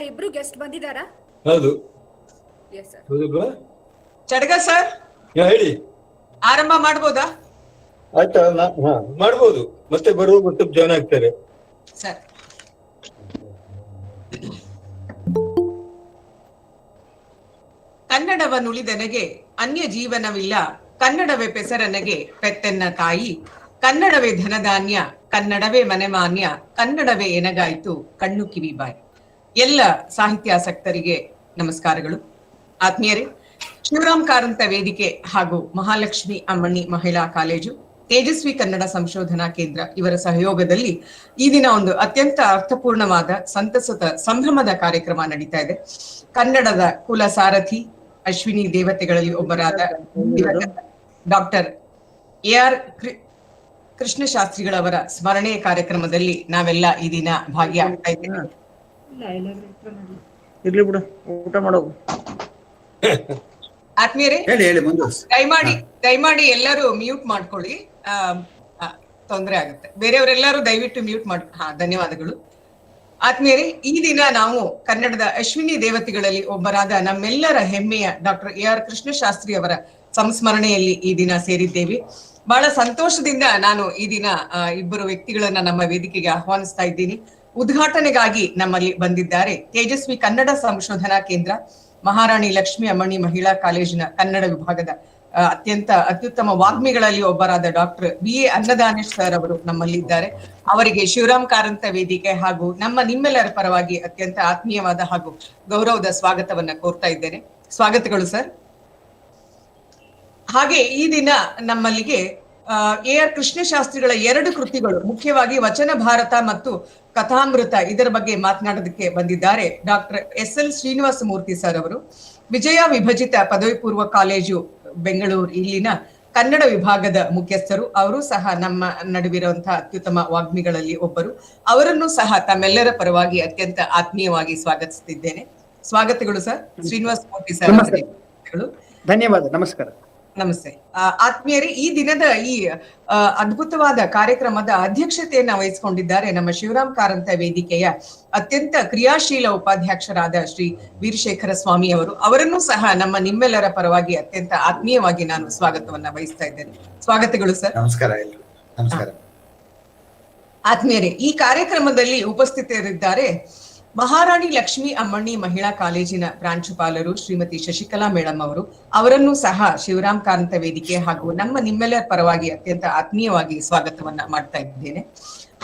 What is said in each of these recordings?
ಇಬ್ರು ಗೆಸ್ಟ್ ಬಂದಿದ್ದಾರಾ? ಹೌದು. Yes sir. ಚಡಗ sir ಹೇಳಿ. ಆರಂಭ ಮಾಡ್ಬೋದಾ? ಆಯ್ತಾ? ಮಾಡ್ಬೋದು. ಮತ್ತೆ ಬರುವ ಮತ್ತು ಜಾಯ್ನ್ ಆಗ್ತಾರೆ ಸರ್. ಕನ್ನಡವನುಳಿದೆನಗೆ ಅನ್ಯ ಜೀವನವಿಲ್ಲ, ಕನ್ನಡವೇ ಪೆಸರನಗೆ ಪೆತ್ತೆನ್ನ ತಾಯಿ, ಕನ್ನಡವೇ ಧನಧಾನ್ಯ, ಕನ್ನಡವೇ ಮನೆಮಾನ್ಯ, ಕನ್ನಡವೇ ಎನಗಾಯ್ತು ಕಣ್ಣು ಕಿವಿ ಬಾಯಿ. ಎಲ್ಲ ಸಾಹಿತ್ಯಾಸಕ್ತರಿಗೆ ನಮಸ್ಕಾರಗಳು. ಆತ್ಮೀಯರೇ, ಶಿವರಾಮ್ ಕಾರಂತ ವೇದಿಕೆ ಹಾಗೂ ಮಹಾಲಕ್ಷ್ಮಿ ಅಮ್ಮಣಿ ಮಹಿಳಾ ಕಾಲೇಜು, ತೇಜಸ್ವಿ ಕನ್ನಡ ಸಂಶೋಧನಾ ಕೇಂದ್ರ ಇವರ ಸಹಯೋಗದಲ್ಲಿ ಈ ದಿನ ಒಂದು ಅತ್ಯಂತ ಅರ್ಥಪೂರ್ಣವಾದ ಸಂತಸದ ಸಂಭ್ರಮದ ಕಾರ್ಯಕ್ರಮ ನಡೀತಾ ಇದೆ. ಕನ್ನಡದ ಕುಲ ಸಾರಥಿ, ಅಶ್ವಿನಿ ದೇವತೆಗಳಲ್ಲಿ ಒಬ್ಬರಾದ ಡಾಕ್ಟರ್ AR ಕೃಷ್ಣಶಾಸ್ತ್ರಿಗಳವರ ಸ್ಮರಣೆ ಕಾರ್ಯಕ್ರಮದಲ್ಲಿ ನಾವೆಲ್ಲ ಈ ದಿನ ಭಾಗಿಯಾಗ್ತಾ ಇದ್ದೇವೆ. ಆತ್ಮೀಯರೇ, ದಯಮಾಡಿ ಎಲ್ಲರೂ ಮ್ಯೂಟ್ ಮಾಡ್ಕೊಳ್ಳಿ, ತೊಂದರೆ ಆಗುತ್ತೆ. ಬೇರೆಯವರೆಲ್ಲರೂ ದಯವಿಟ್ಟು ಮ್ಯೂಟ್ ಮಾಡಿ. ಧನ್ಯವಾದಗಳು. ಆತ್ಮೀಯರೇ, ಈ ದಿನ ನಾವು ಕನ್ನಡದ ಅಶ್ವಿನಿ ದೇವತೆಗಳಲ್ಲಿ ಒಬ್ಬರಾದ ನಮ್ಮೆಲ್ಲರ ಹೆಮ್ಮೆಯ ಡಾಕ್ಟರ್ AR ಕೃಷ್ಣಶಾಸ್ತ್ರಿ ಅವರ ಸಂಸ್ಮರಣೆಯಲ್ಲಿ ಈ ದಿನ ಸೇರಿದ್ದೇವೆ. ಬಹಳ ಸಂತೋಷದಿಂದ ನಾನು ಈ ದಿನ ಇಬ್ಬರು ವ್ಯಕ್ತಿಗಳನ್ನ ನಮ್ಮ ವೇದಿಕೆಗೆ ಆಹ್ವಾನಿಸ್ತಾ ಇದ್ದೀನಿ. ಉದ್ಘಾಟನೆಗಾಗಿ ನಮ್ಮಲ್ಲಿ ಬಂದಿದ್ದಾರೆ ತೇಜಸ್ವಿ ಕನ್ನಡ ಸಂಶೋಧನಾ ಕೇಂದ್ರ, ಮಹಾರಾಣಿ ಲಕ್ಷ್ಮಿ ಅಮ್ಮಣಿ ಮಹಿಳಾ ಕಾಲೇಜಿನ ಕನ್ನಡ ವಿಭಾಗದ ಅತ್ಯುತ್ತಮ ವಾಗ್ಮಿಗಳಲ್ಲಿ ಒಬ್ಬರಾದ ಡಾಕ್ಟರ್ BA ಅನ್ನದಾನೇಶ್ ಸರ್ ಅವರು ನಮ್ಮಲ್ಲಿದ್ದಾರೆ. ಅವರಿಗೆ ಶಿವರಾಮ್ ಕಾರಂತ ವೇದಿಕೆ ಹಾಗೂ ನಿಮ್ಮೆಲ್ಲರ ಪರವಾಗಿ ಅತ್ಯಂತ ಆತ್ಮೀಯವಾದ ಹಾಗೂ ಗೌರವದ ಸ್ವಾಗತವನ್ನ ಕೋರ್ತಾ ಇದ್ದೇನೆ. ಸ್ವಾಗತಗಳು ಸರ್. ಹಾಗೆ ಈ ದಿನ ನಮ್ಮಲ್ಲಿಗೆ AR ಕೃಷ್ಣಶಾಸ್ತ್ರಿಗಳ 2 ಕೃತಿಗಳು, ಮುಖ್ಯವಾಗಿ ವಚನ ಭಾರತ ಮತ್ತು ಕಥಾಮೃತ, ಇದರ ಬಗ್ಗೆ ಮಾತನಾಡೋದಕ್ಕೆ ಬಂದಿದ್ದಾರೆ doctor SL Srinivasa Murthy sir ಅವರು. ವಿಜಯ ವಿಭಜಿತ ಪದವಿ ಪೂರ್ವ ಕಾಲೇಜು ಬೆಂಗಳೂರು ಇಲ್ಲಿನ ಕನ್ನಡ ವಿಭಾಗದ ಮುಖ್ಯಸ್ಥರು. ಅವರು ಸಹ ನಮ್ಮ ನಡುವಿರುವಂತಹ ಅತ್ಯುತ್ತಮ ವಾಗ್ಮಿಗಳಲ್ಲಿ ಒಬ್ಬರು. ಅವರನ್ನು ಸಹ ತಮ್ಮೆಲ್ಲರ ಪರವಾಗಿ ಅತ್ಯಂತ ಆತ್ಮೀಯವಾಗಿ ಸ್ವಾಗತಿಸುತ್ತಿದ್ದೇನೆ. ಸ್ವಾಗತಗಳು ಸರ್. ಶ್ರೀನಿವಾಸ ಮೂರ್ತಿ ಸರ್ ಅವರಿಗೆ ಧನ್ಯವಾದ. ನಮಸ್ಕಾರ. ನಮಸ್ತೆ. ಆತ್ಮೀಯರೇ, ಈ ದಿನದ ಈ ಅದ್ಭುತವಾದ ಕಾರ್ಯಕ್ರಮದ ಅಧ್ಯಕ್ಷತೆಯನ್ನ ವಹಿಸಿಕೊಂಡಿದ್ದಾರೆ ನಮ್ಮ ಶಿವರಾಮ್ ಕಾರಂತ ವೇದಿಕೆಯ ಅತ್ಯಂತ ಕ್ರಿಯಾಶೀಲ ಉಪಾಧ್ಯಕ್ಷರಾದ ಶ್ರೀ ವೀರಶೇಖರ ಸ್ವಾಮಿ ಅವರು. ಅವರನ್ನು ಸಹ ನಿಮ್ಮೆಲ್ಲರ ಪರವಾಗಿ ಅತ್ಯಂತ ಆತ್ಮೀಯವಾಗಿ ನಾನು ಸ್ವಾಗತವನ್ನ ವಹಿಸ್ತಾ ಇದ್ದೇನೆ. ಸ್ವಾಗತಗಳು ಸರ್. ನಮಸ್ಕಾರ. ನಮಸ್ಕಾರ. ಆತ್ಮೀಯರೇ, ಈ ಕಾರ್ಯಕ್ರಮದಲ್ಲಿ ಉಪಸ್ಥಿತರಿದ್ದಾರೆ ಮಹಾರಾಣಿ ಲಕ್ಷ್ಮಿ ಅಮ್ಮಣಿ ಮಹಿಳಾ ಕಾಲೇಜಿನ ಪ್ರಾಂಶುಪಾಲರು ಶ್ರೀಮತಿ ಶಶಿಕಲಾ ಮೇಡಮ್ ಅವರು. ಅವರನ್ನು ಸಹ ಶಿವರಾಮ್ ಕಾರಂತ ವೇದಿಕೆ ಹಾಗೂ ನಿಮ್ಮೆಲ್ಲರ ಪರವಾಗಿ ಅತ್ಯಂತ ಆತ್ಮೀಯವಾಗಿ ಸ್ವಾಗತವನ್ನ ಮಾಡ್ತಾ ಇದ್ದೇನೆ.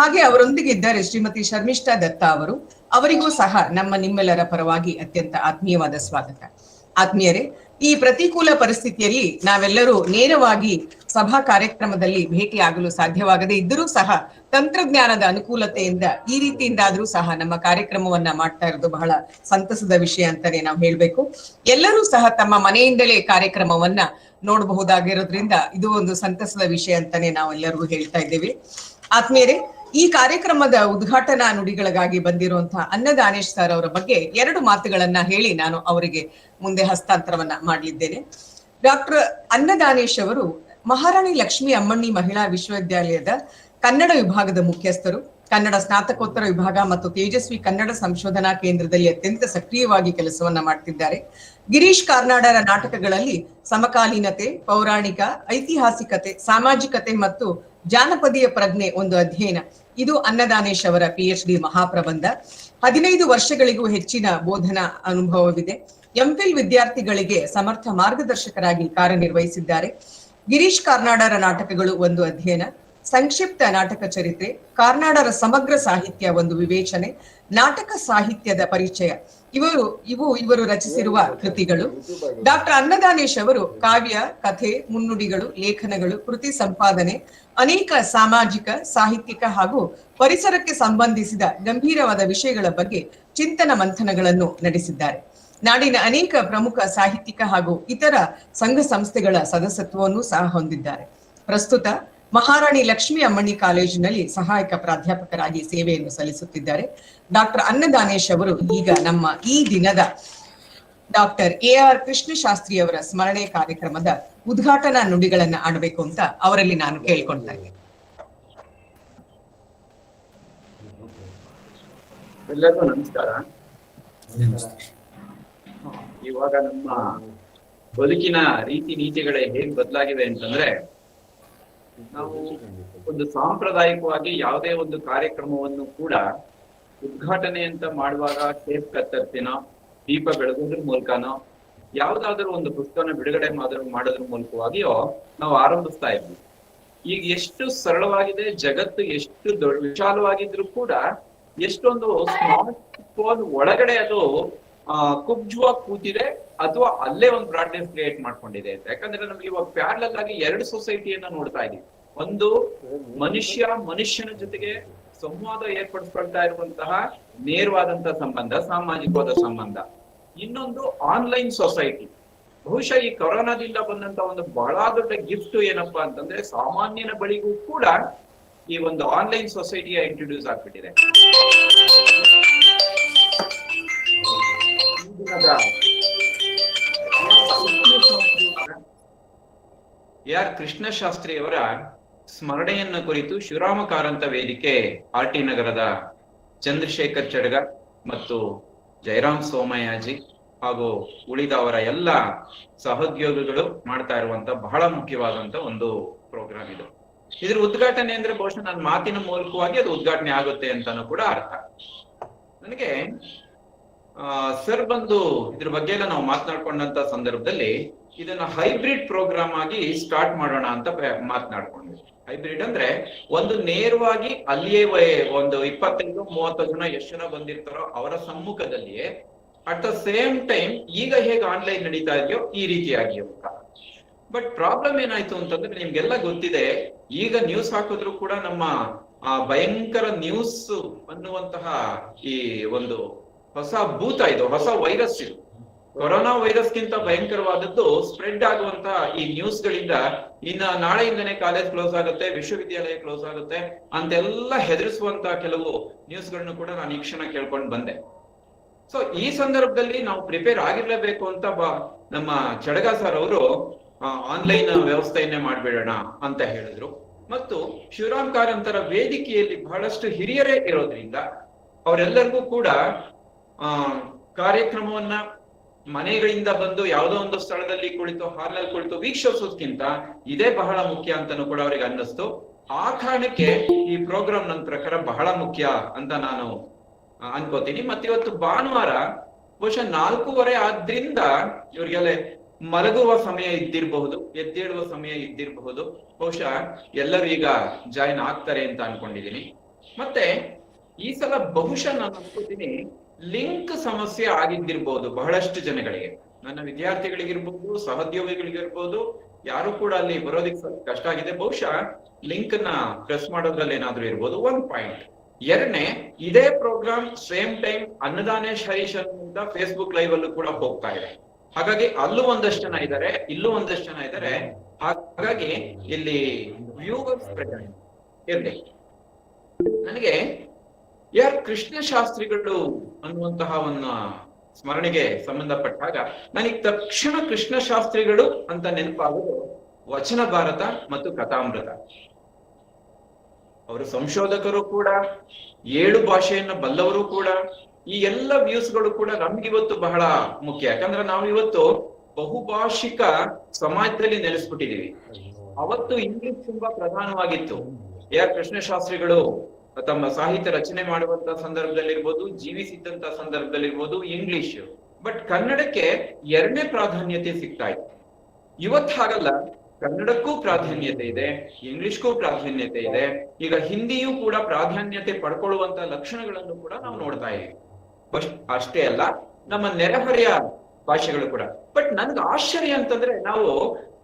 ಹಾಗೆ ಅವರೊಂದಿಗೆ ಇದ್ದಾರೆ ಶ್ರೀಮತಿ ಶರ್ಮಿಷ್ಠಾ ದತ್ತಾ ಅವರು. ಅವರಿಗೂ ಸಹ ನಿಮ್ಮೆಲ್ಲರ ಪರವಾಗಿ ಅತ್ಯಂತ ಆತ್ಮೀಯವಾದ ಸ್ವಾಗತ. ಆತ್ಮೀಯರೇ, ಈ ಪ್ರತಿಕೂಲ ಪರಿಸ್ಥಿತಿಯಲ್ಲಿ ನಾವೆಲ್ಲರೂ ನೇರವಾಗಿ ಸಭಾ ಕಾರ್ಯಕ್ರಮದಲ್ಲಿ ಭೇಟಿಯಾಗಲು ಸಾಧ್ಯವಾಗದೇ ಇದ್ದರೂ ಸಹ ತಂತ್ರಜ್ಞಾನದ ಅನುಕೂಲತೆಯಿಂದ ಈ ರೀತಿಯಿಂದಾದ್ರೂ ಸಹ ನಮ್ಮ ಕಾರ್ಯಕ್ರಮವನ್ನ ಮಾಡ್ತಾ ಇರೋದು ಬಹಳ ಸಂತಸದ ವಿಷಯ ಅಂತಾನೆ ನಾವು ಹೇಳ್ಬೇಕು. ಎಲ್ಲರೂ ಸಹ ತಮ್ಮ ಮನೆಯಿಂದಲೇ ಕಾರ್ಯಕ್ರಮವನ್ನ ನೋಡಬಹುದಾಗಿರೋದ್ರಿಂದ ಇದು ಒಂದು ಸಂತಸದ ವಿಷಯ ಅಂತಾನೆ ನಾವೆಲ್ಲರಿಗೂ ಹೇಳ್ತಾ ಇದ್ದೇವೆ. ಆತ್ಮೀಯರೇ, ಈ ಕಾರ್ಯಕ್ರಮದ ಉದ್ಘಾಟನಾ ನುಡಿಗಳಿಗಾಗಿ ಬಂದಿರುವಂತಹ ಅನ್ನದಾನೇಶ್ ಸರ್ ಅವರ ಬಗ್ಗೆ 2 ಮಾತುಗಳನ್ನ ಹೇಳಿ ನಾನು ಅವರಿಗೆ ಮುಂದೆ ಹಸ್ತಾಂತರವನ್ನ ಮಾಡಲಿದ್ದೇನೆ. ಡಾಕ್ಟರ್ ಅನ್ನದಾನೇಶ್ ಅವರು ಮಹಾರಾಣಿ ಲಕ್ಷ್ಮಿ ಅಮ್ಮಣ್ಣಿ ಮಹಿಳಾ ವಿಶ್ವವಿದ್ಯಾಲಯದ ಕನ್ನಡ ವಿಭಾಗದ ಮುಖ್ಯಸ್ಥರು, ಕನ್ನಡ ಸ್ನಾತಕೋತ್ತರ ವಿಭಾಗ ಮತ್ತು ತೇಜಸ್ವಿ ಕನ್ನಡ ಸಂಶೋಧನಾ ಕೇಂದ್ರದಲ್ಲಿ ಅತ್ಯಂತ ಸಕ್ರಿಯವಾಗಿ ಕೆಲಸವನ್ನ ಮಾಡ್ತಿದ್ದಾರೆ. ಗಿರೀಶ್ ಕಾರ್ನಾಡರ ನಾಟಕಗಳಲ್ಲಿ ಸಮಕಾಲೀನತೆ, ಪೌರಾಣಿಕ, ಐತಿಹಾಸಿಕತೆ, ಸಾಮಾಜಿಕತೆ ಮತ್ತು ಜಾನಪದೀಯ ಪ್ರಜ್ಞೆ ಒಂದು ಅಧ್ಯಯನ, ಇದು ಅನ್ನದಾನೇಶ್ ಅವರ PhD ಮಹಾಪ್ರಬಂಧ. 15 ವರ್ಷಗಳಿಗೂ ಹೆಚ್ಚಿನ ಬೋಧನಾ ಅನುಭವವಿದೆ. MPhil ವಿದ್ಯಾರ್ಥಿಗಳಿಗೆ ಸಮರ್ಥ ಮಾರ್ಗದರ್ಶಕರಾಗಿ ಕಾರ್ಯನಿರ್ವಹಿಸಿದ್ದಾರೆ. ಗಿರೀಶ್ ಕಾರ್ನಾಡರ ನಾಟಕಗಳು ಒಂದು ಅಧ್ಯಯನ, ಸಂಕ್ಷಿಪ್ತ ನಾಟಕ ಚರಿತ್ರೆ, ಕಾರ್ನಾಡರ ಸಮಗ್ರ ಸಾಹಿತ್ಯ ಒಂದು ವಿವೇಚನೆ, ನಾಟಕ ಸಾಹಿತ್ಯದ ಪರಿಚಯ, ಇವರು ರಚಿಸಿರುವ ಕೃತಿಗಳು. ಡಾಕ್ಟರ್ ಅನ್ನದಾನೇಶ್ ಅವರು ಕಾವ್ಯ, ಕಥೆ, ಮುನ್ನುಡಿಗಳು, ಲೇಖನಗಳು, ಕೃತಿ ಸಂಪಾದನೆ, ಅನೇಕ ಸಾಮಾಜಿಕ, ಸಾಹಿತ್ಯಿಕ ಹಾಗೂ ಪರಿಸರಕ್ಕೆ ಸಂಬಂಧಿಸಿದ ಗಂಭೀರವಾದ ವಿಷಯಗಳ ಬಗ್ಗೆ ಚಿಂತನ ಮಂಥನಗಳನ್ನು ನಡೆಸಿದ್ದಾರೆ. ನಾಡಿನ ಅನೇಕ ಪ್ರಮುಖ ಸಾಹಿತ್ಯಿಕ ಹಾಗೂ ಇತರ ಸಂಘ ಸಂಸ್ಥೆಗಳ ಸದಸ್ಯತ್ವವನ್ನು ಸಹ ಹೊಂದಿದ್ದಾರೆ. ಪ್ರಸ್ತುತ ಮಹಾರಾಣಿ ಲಕ್ಷ್ಮಿ ಅಮ್ಮಣಿ ಕಾಲೇಜಿನಲ್ಲಿ ಸಹಾಯಕ ಪ್ರಾಧ್ಯಾಪಕರಾಗಿ ಸೇವೆಯನ್ನು ಸಲ್ಲಿಸುತ್ತಿದ್ದಾರೆ. ಡಾಕ್ಟರ್ ಅನ್ನದಾನೇಶ್ ಅವರು ಈಗ ನಮ್ಮ ಈ ದಿನದ ಡಾಕ್ಟರ್ AR ಕೃಷ್ಣಶಾಸ್ತ್ರಿ ಅವರ ಸ್ಮರಣೆ ಕಾರ್ಯಕ್ರಮದ ಉದ್ಘಾಟನಾ ನುಡಿಗಳನ್ನ ಆಡಬೇಕು ಅಂತ ಅವರಲ್ಲಿ ನಾನು ಕೇಳ್ಕೊಳ್ತಾ ಇದ್ದೇನೆ. ಎಲ್ಲರಿಗೂ ನಮಸ್ಕಾರ. ಇವಾಗ ನಮ್ಮ ಬದುಕಿನ ರೀತಿ ನೀತಿಗಳೇ ಹೇಗ್ ಬದಲಾಗಿವೆ ಅಂತಂದ್ರೆ, ನಾವು ಒಂದು ಸಾಂಪ್ರದಾಯಿಕವಾಗಿ ಯಾವುದೇ ಒಂದು ಕಾರ್ಯಕ್ರಮವನ್ನು ಕೂಡ ಉದ್ಘಾಟನೆ ಅಂತ ಮಾಡುವಾಗ ಕೇಕ್ ಕತ್ತರಿಸಿನೋ, ದೀಪ ಬೆಳಗೋದ್ರ ಮೂಲಕನೋ, ಯಾವ್ದಾದ್ರು ಒಂದು ಪುಸ್ತಕನ ಬಿಡುಗಡೆ ಮಾಡೋದ್ರ ಮೂಲಕವಾಗಿಯೋ ನಾವು ಆರಂಭಿಸ್ತಾ ಇದ್ವಿ. ಈಗ ಎಷ್ಟು ಸರಳವಾಗಿದೆ ಜಗತ್ತು, ಎಷ್ಟು ವಿಶಾಲವಾಗಿದ್ರು ಕೂಡ ಎಷ್ಟೊಂದು ಸ್ಮಾರ್ಟ್ ಫೋನ್ ಒಳಗಡೆ ಅದು ಕುಬ್ಜವಾಗಿ ಕೂತಿದೆ, ಅಥವಾ ಅಲ್ಲೇ ಒಂದು ಬ್ರಾಡ್ನೆಸ್ ಕ್ರಿಯೇಟ್ ಮಾಡ್ಕೊಂಡಿದೆ ಅಂತ. ಯಾಕಂದ್ರೆ ನಮ್ಗೆ ಇವಾಗ ಪ್ಯಾರಲಲ್ ಆಗಿ ಎರಡು ಸೊಸೈಟಿಯನ್ನ ನೋಡ್ತಾ ಇದೀವಿ. ಒಂದು ಮನುಷ್ಯನ ಜೊತೆಗೆ ಸಂವಾದ ಏರ್ಪಡಿಸ್ಕೊಳ್ತಾ ಇರುವಂತಹ ನೇರವಾದಂತಹ ಸಂಬಂಧ, ಸಾಮಾಜಿಕವಾದ ಸಂಬಂಧ. ಇನ್ನೊಂದು ಆನ್ಲೈನ್ ಸೊಸೈಟಿ. ಬಹುಶಃ ಈ ಕೊರೋನಾದಿಂದ ಬಂದಂತ ಒಂದು ಬಹಳ ದೊಡ್ಡ ಗಿಫ್ಟ್ ಏನಪ್ಪಾ ಅಂತಂದ್ರೆ, ಸಾಮಾನ್ಯನ ಬಳಿಗೂ ಕೂಡ ಈ ಒಂದು ಆನ್ಲೈನ್ ಸೊಸೈಟಿಯ ಇಂಟ್ರೊಡ್ಯೂಸ್ ಆಗ್ಬಿಟ್ಟಿದೆ. ಆರ್ ಕೃಷ್ಣಶಾಸ್ತ್ರಿಯವರ ಸ್ಮರಣೆಯನ್ನ ಕುರಿತು ಶಿವರಾಮ ಕಾರಂತ ವೇದಿಕೆ RT ನಗರದ ಚಂದ್ರಶೇಖರ್ ಚಡಗ ಮತ್ತು ಜಯರಾಮ್ ಸೋಮಯಾಜಿ ಹಾಗೂ ಉಳಿದ ಅವರ ಎಲ್ಲ ಸಹೋದ್ಯೋಗಿಗಳು ಮಾಡ್ತಾ ಇರುವಂತ ಬಹಳ ಮುಖ್ಯವಾದಂತ ಒಂದು ಪ್ರೋಗ್ರಾಮ್ ಇದು. ಇದ್ರ ಉದ್ಘಾಟನೆ ಅಂದ್ರೆ ಬಹುಶಃ ನನ್ನ ಮಾತಿನ ಮೂಲಕವಾಗಿ ಅದು ಉದ್ಘಾಟನೆ ಆಗುತ್ತೆ ಅಂತಾನು ಕೂಡ ಅರ್ಥ. ನನಗೆ ಸರ್ ಬಂದು ಇದ್ರ ಬಗ್ಗೆ ಎಲ್ಲ ನಾವು ಮಾತನಾಡ್ಕೊಂಡಂತ ಸಂದರ್ಭದಲ್ಲಿ ಇದನ್ನ ಹೈಬ್ರಿಡ್ ಪ್ರೋಗ್ರಾಮ್ ಆಗಿ ಸ್ಟಾರ್ಟ್ ಮಾಡೋಣ ಅಂತ ಮಾತನಾಡ್ಕೊಂಡ್ವಿ. ಹೈಬ್ರಿಡ್ ಅಂದ್ರೆ ಒಂದು ನೇರವಾಗಿ ಅಲ್ಲಿಯೇ ಒಂದು 25-30 ಜನ ಎಷ್ಟು ಜನ ಬಂದಿರ್ತಾರೋ ಅವರ ಸಮ್ಮುಖದಲ್ಲಿಯೇ, ಅಟ್ ದ ಸೇಮ್ ಟೈಮ್ ಈಗ ಹೇಗೆ ಆನ್ಲೈನ್ ನಡೀತಾ ಇದೆಯೋ ಈ ರೀತಿಯಾಗಿ ಅಂತ. ಬಟ್ ಪ್ರಾಬ್ಲಮ್ ಏನಾಯ್ತು ಅಂತಂದ್ರೆ, ನಿಮ್ಗೆಲ್ಲ ಗೊತ್ತಿದೆ, ಈಗ ನ್ಯೂಸ್ ಹಾಕಿದ್ರು ಕೂಡ ನಮ್ಮ ಭಯಂಕರ ನ್ಯೂಸ್ ಅನ್ನುವಂತಹ ಈ ಒಂದು ಹೊಸ ಭೂತ, ಇದು ಹೊಸ ವೈರಸ್, ಇದು ಕೊರೋನಾ ವೈರಸ್ಗಿಂತ ಭಯಂಕರವಾದದ್ದು ಸ್ಪ್ರೆಡ್ ಆಗುವಂತ ಈ ನ್ಯೂಸ್ ಗಳಿಂದ ಇನ್ನ ನಾಳೆಯಿಂದನೇ ಕಾಲೇಜ್ ಕ್ಲೋಸ್ ಆಗುತ್ತೆ, ವಿಶ್ವವಿದ್ಯಾಲಯ ಕ್ಲೋಸ್ ಆಗುತ್ತೆ ಅಂತೆಲ್ಲ ಹೆದರಿಸುವಂತ ಕೆಲವು ನ್ಯೂಸ್ ಗಳನ್ನು ಕೂಡ ನಾನು ಈ ಕ್ಷಣ ಕೇಳ್ಕೊಂಡು ಬಂದೆ. ಸೊ ಈ ಸಂದರ್ಭದಲ್ಲಿ ನಾವು ಪ್ರಿಪೇರ್ ಆಗಿರ್ಲೇಬೇಕು ಅಂತ ನಮ್ಮ ಚಡಗ ಸರ್ ಅವರು ಆನ್ಲೈನ್ ವ್ಯವಸ್ಥೆಯನ್ನೇ ಮಾಡ್ಬಿಡೋಣ ಅಂತ ಹೇಳಿದ್ರು. ಮತ್ತು ಶಿವರಾಮ್ ಕಾರಂತರ ವೇದಿಕೆಯಲ್ಲಿ ಬಹಳಷ್ಟು ಹಿರಿಯರೇ ಇರೋದ್ರಿಂದ ಅವರೆಲ್ಲರಿಗೂ ಕೂಡ ಕಾರ್ಯಕ್ರಮವನ್ನ ಮನೆಗಳಿಂದ ಬಂದು ಯಾವುದೋ ಒಂದು ಸ್ಥಳದಲ್ಲಿ ಕುಳಿತು ಹಾಲ್ನಲ್ಲಿ ಕುಳಿತು ವೀಕ್ಷಿಸೋದ್ಕಿಂತ ಇದೇ ಬಹಳ ಮುಖ್ಯ ಅಂತಾನು ಕೂಡ ಅವ್ರಿಗೆ ಅನ್ನಿಸ್ತು. ಆ ಕಾರಣಕ್ಕೆ ಈ ಪ್ರೋಗ್ರಾಮ್ ನನ್ನ ಪ್ರಕಾರ ಬಹಳ ಮುಖ್ಯ ಅಂತ ನಾನು ಅನ್ಕೋತೀನಿ. ಮತ್ತೆ ಇವತ್ತು ಭಾನುವಾರ ಬಹುಶಃ 4:15 ಆದ್ರಿಂದ ಇವ್ರಿಗೆಲ್ಲ ಮಲಗುವ ಸಮಯ ಇದ್ದಿರಬಹುದು, ಎದ್ದೇಳುವ ಸಮಯ ಇದ್ದಿರಬಹುದು. ಬಹುಶಃ ಎಲ್ಲರೂ ಈಗ ಜಾಯಿನ್ ಆಗ್ತಾರೆ ಅಂತ ಅನ್ಕೊಂಡಿದೀನಿ. ಮತ್ತೆ ಈ ಸಲ ಬಹುಶಃ ನಾನು ಅನ್ಕೋತೀನಿ ಲಿಂಕ್ ಸಮಸ್ಯೆ ಆಗಿದ್ದಿರ್ಬಹುದು ಬಹಳಷ್ಟು ಜನಗಳಿಗೆ, ನನ್ನ ವಿದ್ಯಾರ್ಥಿಗಳಿಗಿರ್ಬಹುದು, ಸಹೋದ್ಯೋಗಿಗಳಿಗಿರ್ಬಹುದು, ಯಾರು ಕೂಡ ಅಲ್ಲಿ ಬರೋದಿಕ್ ಸ್ವಲ್ಪ ಕಷ್ಟ ಆಗಿದೆ. ಬಹುಶಃ ಲಿಂಕ್ ನ ಪ್ರೆಸ್ ಮಾಡೋದ್ರಲ್ಲಿ ಏನಾದ್ರೂ ಇರ್ಬೋದು. 1 ಪಾಯಿಂಟ್. ಎರಡನೇ, ಇದೇ ಪ್ರೋಗ್ರಾಮ್ ಸೇಮ್ ಟೈಮ್ ಅನ್ನದಾನೇಶ್ ಹರೀಶ್ ಅಂತ ಫೇಸ್ಬುಕ್ ಲೈವ್ ಅಲ್ಲೂ ಕೂಡ ಹೋಗ್ತಾ ಇದೆ. ಹಾಗಾಗಿ ಅಲ್ಲೂ ಒಂದಷ್ಟು ಜನ ಇದ್ದಾರೆ, ಇಲ್ಲೂ ಒಂದಷ್ಟು ಜನ ಇದ್ದಾರೆ. ಹಾಗಾಗಿ ಇಲ್ಲಿ ವ್ಯೂವರ್ಸ್ ಇರ್ಲಿ. ನನಗೆ ಆರ್ ಕೃಷ್ಣಶಾಸ್ತ್ರಿಗಳು ಅನ್ನುವಂತಹ ಒಂದು ಸ್ಮರಣೆಗೆ ಸಂಬಂಧಪಟ್ಟಾಗ ನನಗೆ ತಕ್ಷಣ ಕೃಷ್ಣಶಾಸ್ತ್ರಿಗಳು ಅಂತ ನೆನಪಾಗೋದು ವಚನ ಭಾರತ ಮತ್ತು ಕಥಾಮೃತ. ಅವರು ಸಂಶೋಧಕರು ಕೂಡ, 7 ಭಾಷೆಯನ್ನ ಬಲ್ಲವರು ಕೂಡ. ಈ ಎಲ್ಲ ವ್ಯೂಸ್ಗಳು ಕೂಡ ನಮ್ಗಿವತ್ತು ಬಹಳ ಮುಖ್ಯ. ಯಾಕಂದ್ರೆ ನಾವು ಇವತ್ತು ಬಹುಭಾಷಿಕ ಸಮಾಜದಲ್ಲಿ ನೆಲೆಸ್ಬಿಟ್ಟಿದೀವಿ. ಅವತ್ತು ಇಂಗ್ಲಿಷ್ ತುಂಬಾ ಪ್ರಧಾನವಾಗಿತ್ತು. ಆರ್ ಕೃಷ್ಣಶಾಸ್ತ್ರಿಗಳು ತಮ್ಮ ಸಾಹಿತ್ಯ ರಚನೆ ಮಾಡುವಂತ ಸಂದರ್ಭದಲ್ಲಿರ್ಬೋದು, ಜೀವಿಸಿದ್ದಂತ ಸಂದರ್ಭದಲ್ಲಿರ್ಬೋದು ಇಂಗ್ಲಿಷ್. ಬಟ್ ಕನ್ನಡಕ್ಕೆ 2ನೇ ಪ್ರಾಧಾನ್ಯತೆ ಸಿಗ್ತಾ ಇತ್ತು. ಇವತ್ತು ಹಾಗಲ್ಲ, ಕನ್ನಡಕ್ಕೂ ಪ್ರಾಧಾನ್ಯತೆ ಇದೆ, ಇಂಗ್ಲಿಷ್ಗೂ ಪ್ರಾಧಾನ್ಯತೆ ಇದೆ. ಈಗ ಹಿಂದಿಯೂ ಕೂಡ ಪ್ರಾಧಾನ್ಯತೆ ಪಡ್ಕೊಳ್ಳುವಂತ ಲಕ್ಷಣಗಳನ್ನು ಕೂಡ ನಾವು ನೋಡ್ತಾ ಇದ್ದೀವಿ. ಅಷ್ಟೇ ಅಲ್ಲ, ನಮ್ಮ ನೆರೆಹೊರೆಯ ಭಾಷೆಗಳು ಕೂಡ. ಬಟ್ ನನ್ಗೆ ಆಶ್ಚರ್ಯ ಅಂತಂದ್ರೆ, ನಾವು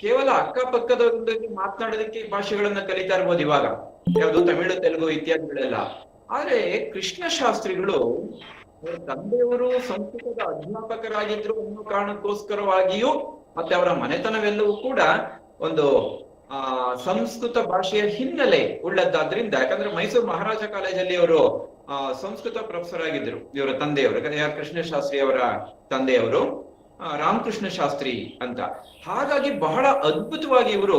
ಕೇವಲ ಅಕ್ಕಪಕ್ಕದವರೊಂದಿಗೆ ಮಾತನಾಡೋದಕ್ಕೆ ಭಾಷೆಗಳನ್ನ ಕಲಿತಾ ಇರ್ಬೋದು ಇವಾಗ, ಯಾವುದು ತಮಿಳು, ತೆಲುಗು ಇತ್ಯಾದಿಗಳೆಲ್ಲ. ಆದ್ರೆ ಕೃಷ್ಣಶಾಸ್ತ್ರಿಗಳು ಅವರ ತಂದೆಯವರು ಸಂಸ್ಕೃತದ ಅಧ್ಯಾಪಕರಾಗಿದ್ರು ಅನ್ನೋ ಕಾರಣಕ್ಕೋಸ್ಕರವಾಗಿಯೂ, ಮತ್ತೆ ಅವರ ಮನೆತನವೆಲ್ಲವೂ ಕೂಡ ಒಂದು ಸಂಸ್ಕೃತ ಭಾಷೆಯ ಹಿನ್ನೆಲೆ ಉಳ್ಳದ್ದಾದ್ರಿಂದ, ಯಾಕಂದ್ರೆ ಮೈಸೂರು ಮಹಾರಾಜ ಕಾಲೇಜಲ್ಲಿ ಅವರು ಸಂಸ್ಕೃತ ಪ್ರೊಫೆಸರ್ ಆಗಿದ್ರು. ಇವರ ತಂದೆಯವರು, ಆರ್ ಕೃಷ್ಣಶಾಸ್ತ್ರಿ ಅವರ ತಂದೆಯವರು ರಾಮಕೃಷ್ಣ ಶಾಸ್ತ್ರಿ ಅಂತ. ಹಾಗಾಗಿ ಬಹಳ ಅದ್ಭುತವಾಗಿ ಇವರು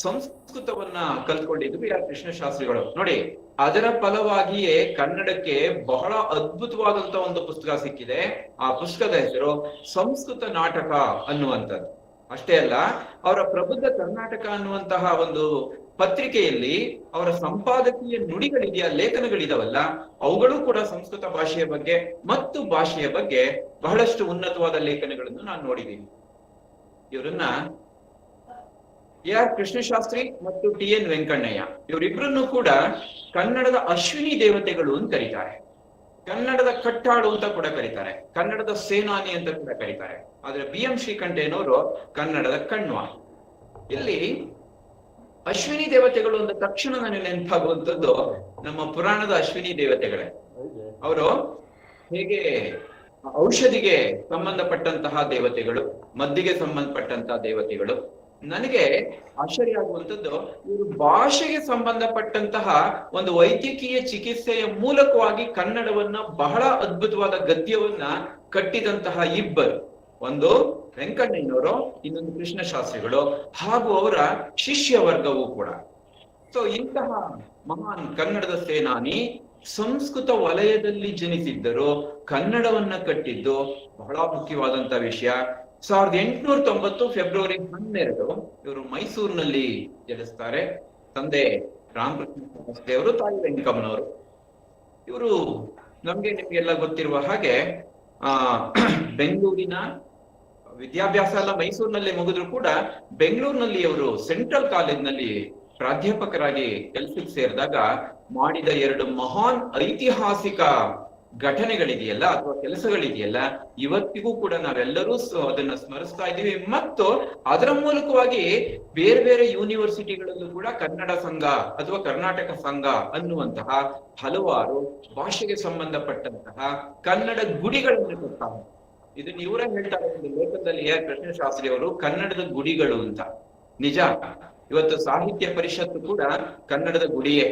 ಸಂಸ್ಕೃತವನ್ನ ಕಲ್ತ್ಕೊಂಡಿದ್ದು ಆರ್ ಕೃಷ್ಣಶಾಸ್ತ್ರಿಗಳು. ನೋಡಿ, ಅದರ ಫಲವಾಗಿಯೇ ಕನ್ನಡಕ್ಕೆ ಬಹಳ ಅದ್ಭುತವಾದಂತ ಒಂದು ಪುಸ್ತಕ ಸಿಕ್ಕಿದೆ. ಆ ಪುಸ್ತಕದ ಹೆಸರು ಸಂಸ್ಕೃತ ನಾಟಕ ಅನ್ನುವಂಥದ್ದು. ಅಷ್ಟೇ ಅಲ್ಲ, ಅವರ ಪ್ರಬುದ್ಧ ಕರ್ನಾಟಕ ಅನ್ನುವಂತಹ ಒಂದು ಪತ್ರಿಕೆಯಲ್ಲಿ ಅವರ ಸಂಪಾದಕೀಯ ನುಡಿಗಳಿದೆಯ, ಲೇಖನಗಳಿದಾವಲ್ಲ, ಅವುಗಳು ಕೂಡ ಸಂಸ್ಕೃತ ಭಾಷೆಯ ಬಗ್ಗೆ ಮತ್ತು ಭಾಷೆಯ ಬಗ್ಗೆ ಬಹಳಷ್ಟು ಉನ್ನತವಾದ ಲೇಖನಗಳನ್ನು ನಾನು ನೋಡಿದ್ದೀನಿ. ಇವರನ್ನ ಆರ್ ಕೃಷ್ಣಶಾಸ್ತ್ರಿ ಮತ್ತು TN ವೆಂಕಣ್ಣಯ್ಯ ಇವರಿಬ್ಬರನ್ನು ಕೂಡ ಕನ್ನಡದ ಅಶ್ವಿನಿ ದೇವತೆಗಳು ಅಂತ ಕರೀತಾರೆ, ಕನ್ನಡದ ಕಟ್ಟಾಳು ಅಂತ ಕೂಡ ಕರೀತಾರೆ, ಕನ್ನಡದ ಸೇನಾನಿ ಅಂತ ಕೂಡ ಕರೀತಾರೆ. ಆದ್ರೆ BM ಶ್ರೀಕಂಠಯ್ಯನವರು ಕನ್ನಡದ ಕಣ್ವ. ಇಲ್ಲಿ ಅಶ್ವಿನಿ ದೇವತೆಗಳು ಅಂದ ತಕ್ಷಣ ನನಗೆ ನೆನಪಾಗುವಂಥದ್ದು ನಮ್ಮ ಪುರಾಣದ ಅಶ್ವಿನಿ ದೇವತೆಗಳೇ. ಅವರು ಹೇಗೆ ಔಷಧಿಗೆ ಸಂಬಂಧಪಟ್ಟಂತಹ ದೇವತೆಗಳು, ಮದ್ದಿಗೆ ಸಂಬಂಧಪಟ್ಟಂತಹ ದೇವತೆಗಳು. ನನಗೆ ಆಶ್ಚರ್ಯ ಆಗುವಂಥದ್ದು, ಇವರು ಭಾಷೆಗೆ ಸಂಬಂಧಪಟ್ಟಂತಹ ಒಂದು ವೈದ್ಯಕೀಯ ಚಿಕಿತ್ಸೆಯ ಮೂಲಕವಾಗಿ ಕನ್ನಡವನ್ನ ಬಹಳ ಅದ್ಭುತವಾದ ಗದ್ಯವನ್ನ ಕಟ್ಟಿದಂತಹ ಇಬ್ಬರು, ಒಂದು ವೆಂಕಣ್ಣಯ್ಯನವರು, ಇನ್ನೊಂದು ಕೃಷ್ಣಶಾಸ್ತ್ರಿಗಳು, ಹಾಗೂ ಅವರ ಶಿಷ್ಯ ವರ್ಗವೂ ಕೂಡ. ಸೊ ಇಂತಹ ಮಹಾನ್ ಕನ್ನಡದ ಸೇನಾನಿ ಸಂಸ್ಕೃತ ವಲಯದಲ್ಲಿ ಜನಿಸಿದ್ದರು, ಕನ್ನಡವನ್ನ ಕಟ್ಟಿದ್ದು ಬಹಳ ಮುಖ್ಯವಾದಂತ ವಿಷಯ. 1890 ಫೆಬ್ರವರಿ 12 ಇವರು ಮೈಸೂರಿನಲ್ಲಿ ಜನಿಸ್ತಾರೆ. ತಂದೆ ರಾಮಕೃಷ್ಣ ಶಾಸ್ತ್ರಿ ಅವರು, ತಾಯಿ ವೆಂಕಮ್ಮನವರು. ಇವರು ನಿಮ್ಗೆಲ್ಲ ಗೊತ್ತಿರುವ ಹಾಗೆ ಬೆಂಗಳೂರಿನ ವಿದ್ಯಾಭ್ಯಾಸ ಎಲ್ಲ ಮೈಸೂರಿನಲ್ಲಿ ಮುಗಿದ್ರು ಕೂಡ ಬೆಂಗಳೂರಿನಲ್ಲಿ ಅವರು ಸೆಂಟ್ರಲ್ ಕಾಲೇಜ್ನಲ್ಲಿ ಪ್ರಾಧ್ಯಾಪಕರಾಗಿ ಕೆಲಸಕ್ಕೆ ಸೇರಿದಾಗ ಮಾಡಿದ 2 ಮಹಾನ್ ಐತಿಹಾಸಿಕ ಘಟನೆಗಳಿದೆಯಲ್ಲ ಅಥವಾ ಕೆಲಸಗಳಿದೆಯಲ್ಲ, ಇವತ್ತಿಗೂ ಕೂಡ ನಾವೆಲ್ಲರೂ ಅದನ್ನ ಸ್ಮರಿಸ್ತಾ ಇದ್ದೀವಿ. ಮತ್ತು ಅದರ ಮೂಲಕವಾಗಿ ಬೇರೆ ಬೇರೆ ಯೂನಿವರ್ಸಿಟಿಗಳಲ್ಲೂ ಕೂಡ ಕನ್ನಡ ಸಂಘ ಅಥವಾ ಕರ್ನಾಟಕ ಸಂಘ ಅನ್ನುವಂತಹ ಹಲವಾರು ಭಾಷೆಗೆ ಸಂಬಂಧಪಟ್ಟಂತಹ ಕನ್ನಡ ಗುಡಿಗಳನ್ನು ಕೊಡ್ತಾರೆ. ಇದನ್ನ ಇವರೇ ಹೇಳ್ತಾರೆ ಒಂದು ಲೇಖನದಲ್ಲಿ ಆರ್ ಕೃಷ್ಣಶಾಸ್ತ್ರಿ ಅವರು, ಕನ್ನಡದ ಗುಡಿಗಳು ಅಂತ. ನಿಜ, ಇವತ್ತು ಸಾಹಿತ್ಯ ಪರಿಷತ್ತು ಕೂಡ ಕನ್ನಡದ ಗುಡಿಯೇ.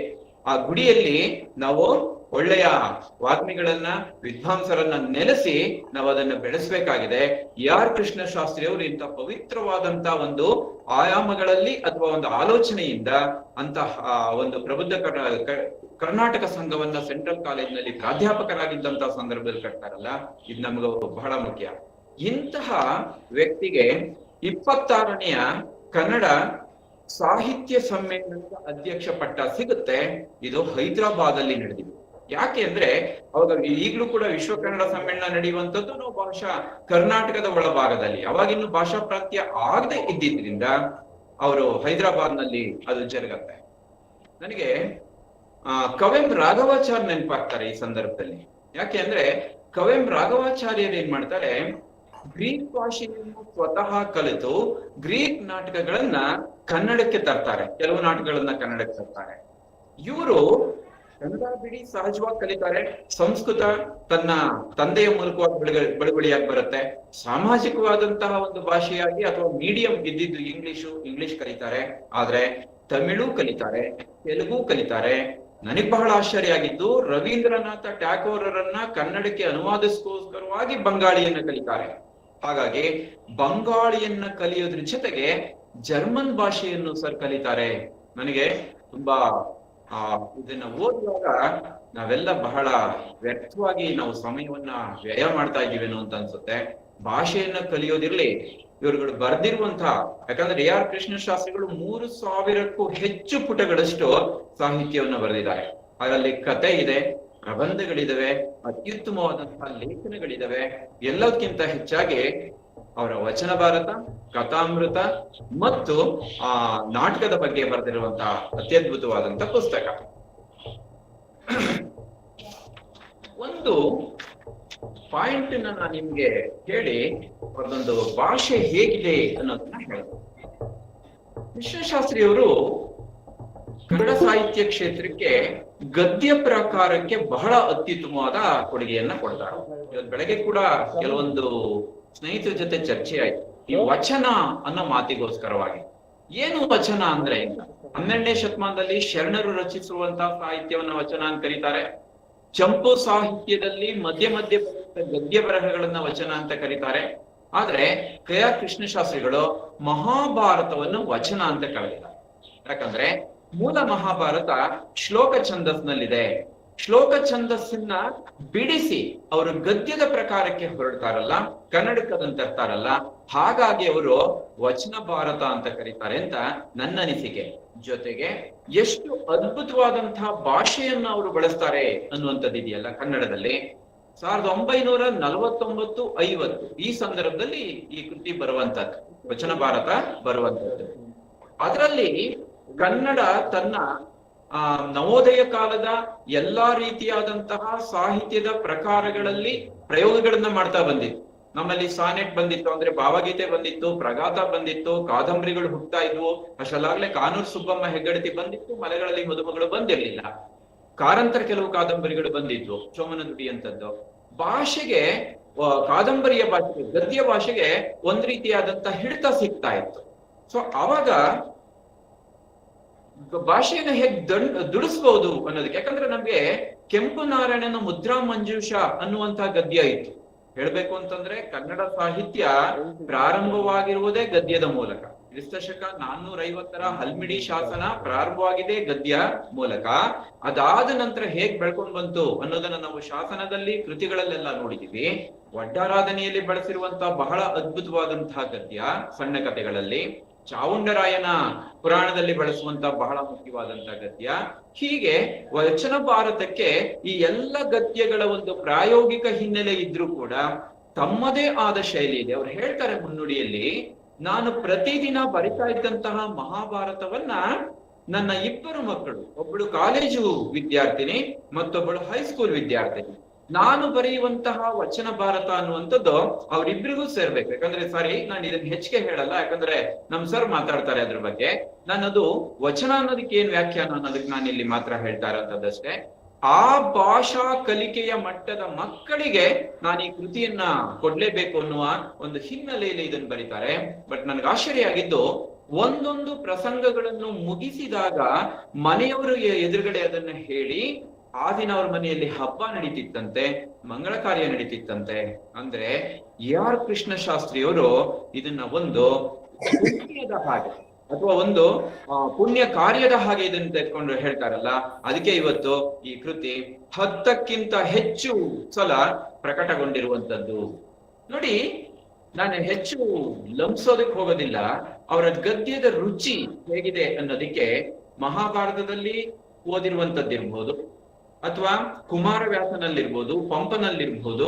ಆ ಗುಡಿಯಲ್ಲಿ ನಾವು ಒಳ್ಳೆಯ ವಾಗ್ಮಿಗಳನ್ನ, ವಿದ್ವಾಂಸರನ್ನ ನೆಲೆಸಿ ನಾವು ಅದನ್ನ ಬೆಳೆಸಬೇಕಾಗಿದೆ. ಆರ್ ಕೃಷ್ಣಶಾಸ್ತ್ರಿ ಅವರು ಇಂಥ ಪವಿತ್ರವಾದಂತ ಒಂದು ಆಯಾಮಗಳಲ್ಲಿ ಅಥವಾ ಒಂದು ಆಲೋಚನೆಯಿಂದ ಅಂತಹ ಒಂದು ಪ್ರಬುದ್ಧ ಕರ್ನಾಟಕ ಸಂಘವನ್ನ ಸೆಂಟ್ರಲ್ ಕಾಲೇಜ್ನಲ್ಲಿ ಪ್ರಾಧ್ಯಾಪಕರಾಗಿದ್ದಂತಹ ಸಂದರ್ಭದಲ್ಲಿ ಕಟ್ತಾರಲ್ಲ, ಇದು ನಮ್ಗೆ ಬಹಳ ಮುಖ್ಯ. ಇಂತಹ ವ್ಯಕ್ತಿಗೆ 26ನೇ ಕನ್ನಡ ಸಾಹಿತ್ಯ ಸಮ್ಮೇಳನದ ಅಧ್ಯಕ್ಷ ಪಟ್ಟ ಸಿಗುತ್ತೆ. ಇದು ಹೈದರಾಬಾದ್ ಅಲ್ಲಿ ನಡೆದಿದೆ. ಯಾಕೆ ಅಂದ್ರೆ ಅವಾಗ ಈಗಲೂ ಕೂಡ ವಿಶ್ವ ಕನ್ನಡ ಸಮ್ಮೇಳನ ನಡೆಯುವಂಥದ್ದು ನಾವು ಬಹುಶಃ ಕರ್ನಾಟಕದ ಒಳಭಾಗದಲ್ಲಿ, ಅವಾಗಿನ್ನು ಭಾಷಾ ಪ್ರಾಂತ್ಯ ಆಗದೆ ಇದ್ದಿದ್ರಿಂದ ಅವರು ಹೈದರಾಬಾದ್ ನಲ್ಲಿ ಅದು ಜರುಗತ್ತೆ. ನನಗೆ ಕವೆಂ ರಾಘವಾಚಾರ್ಯ ನೆನಪಾಗ್ತಾರೆ ಈ ಸಂದರ್ಭದಲ್ಲಿ. ಯಾಕೆ ಅಂದ್ರೆ ಕವೆಂ ರಾಘವಾಚಾರ್ಯರು ಏನ್ ಮಾಡ್ತಾರೆ, ಗ್ರೀಕ್ ಭಾಷೆಯನ್ನು ಸ್ವತಃ ಕಲಿತು ಗ್ರೀಕ್ ನಾಟಕಗಳನ್ನ ಕನ್ನಡಕ್ಕೆ ತರ್ತಾರೆ, ಕೆಲವು ನಾಟಕಗಳನ್ನ ಕನ್ನಡಕ್ಕೆ ತರ್ತಾರೆ. ಇವರು ಕನ್ನಡ ಬಿಡಿ ಸಹಜವಾಗಿ ಕಲಿತಾರೆ, ಸಂಸ್ಕೃತ ತನ್ನ ತಂದೆಯ ಮೂಲಕವಾಗಿ ಬಳುವಳಿಯಾಗಿ ಬರುತ್ತೆ, ಸಾಮಾಜಿಕವಾದಂತಹ ಒಂದು ಭಾಷೆಯಾಗಿ ಅಥವಾ ಮೀಡಿಯಂ ಇದ್ದಿದ್ದು ಇಂಗ್ಲಿಷ್ ಕಲಿತಾರೆ, ಆದ್ರೆ ತಮಿಳು ಕಲಿತಾರೆ, ತೆಲುಗು ಕಲಿತಾರೆ. ನನಗ್ ಬಹಳ ಆಶ್ಚರ್ಯ ಆಗಿದ್ದು, ರವೀಂದ್ರನಾಥ ಟ್ಯಾಗೋರರನ್ನ ಕನ್ನಡಕ್ಕೆ ಅನುವಾದಿಸೋಸ್ಕರವಾಗಿ ಬಂಗಾಳಿಯನ್ನ ಕಲಿತಾರೆ. ಹಾಗಾಗಿ ಬಂಗಾಳಿಯನ್ನ ಕಲಿಯೋದ್ರ ಜೊತೆಗೆ ಜರ್ಮನ್ ಭಾಷೆಯನ್ನು ಕಲಿತಾರೆ. ನನಗೆ ತುಂಬಾ ಇದನ್ನ ಓದುವಾಗ ನಾವೆಲ್ಲ ಬಹಳ ವ್ಯರ್ಥವಾಗಿ ನಾವು ಸಮಯವನ್ನ ವ್ಯಯ ಮಾಡ್ತಾ ಇದ್ದೀವೇನೋ ಅಂತ ಅನ್ಸುತ್ತೆ. ಭಾಷೆಯನ್ನ ಕಲಿಯೋದಿರ್ಲಿ, ಇವರುಗಳು ಬರ್ದಿರುವಂತಹ, ಯಾಕಂದ್ರೆ ಆರ್ ಕೃಷ್ಣಶಾಸ್ತ್ರಿಗಳು 3000ಕ್ಕೂ ಹೆಚ್ಚು ಪುಟಗಳಷ್ಟು ಸಾಹಿತ್ಯವನ್ನ ಬರೆದಿದ್ದಾರೆ. ಅದರಲ್ಲಿ ಕತೆ ಇದೆ, ಪ್ರಬಂಧಗಳಿದಾವೆ, ಅತ್ಯುತ್ತಮವಾದಂತಹ ಲೇಖನಗಳಿದಾವೆ. ಎಲ್ಲದಕ್ಕಿಂತ ಹೆಚ್ಚಾಗಿ ಅವರ ವಚನ ಭಾರತ, ಕಥಾಮೃತ ಮತ್ತು ನಾಟಕದ ಬಗ್ಗೆ ಬರೆದಿರುವಂತಹ ಅತ್ಯದ್ಭುತವಾದಂತಹ ಪುಸ್ತಕ. ಒಂದು ಪಾಯಿಂಟ್ ನಾನು ನಿಮ್ಗೆ ಹೇಳಿ ಅದೊಂದು ಭಾಷೆ ಹೇಗಿದೆ ಅನ್ನೋದನ್ನ ಹೇಳ್ತೀನಿ. ಕೃಷ್ಣಶಾಸ್ತ್ರಿಯವರು ಕನ್ನಡ ಸಾಹಿತ್ಯ ಕ್ಷೇತ್ರಕ್ಕೆ ಗದ್ಯ ಪ್ರಕಾರಕ್ಕೆ ಬಹಳ ಅತ್ಯುತ್ತಮವಾದ ಕೊಡುಗೆಯನ್ನ ಕೊಡ್ತಾರೆ. ಇವತ್ತು ಬೆಳಗ್ಗೆ ಕೂಡ ಕೆಲವೊಂದು ಸ್ನೇಹಿತರ ಜೊತೆ ಚರ್ಚೆ ಆಯ್ತು ಈ ವಚನ ಅನ್ನೋ ಮಾತಿಗೋಸ್ಕರವಾಗಿ. ಏನು ವಚನ ಅಂದ್ರೆ, 12ನೇ ಶತಮಾನದಲ್ಲಿ ಶರಣರು ರಚಿಸಿರುವಂತಹ ಸಾಹಿತ್ಯವನ್ನ ವಚನ ಅಂತ ಕರೀತಾರೆ. ಚಂಪು ಸಾಹಿತ್ಯದಲ್ಲಿ ಮಧ್ಯ ಗದ್ಯ ಬರಹಗಳನ್ನ ವಚನ ಅಂತ ಕರೀತಾರೆ. ಆದ್ರೆ KR ಕೃಷ್ಣಶಾಸ್ತ್ರಿಗಳು ಮಹಾಭಾರತವನ್ನು ವಚನ ಅಂತ ಕರೆದಿದ್ದಾರೆ. ಯಾಕಂದ್ರೆ ಮೂಲ ಮಹಾಭಾರತ ಶ್ಲೋಕ ಛಂದಸ್ನಲ್ಲಿದೆ. ಶ್ಲೋಕ ಛಂದಸ್ಸನ್ನ ಬಿಡಿಸಿ ಅವರು ಗದ್ಯದ ಪ್ರಕಾರಕ್ಕೆ ಹೊರಡ್ತಾರಲ್ಲ, ಕನ್ನಡಕದಂತ ತರ್ತಾರಲ್ಲ, ಹಾಗಾಗಿ ಅವರು ವಚನ ಭಾರತ ಅಂತ ಕರೀತಾರೆ ಅಂತ ನನ್ನ ಅನಿಸಿಕೆ. ಜೊತೆಗೆ ಎಷ್ಟು ಅದ್ಭುತವಾದಂತಹ ಭಾಷೆಯನ್ನ ಅವರು ಬಳಸ್ತಾರೆ ಅನ್ನುವಂಥದ್ದು ಇದೆಯಲ್ಲ ಕನ್ನಡದಲ್ಲಿ. 1949-50 ಈ ಸಂದರ್ಭದಲ್ಲಿ ಈ ಕೃತಿ ಬರುವಂತದ್ದು, ವಚನ ಭಾರತ ಬರುವಂತದ್ದು. ಅದರಲ್ಲಿ ಕನ್ನಡ ತನ್ನ ನವೋದಯ ಕಾಲದ ಎಲ್ಲಾ ರೀತಿಯಾದಂತಹ ಸಾಹಿತ್ಯದ ಪ್ರಕಾರಗಳಲ್ಲಿ ಪ್ರಯೋಗಗಳನ್ನ ಮಾಡ್ತಾ ಬಂದಿತ್ತು. ನಮ್ಮಲ್ಲಿ ಸಾನೆಟ್ ಬಂದಿತ್ತು, ಅಂದ್ರೆ ಭಾವಗೀತೆ ಬಂದಿತ್ತು, ಪ್ರಗಾತ ಬಂದಿತ್ತು, ಕಾದಂಬರಿಗಳು ಹುಟ್ಟುತ್ತಾ ಇದ್ವು. ಅಷ್ಟಲ್ಲಾಗ್ಲೇ ಕಾನೂರು ಸುಬ್ಬಮ್ಮ ಹೆಗ್ಗಡತಿ ಬಂದಿತ್ತು, ಮಲೆಗಳಲ್ಲಿ ಮದುಮಗಳು ಬಂದಿರ್ಲಿಲ್ಲ. ಕಾರಂತರ ಕೆಲವು ಕಾದಂಬರಿಗಳು ಬಂದಿದ್ವು, ಚೋಮನ ನುಡಿ ಅಂತದ್ದು. ಭಾಷೆಗೆ, ಕಾದಂಬರಿಯ ಭಾಷೆಗೆ, ಗದ್ಯ ಭಾಷೆಗೆ ಒಂದ್ ರೀತಿಯಾದಂತ ಹಿಡಿತ ಸಿಗ್ತಾ ಇತ್ತು. ಸೊ ಅವಾಗ ಭಾಷೆಯನ್ನು ಹೇಗೆ ದುಡಿಸ್ಬಹುದು ಅನ್ನೋದಕ್ಕೆ, ಯಾಕಂದ್ರೆ ನಮ್ಗೆ ಕೆಂಪು ನಾರಾಯಣನ ಮುದ್ರಾ ಮಂಜೂಷ ಅನ್ನುವಂತಹ ಗದ್ಯ ಇತ್ತು. ಹೇಳ್ಬೇಕು ಅಂತಂದ್ರೆ ಕನ್ನಡ ಸಾಹಿತ್ಯ ಪ್ರಾರಂಭವಾಗಿರುವುದೇ ಗದ್ಯದ ಮೂಲಕ. ಕ್ರಿಸ್ತಶಕ 450 ಹಲ್ಮಿಡಿ ಶಾಸನ ಪ್ರಾರಂಭವಾಗಿದೆ ಗದ್ಯ ಮೂಲಕ. ಅದಾದ ನಂತರ ಹೇಗ್ ಬೆಳ್ಕೊಂಡ್ ಬಂತು ಅನ್ನೋದನ್ನ ನಾವು ಶಾಸನದಲ್ಲಿ, ಕೃತಿಗಳಲ್ಲೆಲ್ಲ ನೋಡಿದೀವಿ. ವಡ್ಡಾರಾಧನೆಯಲ್ಲಿ ಬಳಸಿರುವಂತಹ ಬಹಳ ಅದ್ಭುತವಾದಂತಹ ಗದ್ಯ ಸಣ್ಣ ಕಥೆಗಳಲ್ಲಿ, ಚಾವುಂಡರಾಯನ ಪುರಾಣದಲ್ಲಿ ಬಳಸುವಂತಹ ಬಹಳ ಮುಖ್ಯವಾದಂತಹ ಗದ್ಯ. ಹೀಗೆ ವಚನ ಭಾರತಕ್ಕೆ ಈ ಎಲ್ಲ ಗದ್ಯಗಳ ಒಂದು ಪ್ರಾಯೋಗಿಕ ಹಿನ್ನೆಲೆ ಇದ್ರೂ ಕೂಡ ತಮ್ಮದೇ ಆದ ಶೈಲಿ ಇದೆ. ಅವ್ರು ಹೇಳ್ತಾರೆ ಮುನ್ನುಡಿಯಲ್ಲಿ, ನಾನು ಪ್ರತಿದಿನ ಬರಿತಾ ಇದ್ದಂತಹ ಮಹಾಭಾರತವನ್ನ ನನ್ನ 2 ಮಕ್ಕಳು, ಒಬ್ಬಳು ಕಾಲೇಜು ವಿದ್ಯಾರ್ಥಿನಿ ಮತ್ತೊಬ್ಬಳು ಹೈಸ್ಕೂಲ್ ವಿದ್ಯಾರ್ಥಿನಿ, ನಾನು ಬರೆಯುವಂತಹ ವಚನ ಭಾರತ ಅನ್ನುವಂಥದ್ದು ಅವ್ರಿಬ್ರಿಗೂ ಸೇರ್ಬೇಕು. ಯಾಕಂದ್ರೆ ಸಾರಿ, ನಾನು ಇದನ್ನ ಹೆಚ್ಚಿಗೆ ಹೇಳಲ್ಲ, ಯಾಕಂದ್ರೆ ನಮ್ ಸರ್ ಮಾತಾಡ್ತಾರೆ ಅದ್ರ ಬಗ್ಗೆ. ನಾನದು ವಚನ ಅನ್ನೋದಕ್ಕೆ ಏನ್ ವ್ಯಾಖ್ಯಾನ ಅನ್ನೋದಕ್ಕೆ ನಾನು ಇಲ್ಲಿ ಮಾತ್ರ ಹೇಳ್ತಾ ಇರೋಂಥದ್ದಷ್ಟೇ. ಆ ಭಾಷಾ ಕಲಿಕೆಯ ಮಟ್ಟದ ಮಕ್ಕಳಿಗೆ ನಾನು ಈ ಕೃತಿಯನ್ನ ಕೊಡ್ಲೇಬೇಕು ಅನ್ನುವ ಒಂದು ಹಿನ್ನೆಲೆಯಲ್ಲಿ ಇದನ್ನು ಬರೀತಾರೆ. ಬಟ್ ನನ್ಗೆ ಆಶ್ಚರ್ಯ ಆಗಿದ್ದು, ಒಂದೊಂದು ಪ್ರಸಂಗಗಳನ್ನು ಮುಗಿಸಿದಾಗ ಮನೆಯವರು ಎದುರುಗಡೆ ಅದನ್ನ ಹೇಳಿ, ಆ ದಿನ ಅವ್ರ ಮನೆಯಲ್ಲಿ ಹಬ್ಬ ನಡೀತಿತ್ತಂತೆ, ಮಂಗಳ ಕಾರ್ಯ ನಡೀತಿತ್ತಂತೆ. ಅಂದ್ರೆ AR ಕೃಷ್ಣ ಶಾಸ್ತ್ರಿಯವರು ಇದನ್ನ ಒಂದು ಪುಣ್ಯದ ಹಾಗೆ ಅಥವಾ ಒಂದು ಪುಣ್ಯ ಕಾರ್ಯದ ಹಾಗೆ ಇದನ್ನ ತೆಗೆದುಕೊಂಡು ಹೇಳ್ತಾರಲ್ಲ. ಅದಕ್ಕೆ ಇವತ್ತು ಈ ಕೃತಿ 10ಕ್ಕಿಂತ ಹೆಚ್ಚು ಸಲ ಪ್ರಕಟಗೊಂಡಿರುವಂತದ್ದು. ನೋಡಿ, ನಾನು ಹೆಚ್ಚು ಲಂಬಿಸೋದಕ್ಕೆ ಹೋಗೋದಿಲ್ಲ. ಅವರ ಗದ್ಯದ ರುಚಿ ಹೇಗಿದೆ ಅನ್ನೋದಕ್ಕೆ ಮಹಾಭಾರತದಲ್ಲಿ ಓದಿರುವಂತದ್ದಿರ್ಬೋದು, ಅಥವಾ ಕುಮಾರವ್ಯಾಸನಲ್ಲಿರ್ಬೋದು, ಪಂಪನಲ್ಲಿರ್ಬೋದು,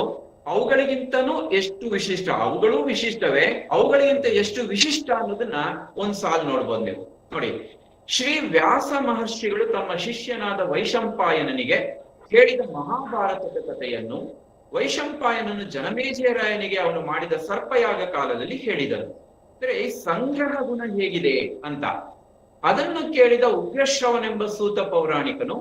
ಅವುಗಳಿಗಿಂತನೂ ಎಷ್ಟು ವಿಶಿಷ್ಟ, ಅವುಗಳು ವಿಶಿಷ್ಟವೇ, ಅವುಗಳಿಗಿಂತ ಎಷ್ಟು ವಿಶಿಷ್ಟ ಅನ್ನೋದನ್ನ ಒಂದ್ ಸಾಲ್ ನೋಡ್ಬೋದು ನೀವು. ನೋಡಿ, ಶ್ರೀ ವ್ಯಾಸ ಮಹರ್ಷಿಗಳು ತಮ್ಮ ಶಿಷ್ಯನಾದ ವೈಶಂಪಾಯನನಿಗೆ ಹೇಳಿದ ಮಹಾಭಾರತದ ಕಥೆಯನ್ನು ವೈಶಂಪಾಯನನು ಜನಮೇಜಯರಾಯನಿಗೆ ಅವನು ಮಾಡಿದ ಸರ್ಪಯಾಗ ಕಾಲದಲ್ಲಿ ಹೇಳಿದರು. ಅಂದ್ರೆ ಸಂಗ್ರಹ ಗುಣ ಹೇಗಿದೆ ಅಂತ ಅದನ್ನು ಕೇಳಿದ ಉಗ್ರಶ್ರವನೆಂಬ ಸೂತ ಪೌರಾಣಿಕನು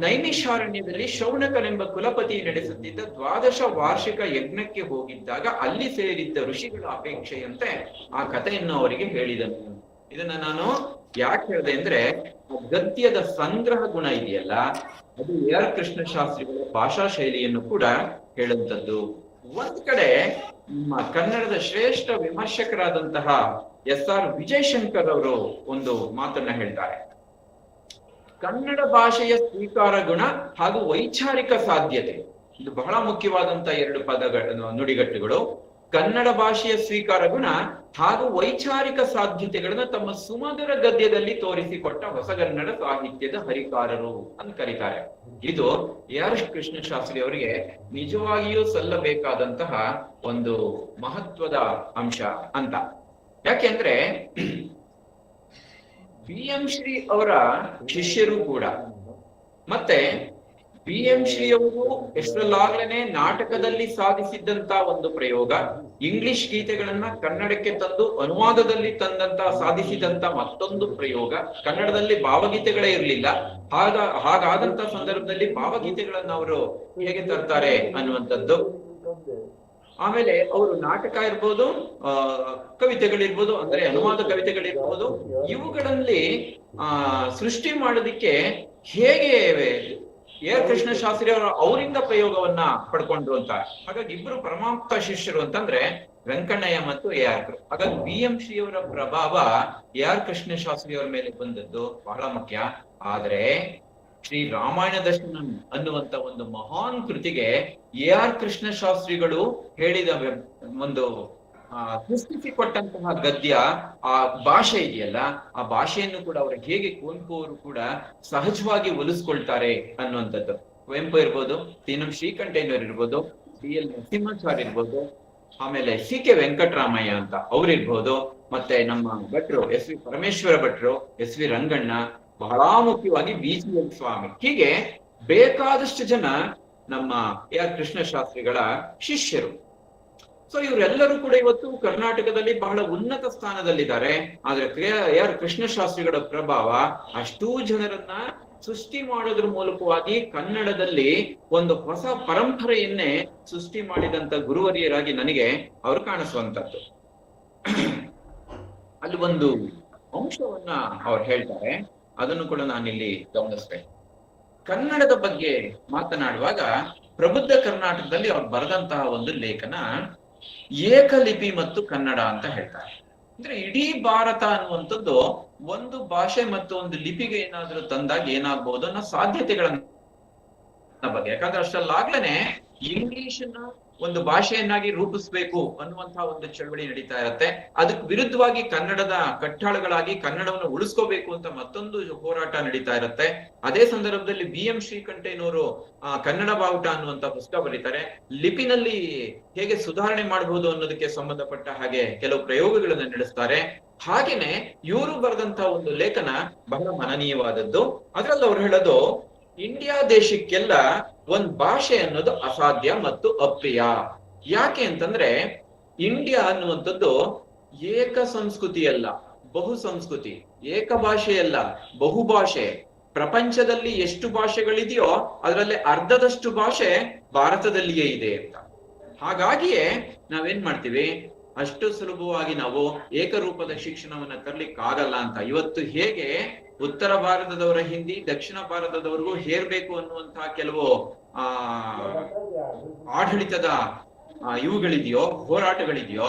ನೈಮಿಷಾರಣ್ಯದಲ್ಲಿ ಶೌನಕನೆಂಬ ಕುಲಪತಿ ನಡೆಸುತ್ತಿದ್ದ 12 ವಾರ್ಷಿಕ ಯಜ್ಞಕ್ಕೆ ಹೋಗಿದ್ದಾಗ ಅಲ್ಲಿ ಸೇರಿದ್ದ ಋಷಿಗಳ ಅಪೇಕ್ಷೆಯಂತೆ ಆ ಕಥೆಯನ್ನು ಅವರಿಗೆ ಹೇಳಿದನು. ಇದನ್ನ ನಾನು ಯಾಕೆ ಹೇಳಿದೆ ಅಂದ್ರೆ, ಗದ್ಯದ ಸಂಗ್ರಹ ಗುಣ ಇದೆಯಲ್ಲ, ಅದು AR ಕೃಷ್ಣ ಶಾಸ್ತ್ರಿಗಳ ಭಾಷಾ ಶೈಲಿಯನ್ನು ಕೂಡ ಹೇಳುವಂಥದ್ದು. ಒಂದ್ ಕಡೆ ನಮ್ಮ ಕನ್ನಡದ ಶ್ರೇಷ್ಠ ವಿಮರ್ಶಕರಾದಂತಹ SR ವಿಜಯಶಂಕರ್ ಅವರು ಒಂದು ಮಾತನ್ನ ಹೇಳ್ತಾರೆ. ಕನ್ನಡ ಭಾಷೆಯ ಸ್ವೀಕಾರ ಗುಣ ಹಾಗೂ ವೈಚಾರಿಕ ಸಾಧ್ಯತೆ, ಇದು ಬಹಳ ಮುಖ್ಯವಾದಂತಹ 2 ಪದಗಳು, ನುಡಿಗಟ್ಟುಗಳು. ಕನ್ನಡ ಭಾಷೆಯ ಸ್ವೀಕಾರ ಗುಣ ಹಾಗೂ ವೈಚಾರಿಕ ಸಾಧ್ಯತೆಗಳನ್ನ ತಮ್ಮ ಸುಮಧುರ ಗದ್ಯದಲ್ಲಿ ತೋರಿಸಿಕೊಟ್ಟ ಹೊಸಗನ್ನಡ ಸಾಹಿತ್ಯದ ಹರಿಕಾರರು ಅಂತ ಕರೀತಾರೆ. ಇದು AR ಕೃಷ್ಣ ಶಾಸ್ತ್ರಿ ಅವರಿಗೆ ನಿಜವಾಗಿಯೂ ಸಲ್ಲಬೇಕಾದಂತಹ ಒಂದು ಮಹತ್ವದ ಅಂಶ ಅಂತ. ಯಾಕೆಂದ್ರೆ BM ಶ್ರೀ ಅವರ ಶಿಷ್ಯರು ಕೂಡ, ಮತ್ತೆ BM ಶ್ರೀ ಅವರು ಎಷ್ಟರಲ್ಲಾಗ್ಲೇನೆ ನಾಟಕದಲ್ಲಿ ಸಾಧಿಸಿದ್ದಂತ ಒಂದು ಪ್ರಯೋಗ, ಇಂಗ್ಲಿಷ್ ಗೀತೆಗಳನ್ನ ಕನ್ನಡಕ್ಕೆ ತಂದು ಅನುವಾದದಲ್ಲಿ ಸಾಧಿಸಿದಂತ ಮತ್ತೊಂದು ಪ್ರಯೋಗ. ಕನ್ನಡದಲ್ಲಿ ಭಾವಗೀತೆಗಳೇ ಇರಲಿಲ್ಲ, ಹಾಗಾದಂತ ಸಂದರ್ಭದಲ್ಲಿ ಭಾವಗೀತೆಗಳನ್ನ ಅವರು ಹೇಗೆ ತರ್ತಾರೆ ಅನ್ನುವಂಥದ್ದು. ಆಮೇಲೆ ಅವರು ನಾಟಕ ಇರ್ಬೋದು, ಕವಿತೆಗಳಿರ್ಬೋದು, ಅಂದ್ರೆ ಅನುವಾದ ಕವಿತೆಗಳಿರ್ಬೋದು, ಇವುಗಳಲ್ಲಿ ಸೃಷ್ಟಿ ಮಾಡೋದಿಕ್ಕೆ ಹೇಗೆ ಎ ಆರ್ ಕೃಷ್ಣ ಶಾಸ್ತ್ರಿ ಅವರಿಂದ ಪ್ರಯೋಗವನ್ನ ಪಡ್ಕೊಂಡ್ರು ಅಂತ. ಹಾಗಾಗಿ ಇಬ್ರು ಪರಮಾಪ್ತ ಶಿಷ್ಯರು ಅಂತಂದ್ರೆ ವೆಂಕಣ್ಣಯ್ಯ ಮತ್ತು ಎ ಆರ್. ಹಾಗಾಗಿ ಬಿ ಎಂ ಶ್ರೀ ಅವರ ಪ್ರಭಾವ ಎ ಆರ್ ಕೃಷ್ಣ ಶಾಸ್ತ್ರಿ ಅವರ ಮೇಲೆ ಬಂದದ್ದು ಬಹಳ ಮುಖ್ಯ. ಆದ್ರೆ ಶ್ರೀ ರಾಮಾಯಣ ದರ್ಶನಂ ಅನ್ನುವಂತ ಒಂದು ಮಹಾನ್ ಕೃತಿಗೆ ಎ ಆರ್ ಕೃಷ್ಣ ಶಾಸ್ತ್ರಿಗಳು ಹೇಳಿದ ಒಂದು ಸೃಷ್ಟಿಸಿಕೊಟ್ಟಂತಹ ಗದ್ಯ, ಆ ಭಾಷೆ ಇದೆಯಲ್ಲ, ಆ ಭಾಷೆಯನ್ನು ಕೂಡ ಅವರು ಹೇಗೆ ಕುವೆಂಪು ಅವರು ಕೂಡ ಸಹಜವಾಗಿ ಒಲಿಸ್ಕೊಳ್ತಾರೆ ಅನ್ನುವಂಥದ್ದು. ಕುವೆಂಪು ಇರ್ಬೋದು, ತೀನಂ ಶ್ರೀಕಂಠಯ್ಯನವರು ಇರ್ಬೋದು, ಡಿ ಎಲ್ ನರಸಿಂಹಾಚಾರ್ಯ ಇರ್ಬೋದು, ಆಮೇಲೆ ಸಿ ಕೆ ವೆಂಕಟರಾಮಯ್ಯ ಅಂತ ಅವ್ರಿರ್ಬೋದು, ಮತ್ತೆ ನಮ್ಮ ಭಟ್ರು ಎಸ್ ವಿ ಪರಮೇಶ್ವರ ಭಟ್ರು, ಎಸ್ ವಿ ರಂಗಣ್ಣ, ಬಹಳ ಮುಖ್ಯವಾಗಿ ಬಿ ಜಿ ಎಲ್ ಸ್ವಾಮಿ, ಹೀಗೆ ಬೇಕಾದಷ್ಟು ಜನ ನಮ್ಮ ಎ ಆರ್ ಕೃಷ್ಣ ಶಾಸ್ತ್ರಿಗಳ ಶಿಷ್ಯರು. ಸೊ ಇವರೆಲ್ಲರೂ ಕೂಡ ಇವತ್ತು ಕರ್ನಾಟಕದಲ್ಲಿ ಬಹಳ ಉನ್ನತ ಸ್ಥಾನದಲ್ಲಿದ್ದಾರೆ. ಆದ್ರೆ ಎ ಆರ್ ಕೃಷ್ಣ ಶಾಸ್ತ್ರಿಗಳ ಪ್ರಭಾವ ಅಷ್ಟೂ ಜನರನ್ನ ಸೃಷ್ಟಿ ಮಾಡೋದ್ರ ಮೂಲಕವಾಗಿ ಕನ್ನಡದಲ್ಲಿ ಒಂದು ಹೊಸ ಪರಂಪರೆಯನ್ನೇ ಸೃಷ್ಟಿ ಮಾಡಿದಂತ ಗುರುವರಿಯರಾಗಿ ನನಗೆ ಅವರು ಕಾಣಿಸುವಂತದ್ದು. ಅಲ್ಲಿ ಒಂದು ಅಂಶವನ್ನ ಅವ್ರು ಹೇಳ್ತಾರೆ, ಅದನ್ನು ಕೂಡ ನಾನಿಲ್ಲಿ ಗಮನಿಸ್ಬೇಕು. ಕನ್ನಡದ ಬಗ್ಗೆ ಮಾತನಾಡುವಾಗ ಪ್ರಬುದ್ಧ ಕರ್ನಾಟಕದಲ್ಲಿ ಅವ್ರು ಬರೆದಂತಹ ಒಂದು ಲೇಖನ ಏಕಲಿಪಿ ಮತ್ತು ಕನ್ನಡ ಅಂತ ಹೇಳ್ತಾರೆ. ಅಂದ್ರೆ ಇಡೀ ಭಾರತ ಅನ್ನುವಂಥದ್ದು ಒಂದು ಭಾಷೆ ಮತ್ತು ಒಂದು ಲಿಪಿಗೆ ಏನಾದ್ರೂ ತಂದಾಗ ಏನಾಗ್ಬಹುದು ಅನ್ನೋ ಸಾಧ್ಯತೆಗಳನ್ನ ಬಗ್ಗೆ. ಯಾಕಂದ್ರೆ ಅಷ್ಟಲ್ಲಾಗ್ಲೇನೆ ಇಂಗ್ಲಿಷನ್ನ ಒಂದು ಭಾಷೆಯನ್ನಾಗಿ ರೂಪಿಸ್ಬೇಕು ಅನ್ನುವಂತಹ ಒಂದು ಚಳವಳಿ ನಡೀತಾ ಇರುತ್ತೆ. ಅದಕ್ಕೆ ವಿರುದ್ಧವಾಗಿ ಕನ್ನಡದ ಕಟ್ಟಾಳುಗಳಾಗಿ ಕನ್ನಡವನ್ನು ಉಳಿಸ್ಕೋಬೇಕು ಅಂತ ಮತ್ತೊಂದು ಹೋರಾಟ ನಡೀತಾ ಇರುತ್ತೆ. ಅದೇ ಸಂದರ್ಭದಲ್ಲಿ ಬಿ ಎಂ ಶ್ರೀಕಂಠಯ್ಯನವರು ಕನ್ನಡ ಬಾವುಟ ಅನ್ನುವಂತ ಪುಸ್ತಕ ಬರೀತಾರೆ. ಲಿಪಿನಲ್ಲಿ ಹೇಗೆ ಸುಧಾರಣೆ ಮಾಡಬಹುದು ಅನ್ನೋದಕ್ಕೆ ಸಂಬಂಧಪಟ್ಟ ಹಾಗೆ ಕೆಲವು ಪ್ರಯೋಗಗಳನ್ನ ನಡೆಸ್ತಾರೆ. ಹಾಗೇನೆ ಇವರು ಬರೆದಂತಹ ಒಂದು ಲೇಖನ ಬಹಳ ಮನನೀಯವಾದದ್ದು. ಅದ್ರಲ್ಲಿ ಅವ್ರು ಹೇಳೋದು, ಇಂಡಿಯಾ ದೇಶಕ್ಕೆಲ್ಲ ಒಂದ್ ಭಾಷೆ ಅನ್ನೋದು ಅಸಾಧ್ಯ ಮತ್ತು ಅಪ್ರಿಯ. ಯಾಕೆ ಅಂತಂದ್ರೆ ಇಂಡಿಯಾ ಅನ್ನುವಂಥದ್ದು ಏಕ ಸಂಸ್ಕೃತಿ ಅಲ್ಲ, ಬಹು ಸಂಸ್ಕೃತಿ. ಏಕ ಭಾಷೆಯಲ್ಲ, ಬಹು ಭಾಷೆ. ಪ್ರಪಂಚದಲ್ಲಿ ಎಷ್ಟು ಭಾಷೆಗಳಿದೆಯೋ ಅದರಲ್ಲಿ ಅರ್ಧದಷ್ಟು ಭಾಷೆ ಭಾರತದಲ್ಲಿಯೇ ಇದೆ ಅಂತ. ಹಾಗಾಗಿಯೇ ನಾವೇನ್ ಮಾಡ್ತೀವಿ, ಅಷ್ಟು ಸುಲಭವಾಗಿ ನಾವು ಏಕರೂಪದ ಶಿಕ್ಷಣವನ್ನ ತರ್ಲಿಕ್ಕೆ ಆಗಲ್ಲ ಅಂತ. ಇವತ್ತು ಹೇಗೆ ಉತ್ತರ ಭಾರತದವರ ಹಿಂದಿ ದಕ್ಷಿಣ ಭಾರತದವರೆಗೂ ಹೇರ್ಬೇಕು ಅನ್ನುವಂತಹ ಕೆಲವು ಆಡಳಿತದ ಇವುಗಳಿದೆಯೋ, ಹೋರಾಟಗಳಿದೆಯೋ,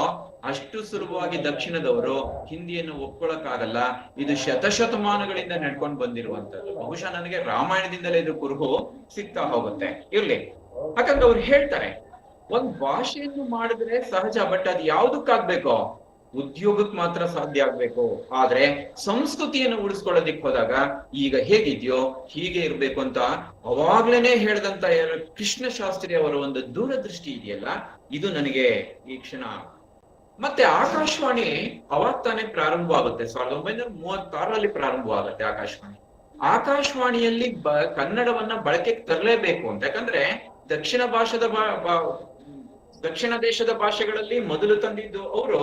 ಅಷ್ಟು ಸುಲಭವಾಗಿ ದಕ್ಷಿಣದವರು ಹಿಂದಿಯನ್ನು ಒಪ್ಕೊಳಕ್ಕಾಗಲ್ಲ. ಇದು ಶತಶತಮಾನಗಳಿಂದ ನಡ್ಕೊಂಡು ಬಂದಿರುವಂತದ್ದು. ಬಹುಶಃ ನನಗೆ ರಾಮಾಯಣದಿಂದಲೇ ಇದು ಕುರುಹು ಸಿಗ್ತಾ ಹೋಗುತ್ತೆ. ಇರ್ಲಿ, ಯಾಕಂದ್ರೆ ಅವ್ರು ಹೇಳ್ತಾರೆ, ಒಂದ್ ಭಾಷೆಯನ್ನು ಮಾಡಿದ್ರೆ ಸಹಜ, ಬಟ್ ಅದು ಯಾವ್ದಕ್ಕಾಗ್ಬೇಕೋ, ಉದ್ಯೋಗಕ್ಕೆ ಮಾತ್ರ ಸಾಧ್ಯ ಆಗ್ಬೇಕು. ಆದ್ರೆ ಸಂಸ್ಕೃತಿಯನ್ನು ಉಳಿಸ್ಕೊಳ್ಳೋದಿಕ್ ಹೋದಾಗ ಈಗ ಹೇಗಿದ್ಯೋ ಹೀಗೆ ಇರ್ಬೇಕು ಅಂತ ಅವಾಗ್ಲೇನೆ ಹೇಳ್ದಂತ ಕೃಷ್ಣ ಶಾಸ್ತ್ರಿ ಅವರ ಒಂದು ದೂರದೃಷ್ಟಿ ಇದೆಯಲ್ಲ, ಇದು ನನಗೆ ಈ ಕ್ಷಣ. ಮತ್ತೆ ಆಕಾಶವಾಣಿ ಅವಾಗ ತಾನೇ ಪ್ರಾರಂಭವಾಗುತ್ತೆ, 1936ರಲ್ಲಿ ಪ್ರಾರಂಭವಾಗುತ್ತೆ ಆಕಾಶವಾಣಿ. ಆಕಾಶವಾಣಿಯಲ್ಲಿ ಕನ್ನಡವನ್ನ ಬಳಕೆಗೆ ತರಲೇಬೇಕು ಅಂತ. ಯಾಕಂದ್ರೆ ದಕ್ಷಿಣ ದೇಶದ ಭಾಷೆಗಳಲ್ಲಿ ಮೊದಲು ತಂದಿದ್ದು ಅವರು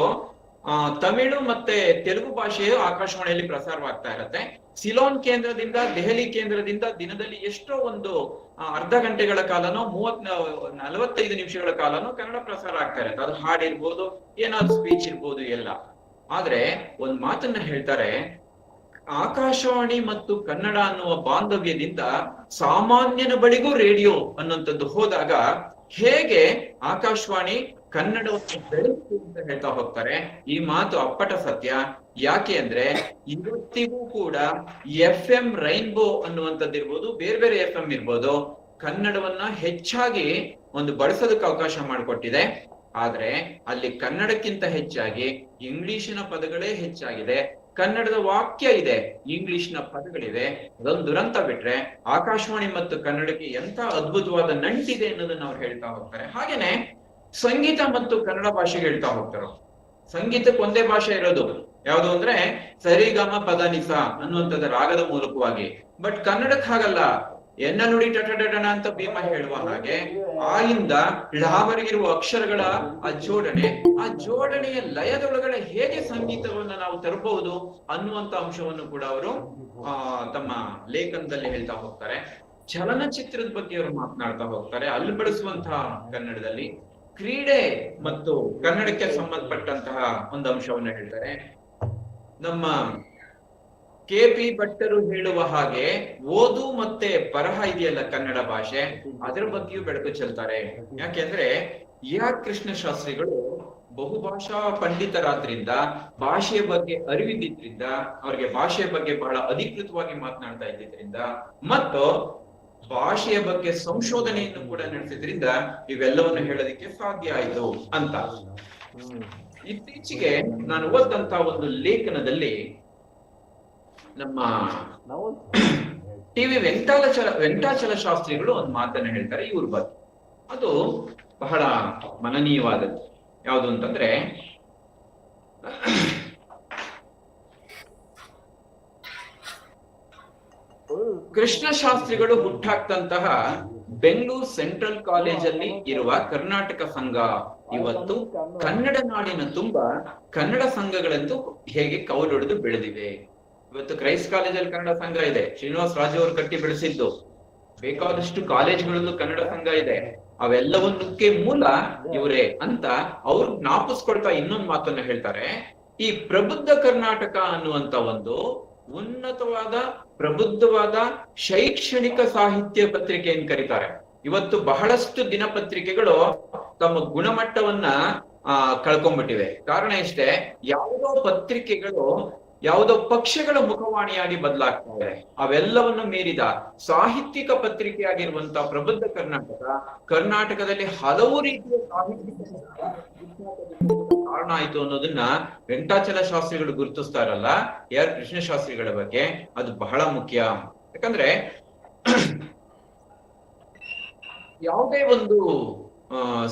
ತಮಿಳು ಮತ್ತೆ ತೆಲುಗು ಭಾಷೆಯು ಆಕಾಶವಾಣಿಯಲ್ಲಿ ಪ್ರಸಾರವಾಗ್ತಾ ಇರತ್ತೆ. ಸಿಲೋನ್ ಕೇಂದ್ರದಿಂದ, ದೆಹಲಿ ಕೇಂದ್ರದಿಂದ ದಿನದಲ್ಲಿ ಎಷ್ಟೋ ಒಂದು ಅರ್ಧ ಗಂಟೆಗಳ ಕಾಲನೋ 45 ನಿಮಿಷಗಳ ಕಾಲನೋ ಕನ್ನಡ ಪ್ರಸಾರ ಆಗ್ತಾ ಇರತ್ತೆ. ಅದು ಹಾಡಿರ್ಬೋದು, ಏನಾದ್ರು ಸ್ಪೀಚ್ ಇರ್ಬೋದು, ಎಲ್ಲ. ಆದ್ರೆ ಒಂದ್ ಮಾತನ್ನ ಹೇಳ್ತಾರೆ, ಆಕಾಶವಾಣಿ ಮತ್ತು ಕನ್ನಡ ಅನ್ನುವ ಬಾಂಧವ್ಯದಿಂದ ಸಾಮಾನ್ಯನ ಬಳಿಗೂ ರೇಡಿಯೋ ಅನ್ನುವಂಥದ್ದು ಹೋದಾಗ ಹೇಗೆ ಆಕಾಶವಾಣಿ ಕನ್ನಡವನ್ನು ಬೆಳೆಸಿತು ಅಂತ ಹೇಳ್ತಾ ಹೋಗ್ತಾರೆ. ಈ ಮಾತು ಅಪ್ಪಟ ಸತ್ಯ. ಯಾಕೆ ಅಂದ್ರೆ ಇವತ್ತಿಗೂ ಕೂಡ FM ರೈನ್ಬೋ ಅನ್ನುವಂಥದ್ದಿರ್ಬೋದು, ಬೇರೆ ಬೇರೆ FM ಇರ್ಬೋದು, ಕನ್ನಡವನ್ನ ಹೆಚ್ಚಾಗಿ ಒಂದು ಬಳಸೋದಕ್ಕೆ ಅವಕಾಶ ಮಾಡಿಕೊಟ್ಟಿದೆ. ಆದ್ರೆ ಅಲ್ಲಿ ಕನ್ನಡಕ್ಕಿಂತ ಹೆಚ್ಚಾಗಿ ಇಂಗ್ಲಿಶಿನ ಪದಗಳೇ ಹೆಚ್ಚಾಗಿದೆ. ಕನ್ನಡದ ವಾಕ್ಯ ಇದೆ, ಇಂಗ್ಲಿಷ್ನ ಪದಗಳಿವೆ. ಅದೊಂದು ದುರಂತ ಬಿಟ್ರೆ ಆಕಾಶವಾಣಿ ಮತ್ತು ಕನ್ನಡಕ್ಕೆ ಎಂತ ಅದ್ಭುತವಾದ ನಂಟಿದೆ ಅನ್ನೋದನ್ನ ಅವ್ರು ಹೇಳ್ತಾ ಹೋಗ್ತಾರೆ. ಹಾಗೇನೆ ಸಂಗೀತ ಮತ್ತು ಕನ್ನಡ ಭಾಷೆಗೆ ಹೇಳ್ತಾ ಹೋಗ್ತಾರೆ. ಸಂಗೀತಕ್ಕೆ ಒಂದೇ ಭಾಷೆ ಇರೋದು ಯಾವುದು ಅಂದ್ರೆ ಸರಿಗಮ ಪದನಿಸ ಅನ್ನುವಂಥದ್ದು ರಾಗದ ಮೂಲಕವಾಗಿ. ಬಟ್ ಕನ್ನಡಕ್ಕೆ ಹಾಗಲ್ಲ. ಎನ್ನ ನುಡಿ ಟಟಟನ ಅಂತ ಭೀಮ ಹೇಳುವ ಹಾಗೆ ಆಯಿಂದ ಳಾವರೆಗಿರುವ ಅಕ್ಷರಗಳ ಆ ಜೋಡಣೆಯ ಲಯದೊಳಗಡೆ ಹೇಗೆ ಸಂಗೀತವನ್ನ ನಾವು ತರಬಹುದು ಅನ್ನುವಂತ ಅಂಶವನ್ನು ಕೂಡ ಅವರು ತಮ್ಮ ಲೇಖನದಲ್ಲಿ ಹೇಳ್ತಾ ಹೋಗ್ತಾರೆ. ಚಲನಚಿತ್ರದ ಬಗ್ಗೆ ಅವರು ಮಾತನಾಡ್ತಾ ಹೋಗ್ತಾರೆ. ಅಲ್ಲಿ ಬಳಸುವಂತಹ ಕನ್ನಡದಲ್ಲಿ ಕ್ರೀಡೆ ಮತ್ತು ಕನ್ನಡಕ್ಕೆ ಸಂಬಂಧಪಟ್ಟಂತಹ ಒಂದು ಅಂಶವನ್ನ ಹೇಳ್ತಾರೆ. ನಮ್ಮ KP ಭಟ್ಟರು ಹೇಳುವ ಹಾಗೆ ಓದು ಮತ್ತೆ ಬರಹ ಇದೆಯಲ್ಲ ಕನ್ನಡ ಭಾಷೆ, ಅದರ ಬಗ್ಗೆಯೂ ಬೆಳಕು ಚೆಲ್ತಾರೆ. ಯಾಕೆಂದ್ರೆ ER ಕೃಷ್ಣ ಶಾಸ್ತ್ರಿಗಳು ಬಹುಭಾಷಾ ಪಂಡಿತರಾದ್ರಿಂದ, ಭಾಷೆಯ ಬಗ್ಗೆ ಅರಿವಿದ್ದಿದ್ರಿಂದ, ಅವ್ರಿಗೆ ಭಾಷೆಯ ಬಗ್ಗೆ ಬಹಳ ಅಧಿಕೃತವಾಗಿ ಮಾತನಾಡ್ತಾ ಇದ್ದಿದ್ರಿಂದ ಮತ್ತು ಭಾಷೆಯ ಬಗ್ಗೆ ಸಂಶೋಧನೆಯನ್ನು ಕೂಡ ನಡೆಸಿದ್ರಿಂದ ಇವೆಲ್ಲವನ್ನು ಹೇಳೋದಕ್ಕೆ ಸಾಧ್ಯ ಆಯಿತು ಅಂತ. ಇತ್ತೀಚೆಗೆ ನಾನು ಓದಂತ ಒಂದು ಲೇಖನದಲ್ಲಿ ನಮ್ಮ TV ವೆಂಕಟಾಚಲ ಶಾಸ್ತ್ರಿಗಳು ಒಂದು ಮಾತನ್ನ ಹೇಳ್ತಾರೆ ಇವ್ರ ಬಗ್ಗೆ. ಅದು ಬಹಳ ಮನನೀಯವಾದದ್ದು. ಯಾವುದು ಅಂತಂದ್ರೆ, ಕೃಷ್ಣ ಶಾಸ್ತ್ರಿಗಳು ಹುಟ್ಟಾಕ್ತಂತಹ ಬೆಂಗಳೂರು ಸೆಂಟ್ರಲ್ ಕಾಲೇಜಲ್ಲಿ ಇರುವ ಕರ್ನಾಟಕ ಸಂಘ ಇವತ್ತು ಕನ್ನಡ ನಾಡಿನ ತುಂಬಾ ಕನ್ನಡ ಸಂಘಗಳಂತೂ ಹೇಗೆ ಕೌಲೊಡೆದು ಬೆಳೆದಿವೆ. ಇವತ್ತು ಕ್ರೈಸ್ಟ್ ಕಾಲೇಜಲ್ಲಿ ಕನ್ನಡ ಸಂಘ ಇದೆ, ಶ್ರೀನಿವಾಸ್ ರಾಜು ಅವರು ಕಟ್ಟಿ ಬೆಳೆಸಿದ್ದು. ಬೇಕಾದಷ್ಟು ಕಾಲೇಜ್ಗಳಲ್ಲೂ ಕನ್ನಡ ಸಂಘ ಇದೆ. ಅವೆಲ್ಲವನ್ನಕ್ಕೆ ಮೂಲ ಇವರೇ ಅಂತ ಅವ್ರು ಜ್ಞಾಪಿಸ್ಕೊಳ್ತಾ ಇನ್ನೊಂದು ಮಾತನ್ನ ಹೇಳ್ತಾರೆ. ಈ ಪ್ರಬುದ್ಧ ಕರ್ನಾಟಕ ಅನ್ನುವಂತ ಒಂದು ಉನ್ನತವಾದ ಪ್ರಬುದ್ಧವಾದ ಶೈಕ್ಷಣಿಕ ಸಾಹಿತ್ಯ ಪತ್ರಿಕೆ ಏನ್ ಕರೀತಾರೆ. ಇವತ್ತು ಬಹಳಷ್ಟು ದಿನಪತ್ರಿಕೆಗಳು ತಮ್ಮ ಗುಣಮಟ್ಟವನ್ನ ಕಳ್ಕೊಂಡ್ಬಿಟ್ಟಿವೆ. ಕಾರಣ ಇಷ್ಟೇ, ಯಾವುದೋ ಪತ್ರಿಕೆಗಳು ಯಾವುದೋ ಪಕ್ಷಗಳ ಮುಖವಾಣಿಯಾಗಿ ಬದಲಾಗ್ತಾ ಇದೆ. ಅವೆಲ್ಲವನ್ನು ಮೀರಿದ ಸಾಹಿತ್ಯಿಕ ಪತ್ರಿಕೆಯಾಗಿರುವಂತಹ ಪ್ರಬುದ್ಧ ಕರ್ನಾಟಕದಲ್ಲಿ ಹಲವು ರೀತಿಯ ಸಾಹಿತ್ಯಿಕ ಕಾರಣ ಆಯ್ತು ಅನ್ನೋದನ್ನ ವೆಂಕಟಾಚಲ ಶಾಸ್ತ್ರಿಗಳು ಗುರುತಿಸ್ತಾರಲ್ಲ ER ಕೃಷ್ಣ ಶಾಸ್ತ್ರಿಗಳ ಬಗ್ಗೆ. ಅದು ಬಹಳ ಮುಖ್ಯ. ಯಾಕಂದ್ರೆ ಯಾವುದೇ ಒಂದು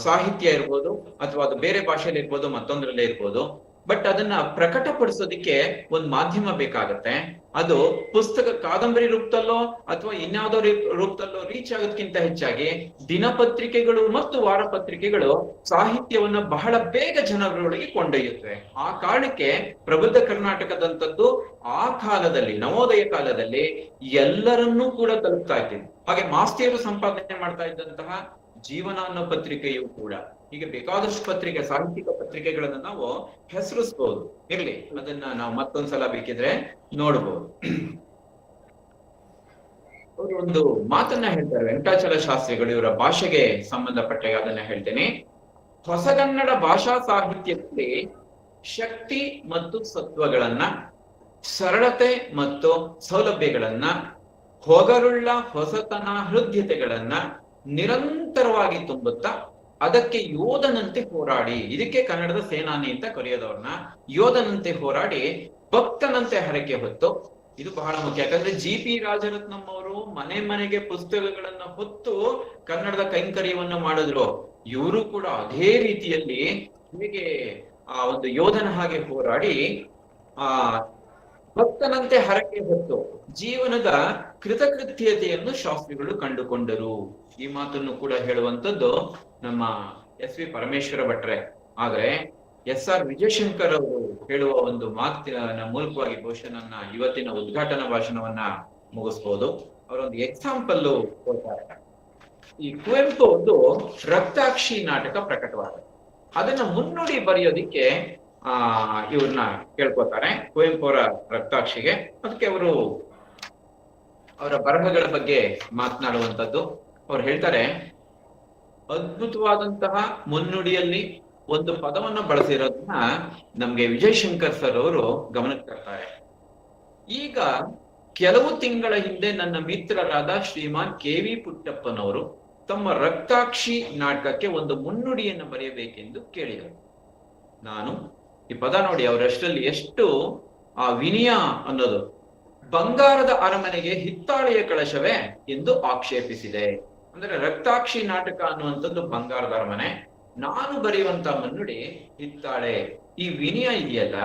ಸಾಹಿತ್ಯ ಇರ್ಬೋದು, ಅಥವಾ ಅದು ಬೇರೆ ಭಾಷೆಯಲ್ಲಿ ಇರ್ಬೋದು, ಮತ್ತೊಂದ್ರಲ್ಲೇ ಇರ್ಬೋದು, ಬಟ್ ಅದನ್ನ ಪ್ರಕಟಪಡಿಸೋದಿಕ್ಕೆ ಒಂದು ಮಾಧ್ಯಮ ಬೇಕಾಗತ್ತೆ. ಅದು ಪುಸ್ತಕ ಕಾದಂಬರಿ ರೂಪದಲ್ಲೋ ಅಥವಾ ಇನ್ಯಾವುದೋ ರೂಪದಲ್ಲೋ ರೀಚ್ ಆಗೋದಕ್ಕಿಂತ ಹೆಚ್ಚಾಗಿ ದಿನಪತ್ರಿಕೆಗಳು ಮತ್ತು ವಾರಪತ್ರಿಕೆಗಳು ಸಾಹಿತ್ಯವನ್ನ ಬಹಳ ಬೇಗ ಜನರೊಳಗೆ ಕೊಂಡೊಯ್ಯುತ್ತವೆ. ಆ ಕಾರಣಕ್ಕೆ ಪ್ರಬುದ್ಧ ಕರ್ನಾಟಕದಂತದ್ದು ಆ ಕಾಲದಲ್ಲಿ, ನವೋದಯ ಕಾಲದಲ್ಲಿ ಎಲ್ಲರನ್ನೂ ಕೂಡ ತಲುಪ್ತಾ ಇತ್ತು. ಹಾಗೆ ಮಾಸ್ತಿಯರು ಸಂಪಾದನೆ ಮಾಡ್ತಾ ಇದ್ದಂತಹ ಜೀವನ ಅನ್ನೋ ಪತ್ರಿಕೆಯು ಕೂಡ, ಹೀಗೆ ಬೇಕಾದಷ್ಟು ಪತ್ರಿಕೆ, ಸಾಹಿತ್ಯಿಕ ಪತ್ರಿಕೆಗಳನ್ನ ನಾವು ಹೆಸರಿಸಬಹುದು. ಇರ್ಲಿ, ಅದನ್ನ ನಾವು ಮತ್ತೊಂದ್ಸಲ ಬೇಕಿದ್ರೆ ನೋಡ್ಬೋದು. ಅವರು ಒಂದು ಮಾತನ್ನ ಹೇಳ್ತಾರೆ ವೆಂಕಟಾಚಲ ಶಾಸ್ತ್ರಿಗಳು, ಇವರ ಭಾಷೆಗೆ ಸಂಬಂಧಪಟ್ಟ ಅದನ್ನ ಹೇಳ್ತೇನೆ. ಹೊಸಗನ್ನಡ ಭಾಷಾ ಸಾಹಿತ್ಯದಲ್ಲಿ ಶಕ್ತಿ ಮತ್ತು ಸತ್ವಗಳನ್ನ, ಸರಳತೆ ಮತ್ತು ಸೌಲಭ್ಯಗಳನ್ನ, ಹೊಗರುಳ್ಳ ಹೊಸತನ ಹೃದ್ಯತೆಗಳನ್ನ ನಿರಂತರವಾಗಿ ತುಂಬುತ್ತಾ ಅದಕ್ಕೆ ಯೋಧನಂತೆ ಹೋರಾಡಿ, ಇದಕ್ಕೆ ಕನ್ನಡದ ಸೇನಾನಿ ಅಂತ ಕರೆಯೋದವ್ರನ್ನ, ಯೋಧನಂತೆ ಹೋರಾಡಿ ಭಕ್ತನಂತೆ ಹರಕೆ ಹೊತ್ತು. ಇದು ಬಹಳ ಮುಖ್ಯ. ಯಾಕಂದ್ರೆ GP ರಾಜರತ್ನಂ ಅವರು ಮನೆ ಮನೆಗೆ ಪುಸ್ತಕಗಳನ್ನ ಹೊತ್ತು ಕನ್ನಡದ ಕೈಂಕರ್ಯವನ್ನ ಮಾಡಿದ್ರು. ಇವರು ಕೂಡ ಅದೇ ರೀತಿಯಲ್ಲಿ ಹೇಗೆ ಆ ಒಂದು ಯೋಧನ ಹಾಗೆ ಹೋರಾಡಿ ಭಕ್ತನಂತೆ ಹರಕೆ ಹೊತ್ತು ಜೀವನದ ಕೃತಕೃತ್ಯತೆಯನ್ನು ಶಾಸ್ತ್ರಿಗಳು ಕಂಡುಕೊಂಡರು. ಈ ಮಾತನ್ನು ಕೂಡ ಹೇಳುವಂತದ್ದು ನಮ್ಮ SV ಪರಮೇಶ್ವರ ಭಟ್ರೆ. ಆದ್ರೆ SR ವಿಜಯಶಂಕರ್ ಅವರು ಹೇಳುವ ಒಂದು ಮಾತಿನ ಮೂಲಕವಾಗಿ ಬಹುಶಃ ನನ್ನ ಇವತ್ತಿನ ಉದ್ಘಾಟನಾ ಭಾಷಣವನ್ನ ಮುಗಿಸ್ಬೋದು. ಅವರೊಂದು ಎಕ್ಸಾಂಪಲ್ ಕೊಡ್ತಾರೆ. ಈ ಕುವೆಂಪು ಒಂದು ರಕ್ತಾಕ್ಷಿ ನಾಟಕ ಪ್ರಕಟವಾದ, ಅದನ್ನ ಮುನ್ನುಡಿ ಬರೆಯೋದಿಕ್ಕೆ ಇವ್ರನ್ನ ಕೇಳ್ಕೊತಾರೆ, ಕುವೆಂಪು ಅವರ ರಕ್ತಾಕ್ಷಿಗೆ. ಅದಕ್ಕೆ ಅವರು ಅವರ ಬರಹಗಳ ಬಗ್ಗೆ ಮಾತನಾಡುವಂಥದ್ದು. ಅವ್ರು ಹೇಳ್ತಾರೆ, ಅದ್ಭುತವಾದಂತಹ ಮುನ್ನುಡಿಯಲ್ಲಿ ಒಂದು ಪದವನ್ನ ಬಳಸಿರೋದನ್ನ ನಮ್ಗೆ ವಿಜಯಶಂಕರ್ ಸರ್ ಅವರು ಗಮನಕ್ಕೆ ತರ್ತಾರೆ. ಈಗ ಕೆಲವು ತಿಂಗಳ ಹಿಂದೆ ನನ್ನ ಮಿತ್ರರಾದ ಶ್ರೀಮಾನ್ KV ಪುಟ್ಟಪ್ಪನವರು ತಮ್ಮ ರಕ್ತಾಕ್ಷಿ ನಾಟಕಕ್ಕೆ ಒಂದು ಮುನ್ನುಡಿಯನ್ನು ಬರೆಯಬೇಕೆಂದು ಕೇಳಿದರು. ನಾನು ಈ ಪದ ನೋಡಿ, ಅವರಷ್ಟರಲ್ಲಿ ಎಷ್ಟು ವಿನಯ ಅನ್ನೋದು. ಬಂಗಾರದ ಅರಮನೆಗೆ ಹಿತ್ತಾಳೆಯ ಕಳಶವೇ ಎಂದು ಆಕ್ಷೇಪಿಸಿದೆ. ಅಂದ್ರೆ ರಕ್ತಾಕ್ಷಿ ನಾಟಕ ಅನ್ನುವಂಥದ್ದು ಬಂಗಾರದ ಅರಮನೆ, ನಾನು ಬರೆಯುವಂತ ಮುನ್ನುಡಿ ಹಿತ್ತಾಳೆ. ಈ ವಿನಯ ಇದೆಯಲ್ಲ,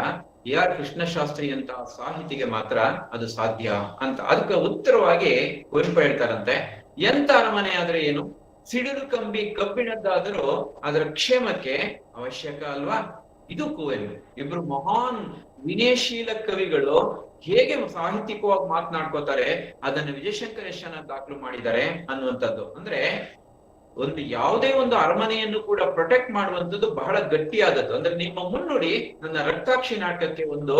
ER ಕೃಷ್ಣ ಶಾಸ್ತ್ರಿ ಅಂತ ಸಾಹಿತಿಗೆ ಮಾತ್ರ ಅದು ಸಾಧ್ಯ ಅಂತ. ಅದಕ್ಕೆ ಉತ್ತರವಾಗಿ ಕುವೆಂಪು ಹೇಳ್ತಾರಂತೆ, ಎಂತ ಅರಮನೆ ಆದ್ರೆ ಏನು, ಸಿಡಿಲು ಕಂಬಿ ಕಬ್ಬಿಣದ್ದಾದರೂ ಅದರ ಕ್ಷೇಮಕ್ಕೆ ಅವಶ್ಯಕ ಅಲ್ವಾ. ಇದು ಕುವೆಂಪು. ಇಬ್ರು ಮಹಾನ್ ವಿನಯಶೀಲ ಕವಿಗಳು ಹೇಗೆ ಸಾಹಿತ್ಯಿಕವಾಗಿ ಮಾತನಾಡ್ಕೋತಾರೆ ಅದನ್ನ ವಿಜಯಶಂಕರ್ ಯಶನ ದಾಖಲು ಮಾಡಿದ್ದಾರೆ ಅನ್ನುವಂಥದ್ದು. ಅಂದ್ರೆ ಒಂದು ಯಾವುದೇ ಒಂದು ಅರಮನೆಯನ್ನು ಕೂಡ ಪ್ರೊಟೆಕ್ಟ್ ಮಾಡುವಂಥದ್ದು ಬಹಳ ಗಟ್ಟಿಯಾದದ್ದು. ಅಂದ್ರೆ ನಿಮ್ಮ ಮುನ್ನುಡಿ ನನ್ನ ರಕ್ತಾಕ್ಷಿ ನಾಟಕಕ್ಕೆ ಒಂದು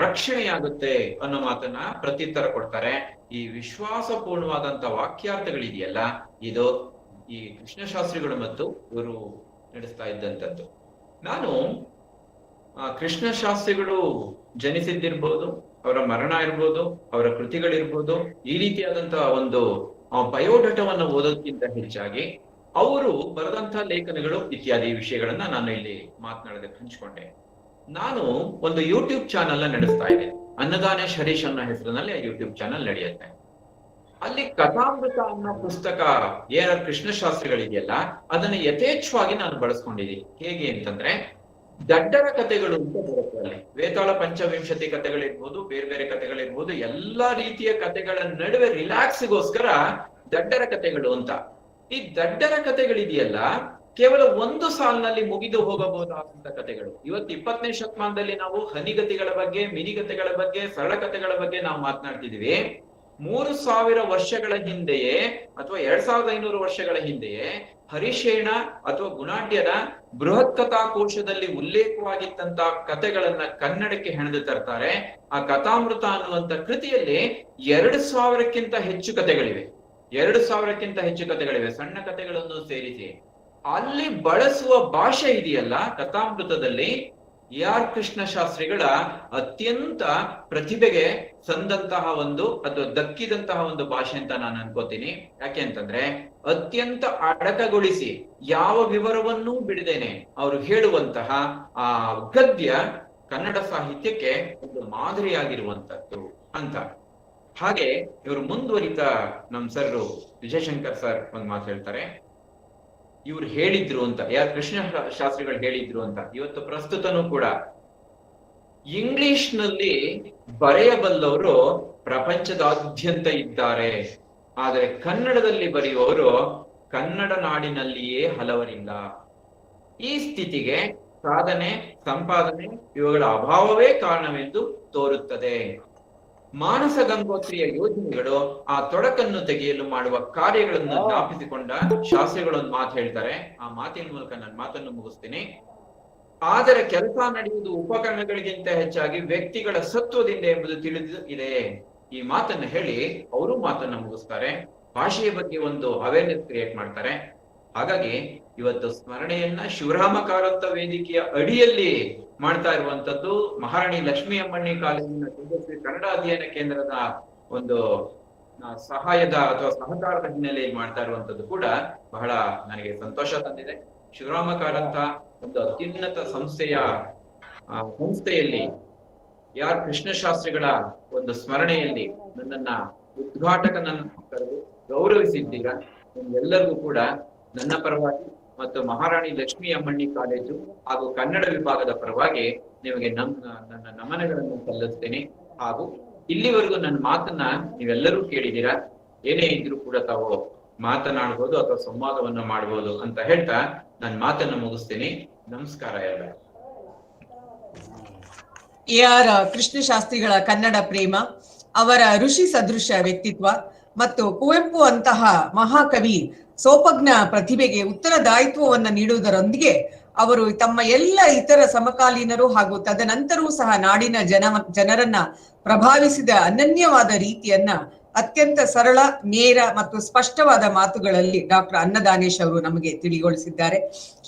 ರಕ್ಷಣೆಯಾಗುತ್ತೆ ಅನ್ನೋ ಮಾತನ್ನ ಪ್ರತ್ಯುತ್ತರ ಕೊಡ್ತಾರೆ. ಈ ವಿಶ್ವಾಸಪೂರ್ಣವಾದಂತ ವಾಕ್ಯಾರ್ಥಗಳಿದೆಯಲ್ಲ, ಇದು ಈ ಕೃಷ್ಣಶಾಸ್ತ್ರಿಗಳು ಮತ್ತು ಇವರು ನಡೆಸ್ತಾ ಇದ್ದಂಥದ್ದು. ನಾನು ಕೃಷ್ಣಶಾಸ್ತ್ರಿಗಳು ಜನಿಸಿದ್ದಿರ್ಬೋದು, ಅವರ ಮರಣ ಇರ್ಬೋದು, ಅವರ ಕೃತಿಗಳಿರ್ಬೋದು, ಈ ರೀತಿಯಾದಂತಹ ಒಂದು ಬಯೋಡಾಟವನ್ನು ಓದೋದಕ್ಕಿಂತ ಹೆಚ್ಚಾಗಿ ಅವರು ಬರೆದಂತಹ ಲೇಖನಗಳು ಇತ್ಯಾದಿ ವಿಷಯಗಳನ್ನ ನಾನು ಇಲ್ಲಿ ಮಾತನಾಡೋದಕ್ಕೆ ಹಂಚ್ಕೊಂಡೆ. ನಾನು ಒಂದು ಯೂಟ್ಯೂಬ್ ಚಾನೆಲ್ ನಡೆಸ್ತಾ ಇದ್ದೇನೆ. ಅನ್ನದಾನೇಶ್ ಹರೀಶ್ ಅನ್ನೋ ಹೆಸರಿನಲ್ಲಿ ಆ ಯೂಟ್ಯೂಬ್ ಚಾನೆಲ್ ನಡೆಯುತ್ತೆ. ಅಲ್ಲಿ ಕಥಾಮೃತ ಅನ್ನೋ ಪುಸ್ತಕ ಏನಾದ್ರು ಕೃಷ್ಣಶಾಸ್ತ್ರಿಗಳಿದೆಯಲ್ಲ, ಅದನ್ನ ಯಥೇಚ್ಛವಾಗಿ ನಾನು ಬಳಸ್ಕೊಂಡಿದ್ದೀನಿ. ಹೇಗೆ ಅಂತಂದ್ರೆ, ದಡ್ಡರ ಕಥೆಗಳು ಅಂತ ಬರುತ್ತೆ ಅಲ್ಲಿ. ವೇತಾಳ ಪಂಚವಿಂಶತಿ ಕಥೆಗಳಿರ್ಬೋದು, ಬೇರೆ ಬೇರೆ ಕಥೆಗಳಿರ್ಬೋದು, ಎಲ್ಲಾ ರೀತಿಯ ಕಥೆಗಳ ನಡುವೆ ರಿಲ್ಯಾಕ್ಸ್ಗೋಸ್ಕರ ದಡ್ಡರ ಕಥೆಗಳು ಅಂತ. ಈ ದಡ್ಡರ ಕಥೆಗಳಿದೆಯಲ್ಲ, ಕೇವಲ ಒಂದು ಸಾಲಿನಲ್ಲಿ ಮುಗಿದು ಹೋಗಬಹುದಾದಂತ ಕಥೆಗಳು. ಇವತ್ತು 20ನೇ ಶತಮಾನದಲ್ಲಿ ನಾವು ಹನಿಗತಿಗಳ ಬಗ್ಗೆ, ಮಿನಿಗತೆಗಳ ಬಗ್ಗೆ, ಸರಳ ಕಥೆಗಳ ಬಗ್ಗೆ ನಾವು ಮಾತನಾಡ್ತಿದೀವಿ. 3000 ವರ್ಷಗಳ ಹಿಂದೆಯೇ ಅಥವಾ 2500 ವರ್ಷಗಳ ಹಿಂದೆಯೇ ಹರಿಶೇಣ ಅಥವಾ ಗುಣಾಢ್ಯರ ಬೃಹತ್ ಕಥಾಕೋಶದಲ್ಲಿ ಉಲ್ಲೇಖವಾಗಿದ್ದಂತ ಕಥೆಗಳನ್ನ ಕನ್ನಡಕ್ಕೆ ಹೆಣೆದು ತರ್ತಾರೆ. ಆ ಕಥಾಮೃತ ಅನ್ನುವಂತ ಕೃತಿಯಲ್ಲಿ 2000ಕ್ಕಿಂತ ಹೆಚ್ಚು ಕಥೆಗಳಿವೆ. 2000ಕ್ಕಿಂತ ಹೆಚ್ಚು ಕಥೆಗಳಿವೆ, ಸಣ್ಣ ಕಥೆಗಳನ್ನು ಸೇರಿಸಿ. ಅಲ್ಲಿ ಬಳಸುವ ಭಾಷೆ ಇದೆಯಲ್ಲ ಕಥಾಮೃತದಲ್ಲಿ, ಆರ್ ಕೃಷ್ಣಶಾಸ್ತ್ರಿಗಳ ಅತ್ಯಂತ ಪ್ರತಿಭೆಗೆ ಸಂದಂತಹ ಒಂದು ಅಥವಾ ದಕ್ಕಿದಂತಹ ಒಂದು ಭಾಷೆ ಅಂತ ನಾನು ಅನ್ಕೋತೀನಿ. ಯಾಕೆ ಅಂತಂದ್ರೆ, ಅತ್ಯಂತ ಅಡಕಗೊಳಿಸಿ ಯಾವ ವಿವರವನ್ನೂ ಬಿಡದೇನೆ ಅವರು ಹೇಳುವಂತಹ ಆ ಗದ್ಯ ಕನ್ನಡ ಸಾಹಿತ್ಯಕ್ಕೆ ಒಂದು ಮಾದರಿಯಾಗಿರುವಂತದ್ದು ಅಂತ. ಹಾಗೆ ಇವರು ಮುಂದುವರಿತಾ ನಮ್ ಸರ್ ವಿಜಯಶಂಕರ್ ಸರ್ ಒಂದ್ ಮಾತು ಹೇಳ್ತಾರೆ. ಇವ್ರು ಹೇಳಿದ್ರು ಅಂತ, ಯಾರು ಕೃಷ್ಣ ಶಾಸ್ತ್ರಿಗಳು ಹೇಳಿದ್ರು ಅಂತ. ಇವತ್ತು ಪ್ರಸ್ತುತನೂ ಕೂಡ ಇಂಗ್ಲಿಷ್ ನಲ್ಲಿ ಬರೆಯಬಲ್ಲವರು ಪ್ರಪಂಚದಾದ್ಯಂತ ಇದ್ದಾರೆ, ಆದರೆ ಕನ್ನಡದಲ್ಲಿ ಬರೆಯುವವರು ಕನ್ನಡ ನಾಡಿನಲ್ಲಿಯೇ ಹಲವರಿಲ್ಲ. ಈ ಸ್ಥಿತಿಗೆ ಸಾಧನೆ, ಸಂಪಾದನೆ ಇವುಗಳ ಅಭಾವವೇ ಕಾರಣವೆಂದು ತೋರುತ್ತದೆ. ಮಾನಸ ಗಂಗೋತ್ರಿಯ ಯೋಜನೆಗಳು ಆ ತೊಡಕನ್ನು ತೆಗೆಯಲು ಮಾಡುವ ಕಾರ್ಯಗಳನ್ನು ಜ್ಞಾಪಿಸಿಕೊಂಡ ಶಾಸ್ತ್ರಿಗಳೊಂದು ಮಾತು ಹೇಳ್ತಾರೆ. ಆ ಮಾತಿನ ಮೂಲಕ ನನ್ನ ಮಾತನ್ನು ಮುಗಿಸ್ತೀನಿ. ಆದರೆ ಕೆಲಸ ನಡೆಯುವುದು ಉಪಕರಣಗಳಿಗಿಂತ ಹೆಚ್ಚಾಗಿ ವ್ಯಕ್ತಿಗಳ ಸತ್ವದಿಂದ ಎಂಬುದು ತಿಳಿದು ಇದೆ. ಈ ಮಾತನ್ನು ಹೇಳಿ ಅವರು ಮಾತನ್ನು ಮುಗಿಸ್ತಾರೆ. ಭಾಷೆಯ ಬಗ್ಗೆ ಒಂದು ಅವೇರ್ನೆಸ್ ಕ್ರಿಯೇಟ್ ಮಾಡ್ತಾರೆ. ಹಾಗಾಗಿ ಇವತ್ತು ಸ್ಮರಣೆಯನ್ನ ಶಿವರಾಮ ಕಾರಂತ ವೇದಿಕೆಯ ಅಡಿಯಲ್ಲಿ ಮಾಡ್ತಾ ಇರುವಂತದ್ದು ಮಹಾರಾಣಿ ಲಕ್ಷ್ಮೀ ಅಮ್ಮಣ್ಣಿ ಕಾಲೇಜಿನ ತೇಜಸ್ವಿ ಕನ್ನಡ ಅಧ್ಯಯನ ಕೇಂದ್ರದ ಒಂದು ಸಹಾಯದ ಅಥವಾ ಸಹಕಾರದ ಹಿನ್ನೆಲೆಯಲ್ಲಿ ಮಾಡ್ತಾ ಇರುವಂತದ್ದು ಕೂಡ ಬಹಳ ನನಗೆ ಸಂತೋಷ ತಂದಿದೆ. ಶಿವರಾಮ ಕಾರಂತ ಒಂದು ಅತ್ಯುನ್ನತ ಸಂಸ್ಥೆಯಲ್ಲಿ ಆರ್ ಕೃಷ್ಣಶಾಸ್ತ್ರಿಗಳ ಒಂದು ಸ್ಮರಣೆಯಲ್ಲಿ ನನ್ನನ್ನ ಉದ್ಘಾಟಕನನ್ನು ಕರೆದು ಗೌರವಿಸಿದ್ದೀರಾ. ಎಲ್ಲರಿಗೂ ಕೂಡ ನನ್ನ ಪರವಾಗಿ ಮತ್ತು ಮಹಾರಾಣಿ ಲಕ್ಷ್ಮೀ ಅಮ್ಮಣ್ಣಿ ಕಾಲೇಜು ಹಾಗೂ ಕನ್ನಡ ವಿಭಾಗದ ಪರವಾಗಿ ನಿಮಗೆ ನನ್ನ ನಮನಗಳನ್ನು ಸಲ್ಲಿಸ್ತೇನೆ. ಹಾಗೂ ಇಲ್ಲಿವರೆಗೂ ನನ್ನ ಮಾತನ್ನ ನೀವೆಲ್ಲರೂ ಕೇಳಿದ್ದೀರಾ. ಏನೇ ಇದ್ರೂ ಕೂಡ ತಾವು ಮಾತನಾಡಬಹುದು ಅಥವಾ ಸಂವಾದವನ್ನು ಮಾಡಬಹುದು ಅಂತ ಹೇಳ್ತಾ ನನ್ನ ಮಾತನ್ನು ಮುಗಿಸ್ತೀನಿ. ನಮಸ್ಕಾರ ಎಲ್ಲ. AR ಕೃಷ್ಣಶಾಸ್ತ್ರಿಗಳ ಕನ್ನಡ ಪ್ರೇಮ, ಅವರ ಋಷಿ ಸದೃಶ ವ್ಯಕ್ತಿತ್ವ ಮತ್ತು ಕುವೆಂಪು ಅಂತಹ ಮಹಾಕವಿ ಸೋಪಜ್ಞ ಪ್ರತಿಭೆಗೆ ಉತ್ತರದಾಯಿತ್ವವನ್ನು ನೀಡುವುದರೊಂದಿಗೆ ಅವರು ತಮ್ಮ ಎಲ್ಲ ಇತರ ಸಮಕಾಲೀನರು ಹಾಗೂ ತದನಂತರವೂ ಸಹ ನಾಡಿನ ಜನರನ್ನ ಪ್ರಭಾವಿಸಿದ ಅನನ್ಯವಾದ ರೀತಿಯನ್ನ ಅತ್ಯಂತ ಸರಳ, ನೇರ ಮತ್ತು ಸ್ಪಷ್ಟವಾದ ಮಾತುಗಳಲ್ಲಿ ಡಾಕ್ಟರ್ ಅನ್ನದಾನೇಶ್ ಅವರು ನಮಗೆ ತಿಳಿಗೊಳಿಸಿದ್ದಾರೆ.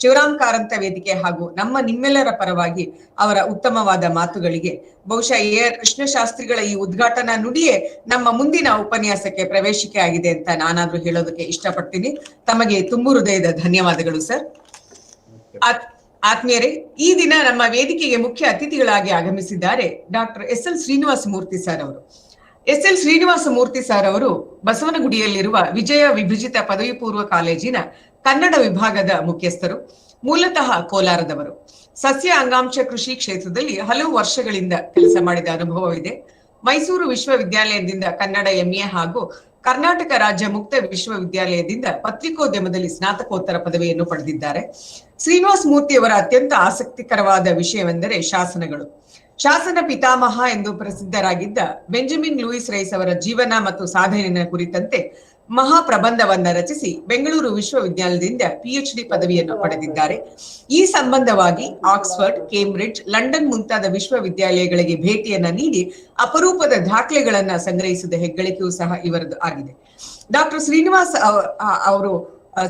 ಶಿವರಾಮ್ ಕಾರಂತ ವೇದಿಕೆ ಹಾಗೂ ನಿಮ್ಮೆಲ್ಲರ ಪರವಾಗಿ ಅವರ ಉತ್ತಮವಾದ ಮಾತುಗಳಿಗೆ ಬಹುಶಃ AR ಕೃಷ್ಣಶಾಸ್ತ್ರಿಗಳ ಈ ಉದ್ಘಾಟನಾ ನುಡಿಯೇ ನಮ್ಮ ಮುಂದಿನ ಉಪನ್ಯಾಸಕ್ಕೆ ಪ್ರವೇಶಿಕೆ ಆಗಿದೆ ಅಂತ ನಾನಾದ್ರೂ ಹೇಳೋದಕ್ಕೆ ಇಷ್ಟಪಡ್ತೀನಿ. ತಮಗೆ ತುಂಬು ಹೃದಯದ ಧನ್ಯವಾದಗಳು ಸರ್. ಆತ್ಮೀಯರೇ, ಈ ದಿನ ನಮ್ಮ ವೇದಿಕೆಗೆ ಮುಖ್ಯ ಅತಿಥಿಗಳಾಗಿ ಆಗಮಿಸಿದ್ದಾರೆ doctor SL Srinivasa Murthy sir ಅವರು. SL ಶ್ರೀನಿವಾಸ ಮೂರ್ತಿ ಸರ್ ಅವರು ಬಸವನಗುಡಿಯಲ್ಲಿರುವ ವಿಜಯ ವಿಭಜಿತ ಪದವಿ ಪೂರ್ವ ಕಾಲೇಜಿನ ಕನ್ನಡ ವಿಭಾಗದ ಮುಖ್ಯಸ್ಥರು. ಮೂಲತಃ ಕೋಲಾರದವರು. ಸಸ್ಯ ಅಂಗಾಂಶ ಕೃಷಿ ಕ್ಷೇತ್ರದಲ್ಲಿ ಹಲವು ವರ್ಷಗಳಿಂದ ಕೆಲಸ ಮಾಡಿದ ಅನುಭವವಿದೆ. ಮೈಸೂರು ವಿಶ್ವವಿದ್ಯಾಲಯದಿಂದ ಕನ್ನಡ MA ಹಾಗೂ ಕರ್ನಾಟಕ ರಾಜ್ಯ ಮುಕ್ತ ವಿಶ್ವವಿದ್ಯಾಲಯದಿಂದ ಪತ್ರಿಕೋದ್ಯಮದಲ್ಲಿ ಸ್ನಾತಕೋತ್ತರ ಪದವಿಯನ್ನು ಪಡೆದಿದ್ದಾರೆ. ಶ್ರೀನಿವಾಸ ಮೂರ್ತಿಯವರ ಅತ್ಯಂತ ಆಸಕ್ತಿಕರವಾದ ವಿಷಯವೆಂದರೆ ಶಾಸನಗಳು. ಶಾಸನ ಪಿತಾಮಹ ಎಂದು ಪ್ರಸಿದ್ಧರಾಗಿದ್ದ ಬೆಂಜಮಿನ್ ಲೂಯಿಸ್ ರೈಸ್ ಅವರ ಜೀವನ ಮತ್ತು ಸಾಧನೆಯ ಕುರಿತಂತೆ ಮಹಾಪ್ರಬಂಧವನ್ನ ರಚಿಸಿ ಬೆಂಗಳೂರು ವಿಶ್ವವಿದ್ಯಾಲಯದಿಂದ PhD ಪದವಿಯನ್ನು ಪಡೆದಿದ್ದಾರೆ. ಈ ಸಂಬಂಧವಾಗಿ ಆಕ್ಸ್ಫರ್ಡ್, ಕೇಂಬ್ರಿಡ್ಜ್, ಲಂಡನ್ ಮುಂತಾದ ವಿಶ್ವವಿದ್ಯಾಲಯಗಳಿಗೆ ಭೇಟಿಯನ್ನ ನೀಡಿ ಅಪರೂಪದ ದಾಖಲೆಗಳನ್ನ ಸಂಗ್ರಹಿಸಿದ ಹೆಗ್ಗಳಿಕೆಯೂ ಸಹ ಇವರದು ಆಗಿದೆ. ಡಾಕ್ಟರ್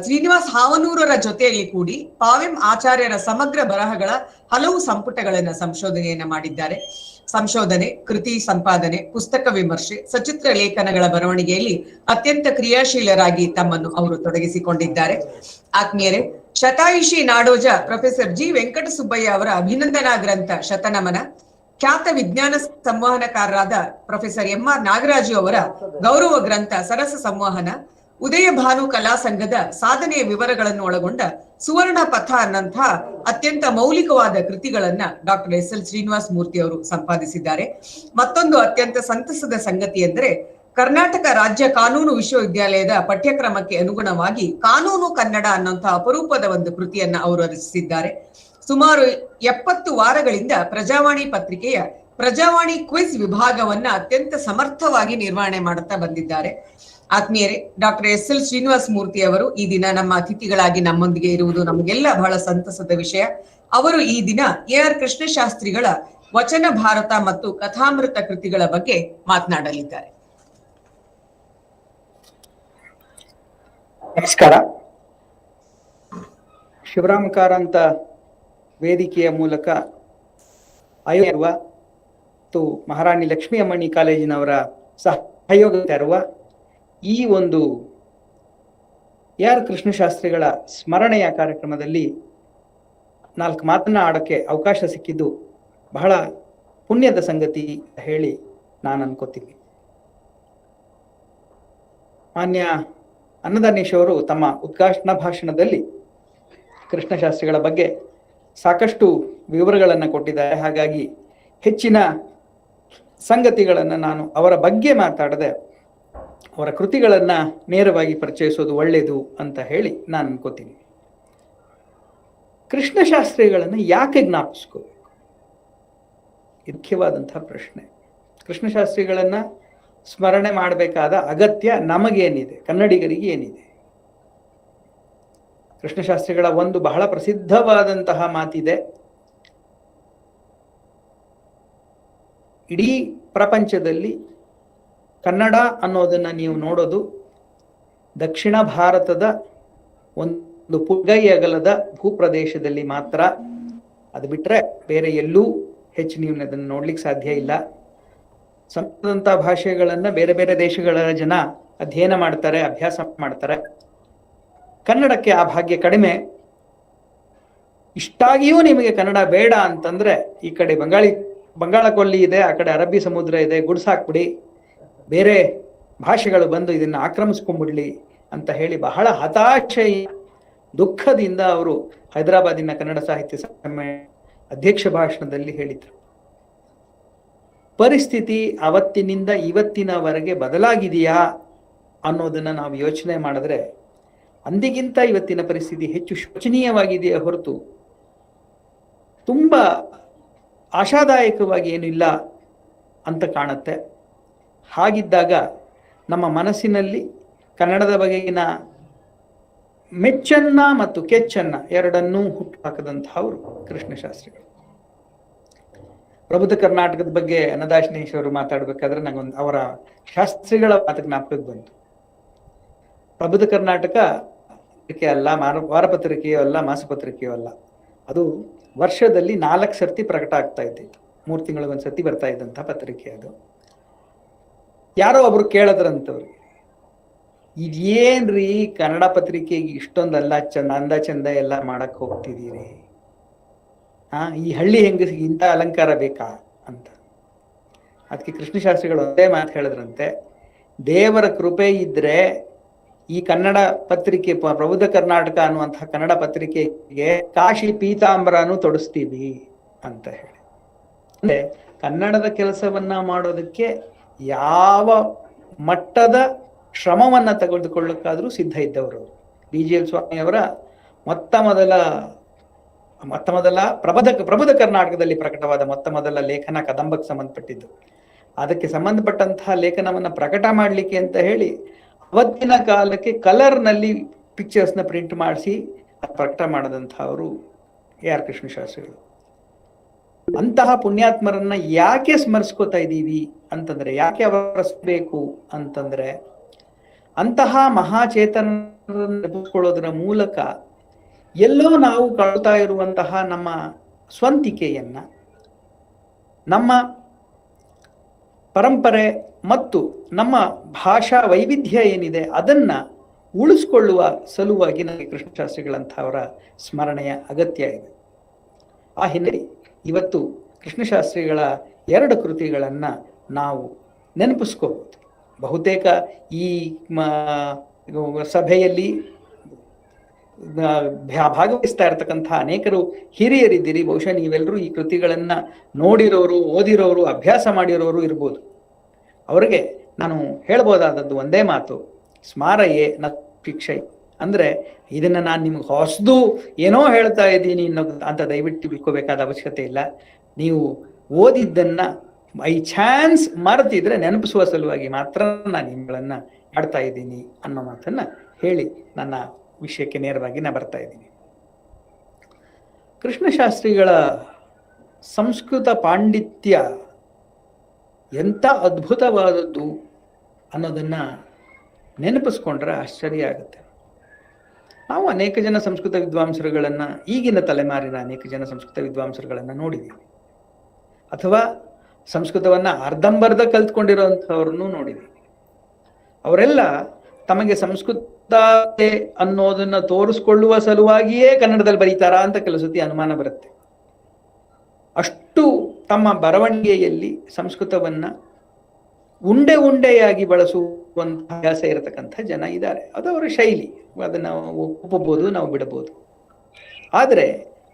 ಶ್ರೀನಿವಾಸ್ ಹಾವನೂರರ ಜೊತೆಯಲ್ಲಿ ಕೂಡಿ ಪಾವೆಂ ಆಚಾರ್ಯರ ಸಮಗ್ರ ಬರಹಗಳ ಹಲವು ಸಂಪುಟಗಳನ್ನ ಸಂಶೋಧನೆಯನ್ನ ಮಾಡಿದ್ದಾರೆ. ಸಂಶೋಧನೆ, ಕೃತಿ ಸಂಪಾದನೆ, ಪುಸ್ತಕ ವಿಮರ್ಶೆ, ಸಚಿತ್ರ ಲೇಖನಗಳ ಬರವಣಿಗೆಯಲ್ಲಿ ಅತ್ಯಂತ ಕ್ರಿಯಾಶೀಲರಾಗಿ ತಮ್ಮನ್ನು ಅವರು ತೊಡಗಿಸಿಕೊಂಡಿದ್ದಾರೆ. ಆತ್ಮೀಯರೇ, ಶತಾಯುಷಿ ನಾಡೋಜ ಪ್ರೊಫೆಸರ್ G. ವೆಂಕಟಸುಬ್ಬಯ್ಯ ಅವರ ಅಭಿನಂದನಾ ಗ್ರಂಥ ಶತನಮನ, ಖ್ಯಾತ ವಿಜ್ಞಾನ ಸಂವಹನಕಾರರಾದ ಪ್ರೊಫೆಸರ್ MR ನಾಗರಾಜು ಅವರ ಗೌರವ ಗ್ರಂಥ ಸರಸ ಸಂವಹನ, ಉದಯ ಭಾನು ಕಲಾ ಸಂಘದ ಸಾಧನೆಯ ವಿವರಗಳನ್ನು ಒಳಗೊಂಡ ಸುವರ್ಣ ಪಥ ಅನ್ನಂತಹ ಅತ್ಯಂತ ಮೌಲಿಕವಾದ ಕೃತಿಗಳನ್ನ ಡಾಕ್ಟರ್ SL ಶ್ರೀನಿವಾಸ ಮೂರ್ತಿ ಅವರು ಸಂಪಾದಿಸಿದ್ದಾರೆ. ಮತ್ತೊಂದು ಅತ್ಯಂತ ಸಂತಸದ ಸಂಗತಿ ಎಂದರೆ ಕರ್ನಾಟಕ ರಾಜ್ಯ ಕಾನೂನು ವಿಶ್ವವಿದ್ಯಾಲಯದ ಪಠ್ಯಕ್ರಮಕ್ಕೆ ಅನುಗುಣವಾಗಿ ಕಾನೂನು ಕನ್ನಡ ಅನ್ನುವಂತಹ ಅಪರೂಪದ ಒಂದು ಕೃತಿಯನ್ನ ಅವರು ರಚಿಸಿದ್ದಾರೆ. ಸುಮಾರು 70 ವಾರಗಳಿಂದ ಪ್ರಜಾವಾಣಿ ಪತ್ರಿಕೆಯ ಪ್ರಜಾವಾಣಿ ಕ್ವಿಜ್ ವಿಭಾಗವನ್ನ ಅತ್ಯಂತ ಸಮರ್ಥವಾಗಿ ನಿರ್ವಹಣೆ ಮಾಡುತ್ತಾ ಬಂದಿದ್ದಾರೆ. ಆತ್ಮೀಯರೇ, ಡಾಕ್ಟರ್ SL ಶ್ರೀನಿವಾಸ ಮೂರ್ತಿ ಅವರು ಈ ದಿನ ನಮ್ಮ ಅತಿಥಿಗಳಾಗಿ ನಮ್ಮೊಂದಿಗೆ ಇರುವುದು ನಮಗೆಲ್ಲ ಬಹಳ ಸಂತಸದ ವಿಷಯ. ಅವರು ಈ ದಿನ AR ಕೃಷ್ಣಶಾಸ್ತ್ರಿಗಳ ವಚನ ಭಾರತ ಮತ್ತು ಕಥಾಮೃತ ಕೃತಿಗಳ ಬಗ್ಗೆ ಮಾತನಾಡಲಿದ್ದಾರೆ. ನಮಸ್ಕಾರ. ಶಿವರಾಮ ಕಾರಂತ ವೇದಿಕೆಯ ಮೂಲಕ ಆಯೋಜಿಸಿರುವ ಮತ್ತು ಮಹಾರಾಣಿ ಲಕ್ಷ್ಮೀ ಅಮ್ಮಣಿ ಕಾಲೇಜಿನವರ ಸಹಯೋಗ ತರುವ ಈ ಒಂದು AR ಕೃಷ್ಣಶಾಸ್ತ್ರಿಗಳ ಸ್ಮರಣೆಯ ಕಾರ್ಯಕ್ರಮದಲ್ಲಿ 4 ಮಾತನ್ನ ಆಡಕ್ಕೆ ಅವಕಾಶ ಸಿಕ್ಕಿದ್ದು ಬಹಳ ಪುಣ್ಯದ ಸಂಗತಿ ಹೇಳಿ ನಾನು ಅನ್ಕೋತೀನಿ. ಮಾನ್ಯ ಅನ್ನದಾನೇಶ್ ಅವರು ತಮ್ಮ ಉದ್ಘಾಟನಾ ಭಾಷಣದಲ್ಲಿ ಕೃಷ್ಣಶಾಸ್ತ್ರಿಗಳ ಬಗ್ಗೆ ಸಾಕಷ್ಟು ವಿವರಗಳನ್ನು ಕೊಟ್ಟಿದ್ದಾರೆ. ಹಾಗಾಗಿ ಹೆಚ್ಚಿನ ಸಂಗತಿಗಳನ್ನು ನಾನು ಅವರ ಬಗ್ಗೆ ಮಾತಾಡದೆ ಅವರ ಕೃತಿಗಳನ್ನ ನೇರವಾಗಿ ಪರಿಚಯಿಸೋದು ಒಳ್ಳೆಯದು ಅಂತ ಹೇಳಿ ನಾನು ಅನ್ಕೋತೀನಿ. ಕೃಷ್ಣಶಾಸ್ತ್ರಿಗಳನ್ನು ಯಾಕೆ ಜ್ಞಾಪಿಸ್ಕೋಬೇಕು? ಮುಖ್ಯವಾದಂತಹ ಪ್ರಶ್ನೆ. ಕೃಷ್ಣಶಾಸ್ತ್ರಿಗಳನ್ನ ಸ್ಮರಣೆ ಮಾಡಬೇಕಾದ ಅಗತ್ಯ ನಮಗೇನಿದೆ, ಕನ್ನಡಿಗರಿಗೆ ಏನಿದೆ? ಕೃಷ್ಣಶಾಸ್ತ್ರಿಗಳ ಒಂದು ಬಹಳ ಪ್ರಸಿದ್ಧವಾದಂತಹ ಮಾತಿದೆ. ಇಡೀ ಪ್ರಪಂಚದಲ್ಲಿ ಕನ್ನಡ ಅನ್ನೋದನ್ನ ನೀವು ನೋಡೋದು ದಕ್ಷಿಣ ಭಾರತದ ಒಂದು ಪುಗ್ಗೈ ಅಗಲದ ಭೂಪ್ರದೇಶದಲ್ಲಿ ಮಾತ್ರ. ಅದು ಬಿಟ್ರೆ ಬೇರೆ ಎಲ್ಲೂ ಹೆಚ್ಚು ನೀವು ಅದನ್ನು ನೋಡ್ಲಿಕ್ಕೆ ಸಾಧ್ಯ ಇಲ್ಲ. ಸಂಸ್ಕೃತ ಭಾಷೆಗಳನ್ನ ಬೇರೆ ಬೇರೆ ದೇಶಗಳ ಜನ ಅಧ್ಯಯನ ಮಾಡ್ತಾರೆ, ಅಭ್ಯಾಸ ಮಾಡ್ತಾರೆ. ಕನ್ನಡಕ್ಕೆ ಆ ಭಾಗ್ಯ ಕಡಿಮೆ. ಇಷ್ಟಾಗಿಯೂ ನಿಮಗೆ ಕನ್ನಡ ಬೇಡ ಅಂತಂದ್ರೆ ಈ ಕಡೆ ಬಂಗಾಳ ಕೊಲ್ಲಿ ಇದೆ, ಆ ಕಡೆ ಅರಬ್ಬಿ ಸಮುದ್ರ ಇದೆ, ಗುಡ್ಸಾಕ್ಬಿಡಿ, ಬೇರೆ ಭಾಷೆಗಳು ಬಂದು ಇದನ್ನ ಆಕ್ರಮಿಸ್ಕೊಂಡ್ಬಿಡ್ಲಿ ಅಂತ ಹೇಳಿ ಬಹಳ ಹತಾಶೆ ದುಃಖದಿಂದ ಅವರು ಹೈದರಾಬಾದಿನ ಕನ್ನಡ ಸಾಹಿತ್ಯ ಸಮ್ಮೇಳನ ಅಧ್ಯಕ್ಷ ಭಾಷಣದಲ್ಲಿ ಹೇಳಿದ್ರು. ಪರಿಸ್ಥಿತಿ ಅವತ್ತಿನಿಂದ ಇವತ್ತಿನವರೆಗೆ ಬದಲಾಗಿದೆಯಾ ಅನ್ನೋದನ್ನ ನಾವು ಯೋಚನೆ ಮಾಡಿದ್ರೆ ಅಂದಿಗಿಂತ ಇವತ್ತಿನ ಪರಿಸ್ಥಿತಿ ಹೆಚ್ಚು ಶೋಚನೀಯವಾಗಿದೆಯೇ ಹೊರತು ತುಂಬಾ ಆಶಾದಾಯಕವಾಗಿ ಏನಿಲ್ಲ ಅಂತ ಕಾಣುತ್ತೆ. ಹಾಗಿದ್ದಾಗ ನಮ್ಮ ಮನಸ್ಸಿನಲ್ಲಿ ಕನ್ನಡದ ಬಗೆಗಿನ ಮೆಚ್ಚನ್ನ ಮತ್ತು ಕೆಚ್ಚನ್ನ ಎರಡನ್ನೂ ಹುಟ್ಟು ಹಾಕದಂತಹವರು ಕೃಷ್ಣಶಾಸ್ತ್ರಿಗಳು. ಪ್ರಬುದ್ಧ ಕರ್ನಾಟಕದ ಬಗ್ಗೆ ಅನ್ನದಾನೇಶ್ ಅವರು ಮಾತಾಡ್ಬೇಕಾದ್ರೆ ನಂಗೊಂದು ಅವರ ಶಾಸ್ತ್ರಿಗಳ ಮಾತು ಜ್ಞಾಪಕಕ್ಕೆ ಬಂತು. ಪ್ರಬುದ್ಧ ಕರ್ನಾಟಕ ಪತ್ರಿಕೆ ಅಲ್ಲ, ವಾರಪತ್ರಿಕೆಯೋ ಅಲ್ಲ, ಮಾಸಪತ್ರಿಕೆಯೋ ಅಲ್ಲ. ಅದು ವರ್ಷದಲ್ಲಿ 4 ಸರ್ತಿ ಪ್ರಕಟ ಆಗ್ತಾ ಇದ್ದಿತ್ತು. 3 ತಿಂಗಳಿಗೊಂದ್ಸತಿ ಬರ್ತಾ ಇದ್ದಂತಹ ಪತ್ರಿಕೆ ಅದು. ಯಾರೋ ಒಬ್ರು ಕೇಳದ್ರಂತವ್ರಿಗೆ, ಇದೇನ್ರಿ ಕನ್ನಡ ಪತ್ರಿಕೆಗೆ ಇಷ್ಟೊಂದಲ್ಲ ಅಂದ ಚಂದ ಎಲ್ಲ ಮಾಡಕ್ ಹೋಗ್ತಿದ್ದೀರಿ, ಈ ಹಳ್ಳಿ ಹೆಂಗಸಿಗೆ ಇಂಥ ಅಲಂಕಾರ ಬೇಕಾ ಅಂತ. ಅದಕ್ಕೆ ಕೃಷ್ಣಶಾಸ್ತ್ರಿಗಳು ಒಂದೇ ಮಾತು ಹೇಳಿದ್ರಂತೆ, ದೇವರ ಕೃಪೆ ಇದ್ರೆ ಈ ಕನ್ನಡ ಪತ್ರಿಕೆ ಪ್ರಬುದ್ಧ ಕರ್ನಾಟಕ ಅನ್ನುವಂತಹ ಕನ್ನಡ ಪತ್ರಿಕೆಗೆ ಕಾಶಿ ಪೀತಾಂಬರನು ತೊಡಸ್ತೀವಿ ಅಂತ ಹೇಳಿ. ಅಂದ್ರೆ ಕನ್ನಡದ ಕೆಲಸವನ್ನ ಮಾಡೋದಕ್ಕೆ ಯಾವ ಮಟ್ಟದ ಶ್ರಮವನ್ನ ತೆಗೆದುಕೊಳ್ಳಕ್ಕಾದ್ರೂ ಸಿದ್ಧ ಇದ್ದವರು. BGL ಸ್ವಾಮಿಯವರ ಮೊತ್ತ ಮೊದಲ ಪ್ರಬುದ್ಧ ಕರ್ನಾಟಕದಲ್ಲಿ ಪ್ರಕಟವಾದ ಮೊದಲ ಲೇಖನ ಕದಂಬಕ್ಕೆ ಸಂಬಂಧಪಟ್ಟಿದ್ದು. ಅದಕ್ಕೆ ಸಂಬಂಧಪಟ್ಟಂತಹ ಲೇಖನವನ್ನ ಪ್ರಕಟ ಮಾಡ್ಲಿಕ್ಕೆ ಅಂತ ಹೇಳಿ ಅವತ್ತಿನ ಕಾಲಕ್ಕೆ ಕಲರ್ನಲ್ಲಿ ಪಿಕ್ಚರ್ಸ್ನ ಪ್ರಿಂಟ್ ಮಾಡಿಸಿ ಪ್ರಕಟ ಮಾಡಿದಂಥವರು AR ಕೃಷ್ಣಶಾಸ್ತ್ರಿಗಳು. ಅಂತಹ ಪುಣ್ಯಾತ್ಮರನ್ನ ಯಾಕೆ ಸ್ಮರಿಸ್ಕೋತಾ ಇದ್ದೀವಿ ಅಂತಂದ್ರೆ, ಯಾಕೆ ಅವರ ಬೇಕು ಅಂತಂದ್ರೆ, ಅಂತಹ ಮಹಾಚೇತನರನ್ನು ನೆನಪಿಸ್ಕೊಳ್ಳೋದ್ರ ಮೂಲಕ ಎಲ್ಲೋ ನಾವು ಕಳ್ತಾ ಇರುವಂತಹ ನಮ್ಮ ಸ್ವಂತಿಕೆಯನ್ನ, ನಮ್ಮ ಪರಂಪರೆ ಮತ್ತು ನಮ್ಮ ಭಾಷಾ ವೈವಿಧ್ಯ ಏನಿದೆ ಅದನ್ನ ಉಳಿಸ್ಕೊಳ್ಳುವ ಸಲುವಾಗಿ ನನಗೆ ಕೃಷ್ಣಶಾಸ್ತ್ರಿಗಳಂಥವರ ಸ್ಮರಣೆಯ ಅಗತ್ಯ ಇದೆ. ಆ ಹಿನ್ನೆಲೆ ಇವತ್ತು ಕೃಷ್ಣಶಾಸ್ತ್ರಿಗಳ 2 ಕೃತಿಗಳನ್ನ ನಾವು ನೆನಪಿಸ್ಕೋಬಹುದು. ಬಹುತೇಕ ಈ ಸಭೆಯಲ್ಲಿ ಭಾಗವಹಿಸ್ತಾ ಇರತಕ್ಕಂಥ ಅನೇಕರು ಹಿರಿಯರಿದ್ದೀರಿ. ಬಹುಶಃ ನೀವೆಲ್ಲರೂ ಈ ಕೃತಿಗಳನ್ನ ನೋಡಿರೋರು, ಓದಿರೋರು, ಅಭ್ಯಾಸ ಮಾಡಿರೋರು ಇರ್ಬೋದು. ಅವರಿಗೆ ನಾನು ಹೇಳ್ಬೋದಾದದ್ದು ಒಂದೇ ಮಾತು, ಸ್ಮಾರಯೇ ನ ಶಿಕ್ಷೆ. ಅಂದ್ರೆ ಇದನ್ನ ನಾನು ನಿಮ್ಗೆ ಹೊಸದು ಏನೋ ಹೇಳ್ತಾ ಇದ್ದೀನಿ ಅಂತ ದಯವಿಟ್ಟು ತಿಳ್ಕೋಬೇಕಾದ ಅವಶ್ಯಕತೆ ಇಲ್ಲ. ನೀವು ಓದಿದ್ದನ್ನ ಬೈ ಚಾನ್ಸ್ ಮರೆತಿದ್ರೆ ನೆನಪಿಸುವ ಸಲುವಾಗಿ ಮಾತ್ರ ನಾನು ನಿಮ್ಮಗಳನ್ನ ಆಡ್ತಾ ಇದ್ದೀನಿ ಅನ್ನೋ ಮಾತನ್ನ ಹೇಳಿ ನನ್ನ ವಿಷಯಕ್ಕೆ ನೇರವಾಗಿ ನಾ ಬರ್ತಾ ಇದ್ದೀನಿ. ಕೃಷ್ಣಶಾಸ್ತ್ರಿಗಳ ಸಂಸ್ಕೃತ ಪಾಂಡಿತ್ಯ ಎಂಥ ಅದ್ಭುತವಾದದ್ದು ಅನ್ನೋದನ್ನ ನೆನಪಿಸ್ಕೊಂಡ್ರೆ ಆಶ್ಚರ್ಯ ಆಗುತ್ತೆ. ನಾವು ಅನೇಕ ಜನ ಸಂಸ್ಕೃತ ವಿದ್ವಾಂಸರುಗಳನ್ನ, ಈಗಿನ ತಲೆಮಾರಿನ ಅನೇಕ ಜನ ಸಂಸ್ಕೃತ ವಿದ್ವಾಂಸರುಗಳನ್ನ ನೋಡಿದ್ದೀವಿ, ಅಥವಾ ಸಂಸ್ಕೃತವನ್ನ ಅರ್ಧಂಬರ್ಧ ಕಲ್ತ್ಕೊಂಡಿರೋಂಥವ್ರನ್ನು ನೋಡಿದ್ದೀವಿ. ಅವರೆಲ್ಲ ತಮಗೆ ಸಂಸ್ಕೃತ ಅನ್ನೋದನ್ನ ತೋರಿಸ್ಕೊಳ್ಳುವ ಸಲುವಾಗಿಯೇ ಕನ್ನಡದಲ್ಲಿ ಬರೀತಾರಾ ಅಂತ ಕೆಲವು ಸತಿ ಅನುಮಾನ ಬರುತ್ತೆ. ಅಷ್ಟು ತಮ್ಮ ಬರವಣಿಗೆಯಲ್ಲಿ ಸಂಸ್ಕೃತವನ್ನ ಉಂಡೆಯಾಗಿ ಬಳಸುವಂತ ಅಭ್ಯಾಸ ಇರತಕ್ಕಂಥ ಜನ ಇದ್ದಾರೆ. ಅದು ಅವರ ಶೈಲಿ, ಅದನ್ನ ಒಪ್ಪಬಹುದು, ನಾವು ಬಿಡಬಹುದು. ಆದರೆ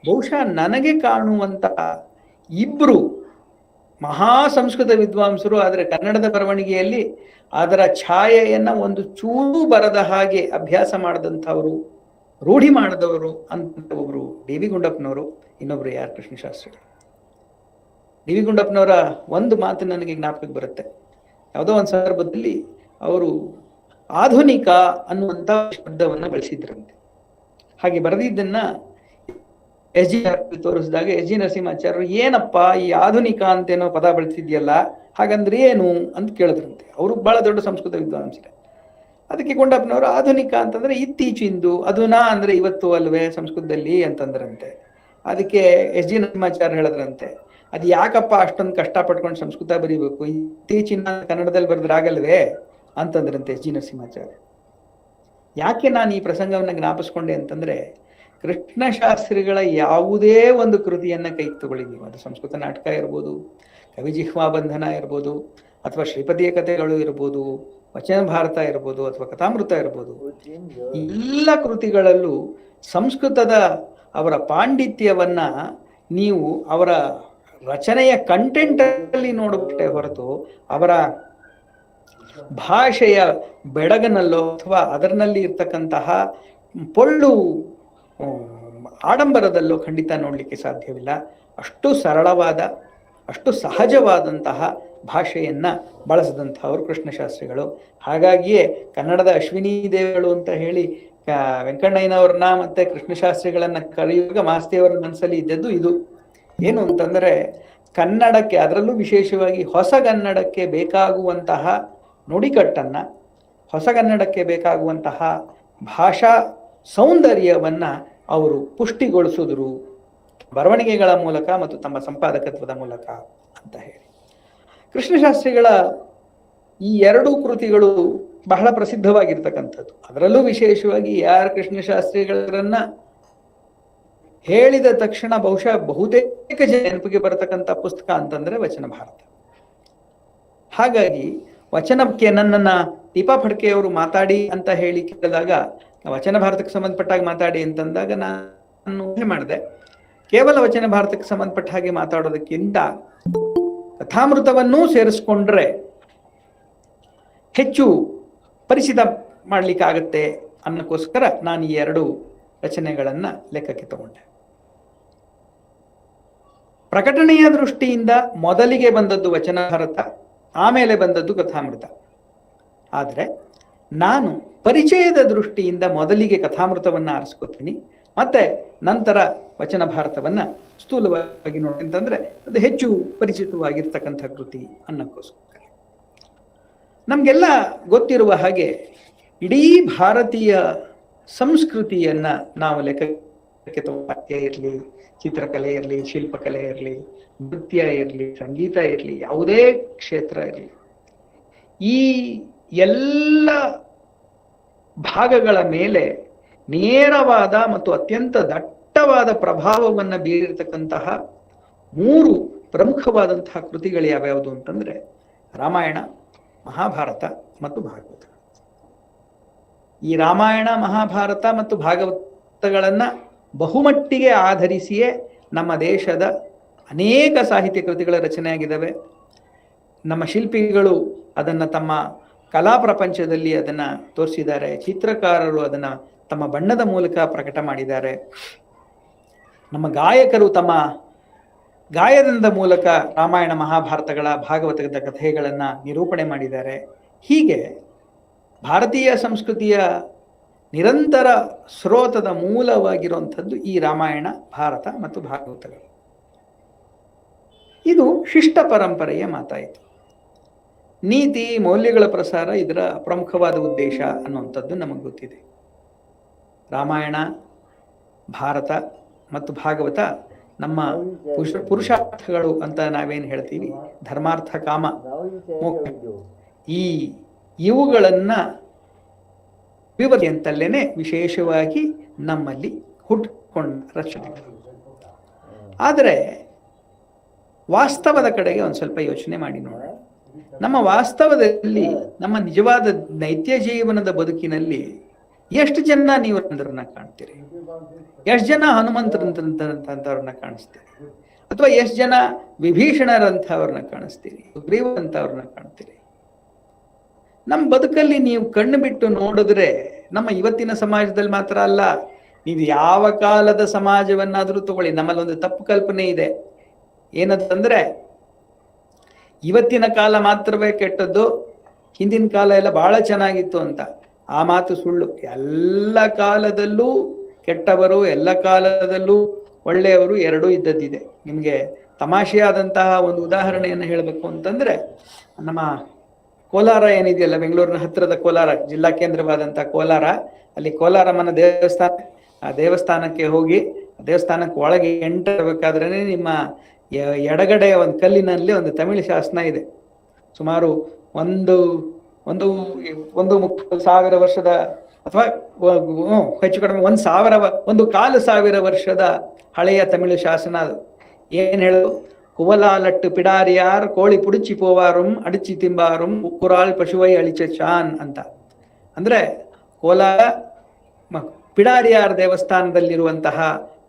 ಬಹುಶಃ ನನಗೆ ಕಾಣುವಂತಹ 2 ಮಹಾ ಸಂಸ್ಕೃತ ವಿದ್ವಾಂಸರು, ಆದರೆ ಕನ್ನಡದ ಬರವಣಿಗೆಯಲ್ಲಿ ಅದರ ಛಾಯೆಯನ್ನ ಒಂದು ಚೂರು ಬರದ ಹಾಗೆ ಅಭ್ಯಾಸ ಮಾಡಿದಂಥವರು, ರೂಢಿ ಮಾಡಿದವರು ಅಂತ ಒಬ್ರು ಡಿ.ವಿ. ಗುಂಡಪ್ಪನವರು, ಇನ್ನೊಬ್ರು AR ಕೃಷ್ಣಶಾಸ್ತ್ರಿಗಳು. ಡಿ.ವಿ. ಗುಂಡಪ್ಪನವರ ಒಂದು ಮಾತು ನನಗೆ ಜ್ಞಾಪಕಕ್ಕೆ ಬರುತ್ತೆ. ಯಾವುದೋ ಒಂದು ಸಂದರ್ಭದಲ್ಲಿ ಅವರು ಆಧುನಿಕ ಅನ್ನುವಂಥ ಶಬ್ದವನ್ನ ಬಳಸಿದ್ರಂತೆ. ಹಾಗೆ ಬರೆದಿದ್ದನ್ನ SG ತೋರಿಸಿದಾಗ SG ನರಸಿಂಹಾಚಾರ್ಯರು, ಏನಪ್ಪ ಈ ಆಧುನಿಕ ಅಂತೇನೋ ಪದ ಬಳಸಿದ್ಯಲ್ಲ, ಹಾಗಂದ್ರೆ ಏನು ಅಂತ ಕೇಳಿದ್ರಂತೆ. ಅವರು ಬಹಳ ದೊಡ್ಡ ಸಂಸ್ಕೃತ ವಿದ್ವಾಂಸರೇ. ಅದಕ್ಕೆ ಗುಂಡಪ್ಪನವರು ಆಧುನಿಕ ಅಂತಂದ್ರೆ ಇತ್ತೀಚಿಂದು, ಅದುನಾ ಅಂದ್ರೆ ಇವತ್ತು ಅಲ್ವೇ ಸಂಸ್ಕೃತದಲ್ಲಿ ಅಂತಂದ್ರಂತೆ. ಅದಕ್ಕೆ SG ನರಸಿಂಹಾಚಾರ್ಯ ಹೇಳಿದ್ರಂತೆ, ಅದು ಯಾಕಪ್ಪ ಅಷ್ಟೊಂದು ಕಷ್ಟಪಟ್ಕೊಂಡು ಸಂಸ್ಕೃತ ಬರೀಬೇಕು, ಇತ್ತೀಚಿನ ಕನ್ನಡದಲ್ಲಿ ಬರೆದ್ರಾಗಲ್ವೇ ಅಂತಂದ್ರಂತೆ SG ನರಸಿಂಹಾಚಾರ್ಯ. ಯಾಕೆ ನಾನು ಈ ಪ್ರಸಂಗವನ್ನ ಜ್ಞಾಪಿಸ್ಕೊಂಡೆ ಅಂತಂದ್ರೆ, ಕೃಷ್ಣಶಾಸ್ತ್ರಿಗಳ ಯಾವುದೇ ಒಂದು ಕೃತಿಯನ್ನ ಕೈ ತಗೊಳ್ಳಿ ನೀವು, ಅದು ಸಂಸ್ಕೃತ ನಾಟಕ ಇರ್ಬೋದು, ಕವಿಜಿಹ್ವಾ ಬಂಧನ ಇರ್ಬೋದು, ಅಥವಾ ಶ್ರೀಪತಿಯ ಕಥೆಗಳು ಇರ್ಬೋದು, ವಚನ ಭಾರತ ಇರ್ಬೋದು, ಅಥವಾ ಕಥಾಮೃತ ಇರ್ಬೋದು, ಎಲ್ಲ ಕೃತಿಗಳಲ್ಲೂ ಸಂಸ್ಕೃತದ ಅವರ ಪಾಂಡಿತ್ಯವನ್ನ ನೀವು ಅವರ ರಚನೆಯ ಕಂಟೆಂಟ್ ಅಲ್ಲಿ ನೋಡಬಿಟ್ಟೆ ಹೊರತು ಅವರ ಭಾಷೆಯ ಬೆಡಗನಲ್ಲೋ ಅಥವಾ ಅದರಲ್ಲಿ ಇರ್ತಕ್ಕಂತಹ ಪೊಳ್ಳು ಆಡಂಬರದಲ್ಲೋ ಖಂಡಿತ ನೋಡ್ಲಿಕ್ಕೆ ಸಾಧ್ಯವಿಲ್ಲ. ಅಷ್ಟು ಸರಳವಾದ, ಅಷ್ಟು ಸಹಜವಾದಂತಹ ಭಾಷೆಯನ್ನ ಬಳಸಿದಂಥವ್ರು ಕೃಷ್ಣಶಾಸ್ತ್ರಿಗಳು. ಹಾಗಾಗಿಯೇ ಕನ್ನಡದ ಅಶ್ವಿನಿ ದೇವಿಗಳು ಅಂತ ಹೇಳಿ ವೆಂಕಣ್ಣಯ್ಯನವ್ರನ್ನ ಮತ್ತೆ ಕೃಷ್ಣಶಾಸ್ತ್ರಿಗಳನ್ನ ಕರೆಯುವಾಗ ಮಾಸ್ತಿಯವರ ಮನಸ್ಸಲ್ಲಿ ಇದ್ದದ್ದು ಇದು. ಏನು ಅಂತಂದ್ರೆ, ಕನ್ನಡಕ್ಕೆ, ಅದರಲ್ಲೂ ವಿಶೇಷವಾಗಿ ಹೊಸಗನ್ನಡಕ್ಕೆ ಬೇಕಾಗುವಂತಹ ನುಡಿಕಟ್ಟನ್ನ, ಹೊಸಗನ್ನಡಕ್ಕೆ ಬೇಕಾಗುವಂತಹ ಭಾಷಾ ಸೌಂದರ್ಯವನ್ನ ಅವರು ಪುಷ್ಟಿಗೊಳಿಸಿದ್ರು ಬರವಣಿಗೆಗಳ ಮೂಲಕ ಮತ್ತು ತಮ್ಮ ಸಂಪಾದಕತ್ವದ ಮೂಲಕ ಅಂತ ಹೇಳಿ. ಕೃಷ್ಣಶಾಸ್ತ್ರಿಗಳ ಈ 2 ಕೃತಿಗಳು ಬಹಳ ಪ್ರಸಿದ್ಧವಾಗಿರ್ತಕ್ಕಂಥದ್ದು. ಅದರಲ್ಲೂ ವಿಶೇಷವಾಗಿ AR ಕೃಷ್ಣಶಾಸ್ತ್ರಿಗಳನ್ನ ಹೇಳಿದ ತಕ್ಷಣ ಬಹುಶಃ ಬಹುತೇಕ ನೆನಪಿಗೆ ಬರತಕ್ಕಂಥ ಪುಸ್ತಕ ಅಂತಂದ್ರೆ ವಚನ ಭಾರತ. ಹಾಗಾಗಿ ವಚನಕ್ಕೆ ನನ್ನನ್ನ ದೀಪಾ ಫಡ್ಕೆಯವರು ಮಾತಾಡಿ ಅಂತ ಹೇಳಿ ಕೇಳಿದಾಗ, ವಚನ ಭಾರತಕ್ಕೆ ಸಂಬಂಧಪಟ್ಟಾಗ ಮಾತಾಡಿ ಅಂತಂದಾಗ ನಾನು ಮಾಡಿದೆ. ಕೇವಲ ವಚನ ಭಾರತಕ್ಕೆ ಸಂಬಂಧಪಟ್ಟ ಹಾಗೆ ಮಾತಾಡೋದಕ್ಕಿಂತ ಕಥಾಮೃತವನ್ನೂ ಸೇರಿಸ್ಕೊಂಡ್ರೆ ಹೆಚ್ಚು ಪರಿಚಿತ ಮಾಡ್ಲಿಕ್ಕಾಗತ್ತೆ ಅನ್ನೋಕ್ಕೋಸ್ಕರ ನಾನು ಈ 2 ರಚನೆಗಳನ್ನ ಲೆಕ್ಕಕ್ಕೆ ತಗೊಂಡೆ. ಪ್ರಕಟಣೆಯ ದೃಷ್ಟಿಯಿಂದ ಮೊದಲಿಗೆ ಬಂದದ್ದು ವಚನ ಭಾರತ, ಆಮೇಲೆ ಬಂದದ್ದು ಕಥಾಮೃತ. ಆದರೆ ನಾನು ಪರಿಚಯದ ದೃಷ್ಟಿಯಿಂದ ಮೊದಲಿಗೆ ಕಥಾಮೃತವನ್ನ ಆರಿಸ್ಕೋತೀನಿ, ಮತ್ತೆ ನಂತರ ವಚನ ಭಾರತವನ್ನ ಸ್ಥೂಲವಾಗಿ ನೋಡಿ ಅಂತಂದ್ರೆ ಅದು ಹೆಚ್ಚು ಪರಿಚಿತವಾಗಿರ್ತಕ್ಕಂಥ ಕೃತಿ ಅನ್ನಕ್ಕೋಸ್ಕರ. ನಮ್ಗೆಲ್ಲ ಗೊತ್ತಿರುವ ಹಾಗೆ ಇಡೀ ಭಾರತೀಯ ಸಂಸ್ಕೃತಿಯನ್ನ ನಾವು ಲೆಕ್ಕಕ್ಕೆ ಪದ್ಯ ಇರಲಿ, ಚಿತ್ರಕಲೆ ಇರಲಿ, ಶಿಲ್ಪಕಲೆ ಇರಲಿ, ನೃತ್ಯ ಇರಲಿ, ಸಂಗೀತ ಇರಲಿ, ಯಾವುದೇ ಕ್ಷೇತ್ರ ಇರಲಿ, ಈ ಎಲ್ಲ ಭಾಗಗಳ ಮೇಲೆ ನೇರವಾದ ಮತ್ತು ಅತ್ಯಂತ ದಟ್ಟವಾದ ಪ್ರಭಾವವನ್ನು ಬೀರಿರ್ತಕ್ಕಂತಹ 3 ಪ್ರಮುಖವಾದಂತಹ ಕೃತಿಗಳು ಯಾವ್ಯಾವುದು ಅಂತಂದ್ರೆ ರಾಮಾಯಣ, ಮಹಾಭಾರತ ಮತ್ತು ಭಾಗವತ. ಈ ರಾಮಾಯಣ, ಮಹಾಭಾರತ ಮತ್ತು ಭಾಗವತಗಳನ್ನ ಬಹುಮಟ್ಟಿಗೆ ಆಧರಿಸಿಯೇ ನಮ್ಮ ದೇಶದ ಅನೇಕ ಸಾಹಿತ್ಯ ಕೃತಿಗಳ ರಚನೆಯಾಗಿದ್ದಾವೆ. ನಮ್ಮ ಶಿಲ್ಪಿಗಳು ಅದನ್ನ ತಮ್ಮ ಕಲಾ ಪ್ರಪಂಚದಲ್ಲಿ ಅದನ್ನ ತೋರಿಸಿದ್ದಾರೆ, ಚಿತ್ರಕಾರರು ಅದನ್ನ ತಮ್ಮ ಬಣ್ಣದ ಮೂಲಕ ಪ್ರಕಟ ಮಾಡಿದ್ದಾರೆ, ನಮ್ಮ ಗಾಯಕರು ತಮ್ಮ ಗಾಯನದ ಮೂಲಕ ರಾಮಾಯಣ, ಮಹಾಭಾರತಗಳ, ಭಾಗವತದ ಕಥೆಗಳನ್ನ ನಿರೂಪಣೆ ಮಾಡಿದ್ದಾರೆ. ಹೀಗೆ ಭಾರತೀಯ ಸಂಸ್ಕೃತಿಯ ನಿರಂತರ ಸ್ರೋತದ ಮೂಲವಾಗಿರುವಂಥದ್ದು ಈ ರಾಮಾಯಣ, ಭಾರತ ಮತ್ತು ಭಾಗವತಗಳು. ಇದು ಶಿಷ್ಟ ಪರಂಪರೆಯ ಮಾತಾಯಿತು. ನೀತಿ ಮೌಲ್ಯಗಳ ಪ್ರಸಾರ ಇದರ ಪ್ರಮುಖವಾದ ಉದ್ದೇಶ ಅನ್ನುವಂಥದ್ದು ನಮಗೆ ಗೊತ್ತಿದೆ. ರಾಮಾಯಣ, ಭಾರತ ಮತ್ತು ಭಾಗವತ ನಮ್ಮ ಪುರುಷಾರ್ಥಗಳು ಅಂತ ನಾವೇನು ಹೇಳ್ತೀವಿ, ಧರ್ಮಾರ್ಥ ಕಾಮ ಮೋಕ್ಷ, ಇವುಗಳನ್ನ ವಿವರಿಯಂತಲ್ಲೇನೆ ವಿಶೇಷವಾಗಿ ನಮ್ಮಲ್ಲಿ ಹುಟ್ಟುಕೊಂಡ ರಚನೆಗಳು. ಆದರೆ ವಾಸ್ತವದ ಕಡೆಗೆ ಒಂದು ಸ್ವಲ್ಪ ಯೋಚನೆ ಮಾಡಿ ನೋಡೋಣ. ನಮ್ಮ ವಾಸ್ತವದಲ್ಲಿ, ನಮ್ಮ ನಿಜವಾದ ನೈತ್ಯ ಜೀವನದ ಬದುಕಿನಲ್ಲಿ ಎಷ್ಟು ಜನ ನೀವು ಅಂದ್ರನ್ನ ಕಾಣ್ತೀರಿ? ಎಷ್ಟು ಜನ ಹನುಮಂತರಂತವ್ರನ್ನ ಕಾಣಿಸ್ತೀರಿ? ಅಥವಾ ಎಷ್ಟು ಜನ ವಿಭೀಷಣರಂಥವ್ರನ್ನ ಕಾಣಿಸ್ತೀರಿ? ಸುಗ್ರೀವಂಥವ್ರನ್ನ ಕಾಣ್ತೀರಿ? ನಮ್ಮ ಬದುಕಲ್ಲಿ ನೀವು ಕಣ್ಣು ಬಿಟ್ಟು ನೋಡಿದ್ರೆ, ನಮ್ಮ ಇವತ್ತಿನ ಸಮಾಜದಲ್ಲಿ ಮಾತ್ರ ಅಲ್ಲ, ನೀವು ಯಾವ ಕಾಲದ ಸಮಾಜವನ್ನಾದ್ರೂ ತಗೊಳ್ಳಿ, ನಮ್ಮಲ್ಲಿ ಒಂದು ತಪ್ಪು ಕಲ್ಪನೆ ಇದೆ. ಏನಂತಂದ್ರೆ ಇವತ್ತಿನ ಕಾಲ ಮಾತ್ರವೇ ಕೆಟ್ಟದ್ದು, ಹಿಂದಿನ ಕಾಲ ಎಲ್ಲ ಬಹಳ ಚೆನ್ನಾಗಿತ್ತು ಅಂತ. ಆ ಮಾತು ಸುಳ್ಳು. ಎಲ್ಲ ಕಾಲದಲ್ಲೂ ಕೆಟ್ಟವರು, ಎಲ್ಲ ಕಾಲದಲ್ಲೂ ಒಳ್ಳೆಯವರು ಎರಡೂ ಇದ್ದದ್ದಿದೆ. ನಿಮಗೆ ತಮಾಷೆಯಾದಂತಹ ಒಂದು ಉದಾಹರಣೆಯನ್ನು ಹೇಳಬೇಕು ಅಂತಂದ್ರೆ, ನಮ್ಮ ಕೋಲಾರ ಏನಿದೆಯಲ್ಲ, ಬೆಂಗಳೂರಿನ ಹತ್ತಿರದ ಕೋಲಾರ, ಜಿಲ್ಲಾ ಕೇಂದ್ರವಾದಂತಹ ಕೋಲಾರ, ಅಲ್ಲಿ ಕೋಲಾರಮ್ಮನ ದೇವಸ್ಥಾನ, ಆ ದೇವಸ್ಥಾನಕ್ಕೆ ಹೋಗಿ ದೇವಸ್ಥಾನಕ್ಕೆ ಒಳಗೆ ಎಂಟರ್ಬೇಕಾದ್ರೆ ನಿಮ್ಮ ಎಡಗಡೆ ಒಂದು ಕಲ್ಲಿನಲ್ಲಿ ಒಂದು ತಮಿಳು ಶಾಸನ ಇದೆ. ಸುಮಾರು ಒಂದು 1,000 ವರ್ಷದ ಅಥವಾ ಹೆಚ್ಚು ಕಡಿಮೆ 1,000 ವರ್ಷದ ಹಳೆಯ ತಮಿಳು ಶಾಸನ ಅದು. ಏನ್ ಹೇಳು? ಕುವಲಾಲಟ್ಟು ಪಿಡಾರಿಯಾರ್ ಕೋಳಿ ಪುಡಿಚಿ ಪೋವಾರುಂ ಅಡಿಚಿ ತಿಂಬಾರುಂ ಕುರಾಳ್ ಪಶುವೈ ಅಳಿಚ ಚಾನ್ ಅಂತ. ಅಂದ್ರೆ ಕೋಲಾರ ಪಿಡಾರಿಯಾರ್ ದೇವಸ್ಥಾನದಲ್ಲಿರುವಂತಹ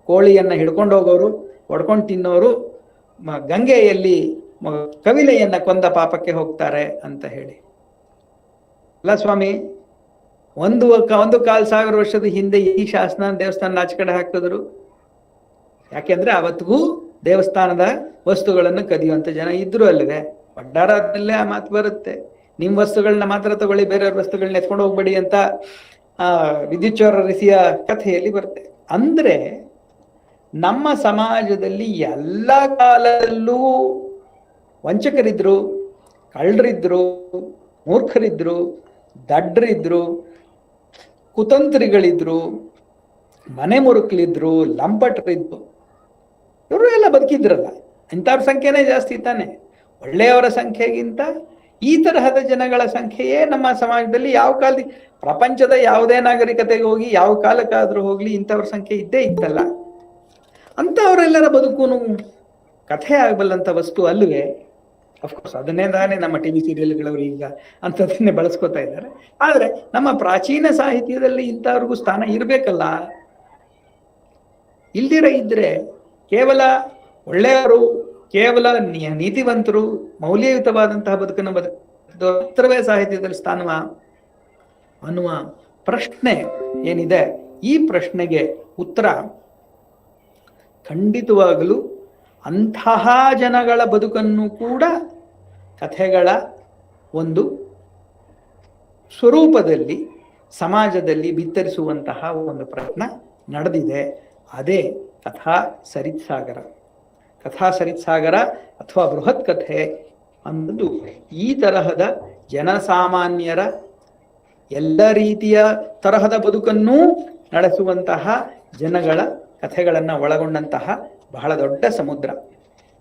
ಕೋಳಿಯನ್ನ ಹಿಡ್ಕೊಂಡು ಹೋಗೋರು, ಹೊಡ್ಕೊಂಡು ತಿನ್ನೋರು ಗಂಗೆಯಲ್ಲಿ ಕವಿಲೆಯನ್ನ ಕೊಂದ ಪಾಪಕ್ಕೆ ಹೋಗ್ತಾರೆ ಅಂತ ಹೇಳಿ. ಅಲ್ಲ ಸ್ವಾಮಿ, 1,000 ವರ್ಷದ ಹಿಂದೆ ಈ ಶಾಸನ ದೇವಸ್ಥಾನ ಆಚೆ ಕಡೆ ಹಾಕಿದ್ರು. ಯಾಕೆಂದ್ರೆ ಅವತ್ತಿಗೂ ದೇವಸ್ಥಾನದ ವಸ್ತುಗಳನ್ನು ಕದಿಯುವಂತ ಜನ ಇದ್ರು ಅಲ್ಲವೇ? ಒಡ್ಡಾರದಲ್ಲೇ ಆ ಮಾತು ಬರುತ್ತೆ. ನಿಮ್ ವಸ್ತುಗಳನ್ನ ಮಾತ್ರ ತಗೊಳ್ಳಿ, ಬೇರೆಯವ್ರ ವಸ್ತುಗಳನ್ನ ಎತ್ಕೊಂಡು ಹೋಗ್ಬೇಡಿ ಅಂತ ವಿದ್ಯುಚ್ಛೋರ ಋಷಿಯ ಕಥೆಯಲ್ಲಿ ಬರುತ್ತೆ. ಅಂದ್ರೆ ನಮ್ಮ ಸಮಾಜದಲ್ಲಿ ಎಲ್ಲ ಕಾಲದಲ್ಲೂ ವಂಚಕರಿದ್ರು, ಕಳ್ಳರಿದ್ರು, ಮೂರ್ಖರಿದ್ರು, ದಡ್ಡರಿದ್ರು, ಕುತಂತ್ರಿಗಳಿದ್ರು, ಮನೆ ಮುರುಕಲಿದ್ರು, ಲಂಪಟರಿದ್ರು. ಇವರು ಎಲ್ಲ ಬದುಕಿದ್ರಲ್ಲ. ಇಂಥವ್ರ ಸಂಖ್ಯೆನೇ ಜಾಸ್ತಿ ತಾನೆ. ಒಳ್ಳೆಯವರ ಸಂಖ್ಯೆಗಿಂತ ಈ ತರಹದ ಜನಗಳ ಸಂಖ್ಯೆಯೇ ನಮ್ಮ ಸಮಾಜದಲ್ಲಿ ಯಾವ ಕಾಲದ, ಪ್ರಪಂಚದ ಯಾವುದೇ ನಾಗರಿಕತೆಗೆ ಹೋಗಿ ಯಾವ ಕಾಲಕ್ಕಾದ್ರೂ ಹೋಗ್ಲಿ ಇಂಥವ್ರ ಸಂಖ್ಯೆ ಇದ್ದೇ ಇತ್ತಲ್ಲ. ಅಂತವರೆಲ್ಲರ ಬದುಕೂನು ಕಥೆ ಆಗಬಲ್ಲಂತ ವಸ್ತು ಅಲ್ಲವೇ? ಅಫ್ಕೋರ್ಸ್ ಅದನ್ನೇ ತಾನೇ ನಮ್ಮ ಟಿವಿ ಸೀರಿಯಲ್ಗಳವರು ಈಗ ಅಂಥದನ್ನೇ ಬಳಸ್ಕೊತಾ ಇದ್ದಾರೆ. ಆದ್ರೆ ನಮ್ಮ ಪ್ರಾಚೀನ ಸಾಹಿತ್ಯದಲ್ಲಿ ಇಂಥವ್ರಿಗೂ ಸ್ಥಾನ ಇರಬೇಕಲ್ಲ. ಇಲ್ದಿರ ಇದ್ರೆ ಕೇವಲ ಒಳ್ಳೆಯವರು, ಕೇವಲ ನೀತಿವಂತರು, ಮೌಲ್ಯಯುತವಾದಂತಹ ಬದುಕನ್ನು ಮಾತ್ರವೇ ಸಾಹಿತ್ಯದಲ್ಲಿ ಸ್ಥಾನವ ಅನ್ನುವ ಪ್ರಶ್ನೆ ಏನಿದೆ, ಈ ಪ್ರಶ್ನೆಗೆ ಉತ್ತರ ಖಂಡಿತವಾಗಲೂ ಅಂತಹ ಜನಗಳ ಬದುಕನ್ನು ಕೂಡ ಕಥೆಗಳ ಒಂದು ಸ್ವರೂಪದಲ್ಲಿ ಸಮಾಜದಲ್ಲಿ ಬಿತ್ತರಿಸುವಂತಹ ಒಂದು ಪ್ರಯತ್ನ ನಡೆದಿದೆ. ಅದೇ ಕಥಾ ಸರಿತ್ಸಾಗರ. ಕಥಾ ಸರಿತ್ಸಾಗರ ಅಥವಾ ಬೃಹತ್ ಕಥೆ ಅನ್ನೋದು ಈ ತರಹದ ಜನಸಾಮಾನ್ಯರ ಎಲ್ಲ ರೀತಿಯ ತರಹದ ಬದುಕನ್ನೂ ನಡೆಸುವಂತಹ ಜನಗಳ ಕಥೆಗಳನ್ನು ಒಳಗೊಂಡಂತಹ ಬಹಳ ದೊಡ್ಡ ಸಮುದ್ರ.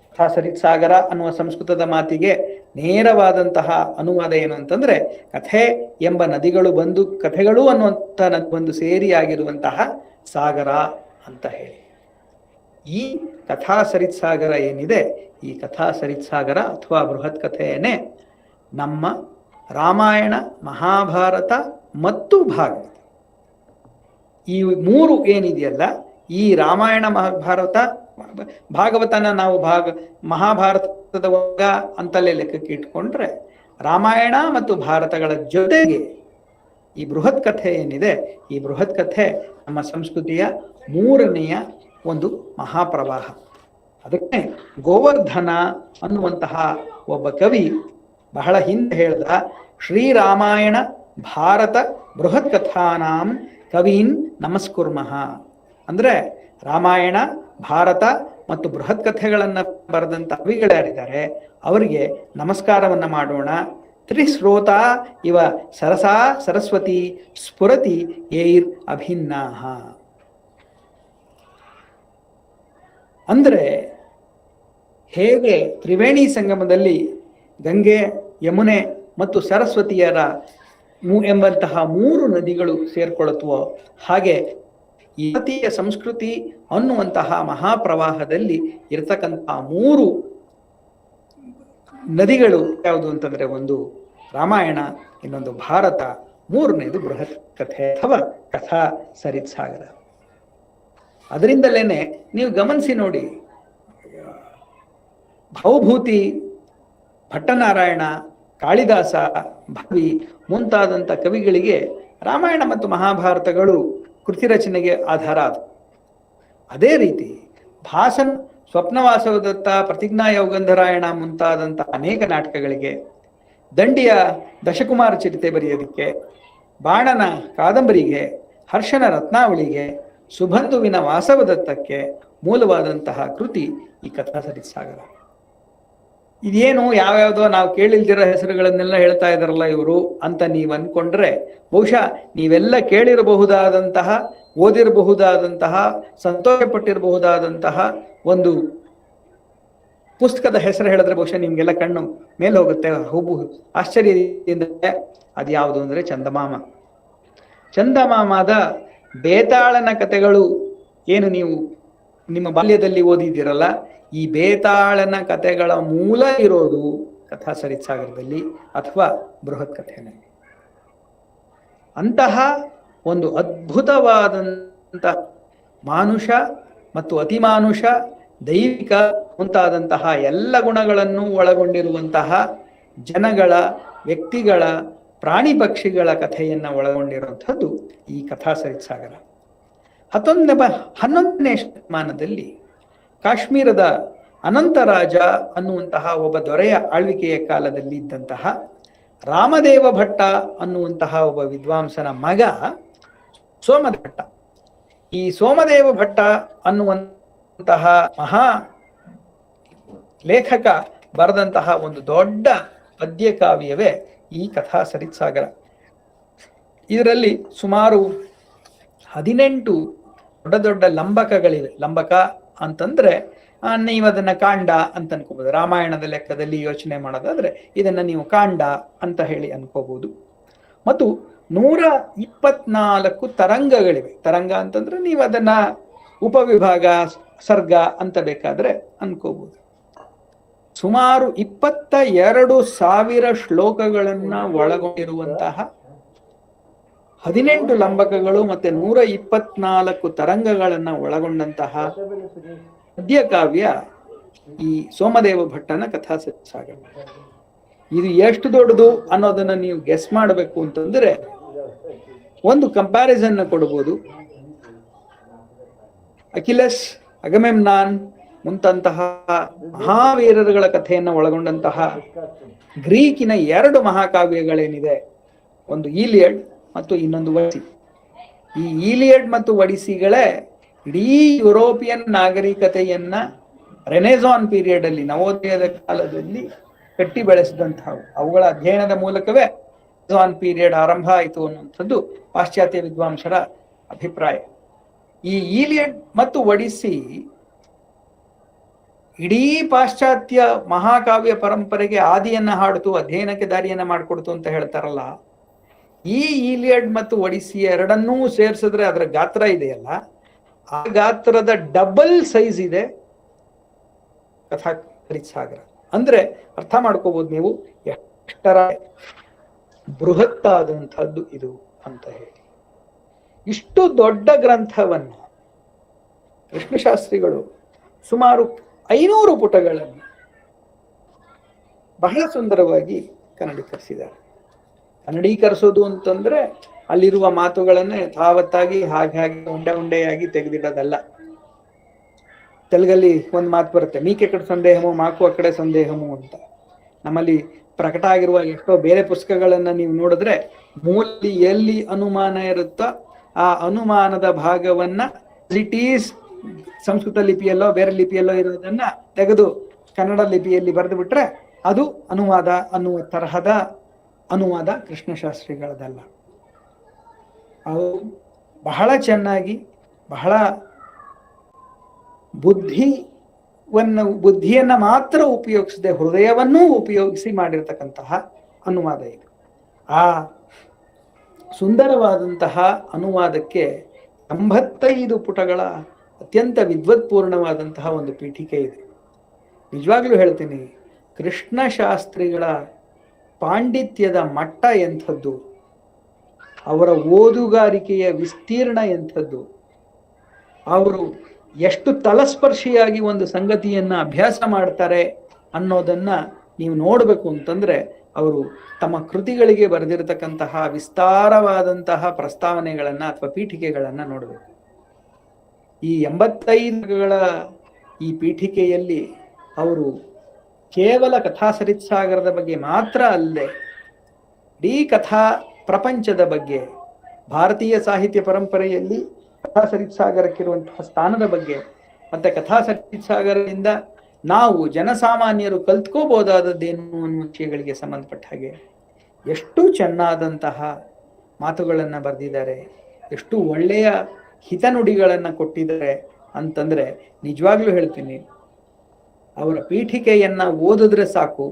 ಕಥಾ ಸರಿತ್ಸಾಗರ ಅನ್ನುವ ಸಂಸ್ಕೃತದ ಮಾತಿಗೆ ನೇರವಾದಂತಹ ಅನುವಾದ ಏನು ಅಂತಂದ್ರೆ ಕಥೆ ಎಂಬ ನದಿಗಳು ಬಂದು ಕಥೆಗಳು ಅನ್ನುವಂಥ ಒಂದು ಸೇರಿಯಾಗಿರುವಂತಹ ಸಾಗರ ಅಂತ ಹೇಳಿ. ಈ ಕಥಾ ಸರಿತ್ಸಾಗರ ಏನಿದೆ, ಈ ಕಥಾ ಸರಿತ್ಸಾಗರ ಅಥವಾ ಬೃಹತ್ ಕಥೆಯನ್ನೇ ನಮ್ಮ ರಾಮಾಯಣ, ಮಹಾಭಾರತ ಮತ್ತು ಭಾಗವತ, ಈ ಮೂರು ಏನಿದೆಯಲ್ಲ, ಈ ರಾಮಾಯಣ, ಮಹಾಭಾರತ, ಭಾಗವತನ ನಾವು ಮಹಾಭಾರತದ ವರ್ಗ ಅಂತಲೇ ಲೆಕ್ಕಕ್ಕೆ ಇಟ್ಕೊಂಡ್ರೆ ರಾಮಾಯಣ ಮತ್ತು ಭಾರತಗಳ ಜೊತೆಗೆ ಈ ಬೃಹತ್ ಕಥೆ ಏನಿದೆ, ಈ ಬೃಹತ್ ಕಥೆ ನಮ್ಮ ಸಂಸ್ಕೃತಿಯ ಮೂರನೆಯ ಒಂದು ಮಹಾಪ್ರವಾಹ. ಅದಕ್ಕೆ ಗೋವರ್ಧನ ಅನ್ನುವಂತಹ ಒಬ್ಬ ಕವಿ ಬಹಳ ಹಿಂದೆ ಹೇಳ್ದ, ಶ್ರೀರಾಮಾಯಣ ಭಾರತ ಬೃಹತ್ ಕಥಾನಾಂ ಕವೀನ್ ನಮಸ್ಕುರ್ಮಃ. ಅಂದ್ರೆ ರಾಮಾಯಣ, ಭಾರತ ಮತ್ತು ಬೃಹತ್ ಕಥೆಗಳನ್ನು ಬರೆದಂತ ಕವಿಗಳ್ಯಾರಿದ್ದಾರೆ ಅವರಿಗೆ ನಮಸ್ಕಾರವನ್ನ ಮಾಡೋಣ. ತ್ರಿಶ್ರೋತ ಇವ ಸರಸಾ ಸರಸ್ವತಿ ಸ್ಫುರತಿ ಏರ್ ಅಭಿನ್ನಾಹ. ಅಂದ್ರೆ ಹೇಗೆ ತ್ರಿವೇಣಿ ಸಂಗಮದಲ್ಲಿ ಗಂಗೆ, ಯಮುನೆ ಮತ್ತು ಸರಸ್ವತಿಯರ ಎಂಬಂತಹ ಮೂರು ನದಿಗಳು ಸೇರ್ಕೊಳ್ಳುತ್ತವೋ, ಹಾಗೆ ಈ ಭಾರತೀಯ ಸಂಸ್ಕೃತಿ ಅನ್ನುವಂತಹ ಮಹಾಪ್ರವಾಹದಲ್ಲಿ ಇರತಕ್ಕಂತಹ ಮೂರು ನದಿಗಳು ಯಾವುದು ಅಂತಂದ್ರೆ ಒಂದು ರಾಮಾಯಣ, ಇನ್ನೊಂದು ಭಾರತ, ಮೂರನೇದು ಬೃಹತ್ ಕಥೆ ಅಥವಾ ಕಥಾ ಸರಿತ್ಸಾಗರ. ಅದರಿಂದಲೇನೆ ನೀವು ಗಮನಿಸಿ ನೋಡಿ, ಭವಭೂತಿ, ಭಟ್ಟನಾರಾಯಣ, ಕಾಳಿದಾಸ, ಭವಿ ಮುಂತಾದಂಥ ಕವಿಗಳಿಗೆ ರಾಮಾಯಣ ಮತ್ತು ಮಹಾಭಾರತಗಳು ಕೃತಿ ರಚನೆಗೆ ಆಧಾರ ಆದವು. ಅದೇ ರೀತಿ ಭಾಸನ್, ಸ್ವಪ್ನವಾಸವದತ್ತ, ಪ್ರತಿಜ್ಞಾ ಯೌಗಂಧರಾಯಣ ಮುಂತಾದಂಥ ಅನೇಕ ನಾಟಕಗಳಿಗೆ, ದಂಡಿಯ ದಶಕುಮಾರ ಚರಿತೆ ಬರೆಯೋದಕ್ಕೆ, ಬಾಣನ ಕಾದಂಬರಿಗೆ, ಹರ್ಷನ ರತ್ನಾವಳಿಗೆ, ಸುಬಂಧುವಿನ ವಾಸವದತ್ತಕ್ಕೆ ಮೂಲವಾದಂತಹ ಕೃತಿ ಈ ಕಥಾ ಸರಿತ್ಸಾಗರ. ಇದೇನು ಯಾವ್ಯಾವುದೋ ನಾವು ಕೇಳಿಲ್ದಿರೋ ಹೆಸರುಗಳನ್ನೆಲ್ಲ ಹೇಳ್ತಾ ಇದಾರಲ್ಲ ಇವರು ಅಂತ ನೀವು ಅನ್ಕೊಂಡ್ರೆ, ಬಹುಶಃ ನೀವೆಲ್ಲ ಕೇಳಿರಬಹುದಾದಂತಹ, ಓದಿರಬಹುದಾದಂತಹ, ಸಂತೋಷಪಟ್ಟಿರಬಹುದಾದಂತಹ ಒಂದು ಪುಸ್ತಕದ ಹೆಸರು ಹೇಳಿದ್ರೆ ಬಹುಶಃ ನಿಮ್ಗೆಲ್ಲ ಕಣ್ಣು ಮೇಲೆ ಹೋಗುತ್ತೆ, ಆಶ್ಚರ್ಯದಿಂದ. ಅದ್ಯಾವುದು ಅಂದ್ರೆ ಚಂದಮಾಮ. ಚಂದಮಾಮದ ಬೇತಾಳನ ಕಥೆಗಳು ಏನು ನೀವು ನಿಮ್ಮ ಬಾಲ್ಯದಲ್ಲಿ ಓದಿದ್ದೀರಲ್ಲ, ಈ ಬೇತಾಳನ ಕಥೆಗಳ ಮೂಲ ಇರೋದು ಕಥಾ ಸರಿತ್ಸಾಗರದಲ್ಲಿ ಅಥವಾ ಬೃಹತ್ ಕಥೆಯಲ್ಲಿ. ಅಂತಹ ಒಂದು ಅದ್ಭುತವಾದಂಥ ಮಾನುಷ ಮತ್ತು ಅತಿಮಾನುಷ, ದೈವಿಕ ಮುಂತಾದಂತಹ ಎಲ್ಲ ಗುಣಗಳನ್ನು ಒಳಗೊಂಡಿರುವಂತಹ ಜನಗಳ, ವ್ಯಕ್ತಿಗಳ, ಪ್ರಾಣಿ ಪಕ್ಷಿಗಳ ಕಥೆಯನ್ನು ಒಳಗೊಂಡಿರುವಂಥದ್ದು ಈ ಕಥಾ ಸರಿತ್ಸಾಗರ. 11ನೇ ಶತಮಾನದಲ್ಲಿ ಕಾಶ್ಮೀರದ ಅನಂತರಾಜ ಅನ್ನುವಂತಹ ಒಬ್ಬ ದೊರೆಯ ಆಳ್ವಿಕೆಯ ಕಾಲದಲ್ಲಿ ಇದ್ದಂತಹ ರಾಮದೇವ ಭಟ್ಟ ಅನ್ನುವಂತಹ ಒಬ್ಬ ವಿದ್ವಾಂಸನ ಮಗ ಸೋಮದೇವ ಭಟ್ಟ. ಈ ಸೋಮದೇವ ಭಟ್ಟ ಅನ್ನುವಂತಹ ಮಹಾ ಲೇಖಕ ಬರೆದಂತಹ ಒಂದು ದೊಡ್ಡ ಪದ್ಯ ಕಾವ್ಯವೇ ಈ ಕಥಾ ಸರಿತ್ಸಾಗರ. ಇದರಲ್ಲಿ ಸುಮಾರು 18 ದೊಡ್ಡ ದೊಡ್ಡ ಲಂಬಕಗಳಿವೆ. ಲಂಬಕ ಅಂತಂದ್ರೆ ನೀವು ಅದನ್ನ ಕಾಂಡ ಅಂತ ಅನ್ಕೋಬಹುದು. ರಾಮಾಯಣದ ಲೆಕ್ಕದಲ್ಲಿ ಯೋಚನೆ ಮಾಡೋದಾದ್ರೆ ಇದನ್ನ ನೀವು ಕಾಂಡ ಅಂತ ಹೇಳಿ ಅನ್ಕೋಬಹುದು. ಮತ್ತು 124 ತರಂಗಗಳಿವೆ. ತರಂಗ ಅಂತಂದ್ರೆ ನೀವು ಅದನ್ನ ಉಪವಿಭಾಗ, ಸರ್ಗ ಅಂತ ಬೇಕಾದ್ರೆ ಅನ್ಕೋಬಹುದು. ಸುಮಾರು 22,000 ಶ್ಲೋಕಗಳನ್ನ ಒಳಗೊಂಡಿರುವಂತಹ 18 ಲಂಬಕಗಳು ಮತ್ತೆ 124 ತರಂಗಗಳನ್ನ ಒಳಗೊಂಡಂತಹ ಪದ್ಯ ಕಾವ್ಯ ಈ ಸೋಮದೇವ ಭಟ್ಟನ ಕಥಾ ಸರಿತ್ಸಾಗರ. ಇದು ಎಷ್ಟು ದೊಡ್ಡದು ಅನ್ನೋದನ್ನ ನೀವು ಗೆಸ್ ಮಾಡಬೇಕು ಅಂತಂದ್ರೆ ಒಂದು ಕಂಪ್ಯಾರಿಸನ್ ಕೊಡಬಹುದು. ಅಕಿಲಸ್, ಅಗಮೆಮ್ನಾನ್ ಮುಂತಂತಹ ಮಹಾವೀರರುಗಳ ಕಥೆಯನ್ನು ಒಳಗೊಂಡಂತಹ ಗ್ರೀಕಿನ 2 ಮಹಾಕಾವ್ಯಗಳೇನಿದೆ, ಒಂದು ಈಲಿಯಡ್ ಮತ್ತು ಇನ್ನೊಂದು ಒಡಿಸಿ. ಈ ಈಲಿಯಡ್ ಮತ್ತು ಒಡಿಸಿಗಳೇ ಇಡೀ ಯುರೋಪಿಯನ್ ನಾಗರಿಕತೆಯನ್ನ ರೆನೆಸಾನ್ ಪೀರಿಯಡ್ ಅಲ್ಲಿ, ನವೋದಯದ ಕಾಲದಲ್ಲಿ ಕಟ್ಟಿ ಬೆಳೆಸಿದಂತಹ ಅವುಗಳ ಅಧ್ಯಯನದ ಮೂಲಕವೇ ರೆನೆಸಾನ್ ಪೀರಿಯಡ್ ಆರಂಭ ಆಯಿತು ಅನ್ನುವಂಥದ್ದು ಪಾಶ್ಚಾತ್ಯ ವಿದ್ವಾಂಸರ ಅಭಿಪ್ರಾಯ. ಈ ಈಲಿಯಡ್ ಮತ್ತು ಒಡಿಸ್ಸಿ ಇಡೀ ಪಾಶ್ಚಾತ್ಯ ಮಹಾಕಾವ್ಯ ಪರಂಪರೆಗೆ ಆದಿಯನ್ನ ಹಾಡಿತು, ಅಧ್ಯಯನಕ್ಕೆ ದಾರಿಯನ್ನ ಮಾಡಿಕೊಡ್ತು ಅಂತ ಹೇಳ್ತಾರಲ್ಲ, ಈ ಈಲಿಯಡ್ ಮತ್ತು ಒಡಿಸ್ಸಿ ಎರಡನ್ನೂ ಸೇರಿಸಿದ್ರೆ ಅದರ ಗಾತ್ರ ಇದೆಯಲ್ಲ, ಆ ಗಾತ್ರದ ಡಬಲ್ ಸೈಜ್ ಇದೆ ಕಥಾ ಹರಿತ್ಸಾಗರ. ಅಂದ್ರೆ ಅರ್ಥ ಮಾಡ್ಕೋಬಹುದು ನೀವು ಎಷ್ಟರ ಬೃಹತ್ತಾದಂಥದ್ದು ಇದು ಅಂತ ಹೇಳಿ. ಇಷ್ಟು ದೊಡ್ಡ ಗ್ರಂಥವನ್ನ ಕೃಷ್ಣಶಾಸ್ತ್ರಿಗಳು ಸುಮಾರು 500 ಪುಟಗಳನ್ನು ಬಹಳ ಸುಂದರವಾಗಿ ಕನ್ನಡೀಕರಿಸಿದ್ದಾರೆ. ಕನ್ನಡೀಕರಿಸೋದು ಅಂತಂದ್ರೆ ಅಲ್ಲಿರುವ ಮಾತುಗಳನ್ನ ಯಥಾವತ್ತಾಗಿ ಹಾಗೆ ಉಂಡೆ ಉಂಡೆಯಾಗಿ ತೆಗೆದಿಡೋದಲ್ಲ. ತೆಲುಗಲ್ಲಿ ಒಂದು ಮಾತು ಬರುತ್ತೆ, ಮೀಕೆ ಕಡೆ ಸಂದೇಹಮು ಮಾಕು ಆ ಕಡೆ ಸಂದೇಹಮು ಅಂತ. ನಮ್ಮಲ್ಲಿ ಪ್ರಕಟ ಆಗಿರುವ ಎಷ್ಟೋ ಬೇರೆ ಪುಸ್ತಕಗಳನ್ನ ನೀವು ನೋಡಿದ್ರೆ ಮೂಲ ಎಲ್ಲಿ ಅನುಮಾನ ಇರುತ್ತೋ ಆ ಅನುಮಾನದ ಭಾಗವನ್ನ ಇಟ್ ಈಸ್ ಸಂಸ್ಕೃತ ಲಿಪಿಯಲ್ಲೋ ಬೇರೆ ಲಿಪಿಯಲ್ಲೋ ಇರೋದನ್ನ ತೆಗೆದು ಕನ್ನಡ ಲಿಪಿಯಲ್ಲಿ ಬರೆದು ಬಿಟ್ರೆ ಅದು ಅನುವಾದ ಅನ್ನುವ ತರಹದ ಅನುವಾದ ಕೃಷ್ಣಶಾಸ್ತ್ರಿಗಳದಲ್ಲ. ಅವು ಬಹಳ ಚೆನ್ನಾಗಿ, ಬಹಳ ಬುದ್ಧಿಯನ್ನ ಮಾತ್ರ ಉಪಯೋಗಿಸದೆ ಹೃದಯವನ್ನೂ ಉಪಯೋಗಿಸಿ ಮಾಡಿರ್ತಕ್ಕಂತಹ ಅನುವಾದ ಇದು. ಆ ಸುಂದರವಾದಂತಹ ಅನುವಾದಕ್ಕೆ 85 ಪುಟಗಳ ಅತ್ಯಂತ ವಿದ್ವತ್ಪೂರ್ಣವಾದಂತಹ ಒಂದು ಪೀಠಿಕೆ ಇದೆ. ನಿಜವಾಗ್ಲೂ ಹೇಳ್ತೀನಿ, ಕೃಷ್ಣಶಾಸ್ತ್ರಿಗಳ ಪಾಂಡಿತ್ಯದ ಮಟ್ಟ ಎಂಥದ್ದು, ಅವರ ಓದುಗಾರಿಕೆಯ ವಿಸ್ತೀರ್ಣ ಎಂಥದ್ದು, ಅವರು ಎಷ್ಟು ತಲಸ್ಪರ್ಶಿಯಾಗಿ ಒಂದು ಸಂಗತಿಯನ್ನ ಅಭ್ಯಾಸ ಮಾಡ್ತಾರೆ ಅನ್ನೋದನ್ನ ನೀವು ನೋಡಬೇಕು ಅಂತಂದ್ರೆ ಅವರು ತಮ್ಮ ಕೃತಿಗಳಿಗೆ ಬರೆದಿರತಕ್ಕಂತಹ ವಿಸ್ತಾರವಾದಂತಹ ಪ್ರಸ್ತಾವನೆಗಳನ್ನ ಅಥವಾ ಪೀಠಿಕೆಗಳನ್ನ ನೋಡಬೇಕು. ಈ 85ಗಳ ಈ ಪೀಠಿಕೆಯಲ್ಲಿ ಅವರು ಕೇವಲ ಕಥಾಸರಿತ್ಸಾಗರದ ಬಗ್ಗೆ ಮಾತ್ರ ಅಲ್ಲದೆ ಇಡೀ ಕಥಾ ಪ್ರಪಂಚದ ಬಗ್ಗೆ, ಭಾರತೀಯ ಸಾಹಿತ್ಯ ಪರಂಪರೆಯಲ್ಲಿ ಕಥಾಸರಿತ್ಸಾಗರಕ್ಕಿರುವಂತಹ ಸ್ಥಾನದ ಬಗ್ಗೆ, ಮತ್ತೆ ಕಥಾಸರಿತ್ಸಾಗರದಿಂದ ನಾವು ಜನಸಾಮಾನ್ಯರು ಕಲ್ತ್ಕೋಬಹುದಾದದ್ದೇನು ಅನ್ನೋ ವಿಷಯಗಳಿಗೆ ಸಂಬಂಧಪಟ್ಟ ಹಾಗೆ ಎಷ್ಟು ಚೆನ್ನಾದಂತಹ ಮಾತುಗಳನ್ನು ಬರೆದಿದ್ದಾರೆ, ಎಷ್ಟು ಒಳ್ಳೆಯ ಹಿತನುಡಿಗಳನ್ನು ಕೊಟ್ಟಿದ್ದಾರೆ ಅಂತಂದ್ರೆ ನಿಜವಾಗ್ಲೂ ಹೇಳ್ತೀನಿ, ಅವರ ಪೀಠಿಕೆಯನ್ನ ಓದಿದ್ರೆ ಸಾಕು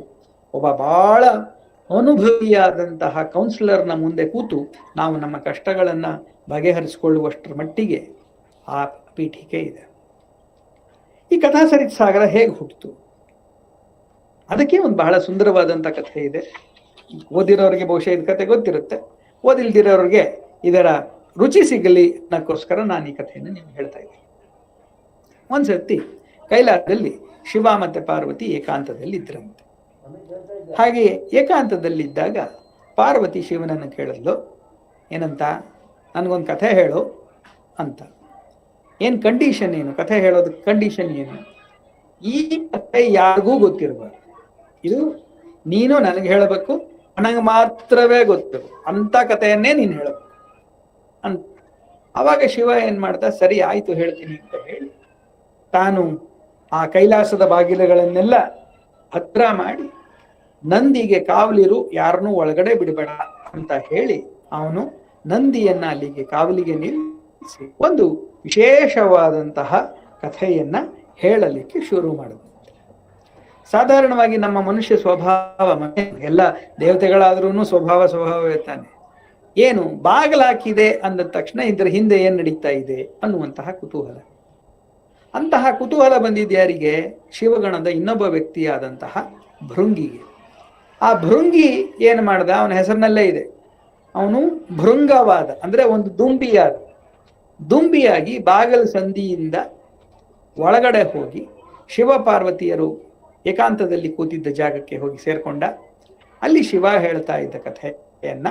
ಒಬ್ಬ ಬಹಳ ಅನುಭವಿಯಾದಂತಹ ಕೌನ್ಸಿಲರ್ನ ಮುಂದೆ ಕೂತು ನಾವು ನಮ್ಮ ಕಷ್ಟಗಳನ್ನ ಬಗೆಹರಿಸಿಕೊಳ್ಳುವಷ್ಟರ ಮಟ್ಟಿಗೆ ಆ ಪೀಠಿಕೆ ಇದೆ. ಈ ಕಥಾಸರಿತ್ಸಾಗರ ಹೇಗೆ ಹುಟ್ಟಿತು ಅದಕ್ಕೆ ಒಂದು ಬಹಳ ಸುಂದರವಾದಂಥ ಕಥೆ ಇದೆ. ಓದಿರೋರಿಗೆ ಬಹುಶಃ ಇದು ಕಥೆ ಗೊತ್ತಿರುತ್ತೆ, ಓದಿಲ್ದಿರೋರಿಗೆ ಇದರ ರುಚಿ ಸಿಗಲಿ ಅನ್ನಕ್ಕೋಸ್ಕರ ನಾನು ಈ ಕಥೆಯನ್ನು ನಿಮ್ಗೆ ಹೇಳ್ತಾ ಇದ್ದೀನಿ. ಒಂದ್ಸತಿ ಕೈಲಾಸದಲ್ಲಿ ಶಿವ ಮತ್ತೆ ಪಾರ್ವತಿ ಏಕಾಂತದಲ್ಲಿ ಇದ್ರಂತೆ. ಹಾಗೆ ಏಕಾಂತದಲ್ಲಿದ್ದಾಗ ಪಾರ್ವತಿ ಶಿವನನ್ನು ಕೇಳಿದ್ಲು, ಏನಂತ, ನನಗೊಂದು ಕಥೆ ಹೇಳು ಅಂತ. ಏನು ಕಂಡೀಷನ್, ಏನು ಕಥೆ ಹೇಳೋದಕ್ಕೆ ಕಂಡೀಷನ್ ಏನು? ಈ ಕಥೆ ಯಾರಿಗೂ ಗೊತ್ತಿರಬಾರ್ದು, ಇದು ನೀನು ನನಗೆ ಹೇಳಬೇಕು, ನನಗೆ ಮಾತ್ರವೇ ಗೊತ್ತಿರಬೇಕು ಅಂತ ಕಥೆಯನ್ನೇ ನೀನು ಹೇಳಬೇಕು ಅಂತ. ಅವಾಗ ಶಿವ ಏನ್ ಮಾಡ್ತಾ, ಸರಿ ಆಯ್ತು ಹೇಳ್ತೀನಿ ಅಂತ ಹೇಳಿ ತಾನು ಆ ಕೈಲಾಸದ ಬಾಗಿಲುಗಳನ್ನೆಲ್ಲ ಹತ್ರ ಮಾಡಿ ನಂದಿಗೆ ಕಾವಲಿರು, ಯಾರನ್ನೂ ಒಳಗಡೆ ಬಿಡಬೇಡ ಅಂತ ಹೇಳಿ ಅವನು ನಂದಿಯನ್ನ ಅಲ್ಲಿಗೆ ಕಾವಲಿಗೆ ನಿಲ್ಲಿಸಿ ಒಂದು ವಿಶೇಷವಾದಂತಹ ಕಥೆಯನ್ನ ಹೇಳಲಿಕ್ಕೆ ಶುರು ಮಾಡಿದ. ಸಾಧಾರಣವಾಗಿ ನಮ್ಮ ಮನುಷ್ಯ ಸ್ವಭಾವ, ಎಲ್ಲ ದೇವತೆಗಳಾದ್ರೂ ಸ್ವಭಾವವೇ ತಾನೆ. ಏನು ಬಾಗಿಲಾಕಿದೆ ಅಂದ ತಕ್ಷಣ ಇದರ ಹಿಂದೆ ಏನ್ ನಡೀತಾ ಇದೆ ಅನ್ನುವಂತಹ ಕುತೂಹಲ. ಅಂತಹ ಕುತೂಹಲ ಬಂದಿದ್ಯಾರಿಗೆ? ಶಿವಗಣದ ಇನ್ನೊಬ್ಬ ವ್ಯಕ್ತಿಯಾದಂತಹ ಭೃಂಗಿಗೆ. ಆ ಭೃಂಗಿ ಏನ್ ಮಾಡ್ದ, ಅವನ ಹೆಸರಿನಲ್ಲೇ ಇದೆ, ಅವನು ಭೃಂಗವಾದ ಅಂದ್ರೆ ಒಂದು ದುಂಬಿಯಾಗಿ ಬಾಗಲ ಸಂಧಿಯಿಂದ ಒಳಗಡೆ ಹೋಗಿ ಶಿವ ಪಾರ್ವತಿಯರು ಏಕಾಂತದಲ್ಲಿ ಕೂತಿದ್ದ ಜಾಗಕ್ಕೆ ಹೋಗಿ ಸೇರ್ಕೊಂಡ. ಅಲ್ಲಿ ಶಿವ ಹೇಳ್ತಾ ಇದ್ದ ಕಥೆಯನ್ನ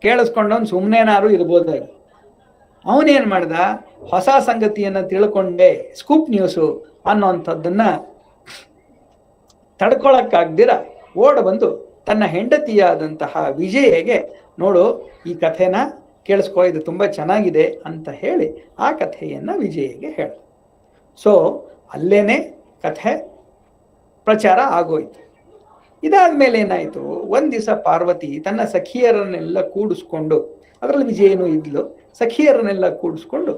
ಕೇಳಿಸ್ಕೊಂಡವನು ಸುಮ್ಮನೆನಾರು ಇರ್ಬೋದಾಗ ಅವನೇನ್ ಮಾಡ್ದ, ಹೊಸ ಸಂಗತಿಯನ್ನ ತಿಳ್ಕೊಂಡೆ, ಸ್ಕೂಪ್ ನ್ಯೂಸು ಅನ್ನೋಂಥದ್ದನ್ನ ತಡ್ಕೊಳಕ್ಕಾಗ್ದಿರ ಓಡ ಬಂದು ತನ್ನ ಹೆಂಡತಿಯಾದಂತಹ ವಿಜಯಗೆ, ನೋಡು ಈ ಕಥೆನ ಕೇಳಿಸ್ಕೋ, ಇದು ತುಂಬಾ ಚೆನ್ನಾಗಿದೆ ಅಂತ ಹೇಳಿ ಆ ಕಥೆಯನ್ನ ವಿಜಯಗೆ ಹೇಳ. ಸೊ ಅಲ್ಲೇನೆ ಕಥೆ ಪ್ರಚಾರ ಆಗೋಯ್ತು. ಇದಾದ್ಮೇಲೆ ಏನಾಯ್ತು, ಒಂದ್ ದಿವಸ ಪಾರ್ವತಿ ತನ್ನ ಸಖಿಯರನ್ನೆಲ್ಲ ಕೂಡಿಸ್ಕೊಂಡು, ಅದರಲ್ಲಿ ವಿಜಯನು ಇದ್ಲು, ಸಖಿಯರನ್ನೆಲ್ಲ ಕೂಡಿಸ್ಕೊಂಡು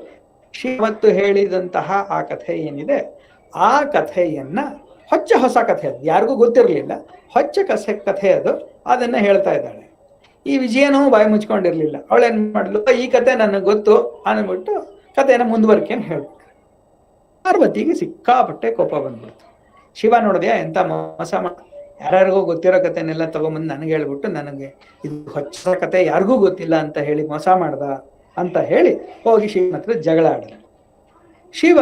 ಶಿವತ್ತು ಹೇಳಿದಂತಹ ಆ ಕಥೆ ಏನಿದೆ ಆ ಕಥೆಯನ್ನ ಹೊಸ ಕಥೆ, ಅದು ಯಾರಿಗೂ ಗೊತ್ತಿರಲಿಲ್ಲ, ಕಥೆ ಅದು, ಅದನ್ನ ಹೇಳ್ತಾ ಇದ್ದಾಳೆ. ಈ ವಿಜಯನೂ ಬಾಯಿ ಮುಚ್ಕೊಂಡಿರ್ಲಿಲ್ಲ. ಅವಳೇನ್ ಮಾಡ್ಲು, ಈ ಕಥೆ ನನಗೆ ಗೊತ್ತು ಅಂದ್ಬಿಟ್ಟು ಕಥೆನ ಮುಂದುವರ್ಕೇನು ಹೇಳ್ಬಿಟ್ರು. ಪಾರ್ವತಿಗೆ ಸಿಕ್ಕಾಪಟ್ಟೆ ಕೋಪ ಬಂದ್ಬಿಡ್ತು. ಶಿವ ನೋಡಿದ್ಯಾ ಎಂತ ಮೋಸ ಯಾರ್ಯಾರಿಗೂ ಗೊತ್ತಿರೋ ಕಥೆನೆಲ್ಲ ತಗೊಂಬಂದು ನನಗೆ ಹೇಳ್ಬಿಟ್ಟು, ನನಗೆ ಇದು ಹೊಸ ಕಥೆ ಯಾರಿಗೂ ಗೊತ್ತಿಲ್ಲ ಅಂತ ಹೇಳಿ ಮೋಸ ಮಾಡ್ದ ಅಂತ ಹೇಳಿ ಹೋಗಿ ಶಿವನ ಹತ್ರ ಜಗಳ ಆಡಿದ. ಶಿವ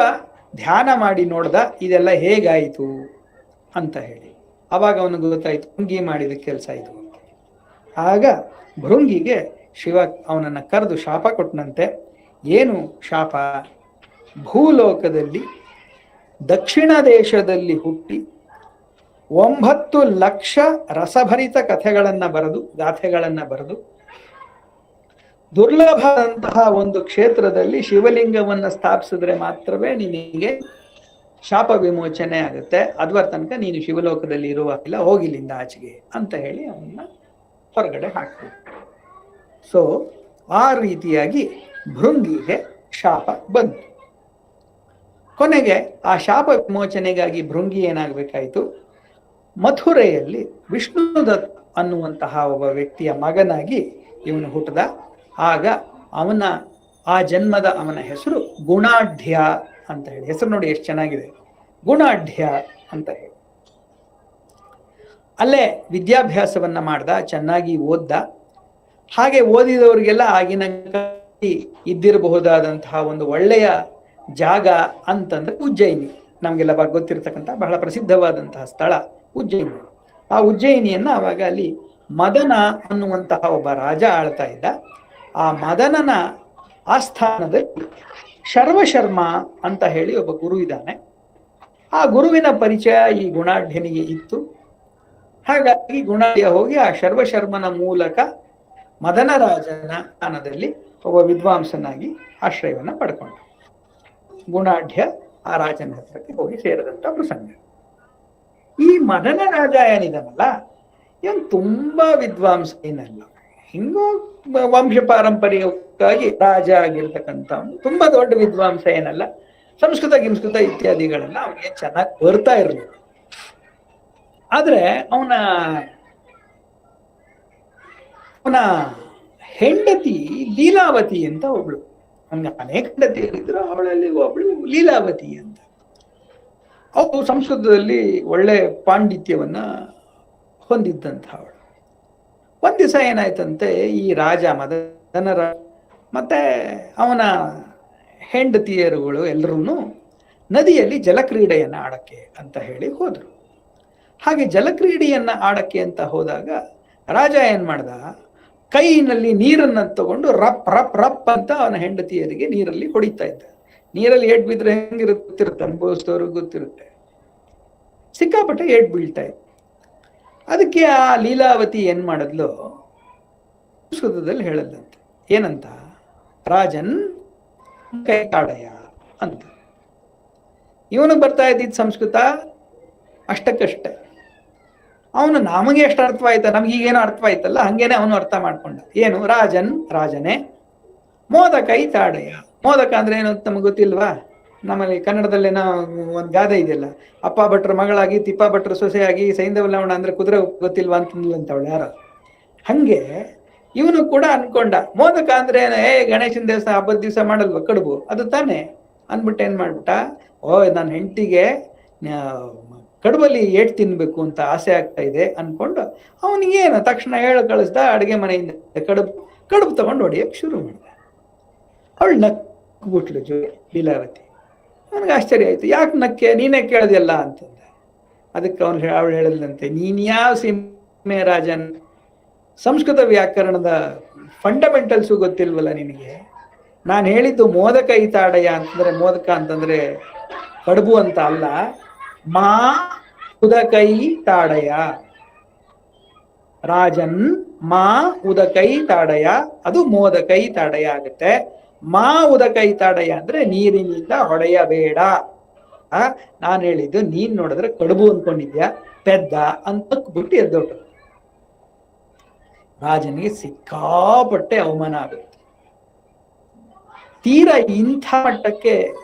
ಧ್ಯಾನ ಮಾಡಿ ನೋಡ್ದ ಇದೆಲ್ಲ ಹೇಗಾಯಿತು ಅಂತ ಹೇಳಿ. ಅವಾಗ ಅವನಿಗೆ ಗೊತ್ತಾಯ್ತು ಭೃಂಗಿ ಮಾಡಿದ ಕೆಲಸ ಇದು. ಆಗ ಭೃಂಗಿಗೆ ಶಿವ ಅವನನ್ನ ಕರೆದು ಶಾಪ ಕೊಟ್ಟನಂತೆ. ಏನು ಶಾಪ? ಭೂಲೋಕದಲ್ಲಿ ದಕ್ಷಿಣ ದೇಶದಲ್ಲಿ ಹುಟ್ಟಿ 9 ಲಕ್ಷ ರಸಭರಿತ ಕಥೆಗಳನ್ನ ಬರೆದು, ಗಾಥೆಗಳನ್ನ ಬರೆದು, ದುರ್ಲಭದಂತಹ ಒಂದು ಕ್ಷೇತ್ರದಲ್ಲಿ ಶಿವಲಿಂಗವನ್ನ ಸ್ಥಾಪಿಸಿದ್ರೆ ಮಾತ್ರವೇ ನಿನಗೆ ಶಾಪ ವಿಮೋಚನೆ ಆಗುತ್ತೆ, ಅದುವರ ತನಕ ನೀನು ಶಿವಲೋಕದಲ್ಲಿ ಇರುವಾಗಿಲ್ಲ, ಹೋಗಿಲ್ಲಿಂದ ಆಚೆಗೆ ಅಂತ ಹೇಳಿ ಅವನ್ನ ಹೊರಗಡೆ ಹಾಕ್ಬೇಕು. ಸೊ ಆ ರೀತಿಯಾಗಿ ಭೃಂಗಿಗೆ ಶಾಪ ಬಂತು. ಕೊನೆಗೆ ಆ ಶಾಪ ವಿಮೋಚನೆಗಾಗಿ ಭೃಂಗಿ ಏನಾಗಬೇಕಾಯಿತು, ಮಥುರೆಯಲ್ಲಿ ವಿಷ್ಣುದತ್ ಅನ್ನುವಂತಹ ಒಬ್ಬ ವ್ಯಕ್ತಿಯ ಮಗನಾಗಿ ಇವನು ಹುಟ್ಟದ. ಆಗ ಆ ಜನ್ಮದ ಅವನ ಹೆಸರು ಗುಣಾಢ್ಯ ಅಂತ ಹೇಳಿ. ಹೆಸರು ನೋಡಿ ಎಷ್ಟು ಚೆನ್ನಾಗಿದೆ, ಗುಣಾಢ್ಯ ಅಂತ ಹೇಳಿ. ಅಲ್ಲೇ ವಿದ್ಯಾಭ್ಯಾಸವನ್ನ ಮಾಡ್ದ, ಚೆನ್ನಾಗಿ ಓದ್ದ. ಹಾಗೆ ಓದಿದವರಿಗೆಲ್ಲ ಆಗಿನ ಇದ್ದಿರಬಹುದಾದಂತಹ ಒಂದು ಒಳ್ಳೆಯ ಜಾಗ ಅಂತಂದ್ರೆ ಉಜ್ಜಯಿನಿ. ನಮ್ಗೆಲ್ಲ ಗೊತ್ತಿರತಕ್ಕಂಥ ಬಹಳ ಪ್ರಸಿದ್ಧವಾದಂತಹ ಸ್ಥಳ ಉಜ್ಜಯಿನಿ. ಆ ಉಜ್ಜಯಿನಿಯನ್ನ ಅವಾಗ ಅಲ್ಲಿ ಮದನ ಅನ್ನುವಂತಹ ಒಬ್ಬ ರಾಜ ಆಳ್ತಾ ಇದ್ದ. ಆ ಮದನನ ಆಸ್ಥಾನದಲ್ಲಿ ಶರ್ವಶರ್ಮ ಅಂತ ಹೇಳಿ ಒಬ್ಬ ಗುರು ಇದ್ದಾನೆ. ಆ ಗುರುವಿನ ಪರಿಚಯ ಈ ಗುಣಾಢ್ಯನಿಗೆ ಇತ್ತು. ಹಾಗಾಗಿ ಗುಣಾಢ್ಯ ಹೋಗಿ ಆ ಶರ್ವಶರ್ಮನ ಮೂಲಕ ಮದನ ರಾಜನ ಸ್ಥಾನದಲ್ಲಿ ಒಬ್ಬ ವಿದ್ವಾಂಸನಾಗಿ ಆಶ್ರಯವನ್ನ ಪಡ್ಕೊಂಡ. ಗುಣಾಢ್ಯ ಆ ರಾಜನ ಹತ್ರಕ್ಕೆ ಹೋಗಿ ಸೇರಿದಂತ ಪ್ರಸಂಗ. ಈ ಮದನ ರಾಜ ಏನಿದಾನಲ್ಲ, ಇವನ್ ತುಂಬಾ ವಿದ್ವಾಂಸ ಏನಲ್ಲ, ಹಿಂಗೋ ವಂಶ ಪಾರಂಪರ್ಯಕ್ಕಾಗಿ ರಾಜ ಆಗಿರ್ತಕ್ಕಂಥ ತುಂಬಾ ದೊಡ್ಡ ವಿದ್ವಾಂಸ ಏನಲ್ಲ. ಸಂಸ್ಕೃತ ಇತ್ಯಾದಿಗಳೆಲ್ಲ ಅವನಿಗೆ ಚೆನ್ನಾಗಿ ಬರ್ತಾ ಇರಲಿಲ್ಲ. ಆದ್ರೆ ಅವನ ಹೆಂಡತಿ ಲೀಲಾವತಿ ಅಂತ ಒಬ್ಳು, ಅವನಿಗೆ ಅನೇಕ ಹೆಂಡತಿಯರಿದ್ರು, ಅವಳಲ್ಲಿ ಒಬ್ಳು ಲೀಲಾವತಿ ಅಂತ. ಅವಳು ಸಂಸ್ಕೃತದಲ್ಲಿ ಒಳ್ಳೆ ಪಾಂಡಿತ್ಯವನ್ನ ಹೊಂದಿದ್ದಂಥ ಅವಳು. ಒಂದ್ ದಿವಸ ಏನಾಯ್ತಂತೆ, ಈ ರಾಜ ಮದನರ ಮತ್ತೆ ಅವನ ಹೆಂಡತಿಯರುಗಳು ಎಲ್ಲರೂ ನದಿಯಲ್ಲಿ ಜಲಕ್ರೀಡೆಯನ್ನ ಆಡಕ್ಕೆ ಅಂತ ಹೇಳಿ ಹೋದ್ರು. ಹಾಗೆ ಜಲಕ್ರೀಡೆಯನ್ನ ಆಡಕ್ಕೆ ಅಂತ ಹೋದಾಗ ರಾಜ ಏನ್ ಮಾಡ್ದ, ಕೈನಲ್ಲಿ ನೀರನ್ನ ತಗೊಂಡು ರಪ್ ರಪ್ ರಪ್ ಅಂತ ಅವನ ಹೆಂಡತಿಯರಿಗೆ ನೀರಲ್ಲಿ ಹೊಡಿತಾ ಇದ್ದ. ನೀರಲ್ಲಿ ಏಟ್ ಬಿದ್ರೆ ಹೆಂಗಿರುತ್ತೆ ಅನುಭವಿಸಿದವ್ರಿಗೆ ಗೊತ್ತಿರುತ್ತೆ. ಸಿಕ್ಕಾಪಟ್ಟೆ ಏಟ್ ಬೀಳ್ತಾ ಇತ್ತು. ಅದಕ್ಕೆ ಆ ಲೀಲಾವತಿ ಏನ್ ಮಾಡಿದ್ಲು, ಸಂಸ್ಕೃತದಲ್ಲಿ ಹೇಳದಂತೆ, ಏನಂತ, ರಾಜನ್ ಕೈ ಕಾಡಯ ಅಂತ. ಇವನು ಬರ್ತಾ ಇದ್ದಿದ್ ಸಂಸ್ಕೃತ ಅಷ್ಟಕ್ಕಷ್ಟೆ. ಅವನು ನಮಗೆ ಎಷ್ಟು ಅರ್ಥವಾಯ್ತ, ನಮ್ಗೆ ಈಗೇನೋ ಅರ್ಥವಾಯ್ತಲ್ಲ, ಹಂಗೇನೆ ಅವನು ಅರ್ಥ ಮಾಡ್ಕೊಂಡ. ಏನು, ರಾಜನ್ ರಾಜನೇ, ಮೋದಕೈ ತಾಡಯ. ಮೋದಕ ಅಂದ್ರೆ ಏನು ಅಂತ ನಮ್ಗೆ ಗೊತ್ತಿಲ್ವಾ? ನಮ್ಮಲ್ಲಿ ಕನ್ನಡದಲ್ಲೇನೋ ಒಂದು ಗಾದೆ ಇದೆಯಲ್ಲ, ಅಪ್ಪ ಭಟ್ರ ಮಗಳಾಗಿ ತಿಪ್ಪ ಭಟ್ರ ಸೊಸೆಯಾಗಿ ಸೈಂಧವ ಲವಣ ಅಂದ್ರೆ ಕುದುರೆ ಗೊತ್ತಿಲ್ವಾ ಅಂತವಳು ಯಾರು. ಹಂಗೆ ಇವನು ಕೂಡ ಅನ್ಕೊಂಡ, ಮೋದಕ ಅಂದ್ರೆ ಗಣೇಶನ ದಿವಸ ಹಬ್ಬದ ದಿವಸ ಮಾಡಲ್ವ ಕಡುಬು, ಅದು ತಾನೇ ಅಂದ್ಬಿಟ್ಟು ಏನ್ ಮಾಡ್ಬಿಟ್ಟ, ನನ್ನ ಹೆಂಡತಿಗೆ ಕಡುಬಲ್ಲಿ ಏಟ್ ತಿನ್ಬೇಕು ಅಂತ ಆಸೆ ಆಗ್ತಾ ಇದೆ ಅನ್ಕೊಂಡು ಅವನಿಗೇನು ತಕ್ಷಣ ಹೇಳು ಕಳಿಸ್ದ, ಅಡುಗೆ ಮನೆಯಿಂದ ಕಡುಬು ತಗೊಂಡು ಹೊಡಿಯಕ್ಕೆ ಶುರು ಮಾಡಿದ. ಅವಳು ನಕ್ಬಿಟ್ಲು ಲೀಲಾವತಿ. ನನಗೆ ಆಶ್ಚರ್ಯ ಆಯ್ತು, ಯಾಕೆ ನಕ್ಕೆ, ನೀನೇ ಕೇಳದಿಲ್ಲ ಅಂತಂದ. ಅದಕ್ಕೆ ಅವಳು ಹೇಳಿದಂತೆ, ನೀನ್ ಯಾವ ಸೀಮೆ ರಾಜನ್, ಸಂಸ್ಕೃತ ವ್ಯಾಕರಣದ ಫಂಡಮೆಂಟಲ್ಸು ಗೊತ್ತಿಲ್ವಲ್ಲ ನಿನಗೆ? ನಾನು ಹೇಳಿದ್ದು ಮೋದಕ ಈತಾಡಯ ಅಂತಂದ್ರೆ, ಮೋದಕ ಅಂತಂದ್ರೆ ಕಡುಬು ಅಂತ ಅಲ್ಲ, ಮಾ ಉದಕೈ ತಾಡಯ. ರಾಜನ್ ಮಾ ಉದಕೈ ತಾಡಯ, ಅದು ಮೋದಕೈ ತಾಡಯ ಆಗುತ್ತೆ. ಮಾ ಉದಕೈ ತಾಡಯ ಅಂದ್ರೆ ನೀರಿನಿಂದ ಹೊಡೆಯಬೇಡ. ನಾನು ಹೇಳಿದ್ದು ನೀನ್ ನೋಡಿದ್ರೆ ಕಡುಬು ಅನ್ಕೊಂಡಿದ್ಯಾ, ಪೆದ್ದ ಅಂತ ಬಿಟ್ಟು ಎದ್ದೋಟ. ರಾಜನಿಗೆ ಸಿಕ್ಕಾಪಟ್ಟೆ ಅವಮಾನ ಆಗುತ್ತೆ. ತೀರಾ ಇಂಥ ಮಟ್ಟಕ್ಕೆ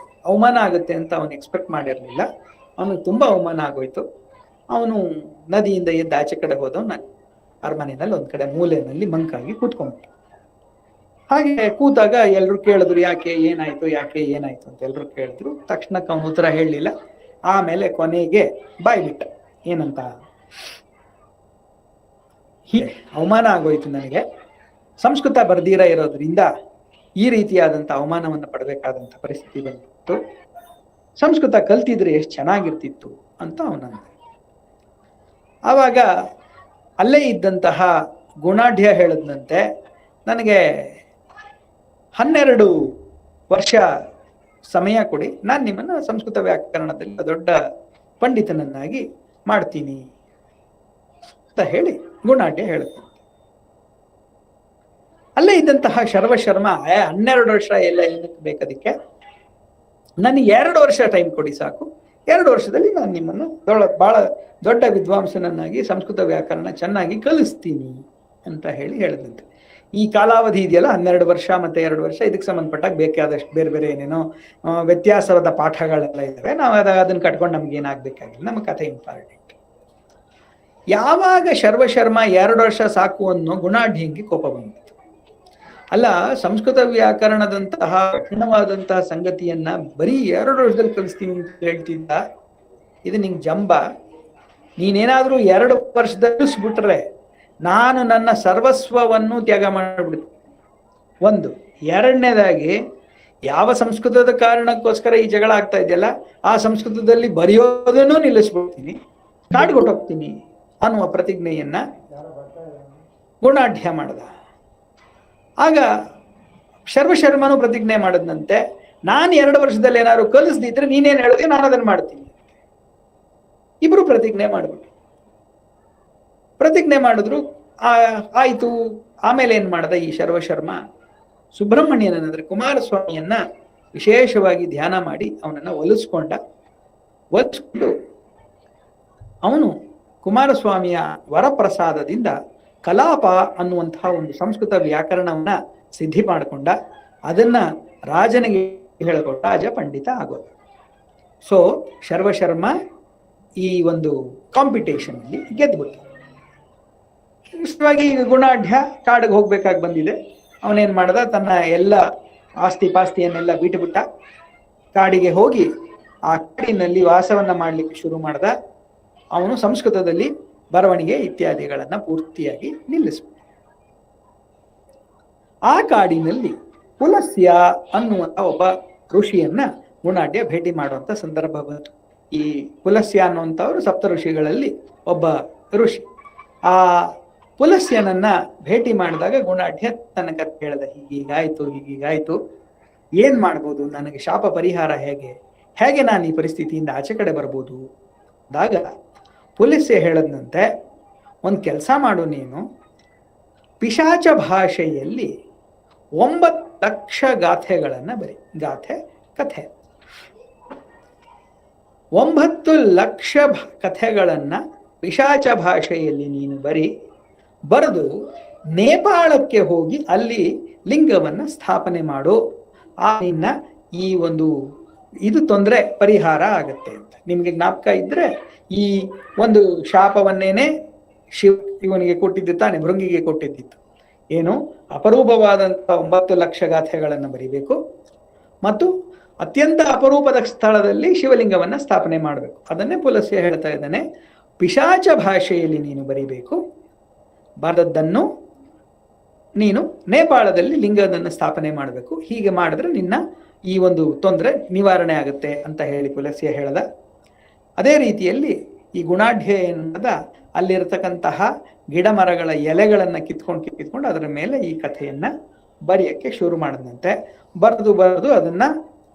ಅವಮಾನ ಆಗುತ್ತೆ ಅಂತ ಅವನು ಎಕ್ಸ್ಪೆಕ್ಟ್ ಮಾಡಿರ್ಲಿಲ್ಲ. ಅವನಿಗೆ ತುಂಬಾ ಅವಮಾನ ಆಗೋಯ್ತು. ಅವನು ನದಿಯಿಂದ ಎದ್ದು ಆಚೆ ಕಡೆ ಹೋದವನು ಅರಮನೆಯಲ್ಲಿ ಒಂದ್ ಕಡೆ ಮೂಲೆಯಲ್ಲಿ ಮಂಕಾಗಿ ಕೂತ್ಕೊಂಡ್ಬಿಟ್ಟ. ಹಾಗೆ ಕೂತಾಗ ಎಲ್ರು ಕೇಳಿದ್ರು, ಯಾಕೆ ಏನಾಯ್ತು ಅಂತ ಎಲ್ರು ಕೇಳಿದ್ರು. ತಕ್ಷಣಕ್ಕೆ ಅವನು ಉತ್ತರ ಹೇಳಲಿಲ್ಲ. ಆಮೇಲೆ ಕೊನೆಗೆ ಬಾಯ್ ಬಿಟ್ಟ. ಏನಂತ, ಅವಮಾನ ಆಗೋಯ್ತು ನನಗೆ, ಸಂಸ್ಕೃತ ಬರ್ದೀರ ಇರೋದ್ರಿಂದ ಈ ರೀತಿಯಾದಂಥ ಅವಮಾನವನ್ನು ಪಡಬೇಕಾದಂಥ ಪರಿಸ್ಥಿತಿ ಬಂದಿತ್ತು. ಸಂಸ್ಕೃತ ಕಲ್ತಿದ್ರೆ ಎಷ್ಟು ಚೆನ್ನಾಗಿರ್ತಿತ್ತು ಅಂತ ಅವನಂದ. ಆವಾಗ ಅಲ್ಲೇ ಇದ್ದಂತಹ ಗುಣಾಢ್ಯ ಹೇಳದಂತೆ, ನನಗೆ 12 ವರ್ಷ ಸಮಯ ಕೊಡಿ, ನಾನು ನಿಮ್ಮನ್ನ ಸಂಸ್ಕೃತ ವ್ಯಾಕರಣದಲ್ಲಿ ದೊಡ್ಡ ಪಂಡಿತನನ್ನಾಗಿ ಮಾಡ್ತೀನಿ ಅಂತ ಹೇಳಿ ಗುಣಾಢ್ಯ ಹೇಳುತ್ತೆ. ಅಲ್ಲೇ ಇದ್ದಂತಹ ಶರ್ವಶರ್ಮ 12 ವರ್ಷ ಎಲ್ಲ ಏನಕ್ಕೆ ಬೇಕದಕ್ಕೆ, ನನಗೆ 2 ವರ್ಷ ಟೈಮ್ ಕೊಡಿ ಸಾಕು, 2 ವರ್ಷದಲ್ಲಿ ನಾನು ನಿಮ್ಮನ್ನು ಬಹಳ ದೊಡ್ಡ ವಿದ್ವಾಂಸನನ್ನಾಗಿ ಸಂಸ್ಕೃತ ವ್ಯಾಕರಣ ಚೆನ್ನಾಗಿ ಕಲಿಸ್ತೀನಿ ಅಂತ ಹೇಳಿದಂತೆ. ಈ ಕಾಲಾವಧಿ ಇದೆಯಲ್ಲ 12 ವರ್ಷ ಮತ್ತೆ 2 ವರ್ಷ, ಇದಕ್ಕೆ ಸಂಬಂಧಪಟ್ಟಾಗ ಬೇಕಾದಷ್ಟು ಬೇರೆ ಬೇರೆ ಏನೇನೋ ವ್ಯತ್ಯಾಸವಾದ ಪಾಠಗಳೆಲ್ಲ ಇದ್ದಾವೆ. ನಾವು ಅದನ್ನ ಕಟ್ಕೊಂಡು ನಮ್ಗೆ ಏನಾಗಬೇಕಾಗಿಲ್ಲ, ನಮ್ಮ ಕಥೆ ಇಂಪಾರ್ಟೆಂಟ್. ಯಾವಾಗ ಶರ್ವಶರ್ಮ 2 ವರ್ಷ ಸಾಕು ಅನ್ನೋ ಗುಣಾಢ್ಯಂಗೆ ಕೋಪ ಬಂದಿತ್ತು. ಅಲ್ಲ, ಸಂಸ್ಕೃತ ವ್ಯಾಕರಣದಂತಹ ಕಠಿಣವಾದಂತಹ ಸಂಗತಿಯನ್ನ ಬರೀ 2 ವರ್ಷದಲ್ಲಿ ಕಲಿಸ್ತೀನಿ ಅಂತ ಹೇಳ್ತಿದ್ದ, ಇದು ನಿಂಗೆ ಜಂಬ. ನೀನೇನಾದ್ರೂ 2 ವರ್ಷದಲ್ಲಿ ಬಿಟ್ರೆ ನಾನು ನನ್ನ ಸರ್ವಸ್ವವನ್ನು ತ್ಯಾಗ ಮಾಡಿಬಿಡ್ತೀನಿ. ಒಂದು. ಎರಡನೇದಾಗಿ, ಯಾವ ಸಂಸ್ಕೃತದ ಕಾರಣಕ್ಕೋಸ್ಕರ ಈ ಜಗಳ ಆಗ್ತಾ ಇದೆಯಲ್ಲ, ಆ ಸಂಸ್ಕೃತದಲ್ಲಿ ಬರೆಯೋದನ್ನು ನಿಲ್ಲಿಸ್ಬಿಡ್ತೀನಿ, ಕಾಡ್ಗೊಟ್ಟೋಗ್ತೀನಿ ಅನ್ನುವ ಪ್ರತಿಜ್ಞೆಯನ್ನ ಗುಣಾಢ್ಯ ಮಾಡ್ದ. ಆಗ ಶರ್ವಶರ್ಮನು ಪ್ರತಿಜ್ಞೆ ಮಾಡದಂತೆ, ನಾನು 2 ವರ್ಷದಲ್ಲಿ ಏನಾದ್ರು ಕಲಿಸ್ದಿದ್ರೆ ನೀನೇನು ಹೇಳಿದೆ ನಾನು ಅದನ್ನು ಮಾಡ್ತೀನಿ. ಇಬ್ರು ಪ್ರತಿಜ್ಞೆ ಮಾಡಿದ್ರು. ಆಯ್ತು. ಆಮೇಲೆ ಏನ್ ಮಾಡ್ದ ಈ ಶರ್ವಶರ್ಮ, ಸುಬ್ರಹ್ಮಣ್ಯನಂದ್ರೆ ಕುಮಾರಸ್ವಾಮಿಯನ್ನ ವಿಶೇಷವಾಗಿ ಧ್ಯಾನ ಮಾಡಿ ಅವನನ್ನ ಒಲಿಸ್ಕೊಂಡು ಅವನು ಕುಮಾರಸ್ವಾಮಿಯ ವರಪ್ರಸಾದದಿಂದ ಕಲಾಪ ಅನ್ನುವಂತಹ ಒಂದು ಸಂಸ್ಕೃತ ವ್ಯಾಕರಣವನ್ನ ಸಿದ್ಧಿ ಮಾಡಿಕೊಂಡ. ಅದನ್ನ ರಾಜನಿಗೆ ಹೇಳಿಕೊಟ್ಟ. ರಾಜ ಪಂಡಿತ ಆಗೋದು. ಸೊ ಶರ್ವಶರ್ಮ ಈ ಒಂದು ಕಾಂಪಿಟೇಷನ್ ಅಲ್ಲಿ ಗೆದ್ಬಿಟ್ಟ. ಇಷ್ಟವಾಗಿ ಈಗ ಗುಣಾಢ್ಯ ಕಾಡಿಗೆ ಹೋಗ್ಬೇಕಾಗಿ ಬಂದಿದೆ. ಅವನೇನ್ ಮಾಡ್ದ, ತನ್ನ ಎಲ್ಲ ಆಸ್ತಿ ಪಾಸ್ತಿಯನ್ನೆಲ್ಲ ಬಿಟ್ಟುಬಿಟ್ಟ. ಕಾಡಿಗೆ ಹೋಗಿ ಆ ಕಾಡಿನಲ್ಲಿ ವಾಸವನ್ನ ಮಾಡ್ಲಿಕ್ಕೆ ಶುರು ಮಾಡ್ದ. ಅವನು ಸಂಸ್ಕೃತದಲ್ಲಿ ಬರವಣಿಗೆ ಇತ್ಯಾದಿಗಳನ್ನ ಪೂರ್ತಿಯಾಗಿ ನಿಲ್ಲಿಸ್ಬಿಟ್ಟ. ಆ ಕಾಡಿನಲ್ಲಿ ಪುಲಸ್ಯ ಅನ್ನುವಂತ ಒಬ್ಬ ಋಷಿಯನ್ನ ಗುಣಾಢ್ಯ ಭೇಟಿ ಮಾಡುವಂತ ಸಂದರ್ಭ ಬಂತು. ಈ ಪುಲಸ್ಯ ಅನ್ನುವಂಥವ್ರು ಸಪ್ತ ಋಷಿಗಳಲ್ಲಿ ಒಬ್ಬ ಋಷಿ. ಆ ಪುಲಸ್ಯನನ್ನ ಭೇಟಿ ಮಾಡಿದಾಗ ಗುಣಾಢ್ಯ ತನ್ನ ಕಥೆ ಹೇಳ್ದ, ಹೀಗೀಗಾಯ್ತು, ಏನ್ ಮಾಡ್ಬೋದು, ನನಗೆ ಶಾಪ ಪರಿಹಾರ ಹೇಗೆ ನಾನು ಈ ಪರಿಸ್ಥಿತಿಯಿಂದ ಆಚೆ ಕಡೆ ಬರ್ಬೋದು ಅಂದಾಗ ಪುಲಸ್ಯ ಹೇಳದಂತೆ, ಒಂದು ಕೆಲಸ ಮಾಡು, ನೀನು ಪಿಶಾಚ ಭಾಷೆಯಲ್ಲಿ 9 ಲಕ್ಷ ಗಾಥೆಗಳನ್ನ ಬರಿ. ಕಥೆ 9 ಲಕ್ಷ ಕಥೆಗಳನ್ನ ಪಿಶಾಚ ಭಾಷೆಯಲ್ಲಿ ನೀನು ಬರೆದು ನೇಪಾಳಕ್ಕೆ ಹೋಗಿ ಅಲ್ಲಿ ಲಿಂಗವನ್ನ ಸ್ಥಾಪನೆ ಮಾಡು. ನಿನ್ನ ಈ ಇದು ತೊಂದರೆ ಪರಿಹಾರ ಆಗತ್ತೆ ಅಂತ. ನಿಮ್ಗೆ ಜ್ಞಾಪಕ ಇದ್ರೆ ಈ ಒಂದು ಶಾಪವನ್ನೇನೆ ಇವನಿಗೆ ಕೊಟ್ಟಿದ್ದು ತಾನೆ, ಭೃಂಗಿಗೆ ಕೊಟ್ಟಿದ್ದಿತ್ತು. ಏನು, ಅಪರೂಪವಾದಂತಹ 9 ಲಕ್ಷ ಗಾಥೆಗಳನ್ನು ಬರಿಬೇಕು ಮತ್ತು ಅತ್ಯಂತ ಅಪರೂಪದ ಸ್ಥಳದಲ್ಲಿ ಶಿವಲಿಂಗವನ್ನ ಸ್ಥಾಪನೆ ಮಾಡಬೇಕು. ಅದನ್ನೇ ಪುಲಸ್ಯ ಹೇಳ್ತಾ ಇದ್ದಾನೆ. ಪಿಶಾಚ ಭಾಷೆಯಲ್ಲಿ ನೀನು ಬರಿಬೇಕು, ಬರೆದದ್ದನ್ನು ನೀನು ನೇಪಾಳದಲ್ಲಿ ಲಿಂಗದನ್ನು ಸ್ಥಾಪನೆ ಮಾಡಬೇಕು. ಹೀಗೆ ಮಾಡಿದ್ರೆ ನಿನ್ನ ಈ ಒಂದು ತೊಂದರೆ ನಿವಾರಣೆ ಆಗುತ್ತೆ ಅಂತ ಹೇಳಿ ಪುಲಸ್ಯ ಹೇಳ್ದ. ಅದೇ ರೀತಿಯಲ್ಲಿ ಈ ಗುಣಾಢ್ಯ ಏನದ, ಅಲ್ಲಿರತಕ್ಕಂತಹ ಗಿಡ ಮರಗಳ ಎಲೆಗಳನ್ನ ಕಿತ್ಕೊಂಡು ಅದರ ಮೇಲೆ ಈ ಕಥೆಯನ್ನ ಬರೆಯಕ್ಕೆ ಶುರು ಮಾಡದಂತೆ. ಬರೆದು ಅದನ್ನ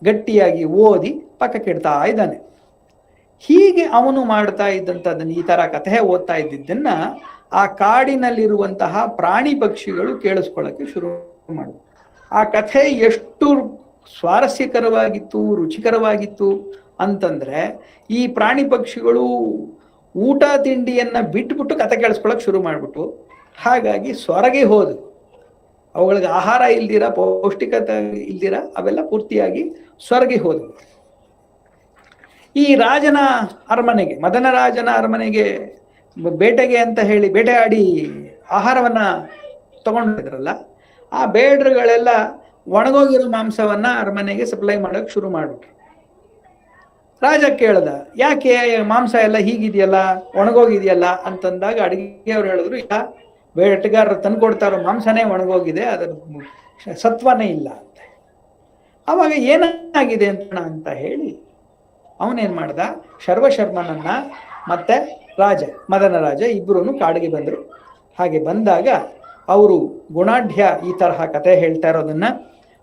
ಗಟ್ಟಿಯಾಗಿ ಓದಿ ಪಕ್ಕಕ್ಕಿಡ್ತಾ ಇದ್ದಾನೆ. ಹೀಗೆ ಅವನು ಮಾಡ್ತಾ ಇದ್ದಂಥದ್ದನ್ನು, ಈ ತರ ಕಥೆ ಓದ್ತಾ ಇದ್ದಿದ್ದನ್ನ ಆ ಕಾಡಿನಲ್ಲಿರುವಂತಹ ಪ್ರಾಣಿ ಪಕ್ಷಿಗಳು ಕೇಳಿಸ್ಕೊಳ್ಳಕ್ಕೆ ಶುರು ಮಾಡಿದ್ರು. ಆ ಕಥೆ ಎಷ್ಟು ಸ್ವಾರಸ್ಯಕರವಾಗಿತ್ತು, ರುಚಿಕರವಾಗಿತ್ತು ಅಂತಂದ್ರೆ ಈ ಪ್ರಾಣಿ ಪಕ್ಷಿಗಳು ಊಟ ತಿಂಡಿಯನ್ನ ಬಿಟ್ಬಿಟ್ಟು ಕಥೆ ಕೇಳಿಸ್ಕೊಳಕ್ ಶುರು ಮಾಡ್ಬಿಟ್ಟು, ಹಾಗಾಗಿ ಸೊರಗಿ ಹೋದು. ಅವುಗಳಿಗೆ ಆಹಾರ ಇಲ್ದಿರ, ಪೌಷ್ಟಿಕತೆ ಇಲ್ದಿರ ಅವೆಲ್ಲ ಪೂರ್ತಿಯಾಗಿ ಸೊರಗಿ ಹೋದವು. ಈ ರಾಜನ ಅರಮನೆಗೆ, ಮದನ ರಾಜನ ಅರಮನೆಗೆ ಬೇಟೆಗೆ ಅಂತ ಹೇಳಿ ಬೇಟೆಯಾಡಿ ಆಹಾರವನ್ನ ತಗೊಂಡಿದ್ರಲ್ಲ, ಆ ಬೇಡ್ರುಗಳೆಲ್ಲ ಒಣಗೋಗಿರೋ ಮಾಂಸವನ್ನ ಅರಮನೆಗೆ ಸಪ್ಲೈ ಮಾಡಕ್ ಶುರು ಮಾಡ್ಬಿಟ್ರು. ರಾಜ ಕೇಳ್ದ, ಯಾಕೆ ಮಾಂಸ ಎಲ್ಲ ಹೀಗಿದೆಯಲ್ಲ, ಒಣಗೋಗಿದೆಯಲ್ಲ ಅಂತಂದಾಗ ಅಡಿಗೆಯವ್ರು ಹೇಳಿದ್ರು, ಇಲ್ಲ, ಬೇಟೆಗಾರರು ತಂದ್ಕೊಡ್ತಾರೋ ಮಾಂಸನೇ ಒಣಗೋಗಿದೆ, ಅದರ ಸತ್ವನೇ ಇಲ್ಲ ಅಂತ. ಅವಾಗ ಏನಾಗಿದೆ ಅಂತ ಹೇಳಿ ಅವನೇನ್ ಮಾಡ್ದ, ಶರ್ವಶರ್ಮನನ್ನ ಮತ್ತೆ ಮದನ ರಾಜ ಇಬ್ಬರೂ ಕಾಡಿಗೆ ಬಂದರು. ಹಾಗೆ ಬಂದಾಗ ಅವರು ಗುಣಾಢ್ಯ ಈ ತರಹ ಕತೆ ಹೇಳ್ತಾ ಇರೋದನ್ನ,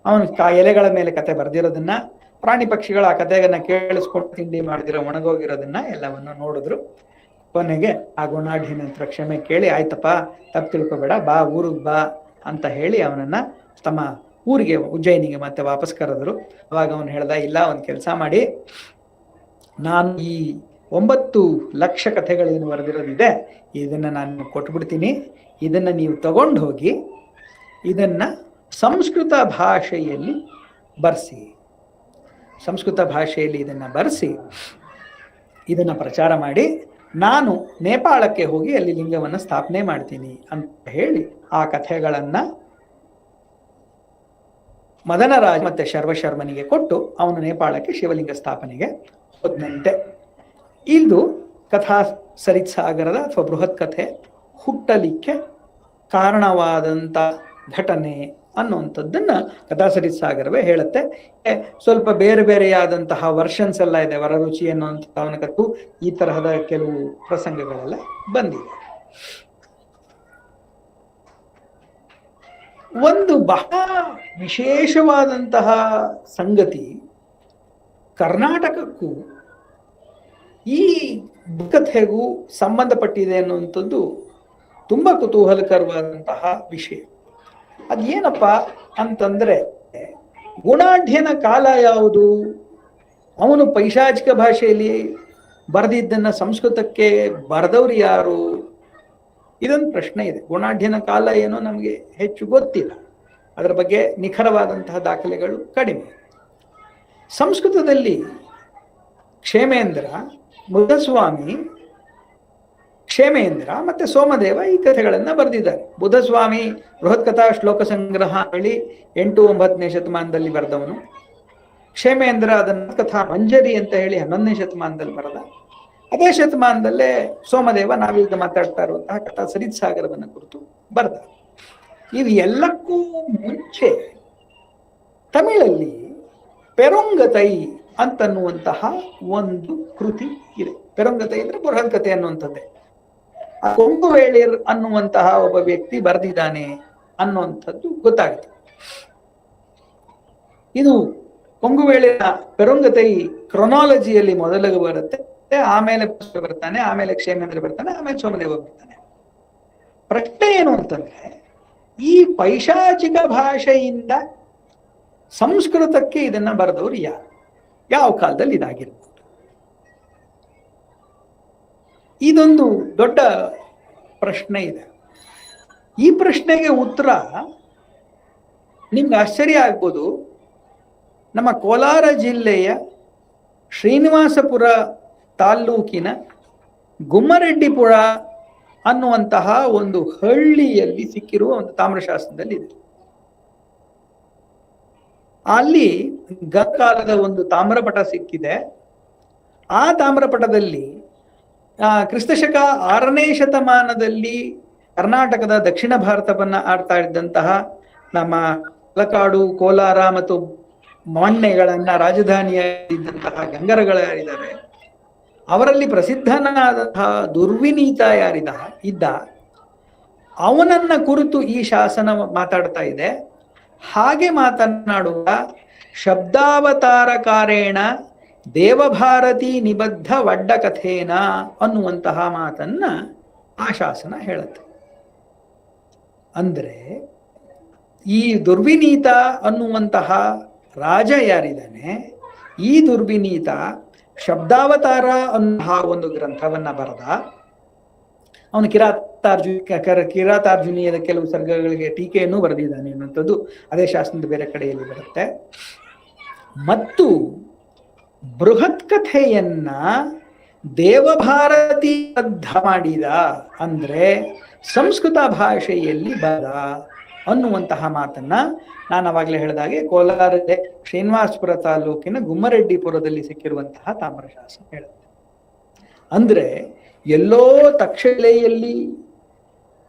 ಅವನು ಎಲೆಗಳ ಮೇಲೆ ಕತೆ ಬರ್ದಿರೋದನ್ನ, ಪ್ರಾಣಿ ಪಕ್ಷಿಗಳ ಆ ಕತೆಗನ್ನ ಕೇಳಿಸ್ಕೊಂಡು ತಿಂಡಿ ಮಾಡ್ದಿರೋ ಒಣಗೋಗಿರೋದನ್ನ ಎಲ್ಲವನ್ನು ನೋಡಿದ್ರು. ಕೊನೆಗೆ ಆ ಗುಣಾಢ್ಯನ ಹತ್ರ ಕ್ಷಮೆ ಕೇಳಿ, ಆಯ್ತಪ್ಪ ತಪ್ಪು ತಿಳ್ಕೊಬೇಡ, ಬಾ ಊರಿಗೆ ಬಾ ಅಂತ ಹೇಳಿ ಅವನನ್ನ ತಮ್ಮ ಊರಿಗೆ, ಉಜ್ಜಯಿನಿಗೆ ಮತ್ತೆ ವಾಪಸ್ ಕರೆದ್ರು. ಅವಾಗ ಅವನು ಹೇಳ್ದ, ಇಲ್ಲ, ಒಂದು ಕೆಲಸ ಮಾಡಿ, ನಾನು ಈ 9 ಲಕ್ಷ ಕಥೆಗಳೇನು ಬರೆದಿರೋದಿದೆ ಇದನ್ನ ನಾನು ಕೊಟ್ಬಿಡ್ತೀನಿ, ಇದನ್ನ ನೀವು ತಗೊಂಡು ಹೋಗಿ ಇದನ್ನ ಸಂಸ್ಕೃತ ಭಾಷೆಯಲ್ಲಿ ಬರ್ಸಿ, ಸಂಸ್ಕೃತ ಭಾಷೆಯಲ್ಲಿ ಇದನ್ನ ಬರ್ಸಿ ಇದನ್ನ ಪ್ರಚಾರ ಮಾಡಿ, ನಾನು ನೇಪಾಳಕ್ಕೆ ಹೋಗಿ ಅಲ್ಲಿ ಲಿಂಗವನ್ನು ಸ್ಥಾಪನೆ ಮಾಡ್ತೀನಿ ಅಂತ ಹೇಳಿ ಆ ಕಥೆಗಳನ್ನ ಮದನರಾಜ ಮತ್ತೆ ಶರ್ವಶರ್ಮನಿಗೆ ಕೊಟ್ಟು ಅವನು ನೇಪಾಳಕ್ಕೆ ಶಿವಲಿಂಗ ಸ್ಥಾಪನೆಗೆ ಹೋದ್ನಂತೆ. ಇದು ಕಥಾ ಸರಿತ್ಸಾಗರದ ಅಥವಾ ಬೃಹತ್ ಕಥೆ ಹುಟ್ಟಲಿಕ್ಕೆ ಕಾರಣವಾದಂತ ಘಟನೆ ಅನ್ನುವಂಥದ್ದನ್ನ ಕಥಾ ಸರಿತ್ಸಾಗರವೇ ಹೇಳುತ್ತೆ. ಸ್ವಲ್ಪ ಬೇರೆ ಬೇರೆಯಾದಂತಹ ವರ್ಷನ್ಸ್ ಎಲ್ಲ ಇದೆ, ವರರುಚಿ ಅನ್ನುವಂಥವನ ಕತ್ತು, ಈ ತರಹದ ಕೆಲವು ಪ್ರಸಂಗಗಳೆಲ್ಲ ಬಂದಿದೆ. ಒಂದು ಬಹಳ ವಿಶೇಷವಾದಂತಹ ಸಂಗತಿ ಕರ್ನಾಟಕಕ್ಕೂ ಈ ಕಥೆಗೂ ಸಂಬಂಧಪಟ್ಟಿದೆ ಅನ್ನುವಂಥದ್ದು ತುಂಬಾ ಕುತೂಹಲಕರವಾದಂತಹ ವಿಷಯ. ಅದೇನಪ್ಪ ಅಂತಂದ್ರೆ, ಗುಣಾಢ್ಯನ ಕಾಲ ಯಾವುದು, ಅವನು ಪೈಶಾಚಿಕ ಭಾಷೆಯಲ್ಲಿ ಬರೆದಿದ್ದನ್ನ ಸಂಸ್ಕೃತಕ್ಕೆ ಬರೆದವ್ರು ಯಾರು, ಇದೊಂದು ಪ್ರಶ್ನೆ ಇದೆ. ಗುಣಾಢ್ಯನ ಕಾಲ ಏನೋ ನಮಗೆ ಹೆಚ್ಚು ಗೊತ್ತಿಲ್ಲ, ಅದರ ಬಗ್ಗೆ ನಿಖರವಾದಂತಹ ದಾಖಲೆಗಳು ಕಡಿಮೆ. ಸಂಸ್ಕೃತದಲ್ಲಿ ಕ್ಷೇಮೇಂದ್ರ, ಬುದ್ಧಸ್ವಾಮಿ, ಕ್ಷೇಮೇಂದ್ರ ಮತ್ತೆ ಸೋಮದೇವ ಈ ಕಥೆಗಳನ್ನ ಬರೆದಿದ್ದಾರೆ. ಬುದ್ಧಸ್ವಾಮಿ ಬೃಹತ್ ಕಥಾ ಶ್ಲೋಕ ಸಂಗ್ರಹ ಹೇಳಿ 8-9ನೇ ಶತಮಾನದಲ್ಲಿ ಬರೆದವನು. ಕ್ಷೇಮೇಂದ್ರ ಅದನ್ನ ಕಥಾ ಮಂಜರಿ ಅಂತ ಹೇಳಿ 11ನೇ ಶತಮಾನದಲ್ಲಿ ಬರೆದ. ಅದೇ ಶತಮಾನದಲ್ಲೇ ಸೋಮದೇವ ನಾವೀಗ ಮಾತಾಡ್ತಾ ಇರುವಂತಹ ಕಥಾ ಸರಿತ್ಸಾಗರವನ್ನ ಕುರಿತು ಬರೆದ. ಇವು ಎಲ್ಲಕ್ಕೂ ಮುಂಚೆ ತಮಿಳಲ್ಲಿ ಪೆರುಂಗತೈ ಅಂತನ್ನುವಂತಹ ಒಂದು ಕೃತಿ ಇದೆ. ಪೆರುಂಗತೈ ಅಂದ್ರೆ ಬೃಹತ್ ಕಥೆ ಅನ್ನುವಂಥದ್ದೇ. ಕೊಂಗುವೇಳಿರ್ ಅನ್ನುವಂತಹ ಒಬ್ಬ ವ್ಯಕ್ತಿ ಬರೆದಿದ್ದಾನೆ ಅನ್ನುವಂಥದ್ದು ಗೊತ್ತಾಗುತ್ತೆ. ಇದು ಕೊಂಗುವೇಳಿನ ಪೆರುಂಗತೈ ಕ್ರೊನಾಲಜಿಯಲ್ಲಿ ಮೊದಲಿಗೆ ಬರುತ್ತೆ, ಆಮೇಲೆ ಬರ್ತಾನೆ, ಆಮೇಲೆ ಕ್ಷೇಮೇಂದ್ರ ಬರ್ತಾನೆ, ಆಮೇಲೆ ಸೋಮದೇವ ಬರ್ತಾನೆ. ಪ್ರಶ್ನೆ ಏನು ಅಂತಂದ್ರೆ, ಈ ಪೈಶಾಚಿಕ ಭಾಷೆಯಿಂದ ಸಂಸ್ಕೃತಕ್ಕೆ ಇದನ್ನ ಬರೆದವರು ಯಾರು, ಯಾವ ಕಾಲದಲ್ಲಿ ಇದಾಗಿರ್ಬೋದು? ಇದೊಂದು ದೊಡ್ಡ ಪ್ರಶ್ನೆ ಇದೆ. ಈ ಪ್ರಶ್ನೆಗೆ ಉತ್ತರ ನಿಮ್ಗೆ ಆಶ್ಚರ್ಯ ಆಗ್ಬೋದು. ನಮ್ಮ ಕೋಲಾರ ಜಿಲ್ಲೆಯ ಶ್ರೀನಿವಾಸಪುರ ತಾಲ್ಲೂಕಿನ ಗುಮ್ಮರೆಡ್ಡಿಪುರ ಅನ್ನುವಂತಹ ಒಂದು ಹಳ್ಳಿಯಲ್ಲಿ ಸಿಕ್ಕಿರುವ ಒಂದು ತಾಮ್ರಶಾಸ್ತ್ರದಲ್ಲಿ ಇದೆ. ಅಲ್ಲಿ ಗತಕಾಲದ ಒಂದು ತಾಮ್ರಪಟ ಸಿಕ್ಕಿದೆ. ಆ ತಾಮ್ರಪಟದಲ್ಲಿ ಕ್ರಿಸ್ತಶಕ 6ನೇ ಶತಮಾನದಲ್ಲಿ ಕರ್ನಾಟಕದ ದಕ್ಷಿಣ ಭಾರತವನ್ನ ಆಡ್ತಾ ಇದ್ದಂತಹ ನಮ್ಮ ಪಾಲಕ್ಕಾಡು, ಕೋಲಾರ ಮತ್ತು ಮಾನ್ಯಗಳನ್ನ ರಾಜಧಾನಿಯಾಗಿದ್ದಂತಹ ಗಂಗರಗಳಿದ್ದಾರೆ, ಅವರಲ್ಲಿ ಪ್ರಸಿದ್ಧನಾದಂತಹ ದುರ್ವಿನೀತ ಇದ್ದ ಅವನನ್ನ ಕುರಿತು ಈ ಶಾಸನ ಮಾತಾಡ್ತಾ ಇದೆ. ಹಾಗೆ ಮಾತನಾಡುವ ಶಬ್ದಾವತಾರಕಾರೇಣ ದೇವಭಾರತಿ ನಿಬದ್ಧ ವಡ್ಡ ಕಥೇನ ಅನ್ನುವಂತಹ ಮಾತನ್ನ ಆ ಶಾಸನ ಹೇಳುತ್ತೆ. ಅಂದ್ರೆ ಈ ದುರ್ವಿನೀತ ಅನ್ನುವಂತಹ ರಾಜ ಯಾರಿದ್ದಾನೆ, ಈ ದುರ್ವಿನೀತ ಶಬ್ದಾವತಾರ ಅನ್ನುವ ಒಂದು ಗ್ರಂಥವನ್ನ ಬರೆದ. ಅವನು ಕಿರಾತಾರ್ಜುನೀಯದ ಕೆಲವು ಸರ್ಗಗಳಿಗೆ ಟೀಕೆಯನ್ನು ಬರೆದಿದ್ದಾನೆ ಅನ್ನುವಂಥದ್ದು ಅದೇ ಶಾಸನದ ಬೇರೆ ಕಡೆಯಲ್ಲಿ ಬರುತ್ತೆ. ಮತ್ತು ಬೃಹತ್ ಕಥೆಯನ್ನ ದೇವಭಾರತಿ ಬದ್ಧ ಮಾಡಿದ, ಅಂದ್ರೆ ಸಂಸ್ಕೃತ ಭಾಷೆಯಲ್ಲಿ ಬದ ಅನ್ನುವಂತಹ ಮಾತನ್ನ ನಾನು ಅವಾಗಲೇ ಹೇಳಿದಾಗೆ ಕೋಲಾರ ಶ್ರೀನಿವಾಸಪುರ ತಾಲೂಕಿನ ಗುಮ್ಮರೆಡ್ಡಿಪುರದಲ್ಲಿ ಸಿಕ್ಕಿರುವಂತಹ ತಾಮ್ರಶಾಸನ ಹೇಳುತ್ತೆ. ಅಂದ್ರೆ ಎಲ್ಲೋ ತಕ್ಷಶಿಲೆಯಲ್ಲಿ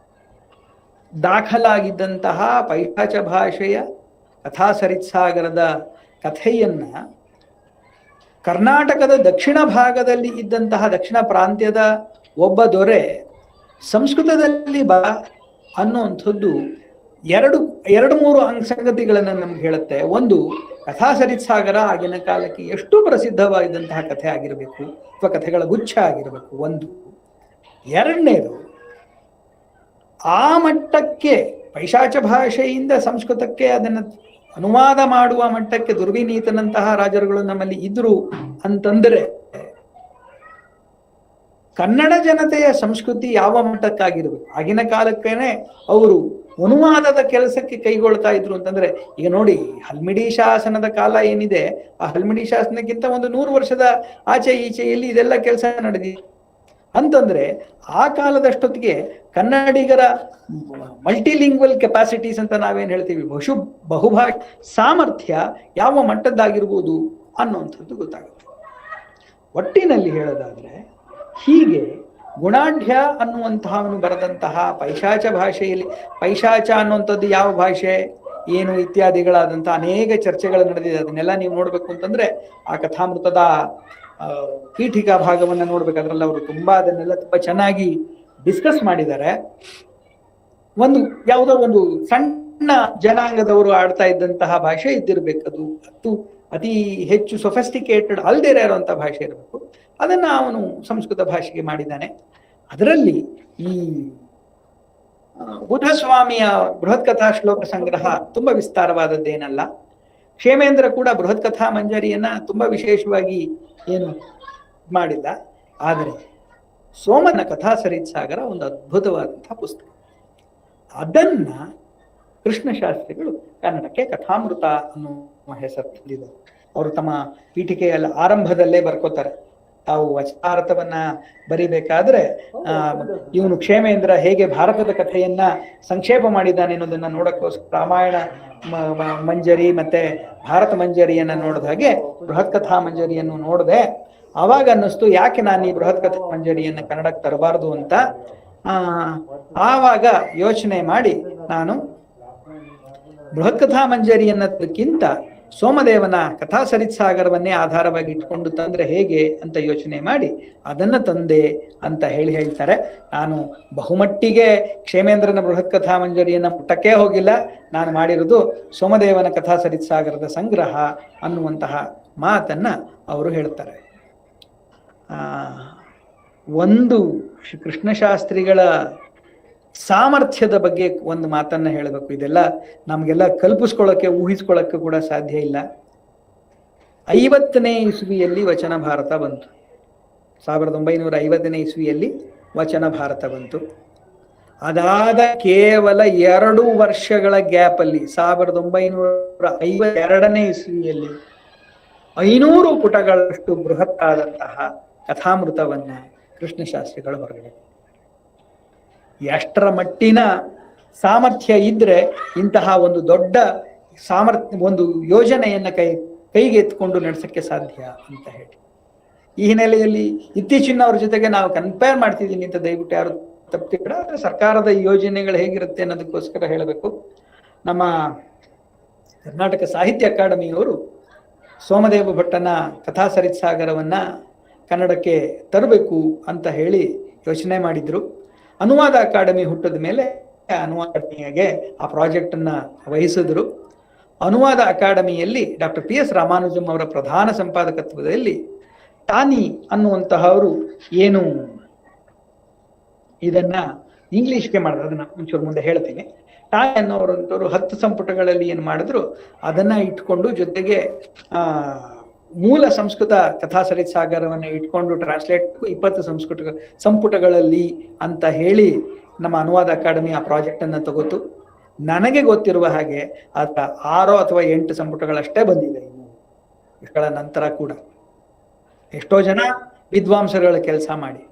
ದಾಖಲಾಗಿದ್ದಂತಹ ಪೈಶಾಚ ಭಾಷೆಯ ಕಥಾ ಸರಿತ್ಸಾಗರದ ಕಥೆಯನ್ನ ಕರ್ನಾಟಕದ ದಕ್ಷಿಣ ಭಾಗದಲ್ಲಿ ಇದ್ದಂತಹ ದಕ್ಷಿಣ ಪ್ರಾಂತ್ಯದ ಒಬ್ಬ ದೊರೆ ಸಂಸ್ಕೃತದಲ್ಲಿ ಅನ್ನುವಂಥದ್ದು ಎರಡು ಮೂರು ಸಂಗತಿಗಳನ್ನು ನಮ್ಗೆ ಹೇಳುತ್ತೆ. ಒಂದು, ಕಥಾ ಸರಿತ್ಸಾಗರ ಆಗಿನ ಕಾಲಕ್ಕೆ ಎಷ್ಟು ಪ್ರಸಿದ್ಧವಾಗಿದ್ದಂತಹ ಕಥೆ ಆಗಿರಬೇಕು ಅಥವಾ ಕಥೆಗಳ ಗುಚ್ಛ ಆಗಿರಬೇಕು ಒಂದು. ಎರಡನೇದು, ಆ ಮಟ್ಟಕ್ಕೆ ಪೈಶಾಚ ಭಾಷೆಯಿಂದ ಸಂಸ್ಕೃತಕ್ಕೆ ಅದನ್ನು ಅನುವಾದ ಮಾಡುವ ಮಟ್ಟಕ್ಕೆ ದುರ್ವಿನೀತನಂತಹ ರಾಜರುಗಳು ನಮ್ಮಲ್ಲಿ ಇದ್ರು ಅಂತಂದ್ರೆ ಕನ್ನಡ ಜನತೆಯ ಸಂಸ್ಕೃತಿ ಯಾವ ಮಟ್ಟಕ್ಕಾಗಿರ್ಬೇಕು. ಆಗಿನ ಕಾಲಕ್ಕೇನೆ ಅವರು ಅನುವಾದದ ಕೆಲಸಕ್ಕೆ ಕೈಗೊಳ್ತಾ ಇದ್ರು ಅಂತಂದ್ರೆ, ಈಗ ನೋಡಿ ಹಲ್ಮಿಡಿ ಶಾಸನದ ಕಾಲ ಏನಿದೆ, ಆ ಹಲ್ಮಿಡಿ ಶಾಸನಕ್ಕಿಂತ ಒಂದು 100 ವರ್ಷದ ಆಚೆ ಈಚೆಯಲ್ಲಿ ಇದೆಲ್ಲ ಕೆಲಸ ನಡೆದಿದೆ ಅಂತಂದ್ರೆ ಆ ಕಾಲದಷ್ಟೊತ್ತಿಗೆ ಕನ್ನಡಿಗರ ಮಲ್ಟಿಲಿಂಗ್ವಲ್ ಕೆಪಾಸಿಟೀಸ್ ಅಂತ ನಾವೇನ್ ಹೇಳ್ತೀವಿ, ಬಹುಭಾಷೆ ಸಾಮರ್ಥ್ಯ ಯಾವ ಮಟ್ಟದ್ದಾಗಿರ್ಬೋದು ಅನ್ನುವಂಥದ್ದು ಗೊತ್ತಾಗುತ್ತೆ. ಒಟ್ಟಿನಲ್ಲಿ ಹೇಳೋದಾದ್ರೆ ಹೀಗೆ ಗುಣಾಢ್ಯ ಅನ್ನುವಂತಹವನು ಬರೆದಂತಹ ಪೈಶಾಚ ಭಾಷೆಯಲ್ಲಿ, ಪೈಶಾಚ ಅನ್ನುವಂಥದ್ದು ಯಾವ ಭಾಷೆ ಏನು ಇತ್ಯಾದಿಗಳಾದಂತಹ ಅನೇಕ ಚರ್ಚೆಗಳು ನಡೆದಿದೆ. ಅದನ್ನೆಲ್ಲ ನೀವು ನೋಡ್ಬೇಕು ಅಂತಂದ್ರೆ ಆ ಕಥಾಮೃತದ ಪೀಠಿಕಾ ಭಾಗವನ್ನ ನೋಡ್ಬೇಕಾದ್ರಲ್ಲ ಅವರು ಅದನ್ನೆಲ್ಲ ತುಂಬಾ ಚೆನ್ನಾಗಿ ಡಿಸ್ಕಸ್ ಮಾಡಿದ್ದಾರೆ. ಒಂದು ಯಾವುದೋ ಒಂದು ಸಣ್ಣ ಜನಾಂಗದವರು ಆಡ್ತಾ ಇದ್ದಂತಹ ಭಾಷೆ ಇದ್ದಿರ್ಬೇಕದು, ಅತಿ ಹೆಚ್ಚು ಸೊಫೆಸ್ಟಿಕೇಟೆಡ್ ಅಲ್ದೇ ಇರುವಂತಹ ಭಾಷೆ ಇರಬೇಕು. ಅದನ್ನ ಅವನು ಸಂಸ್ಕೃತ ಭಾಷೆಗೆ ಮಾಡಿದ್ದಾನೆ. ಅದರಲ್ಲಿ ಈ ಬುಧಸ್ವಾಮಿಯ ಬೃಹತ್ ಕಥಾ ಶ್ಲೋಕ ಸಂಗ್ರಹ ತುಂಬಾ ವಿಸ್ತಾರವಾದದ್ದೇನಲ್ಲ. ಕ್ಷೇಮೇಂದ್ರ ಕೂಡ ಬೃಹತ್ ಕಥಾ ಮಂಜರಿಯನ್ನ ತುಂಬಾ ವಿಶೇಷವಾಗಿ ಏನು ಮಾಡಿಲ್ಲ. ಆದರೆ ಸೋಮನ ಕಥಾ ಸರಿತ್ಸಾಗರ ಒಂದು ಅದ್ಭುತವಾದಂತಹ ಪುಸ್ತಕ. ಅದನ್ನ ಕೃಷ್ಣಶಾಸ್ತ್ರಿಗಳು ಕನ್ನಡಕ್ಕೆ ಕಥಾಮೃತ ಅನ್ನುವ ಹೆಸರು ತಂದಿದ್ದಾರೆ. ಅವರು ತಮ್ಮ ಪೀಠಿಕೆಯ ಆರಂಭದಲ್ಲೇ ಬರ್ಕೋತಾರೆ, ತಾವು ವಚನಾರ್ಥವನ್ನ ಬರಿಬೇಕಾದ್ರೆ ಇವನು ಕ್ಷೇಮೇಂದ್ರ ಹೇಗೆ ಭಾರತದ ಕಥೆಯನ್ನ ಸಂಕ್ಷೇಪ ಮಾಡಿದ್ದಾನೆ ಅನ್ನೋದನ್ನ ನೋಡಕ್ಕೋಸ್ಕರ ರಾಮಾಯಣ ಮಂಜರಿ ಮತ್ತೆ ಭಾರತ ಮಂಜರಿಯನ್ನ ನೋಡಿದ ಹಾಗೆ ಬೃಹತ್ ಕಥಾ ಮಂಜರಿಯನ್ನು ನೋಡಿದೆ. ಆವಾಗ ಅನ್ನಿಸ್ತು ಯಾಕೆ ನಾನು ಈ ಬೃಹತ್ ಕಥಾ ಮಂಜರಿಯನ್ನ ಕನ್ನಡಕ್ಕೆ ತರಬಾರ್ದು ಅಂತ. ಆವಾಗ ಯೋಚನೆ ಮಾಡಿ ನಾನು ಬೃಹತ್ ಕಥಾ ಮಂಜರಿಯನ್ನಕ್ಕಿಂತ ಸೋಮದೇವನ ಕಥಾ ಸರಿತ್ಸಾಗರವನ್ನೇ ಆಧಾರವಾಗಿ ಇಟ್ಕೊಂಡು ತಂದ್ರೆ ಹೇಗೆ ಅಂತ ಯೋಚನೆ ಮಾಡಿ ಅದನ್ನ ತಂದೆ ಅಂತ ಹೇಳ್ತಾರೆ. ನಾನು ಬಹುಮಟ್ಟಿಗೆ ಕ್ಷೇಮೇಂದ್ರನ ಬೃಹತ್ ಕಥಾ ಮಂಜರಿಯನ್ನ ಮುಟ್ಟಕ್ಕೆ ಹೋಗಿಲ್ಲ. ನಾನು ಮಾಡಿರೋದು ಸೋಮದೇವನ ಕಥಾ ಸರಿತ್ಸಾಗರದ ಸಂಗ್ರಹ ಅನ್ನುವಂತಹ ಮಾತನ್ನ ಅವರು ಹೇಳ್ತಾರೆ. ಒಂದು ಕೃಷ್ಣಶಾಸ್ತ್ರಿಗಳ ಸಾಮರ್ಥ್ಯದ ಬಗ್ಗೆ ಒಂದು ಮಾತನ್ನ ಹೇಳಬೇಕು. ಇದೆಲ್ಲ ನಮ್ಗೆಲ್ಲ ಕಲ್ಪಿಸ್ಕೊಳ್ಳೋಕೆ ಊಹಿಸ್ಕೊಳ್ಳೋಕೆ ಕೂಡ ಸಾಧ್ಯ ಇಲ್ಲ. 50ನೇ ಇಸ್ವಿಯಲ್ಲಿ ವಚನ ಭಾರತ ಬಂತು. 1950ನೇ ಇಸ್ವಿಯಲ್ಲಿ ವಚನ ಭಾರತ ಬಂತು. ಅದಾದ ಕೇವಲ 2 ವರ್ಷಗಳ ಗ್ಯಾಪ್ ಅಲ್ಲಿ 1952ನೇ ಇಸ್ವಿಯಲ್ಲಿ 500 ಪುಟಗಳಷ್ಟು ಬೃಹತ್ ಆದಂತಹ ಕಥಾಮೃತವನ್ನ ಕೃಷ್ಣಶಾಸ್ತ್ರಿಗಳು ಹೊರಗಡೆ. ಎಷ್ಟರ ಮಟ್ಟಿನ ಸಾಮರ್ಥ್ಯ ಇದ್ರೆ ಇಂತಹ ಒಂದು ದೊಡ್ಡ ಒಂದು ಯೋಜನೆಯನ್ನ ಕೈಗೆ ಎತ್ಕೊಂಡು ನಡೆಸಕ್ಕೆ ಸಾಧ್ಯ ಅಂತ ಹೇಳಿ. ಈ ಹಿನ್ನೆಲೆಯಲ್ಲಿ ಇತ್ತೀಚಿನವ್ರ ಜೊತೆಗೆ ನಾವು ಕಂಪೇರ್ ಮಾಡ್ತಿದ್ದೀನಿ ಅಂತ ದಯವಿಟ್ಟು ಯಾರು ತಪ್ಪಿಬೇಡ. ಆದ್ರೆ ಸರ್ಕಾರದ ಯೋಜನೆಗಳು ಹೇಗಿರುತ್ತೆ ಅನ್ನೋದಕ್ಕೋಸ್ಕರ ಹೇಳಬೇಕು. ನಮ್ಮ ಕರ್ನಾಟಕ ಸಾಹಿತ್ಯ ಅಕಾಡೆಮಿಯವರು ಸೋಮದೇವ ಭಟ್ಟನ ಕಥಾ ಸರಿತ್ಸಾಗರವನ್ನ ಕನ್ನಡಕ್ಕೆ ತರಬೇಕು ಅಂತ ಹೇಳಿ ಯೋಚನೆ ಮಾಡಿದ್ರು. ಅನುವಾದ ಅಕಾಡೆಮಿ ಹುಟ್ಟಿದ ಮೇಲೆ ಅನುವಾದ ಅಕಾಡೆಮಿಗೆ ಆ ಪ್ರಾಜೆಕ್ಟ್ ಅನ್ನ ವಹಿಸಿದ್ರು. ಅನುವಾದ ಅಕಾಡೆಮಿಯಲ್ಲಿ ಡಾಕ್ಟರ್ PS ರಾಮಾನುಜಂ ಅವರ ಪ್ರಧಾನ ಸಂಪಾದಕತ್ವದಲ್ಲಿ ಟಾನಿ ಅನ್ನುವಂತಹವರು ಏನು ಇದನ್ನ ಇಂಗ್ಲಿಷ್ಗೆ ಮಾಡಿದ್ರು, ಅದನ್ನ ಒಂಚೂರು ಮುಂದೆ ಹೇಳ್ತೀನಿ. ಟಾನಿ ಅನ್ನೋರಂತವ್ರು 10 ಸಂಪುಟಗಳಲ್ಲಿ ಏನು ಮಾಡಿದ್ರು ಅದನ್ನ ಇಟ್ಕೊಂಡು ಜೊತೆಗೆ ಮೂಲ ಸಂಸ್ಕೃತ ಕಥಾ ಸರಿತ್ ಸಾಗರವನ್ನ ಇಟ್ಕೊಂಡು ಟ್ರಾನ್ಸ್ಲೇಟ್ 20 ಸಂಪುಟಗಳಲ್ಲಿ ಅಂತ ಹೇಳಿ ನಮ್ಮ ಅನುವಾದ ಅಕಾಡೆಮಿ ಆ ಪ್ರಾಜೆಕ್ಟ್ ಅನ್ನ ತಗೋತು. ನನಗೆ ಗೊತ್ತಿರುವ ಹಾಗೆ ಅದ 6 ಅಥವಾ 8 ಸಂಪುಟಗಳಷ್ಟೇ ಬಂದಿದೆ ಇನ್ನು ಇಷ್ಟಗಳ ನಂತರ ಕೂಡ. ಎಷ್ಟೋ ಜನ ವಿದ್ವಾಂಸರುಗಳ ಕೆಲಸ ಮಾಡಿ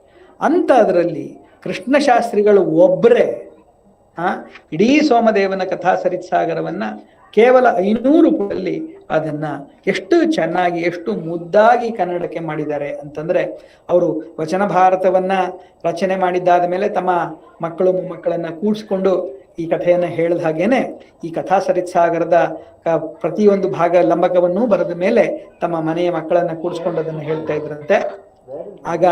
ಅಂತ ಅದರಲ್ಲಿ ಕೃಷ್ಣಶಾಸ್ತ್ರಿಗಳು ಒಬ್ಬರೇ ಇಡೀ ಸೋಮದೇವನ ಕಥಾ ಸರಿತ್ ಸಾಗರವನ್ನ ಕೇವಲ 500 ರೂಪಾಯಲ್ಲಿ ಅದನ್ನ ಎಷ್ಟು ಚೆನ್ನಾಗಿ ಎಷ್ಟು ಮುದ್ದಾಗಿ ಕನ್ನಡಕ್ಕೆ ಮಾಡಿದ್ದಾರೆ ಅಂತಂದ್ರೆ, ಅವರು ವಚನ ಭಾರತವನ್ನ ರಚನೆ ಮಾಡಿದ್ದಾದ ಮೇಲೆ ತಮ್ಮ ಮಕ್ಕಳು ಮೊಮ್ಮಕ್ಕಳನ್ನ ಕೂಡಿಸ್ಕೊಂಡು ಈ ಕಥೆಯನ್ನ ಹೇಳಿದ ಹಾಗೇನೆ ಈ ಕಥಾ ಸರಿತ್ ಸಾಗರದ ಪ್ರತಿಯೊಂದು ಭಾಗ ಲಂಬಕವನ್ನೂ ಬರೆದ ಮೇಲೆ ತಮ್ಮ ಮನೆಯ ಮಕ್ಕಳನ್ನ ಕೂಡಿಸ್ಕೊಂಡು ಅದನ್ನ ಹೇಳ್ತಾ ಇದ್ರಂತೆ. ಆಗ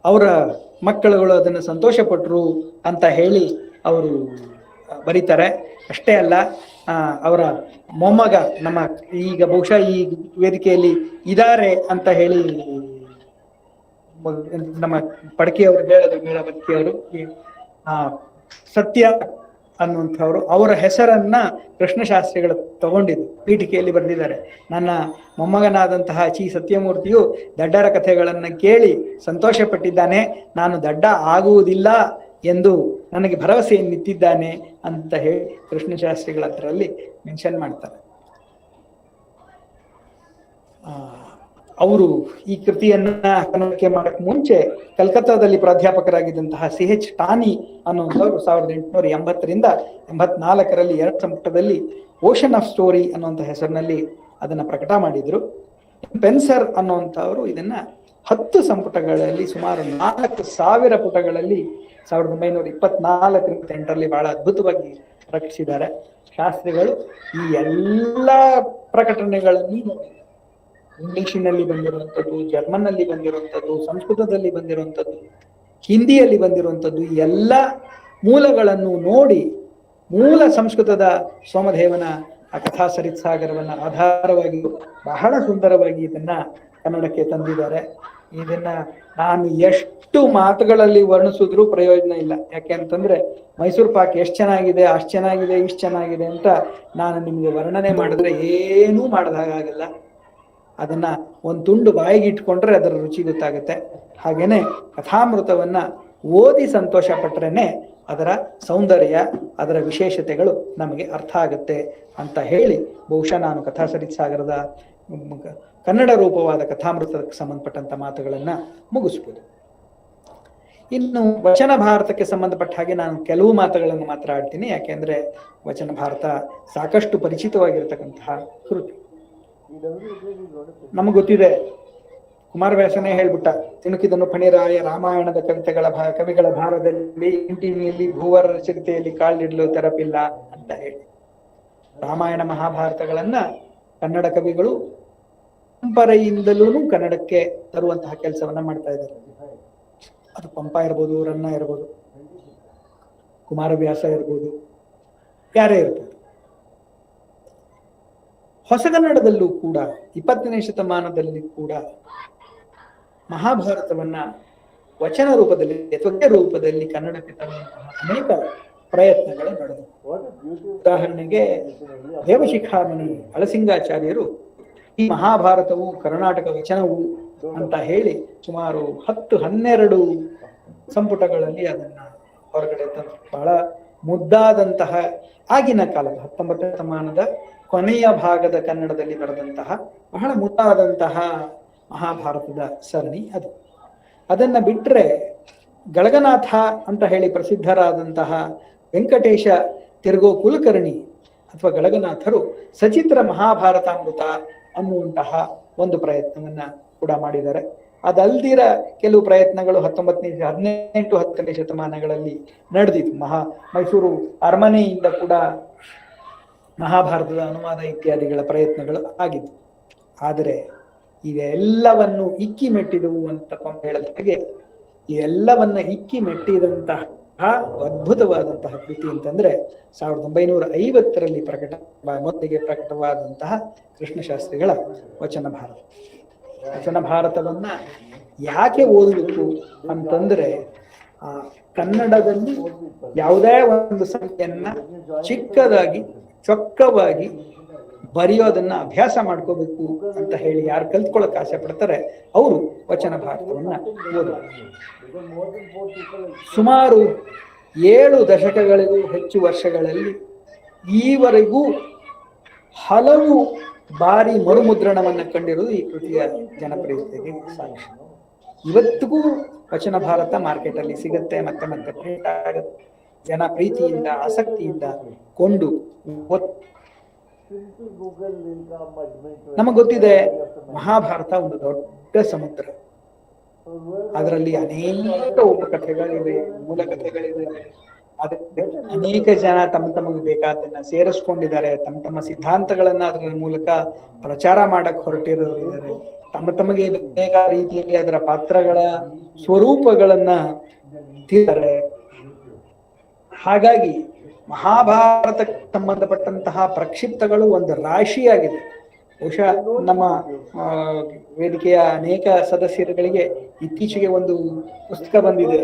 ಅವರ ಮಕ್ಕಳುಗಳು ಅದನ್ನು ಸಂತೋಷ ಪಟ್ರು ಅಂತ ಹೇಳಿ ಅವರು ಬರೀತಾರೆ. ಅಷ್ಟೇ ಅಲ್ಲ, ಅವರ ಮೊಮ್ಮಗ ನಮ್ಮ ಈಗ ಬಹುಶಃ ಈ ವೇದಿಕೆಯಲ್ಲಿ ಇದ್ದಾರೆ ಅಂತ ಹೇಳಿ ನಮ್ಮ ಪಡಕೆಯವರು ಹೇಳೋದು, ಮೇಳ ಬದುಕಿಯವರು ಸತ್ಯ ಅನ್ನುವಂಥವ್ರು, ಅವರ ಹೆಸರನ್ನ ಕೃಷ್ಣಶಾಸ್ತ್ರಿಗಳು ತಗೊಂಡಿದ್ದು ಪೀಠಿಕೆಯಲ್ಲಿ ಬರೆದಿದ್ದಾರೆ. ನನ್ನ ಮೊಮ್ಮಗನಾದಂತಹ ಚಿ ಸತ್ಯಮೂರ್ತಿಯು ದಡ್ಡರ ಕಥೆಗಳನ್ನ ಕೇಳಿ ಸಂತೋಷ ಪಟ್ಟಿದ್ದಾನೆ, ನಾನು ದಡ್ಡ ಆಗುವುದಿಲ್ಲ ಎಂದು ನನಗೆ ಭರವಸೆಯನ್ನಿತ್ತಿದ್ದಾನೆ ಅಂತ ಹೇಳಿ ಕೃಷ್ಣಶಾಸ್ತ್ರಿಗಳ ಹತ್ರಲ್ಲಿ ಮೆನ್ಷನ್ ಮಾಡ್ತಾರೆ. ಅವರು ಈ ಕೃತಿಯನ್ನ ಕನ್ನಡಕ್ಕೆ ಮಾಡಕ್ ಮುಂಚೆ ಕಲ್ಕತ್ತಾದಲ್ಲಿ ಪ್ರಾಧ್ಯಾಪಕರಾಗಿದ್ದಂತಹ CH ಟಾನಿ ಅನ್ನುವಂಥವ್ರು 1880ರಿಂದ 84ರಲ್ಲಿ 2 ಸಂಪುಟದಲ್ಲಿ ಓಷನ್ ಆಫ್ ಸ್ಟೋರಿ ಅನ್ನುವಂಥ ಹೆಸರಿನಲ್ಲಿ ಅದನ್ನ ಪ್ರಕಟ ಮಾಡಿದ್ರು. ಪೆನ್ಸರ್ ಅನ್ನುವಂಥವ್ರು ಇದನ್ನ 10 ಸಂಪುಟಗಳಲ್ಲಿ ಸುಮಾರು 4000 ಪುಟಗಳಲ್ಲಿ 1924-28ರಲ್ಲಿ ಬಹಳ ಅದ್ಭುತವಾಗಿ ಪ್ರಕಟಿಸಿದ್ದಾರೆ. ಶಾಸ್ತ್ರಿಗಳು ಈ ಎಲ್ಲ ಪ್ರಕಟಣೆಗಳನ್ನು ನೋಡಿ, ಇಂಗ್ಲಿಷಿನಲ್ಲಿ ಬಂದಿರುವಂಥದ್ದು, ಜರ್ಮನ್ನಲ್ಲಿ ಬಂದಿರುವಂಥದ್ದು, ಸಂಸ್ಕೃತದಲ್ಲಿ ಬಂದಿರುವಂಥದ್ದು, ಹಿಂದಿಯಲ್ಲಿ ಬಂದಿರುವಂಥದ್ದು, ಎಲ್ಲ ಮೂಲಗಳನ್ನು ನೋಡಿ ಮೂಲ ಸಂಸ್ಕೃತದ ಸೋಮದೇವನ ಆ ಕಥಾ ಸರಿತ್ ಸಾಗರವನ್ನ ಆಧಾರವಾಗಿ ಬಹಳ ಸುಂದರವಾಗಿ ಇದನ್ನ ಕನ್ನಡಕ್ಕೆ ತಂದಿದ್ದಾರೆ. ಇದನ್ನ ನಾನು ಎಷ್ಟು ಮಾತುಗಳಲ್ಲಿ ವರ್ಣಿಸಿದ್ರು ಪ್ರಯೋಜನ ಇಲ್ಲ. ಯಾಕೆ ಅಂತಂದ್ರೆ ಮೈಸೂರು ಪಾಕ್ ಎಷ್ಟು ಚೆನ್ನಾಗಿದೆ, ಅಷ್ಟು ಚೆನ್ನಾಗಿದೆ, ಇಷ್ಟು ಚೆನ್ನಾಗಿದೆ ಅಂತ ನಾನು ನಿಮ್ಗೆ ವರ್ಣನೆ ಮಾಡಿದ್ರೆ ಏನೂ ಮಾಡದಾಗಲ್ಲ. ಅದನ್ನ ಒಂದು ತುಂಡು ಬಾಯಿಗೆ ಇಟ್ಕೊಂಡ್ರೆ ಅದರ ರುಚಿ ಗೊತ್ತಾಗುತ್ತೆ. ಹಾಗೇನೆ ಕಥಾಮೃತವನ್ನ ಓದಿ ಸಂತೋಷ ಪಟ್ರೇನೆ ಅದರ ಸೌಂದರ್ಯ, ಅದರ ವಿಶೇಷತೆಗಳು ನಮಗೆ ಅರ್ಥ ಆಗುತ್ತೆ ಅಂತ ಹೇಳಿ ಬಹುಶಃ ನಾನು ಕಥಾ ಸರಿತ್ ಸಾಗರದ ಕನ್ನಡ ರೂಪವಾದ ಕಥಾಮೃತಕ್ಕೆ ಸಂಬಂಧಪಟ್ಟಂತ ಮಾತುಗಳನ್ನ ಮುಗಿಸ್ಬೋದು. ಇನ್ನು ವಚನ ಭಾರತಕ್ಕೆ ಸಂಬಂಧಪಟ್ಟ ಹಾಗೆ ನಾನು ಕೆಲವು ಮಾತುಗಳನ್ನು ಮಾತ್ರ ಆಡ್ತೀನಿ. ಯಾಕೆಂದ್ರೆ ವಚನ ಭಾರತ ಸಾಕಷ್ಟು ಪರಿಚಿತವಾಗಿರತಕ್ಕಂತಹ ಕೃತಿ. ನಮಗ್ ಗೊತ್ತಿದೆ, ಕುಮಾರವ್ಯಾಸನೇ ಹೇಳ್ಬಿಟ್ಟ, ತಿಣುಕಿದನು ಫಣಿರಾಯ ರಾಮಾಯಣದ ಕವಿಗಳ ಭಾರದಲ್ಲಿ ಇಂಟಿನಿಯಲ್ಲಿ ಭೂವರ ಚರಿತೆಯಲ್ಲಿ ಕಾಲಿಡಲು ತೆರಪಿಲ್ಲ ಅಂತ ಹೇಳಿ. ರಾಮಾಯಣ ಮಹಾಭಾರತಗಳನ್ನ ಕನ್ನಡ ಕವಿಗಳು ಪರಂಪರೆಯಿಂದಲೂ ಕನ್ನಡಕ್ಕೆ ತರುವಂತಹ ಕೆಲಸವನ್ನ ಮಾಡ್ತಾ ಇದ್ದಾರೆ. ಅದು ಪಂಪ ಇರ್ಬೋದು, ರನ್ನ ಇರ್ಬೋದು, ಕುಮಾರವ್ಯಾಸ ಇರ್ಬೋದು, ಯಾರೇ ಇರ್ಬೋದು. ಹೊಸಗನ್ನಡದಲ್ಲೂ ಕೂಡ 20ನೇ ಶತಮಾನದಲ್ಲಿ ಕೂಡ ಮಹಾಭಾರತವನ್ನ ವಚನ ರೂಪದಲ್ಲಿ ಅಥವಾ ರೂಪದಲ್ಲಿ ಕನ್ನಡಕ್ಕೆ ತರುವಂತಹ ಅನೇಕ ಪ್ರಯತ್ನಗಳು ನಡೆದವು. ಉದಾಹರಣೆಗೆ ದೇವಶಿಖಾಮಣಿ ಅಳಸಿಂಗಾಚಾರ್ಯರು ಈ ಮಹಾಭಾರತವು ಕರ್ನಾಟಕ ವಚನವು ಅಂತ ಹೇಳಿ ಸುಮಾರು 10-12 ಸಂಪುಟಗಳಲ್ಲಿ ಅದನ್ನ ಹೊರಗಡೆ ತಂದು ಬಹಳ ಮುದ್ದಾದಂತಹ ಆಗಿನ ಕಾಲದ 19ನೇ ಶತಮಾನದ ಕೊನೆಯ ಭಾಗದ ಕನ್ನಡದಲ್ಲಿ ಬರೆದಂತಹ ಬಹಳ ಮುದ್ದಾದಂತಹ ಮಹಾಭಾರತದ ಸರಣಿ ಅದು. ಅದನ್ನ ಬಿಟ್ರೆ ಗಳಗನಾಥ ಅಂತ ಹೇಳಿ ಪ್ರಸಿದ್ಧರಾದಂತಹ ವೆಂಕಟೇಶ ತಿರುಗೋ ಕುಲಕರ್ಣಿ ಅಥವಾ ಗಳಗನಾಥರು ಸಚಿತ್ರ ಮಹಾಭಾರತಾಮೃತ ಅನ್ನುವಂತಹ ಒಂದು ಪ್ರಯತ್ನವನ್ನ ಕೂಡ ಮಾಡಿದ್ದಾರೆ. ಅದಲ್ದಿರ ಕೆಲವು ಪ್ರಯತ್ನಗಳು 18-10ನೇ ಶತಮಾನಗಳಲ್ಲಿ ನಡೆದಿತ್ತು. ಮೈಸೂರು ಅರಮನೆಯಿಂದ ಕೂಡ ಮಹಾಭಾರತದ ಅನುವಾದ ಇತ್ಯಾದಿಗಳ ಪ್ರಯತ್ನಗಳು ಆಗಿತ್ತು. ಆದರೆ ಇವೆಲ್ಲವನ್ನು ಇಕ್ಕಿ ಮೆಟ್ಟಿದವು ಅಂತ ಹೇಳಿದ ಹಾಗೆ ಇವೆಲ್ಲವನ್ನ ಇಕ್ಕಿ ಮೆಟ್ಟಿದಂತಹ ಅದ್ಭುತವಾದಂತಹ ಕೃತಿ ಅಂತಂದ್ರೆ 1950ರಲ್ಲಿ ಮೊದಲಿಗೆ ಪ್ರಕಟವಾದಂತಹ ಕೃಷ್ಣಶಾಸ್ತ್ರಿಗಳ ವಚನ ಭಾರತ. ವಚನ ಭಾರತವನ್ನ ಯಾಕೆ ಓದಬೇಕು ಅಂತಂದ್ರೆ ಕನ್ನಡದಲ್ಲಿ ಯಾವುದೇ ಒಂದು ಸಂಖ್ಯೆಯನ್ನ ಚಿಕ್ಕದಾಗಿ ಚೊಕ್ಕವಾಗಿ ಬರೆಯೋದನ್ನ ಅಭ್ಯಾಸ ಮಾಡ್ಕೋಬೇಕು ಅಂತ ಹೇಳಿ ಯಾರು ಕಲ್ತ್ಕೊಳ್ಳೋಕೆ ಆಸೆ ಪಡ್ತಾರೆ ಅವರು ವಚನ ಭಾರತವನ್ನ ಓದಬೇಕು. ಸುಮಾರು 7 ದಶಕಗಳಿಗೂ ಹೆಚ್ಚು ವರ್ಷಗಳಲ್ಲಿ ಈವರೆಗೂ ಹಲವು ಬಾರಿ ಮರುಮುದ್ರಣವನ್ನ ಕಂಡಿರುವುದು ಈ ಕೃತಿಯ ಜನಪ್ರಿಯತೆಗೆ ಸಾಕ್ಷಿ. ಇವತ್ತಿಗೂ ವಚನ ಭಾರತ ಮಾರ್ಕೆಟ್ ಅಲ್ಲಿ ಸಿಗುತ್ತೆ, ಮತ್ತೆ ಮತ್ತೆ ಪ್ರಿಂಟ್ ಆಗುತ್ತೆ. ಜನ ಪ್ರೀತಿಯಿಂದ ಆಸಕ್ತಿಯಿಂದ ಕೊಂಡು ನಮಗೆ ಗೊತ್ತಿದೆ ಮಹಾಭಾರತ ಒಂದು ದೊಡ್ಡ ಸಮುದ್ರ. ಅದರಲ್ಲಿ ಅನೇಕ ಉಪಕಥೆಗಳಿವೆ, ಮೂಲ ಕಥೆಗಳಿವೆ. ಅದಕ್ಕೆ ಅನೇಕ ಜನ ತಮಗೆ ಬೇಕಾದನ್ನ ಸೇರಿಸ್ಕೊಂಡಿದ್ದಾರೆ, ತಮ್ಮ ಸಿದ್ಧಾಂತಗಳನ್ನ ಅದರ ಮೂಲಕ ಪ್ರಚಾರ ಮಾಡಕ್ ಹೊರಟಿರೋರಿದ್ದಾರೆ. ತಮಗೆ ಬೇಕಾದ ರೀತಿಯಲ್ಲಿ ಅದರ ಪಾತ್ರಗಳ ಸ್ವರೂಪಗಳನ್ನ ತಿಳಿದ್ದಾರೆ. ಹಾಗಾಗಿ ಮಹಾಭಾರತಕ್ಕೆ ಸಂಬಂಧಪಟ್ಟಂತಹ ಪ್ರಕ್ಷಿಪ್ತಗಳು ಒಂದು ರಾಶಿಯಾಗಿದೆ. ಬಹುಶಃ ನಮ್ಮ ವೇದಿಕೆಯ ಅನೇಕ ಸದಸ್ಯರುಗಳಿಗೆ ಇತ್ತೀಚೆಗೆ ಒಂದು ಪುಸ್ತಕ ಬಂದಿದೆ,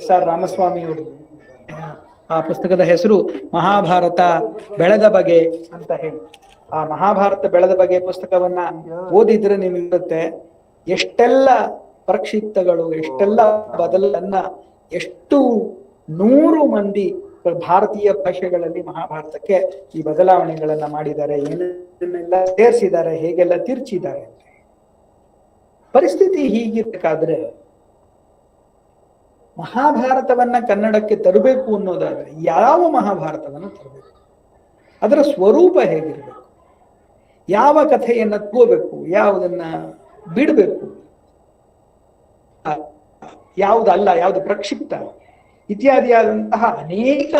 SR ರಾಮಸ್ವಾಮಿ ಅವರು. ಆ ಪುಸ್ತಕದ ಹೆಸರು ಮಹಾಭಾರತ ಬೆಳೆದ ಬಗೆ ಅಂತ ಹೇಳಿ. ಆ ಮಹಾಭಾರತ ಬೆಳೆದ ಬಗೆ ಪುಸ್ತಕವನ್ನ ಓದಿದ್ರೆ ನಿಮಗೆ ಎಷ್ಟೆಲ್ಲ ಪ್ರಕ್ಷಿಪ್ತಗಳು, ಎಷ್ಟೆಲ್ಲ ಬದಲನ್ನ, ಎಷ್ಟು 100 ಮಂದಿ ಭಾರತೀಯ ಭಾಷೆಗಳಲ್ಲಿ ಮಹಾಭಾರತಕ್ಕೆ ಈ ಬದಲಾವಣೆಗಳನ್ನ ಮಾಡಿದ್ದಾರೆ, ಏನನ್ನೆಲ್ಲ ಸೇರಿಸಿದ್ದಾರೆ, ಹೇಗೆಲ್ಲ ತಿರ್ಚಿದ್ದಾರೆ. ಪರಿಸ್ಥಿತಿ ಹೀಗಿರ್ಬೇಕಾದ್ರೆ ಮಹಾಭಾರತವನ್ನ ಕನ್ನಡಕ್ಕೆ ತರಬೇಕು ಅನ್ನೋದಾದ್ರೆ ಯಾವ ಮಹಾಭಾರತವನ್ನ ತರಬೇಕು, ಅದರ ಸ್ವರೂಪ ಹೇಗಿರ್ಬೇಕು, ಯಾವ ಕಥೆಯನ್ನ ತಗೋಬೇಕು, ಯಾವುದನ್ನ ಬಿಡಬೇಕು, ಯಾವುದಲ್ಲ, ಯಾವುದು ಪ್ರಕ್ಷಿಪ್ತ ಇತ್ಯಾದಿಯಾದಂತಹ ಅನೇಕ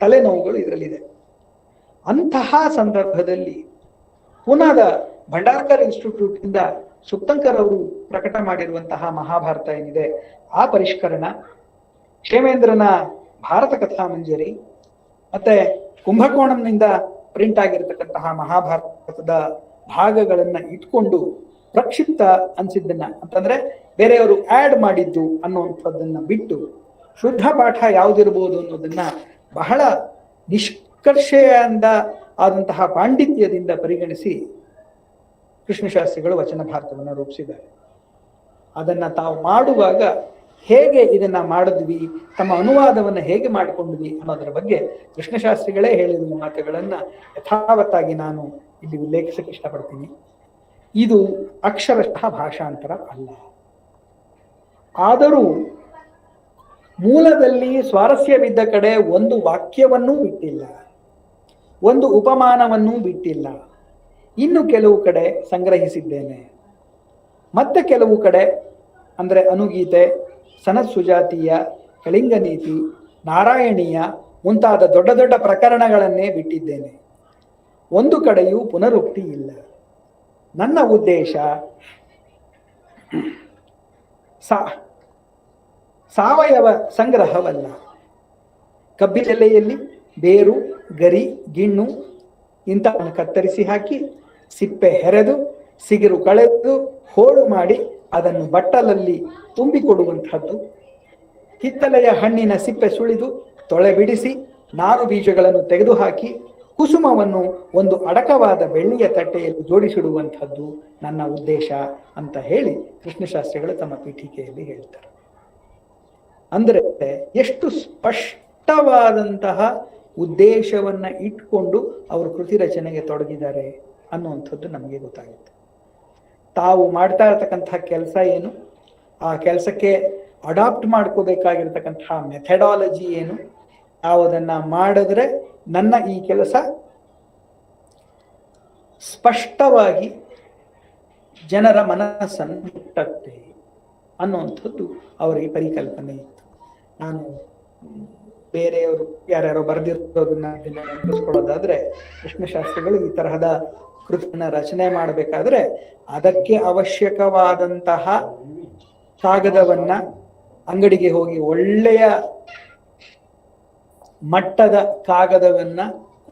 ತಲೆನೋವುಗಳು ಇದರಲ್ಲಿದೆ. ಅಂತಹ ಸಂದರ್ಭದಲ್ಲಿ ಪುನಾದ ಭಂಡಾರ್ಕರ್ ಇನ್ಸ್ಟಿಟ್ಯೂಟ್ ಇಂದ ಸುಕ್ತಂಕರ್ ಅವರು ಪ್ರಕಟ ಮಾಡಿರುವಂತಹ ಮಹಾಭಾರತ ಏನಿದೆ ಆ ಪರಿಷ್ಕರಣ, ಕ್ಷೇಮೇಂದ್ರನ ಭಾರತ ಕಥಾ ಮಂಜರಿ, ಮತ್ತೆ ಕುಂಭಕೋಣಂನಿಂದ ಪ್ರಿಂಟ್ ಆಗಿರತಕ್ಕಂತಹ ಮಹಾಭಾರತದ ಭಾಗಗಳನ್ನ ಇಟ್ಕೊಂಡು ಪ್ರಕ್ಷಿಪ್ತ ಅನ್ಸಿದ್ದನ್ನ ಅಂತಂದ್ರೆ ಬೇರೆಯವರು ಆಡ್ ಮಾಡಿದ್ದು ಅನ್ನುವಂಥದ್ದನ್ನ ಬಿಟ್ಟು ಶುದ್ಧ ಪಾಠ ಯಾವುದಿರ್ಬೋದು ಅನ್ನೋದನ್ನ ಬಹಳ ನಿಷ್ಕರ್ಷೆಯಿಂದ ಆದಂತಹ ಪಾಂಡಿತ್ಯದಿಂದ ಪರಿಗಣಿಸಿ ಕೃಷ್ಣಶಾಸ್ತ್ರಿಗಳು ವಚನ ಭಾರತವನ್ನು ರೂಪಿಸಿದ್ದಾರೆ. ಅದನ್ನ ತಾವು ಮಾಡುವಾಗ ಹೇಗೆ ಇದನ್ನ ಮಾಡಿದ್ವಿ, ತಮ್ಮ ಅನುವಾದವನ್ನು ಹೇಗೆ ಮಾಡಿಕೊಂಡ್ವಿ ಅನ್ನೋದರ ಬಗ್ಗೆ ಕೃಷ್ಣಶಾಸ್ತ್ರಿಗಳೇ ಹೇಳಿರುವ ಮಾತುಗಳನ್ನ ಯಥಾವತ್ತಾಗಿ ನಾನು ಇಲ್ಲಿ ಉಲ್ಲೇಖಿಸಕ್ಕೆ ಇಷ್ಟಪಡ್ತೀನಿ. ಇದು ಅಕ್ಷರಶಃ ಭಾಷಾಂತರ ಅಲ್ಲ. ಆದರೂ ಮೂಲದಲ್ಲಿ ಸ್ವಾರಸ್ಯವಿದ್ದ ಕಡೆ ಒಂದು ವಾಕ್ಯವನ್ನೂ ಬಿಟ್ಟಿಲ್ಲ, ಒಂದು ಉಪಮಾನವನ್ನೂ ಬಿಟ್ಟಿಲ್ಲ. ಇನ್ನು ಕೆಲವು ಕಡೆ ಸಂಗ್ರಹಿಸಿದ್ದೇನೆ, ಮತ್ತೆ ಕೆಲವು ಕಡೆ ಅಂದ್ರೆ ಅನುಗೀತೆ, ಸನತ್ ಸುಜಾತೀಯ, ಕಳಿಂಗ ನೀತಿ, ನಾರಾಯಣೀಯ ಮುಂತಾದ ದೊಡ್ಡ ದೊಡ್ಡ ಪ್ರಕರಣಗಳನ್ನೇ ಬಿಟ್ಟಿದ್ದೇನೆ. ಒಂದು ಕಡೆಯೂ ಪುನರುಕ್ತಿ ಇಲ್ಲ. ನನ್ನ ಉದ್ದೇಶ ಸಾವಯವ ಸಂಗ್ರಹವಲ್ಲ. ಕಬ್ಬಿನೆಲೆಯಲ್ಲಿ ಬೇರು, ಗರಿ, ಗಿಣ್ಣು ಇಂಥವನ್ನು ಕತ್ತರಿಸಿ ಹಾಕಿ ಸಿಪ್ಪೆ ಹೆರೆದು ಸಿಗಿರು ಕಳೆದು ಹೋಳು ಮಾಡಿ ಅದನ್ನು ಬಟ್ಟಲಲ್ಲಿ ತುಂಬಿಕೊಡುವಂತಹದ್ದು. ಕಿತ್ತಲೆಯ ಹಣ್ಣಿನ ಸಿಪ್ಪೆ ಸುಳಿದು ತೊಳೆ ಬಿಡಿಸಿ ನಾರು ಬೀಜಗಳನ್ನು ತೆಗೆದುಹಾಕಿ ಕುಸುಮವನ್ನು ಒಂದು ಅಡಕವಾದ ಬೆಳ್ಳಿಯ ತಟ್ಟೆಯಲ್ಲಿ ಜೋಡಿಸಿಡುವಂಥದ್ದು ನನ್ನ ಉದ್ದೇಶ ಅಂತ ಹೇಳಿ ಕೃಷ್ಣಶಾಸ್ತ್ರಿಗಳು ತಮ್ಮ ಪೀಠಿಕೆಯಲ್ಲಿ ಹೇಳ್ತಾರೆ. ಅಂದ್ರೆ ಎಷ್ಟು ಸ್ಪಷ್ಟವಾದಂತಹ ಉದ್ದೇಶವನ್ನ ಇಟ್ಕೊಂಡು ಅವರು ಕೃತಿ ರಚನೆಗೆ ತೊಡಗಿದ್ದಾರೆ ಅನ್ನುವಂಥದ್ದು ನಮಗೆ ಗೊತ್ತಾಗುತ್ತೆ. ತಾವು ಮಾಡ್ತಾ ಇರತಕ್ಕಂತಹ ಕೆಲಸ ಏನು, ಆ ಕೆಲಸಕ್ಕೆ ಅಡಾಪ್ಟ್ ಮಾಡ್ಕೋಬೇಕಾಗಿರ್ತಕ್ಕಂತಹ ಮೆಥಡಾಲಜಿ ಏನು, ಯಾವುದನ್ನ ಮಾಡಿದ್ರೆ ನನ್ನ ಈ ಕೆಲಸ ಸ್ಪಷ್ಟವಾಗಿ ಜನರ ಮನಸ್ಸನ್ನು ಮುಟ್ಟುತ್ತೆ ಅನ್ನುವಂಥದ್ದು ಅವರಿಗೆ ಪರಿಕಲ್ಪನೆ ಇತ್ತು. ನಾನು ಬೇರೆಯವರು ಯಾರ್ಯಾರೋ ಬರೆದಿರೋದನ್ನ ನೆನಪಿಸ್ಕೊಳ್ಳೋದಾದ್ರೆ ಕೃಷ್ಣಶಾಸ್ತ್ರಿಗಳು ಈ ತರಹದ ಕೃತಿಯನ್ನ ರಚನೆ ಮಾಡಬೇಕಾದ್ರೆ ಅದಕ್ಕೆ ಅವಶ್ಯಕವಾದಂತಹ ಕಾಗದವನ್ನ ಅಂಗಡಿಗೆ ಹೋಗಿ ಒಳ್ಳೆಯ ಮಟ್ಟದ ಕಾಗದವನ್ನ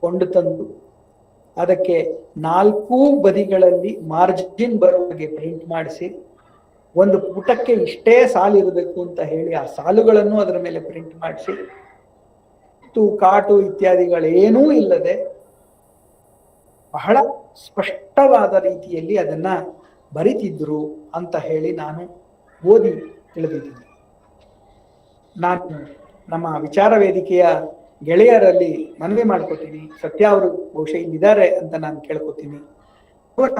ಕೊಂಡು ತಂದು ಅದಕ್ಕೆ 4 ಬದಿಗಳಲ್ಲಿ ಮಾರ್ಜಿನ್ ಬರೋ ಹಾಗೆ ಪ್ರಿಂಟ್ ಮಾಡಿಸಿ, ಒಂದು ಪುಟಕ್ಕೆ ಇಷ್ಟೇ ಸಾಲು ಇರಬೇಕು ಅಂತ ಹೇಳಿ ಆ ಸಾಲುಗಳನ್ನು ಅದರ ಮೇಲೆ ಪ್ರಿಂಟ್ ಮಾಡಿಸಿ, ಕಾಟು ಇತ್ಯಾದಿಗಳೇನೂ ಇಲ್ಲದೆ ಬಹಳ ಸ್ಪಷ್ಟವಾದ ರೀತಿಯಲ್ಲಿ ಅದನ್ನ ಬರಿತಿದ್ರು ಅಂತ ಹೇಳಿ ನಾನು ಓದಿ ತಿಳಿದಿದ್ದೀನಿ. ನಾನು ನಮ್ಮ ವಿಚಾರ ವೇದಿಕೆಯ ಗೆಳೆಯರಲ್ಲಿ ಮನವಿ ಮಾಡ್ಕೋತೀನಿ, ಸತ್ಯ ಅವರು ಬಹುಶಃ ಇಲ್ಲಿದ್ದಾರೆ ಅಂತ ನಾನು ಕೇಳ್ಕೊತೀನಿ, ಅವರ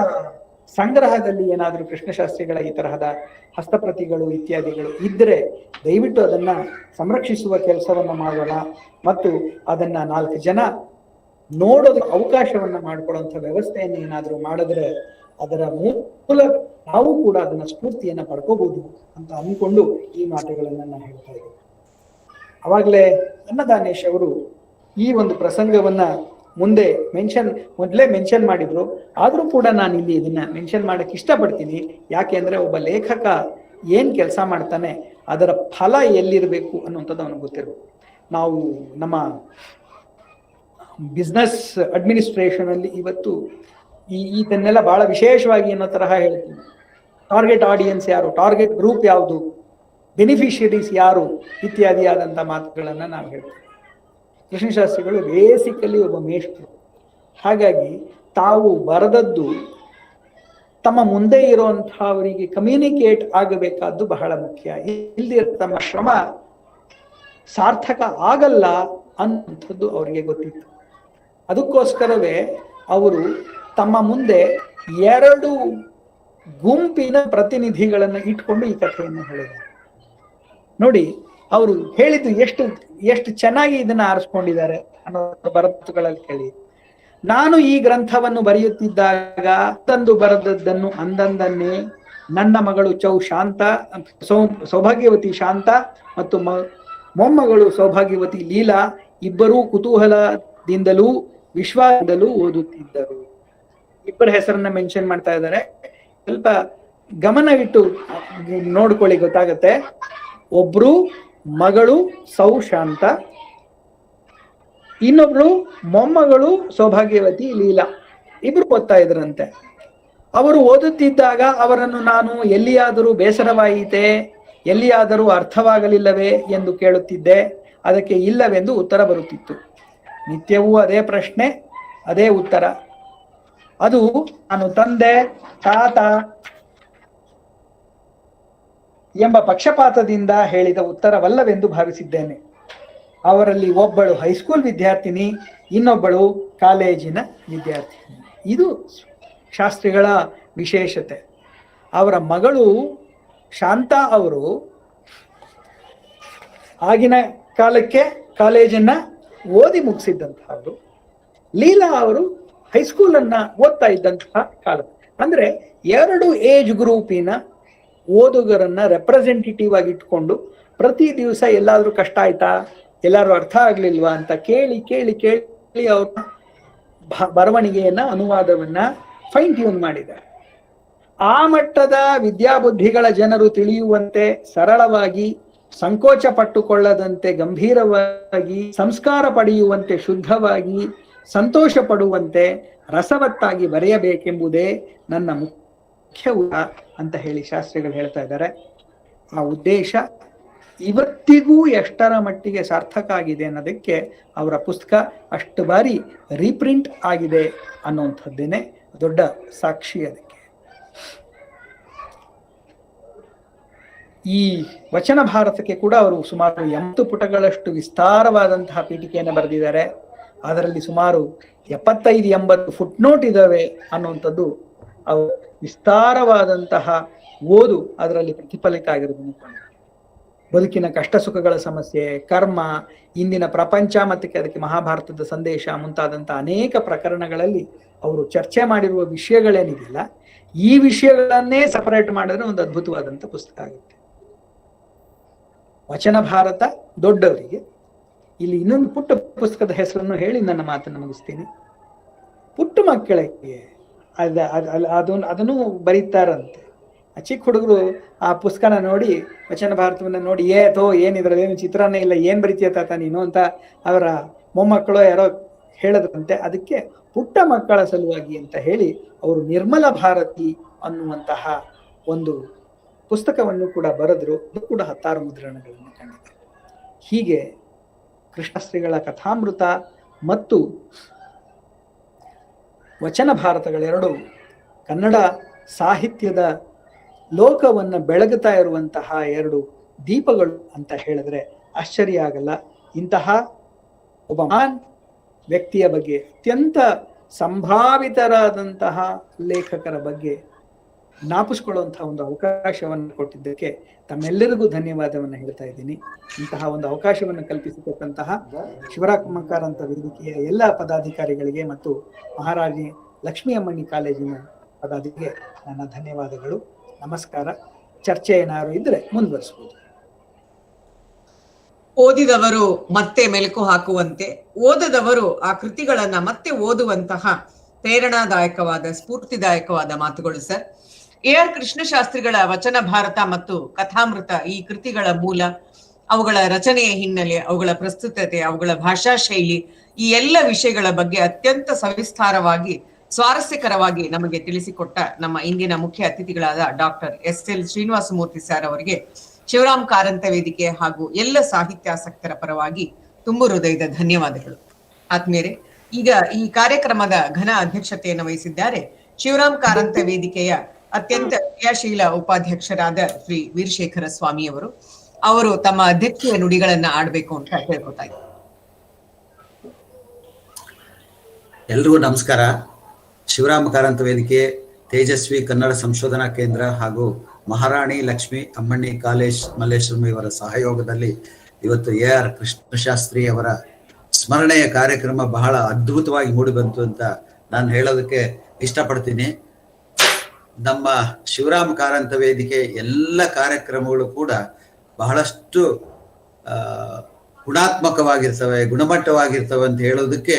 ಸಂಗ್ರಹದಲ್ಲಿ ಏನಾದರೂ ಕೃಷ್ಣಶಾಸ್ತ್ರಿಗಳ ಈ ತರಹದ ಹಸ್ತಪ್ರತಿಗಳು ಇತ್ಯಾದಿಗಳು ಇದ್ರೆ ದಯವಿಟ್ಟು ಅದನ್ನ ಸಂರಕ್ಷಿಸುವ ಕೆಲಸವನ್ನ ಮಾಡೋಣ ಮತ್ತು ಅದನ್ನ 4 ಜನ ನೋಡೋದು ಅವಕಾಶವನ್ನ ಮಾಡ್ಕೊಳ್ಳುವಂಥ ವ್ಯವಸ್ಥೆಯನ್ನು ಏನಾದರೂ ಮಾಡಿದ್ರೆ ಅದರ ಮೂಲ ನಾವು ಕೂಡ ಅದನ್ನ ಸ್ಫೂರ್ತಿಯನ್ನ ಪಡ್ಕೋಬಹುದು ಅಂತ ಅಂದ್ಕೊಂಡು ಈ ಮಾತುಗಳನ್ನ ನಾನು ಹೇಳ್ತಾ ಇದ್ದೀನಿ. ಅವಾಗಲೇ ಅನ್ನದಾನೇಶ್ ಅವರು ಈ ಒಂದು ಪ್ರಸಂಗವನ್ನ ಮುಂದೆ ಮೊದಲೇ ಮೆನ್ಷನ್ ಮಾಡಿದ್ರು. ಆದ್ರೂ ಕೂಡ ನಾನು ಇಲ್ಲಿ ಇದನ್ನ ಮೆನ್ಷನ್ ಮಾಡಕ್ ಇಷ್ಟಪಡ್ತೀನಿ. ಯಾಕೆ ಅಂದ್ರೆ ಒಬ್ಬ ಲೇಖಕ ಏನ್ ಕೆಲಸ ಮಾಡ್ತಾನೆ ಅದರ ಫಲ ಎಲ್ಲಿರ್ಬೇಕು ಅನ್ನುವಂಥದ್ದು ಅವನಿಗೆ ಗೊತ್ತಿರ್ಬೇಕು. ನಾವು ನಮ್ಮ ಬಿಸ್ನೆಸ್ ಅಡ್ಮಿನಿಸ್ಟ್ರೇಷನ್ ಅಲ್ಲಿ ಇವತ್ತು ಇದನ್ನೆಲ್ಲ ಬಹಳ ವಿಶೇಷವಾಗಿ ಅನ್ನೋ ತರಹ ಹೇಳ್ತೀವಿ. ಟಾರ್ಗೆಟ್ ಆಡಿಯನ್ಸ್ ಯಾರು, ಟಾರ್ಗೆಟ್ ಗ್ರೂಪ್ ಯಾವುದು, ಬೆನಿಫಿಷಿಯರೀಸ್ ಯಾರು ಇತ್ಯಾದಿ ಆದಂಥ ಮಾತುಗಳನ್ನ ನಾವು ಹೇಳ್ತೀವಿ. ಕೃಷ್ಣಶಾಸ್ತ್ರಿಗಳು ಬೇಸಿಕಲಿ ಒಬ್ಬ ಮೇಷ್ಟ್ರು. ಹಾಗಾಗಿ ತಾವು ಬರೆದದ್ದು ತಮ್ಮ ಮುಂದೆ ಇರುವಂತಹವರಿಗೆ ಕಮ್ಯುನಿಕೇಟ್ ಆಗಬೇಕಾದ್ದು ಬಹಳ ಮುಖ್ಯ. ಇಲ್ಲಿ ತಮ್ಮ ಶ್ರಮ ಸಾರ್ಥಕ ಆಗಲ್ಲ ಅನ್ನುವಂಥದ್ದು ಅವರಿಗೆ ಗೊತ್ತಿತ್ತು. ಅದಕ್ಕೋಸ್ಕರವೇ ಅವರು ತಮ್ಮ ಮುಂದೆ 2 ಗುಂಪಿನ ಪ್ರತಿನಿಧಿಗಳನ್ನು ಇಟ್ಕೊಂಡು ಈ ಕಥೆಯನ್ನು ಹೇಳಿದ್ದಾರೆ. ನೋಡಿ, ಅವರು ಹೇಳಿದ್ದು ಎಷ್ಟು ಚೆನ್ನಾಗಿ ಇದನ್ನ ಆರಿಸ್ಕೊಂಡಿದ್ದಾರೆ ಅನ್ನೋ ಬರತುಗಳಲ್ಲಿ ಕೇಳಿ. ನಾನು ಈ ಗ್ರಂಥವನ್ನು ಬರೆಯುತ್ತಿದ್ದಾಗ ತಂದು ಬರೆದದ್ದನ್ನು ಅಂದಂದನ್ನೇ ನನ್ನ ಮಗಳು ಶಾಂತ ಸೌಭಾಗ್ಯವತಿ ಶಾಂತ ಮತ್ತು ಮೊಮ್ಮಗಳು ಸೌಭಾಗ್ಯವತಿ ಲೀಲಾ ಇಬ್ಬರೂ ಕುತೂಹಲದಿಂದಲೂ ವಿಶ್ವಾಸದಿಂದಲೂ ಓದುತ್ತಿದ್ದರು. ಇಬ್ಬರ ಹೆಸರನ್ನ ಮೆನ್ಷನ್ ಮಾಡ್ತಾ ಇದ್ದಾರೆ. ಸ್ವಲ್ಪ ಗಮನವಿಟ್ಟು ನೋಡ್ಕೊಳ್ಳಿ, ಗೊತ್ತಾಗತ್ತೆ. ಒಬ್ರು ಮಗಳು ಶಾಂತ, ಇನ್ನೊಬ್ಳು ಮೊಮ್ಮಗಳು ಸೌಭಾಗ್ಯವತಿ ಲೀಲಾ. ಇಬ್ರು ಓದ್ತಾ ಇದ್ರಂತೆ. ಅವರು ಓದುತ್ತಿದ್ದಾಗ ಅವರನ್ನು ನಾನು ಎಲ್ಲಿಯಾದರೂ ಬೇಸರವಾಯಿತೆ, ಎಲ್ಲಿಯಾದರೂ ಅರ್ಥವಾಗಲಿಲ್ಲವೇ ಎಂದು ಕೇಳುತ್ತಿದ್ದೆ. ಅದಕ್ಕೆ ಇಲ್ಲವೆಂದು ಉತ್ತರ ಬರುತ್ತಿತ್ತು. ನಿತ್ಯವೂ ಅದೇ ಪ್ರಶ್ನೆ, ಅದೇ ಉತ್ತರ. ಅದು ನಾನು ತಂದೆ ತಾತ ಎಂಬ ಪಕ್ಷಪಾತದಿಂದ ಹೇಳಿದ ಉತ್ತರವಲ್ಲವೆಂದು ಭಾವಿಸಿದ್ದೇನೆ. ಅವರಲ್ಲಿ ಒಬ್ಬಳು ಹೈಸ್ಕೂಲ್ ವಿದ್ಯಾರ್ಥಿನಿ, ಇನ್ನೊಬ್ಬಳು ಕಾಲೇಜಿನ ವಿದ್ಯಾರ್ಥಿನಿ. ಇದು ಶಾಸ್ತ್ರಿಗಳ ವಿಶೇಷತೆ. ಅವರ ಮಗಳು ಶಾಂತಾ ಅವರು ಆಗಿನ ಕಾಲಕ್ಕೆ ಕಾಲೇಜನ್ನ ಓದಿ ಮುಗಿಸಿದ್ದಂತಹವರು, ಲೀಲಾ ಅವರು ಹೈಸ್ಕೂಲನ್ನ ಓದ್ತಾ ಇದ್ದಂತಹ ಕಾಲ. ಅಂದ್ರೆ 2 ಏಜ್ ಗ್ರೂಪಿನ ಓದುಗರನ್ನ ರೆಪ್ರೆಸೆಂಟೇಟಿವ್ ಆಗಿ ಇಟ್ಕೊಂಡು ಪ್ರತಿ ದಿವಸ ಎಲ್ಲಾದ್ರೂ ಕಷ್ಟ ಆಯ್ತಾ, ಎಲ್ಲಾರು ಅರ್ಥ ಆಗ್ಲಿಲ್ವಾ ಅಂತ ಕೇಳಿ ಕೇಳಿ ಕೇಳಿ ಅವ್ರ ಬರವಣಿಗೆಯನ್ನ ಅನುವಾದವನ್ನ ಫೈನ್ ಟ್ಯೂನ್ ಮಾಡಿದ್ದಾರೆ. ಆ ಮಟ್ಟದ ವಿದ್ಯಾಬುದ್ಧಿಗಳ ಜನರು ತಿಳಿಯುವಂತೆ ಸರಳವಾಗಿ, ಸಂಕೋಚ ಪಟ್ಟುಕೊಳ್ಳದಂತೆ ಗಂಭೀರವಾಗಿ, ಸಂಸ್ಕಾರ ಪಡೆಯುವಂತೆ ಶುದ್ಧವಾಗಿ, ಸಂತೋಷ ಪಡುವಂತೆ ರಸವತ್ತಾಗಿ ಬರೆಯಬೇಕೆಂಬುದೇ ನನ್ನ ಮುಖ್ಯ ಅಂತ ಹೇಳಿ ಶಾಸ್ತ್ರಿಗಳು ಹೇಳ್ತಾ ಇದ್ದಾರೆ. ಆ ಉದ್ದೇಶ ಇವತ್ತಿಗೂ ಎಷ್ಟರ ಮಟ್ಟಿಗೆ ಸಾರ್ಥಕ ಆಗಿದೆ ಅನ್ನೋದಕ್ಕೆ ಅವರ ಪುಸ್ತಕ ಅಷ್ಟು ಬಾರಿ ರೀಪ್ರಿಂಟ್ ಆಗಿದೆ ಅನ್ನುವಂಥದ್ದೇನೆ ದೊಡ್ಡ ಸಾಕ್ಷಿ. ಅದಕ್ಕೆ ಈ ವಚನ ಭಾರತಕ್ಕೆ ಕೂಡ ಅವರು ಸುಮಾರು 80 ಪುಟಗಳಷ್ಟು ವಿಸ್ತಾರವಾದಂತಹ ಪೀಠಿಕೆಯನ್ನು ಬರೆದಿದ್ದಾರೆ. ಅದರಲ್ಲಿ ಸುಮಾರು 75-80 ಫುಟ್ನೋಟ್ ಇದಾವೆ ಅನ್ನುವಂಥದ್ದು ಅವರು ವಿಸ್ತಾರವಾದಂತಹ ಓದು ಅದರಲ್ಲಿ ಪ್ರತಿಫಲಿತ ಆಗಿರೋದನ್ನು ಕಾಣುತ್ತೆ. ಬದುಕಿನ ಕಷ್ಟ ಸುಖಗಳ ಸಮಸ್ಯೆ, ಕರ್ಮ, ಇಂದಿನ ಪ್ರಪಂಚ ಮತ್ತು ಅದಕ್ಕೆ ಮಹಾಭಾರತದ ಸಂದೇಶ ಮುಂತಾದಂಥ ಅನೇಕ ಪ್ರಕರಣಗಳಲ್ಲಿ ಅವರು ಚರ್ಚೆ ಮಾಡಿರುವ ವಿಷಯಗಳೇನಿದೆಯಲ್ಲ, ಈ ವಿಷಯಗಳನ್ನೇ ಸಪರೇಟ್ ಮಾಡಿದ್ರೆ ಒಂದು ಅದ್ಭುತವಾದಂಥ ಪುಸ್ತಕ ಆಗುತ್ತೆ. ವಚನ ಭಾರತ ದೊಡ್ಡವರಿಗೆ. ಇಲ್ಲಿ ಇನ್ನೊಂದು ಪುಟ್ಟ ಪುಸ್ತಕದ ಹೆಸರನ್ನು ಹೇಳಿ ನನ್ನ ಮಾತನ್ನು ಮುಗಿಸ್ತೀನಿ. ಪುಟ್ಟ ಮಕ್ಕಳಿಗೆ ಅದನ್ನು ಬರೀತಾರಂತೆ. ಆ ಚಿಕ್ಕ ಹುಡುಗರು ಆ ಪುಸ್ತಕನ ನೋಡಿ, ವಚನ ಭಾರತವನ್ನ ನೋಡಿ, ಏನಿದ್ರಲ್ಲಿ ಏನು ಚಿತ್ರಾನ್ನ ಇಲ್ಲ, ಏನ್ ಬರೀತೀಯ ತಾತ ನೀನು ಅಂತ ಅವರ ಮೊಮ್ಮಕ್ಕಳು ಯಾರೋ ಹೇಳದ್ರಂತೆ. ಅದಕ್ಕೆ ಪುಟ್ಟ ಮಕ್ಕಳ ಸಲುವಾಗಿ ಅಂತ ಹೇಳಿ ಅವರು ನಿರ್ಮಲ ಭಾರತಿ ಅನ್ನುವಂತಹ ಒಂದು ಪುಸ್ತಕವನ್ನು ಕೂಡ ಬರೆದ್ರು. ಅದು ಕೂಡ 16 ಮುದ್ರಣಗಳನ್ನು ಕಂಡಿದೆ. ಹೀಗೆ ಕೃಷ್ಣಶ್ರೀಗಳ ಕಥಾಮೃತ ಮತ್ತು ವಚನ ಭಾರತಗಳೆರಡು ಕನ್ನಡ ಸಾಹಿತ್ಯದ ಲೋಕವನ್ನು ಬೆಳಗುತ್ತಾ ಇರುವಂತಹ 2 ದೀಪಗಳು ಅಂತ ಹೇಳಿದ್ರೆ ಆಶ್ಚರ್ಯ ಆಗಲ್ಲ. ಇಂತಹ ಒಬ್ಬ ಮಹಾನ್ ವ್ಯಕ್ತಿಯ ಬಗ್ಗೆ, ಅತ್ಯಂತ ಸಂಭಾವಿತರಾದಂತಹ ಲೇಖಕರ ಬಗ್ಗೆ ಜ್ಞಾಪಿಸ್ಕೊಳ್ಳುವಂತಹ ಒಂದು ಅವಕಾಶವನ್ನು ಕೊಟ್ಟಿದ್ದಕ್ಕೆ ತಮ್ಮೆಲ್ಲರಿಗೂ ಧನ್ಯವಾದವನ್ನು ಹೇಳ್ತಾ ಇದ್ದೀನಿ. ಇಂತಹ ಒಂದು ಅವಕಾಶವನ್ನು ಕಲ್ಪಿಸಿಕೊಟ್ಟಂತಹ ಶಿವರಾಮ ಕಾರಂತ ವೇದಿಕೆಯ ಎಲ್ಲ ಪದಾಧಿಕಾರಿಗಳಿಗೆ ಮತ್ತು ಮಹಾರಾಣಿ ಲಕ್ಷ್ಮೀ ಅಮ್ಮಣ್ಣಿ ಕಾಲೇಜಿನ ಪದಾಧಿಕಾರಿಗೆ ನನ್ನ ಧನ್ಯವಾದಗಳು. ನಮಸ್ಕಾರ. ಚರ್ಚೆ ಏನಾದ್ರು ಇದ್ರೆ ಮುಂದುವರಿಸಬಹುದು. ಓದಿದವರು ಮತ್ತೆ ಮೆಲುಕು ಹಾಕುವಂತೆ, ಓದದವರು ಆ ಕೃತಿಗಳನ್ನ ಮತ್ತೆ ಓದುವಂತಹ ಪ್ರೇರಣಾದಾಯಕವಾದ, ಸ್ಫೂರ್ತಿದಾಯಕವಾದ ಮಾತುಗಳು ಸರ್. AR ಕೃಷ್ಣಶಾಸ್ತ್ರಿಗಳ ವಚನ ಭಾರತ ಮತ್ತು ಕಥಾಮೃತ ಈ ಕೃತಿಗಳ ಮೂಲ, ಅವುಗಳ ರಚನೆಯ ಹಿನ್ನೆಲೆ, ಅವುಗಳ ಪ್ರಸ್ತುತತೆ, ಅವುಗಳ ಭಾಷಾ ಶೈಲಿ, ಈ ಎಲ್ಲ ವಿಷಯಗಳ ಬಗ್ಗೆ ಅತ್ಯಂತ ಸವಿಸ್ತಾರವಾಗಿ, ಸ್ವಾರಸ್ಯಕರವಾಗಿ ನಮಗೆ ತಿಳಿಸಿಕೊಟ್ಟ ನಮ್ಮ ಇಂದಿನ ಮುಖ್ಯ ಅತಿಥಿಗಳಾದ ಡಾಕ್ಟರ್ SL ಶ್ರೀನಿವಾಸಮೂರ್ತಿ ಸರ್ ಅವರಿಗೆ ಶಿವರಾಮ್ ಕಾರಂತ ವೇದಿಕೆ ಹಾಗೂ ಎಲ್ಲ ಸಾಹಿತ್ಯಾಸಕ್ತರ ಪರವಾಗಿ ತುಂಬು ಹೃದಯದ ಧನ್ಯವಾದಗಳು. ಆತ್ಮೀಯರೇ, ಈಗ ಈ ಕಾರ್ಯಕ್ರಮದ ಘನ ಅಧ್ಯಕ್ಷತೆಯನ್ನು ವಹಿಸಿದ್ದಾರೆ ಶಿವರಾಮ್ ಕಾರಂತ ವೇದಿಕೆಯ ಅತ್ಯಂತ ಕ್ರಿಯಾಶೀಲ ಉಪಾಧ್ಯಕ್ಷರಾದ ಶ್ರೀ ವೀರಶೇಖರ ಸ್ವಾಮಿ ಅವರು ತಮ್ಮ ಅಧ್ಯಕ್ಷೀಯ ನುಡಿಗಳನ್ನ ಆಡ್ಬೇಕು ಅಂತ ಕೇಳ್ಕೊತಾ ಇದ್ದಾರೆ. ಎಲ್ರಿಗೂ ನಮಸ್ಕಾರ. ಶಿವರಾಮ ಕಾರಂತ ವೇದಿಕೆ, ತೇಜಸ್ವಿ ಕನ್ನಡ ಸಂಶೋಧನಾ ಕೇಂದ್ರ ಹಾಗೂ ಮಹಾರಾಣಿ ಲಕ್ಷ್ಮಿ ಅಮ್ಮಣ್ಣಿ ಕಾಲೇಜ್ ಮಲ್ಲೇಶ್ವರಂ ಇವರ ಸಹಯೋಗದಲ್ಲಿ ಇವತ್ತು AR ಕೃಷ್ಣಶಾಸ್ತ್ರಿ ಅವರ ಸ್ಮರಣೆಯ ಕಾರ್ಯಕ್ರಮ ಬಹಳ ಅದ್ಭುತವಾಗಿ ಮೂಡಿಬಂತು ಅಂತ ನಾನು ಹೇಳೋದಕ್ಕೆ ಇಷ್ಟಪಡ್ತೀನಿ. ನಮ್ಮ ಶಿವರಾಮ ಕಾರಂತ ವೇದಿಕೆ ಎಲ್ಲ ಕಾರ್ಯಕ್ರಮಗಳು ಕೂಡ ಬಹಳಷ್ಟು ಗುಣಾತ್ಮಕವಾಗಿರ್ತವೆ, ಗುಣಮಟ್ಟವಾಗಿರ್ತವೆ ಅಂತ ಹೇಳೋದಕ್ಕೆ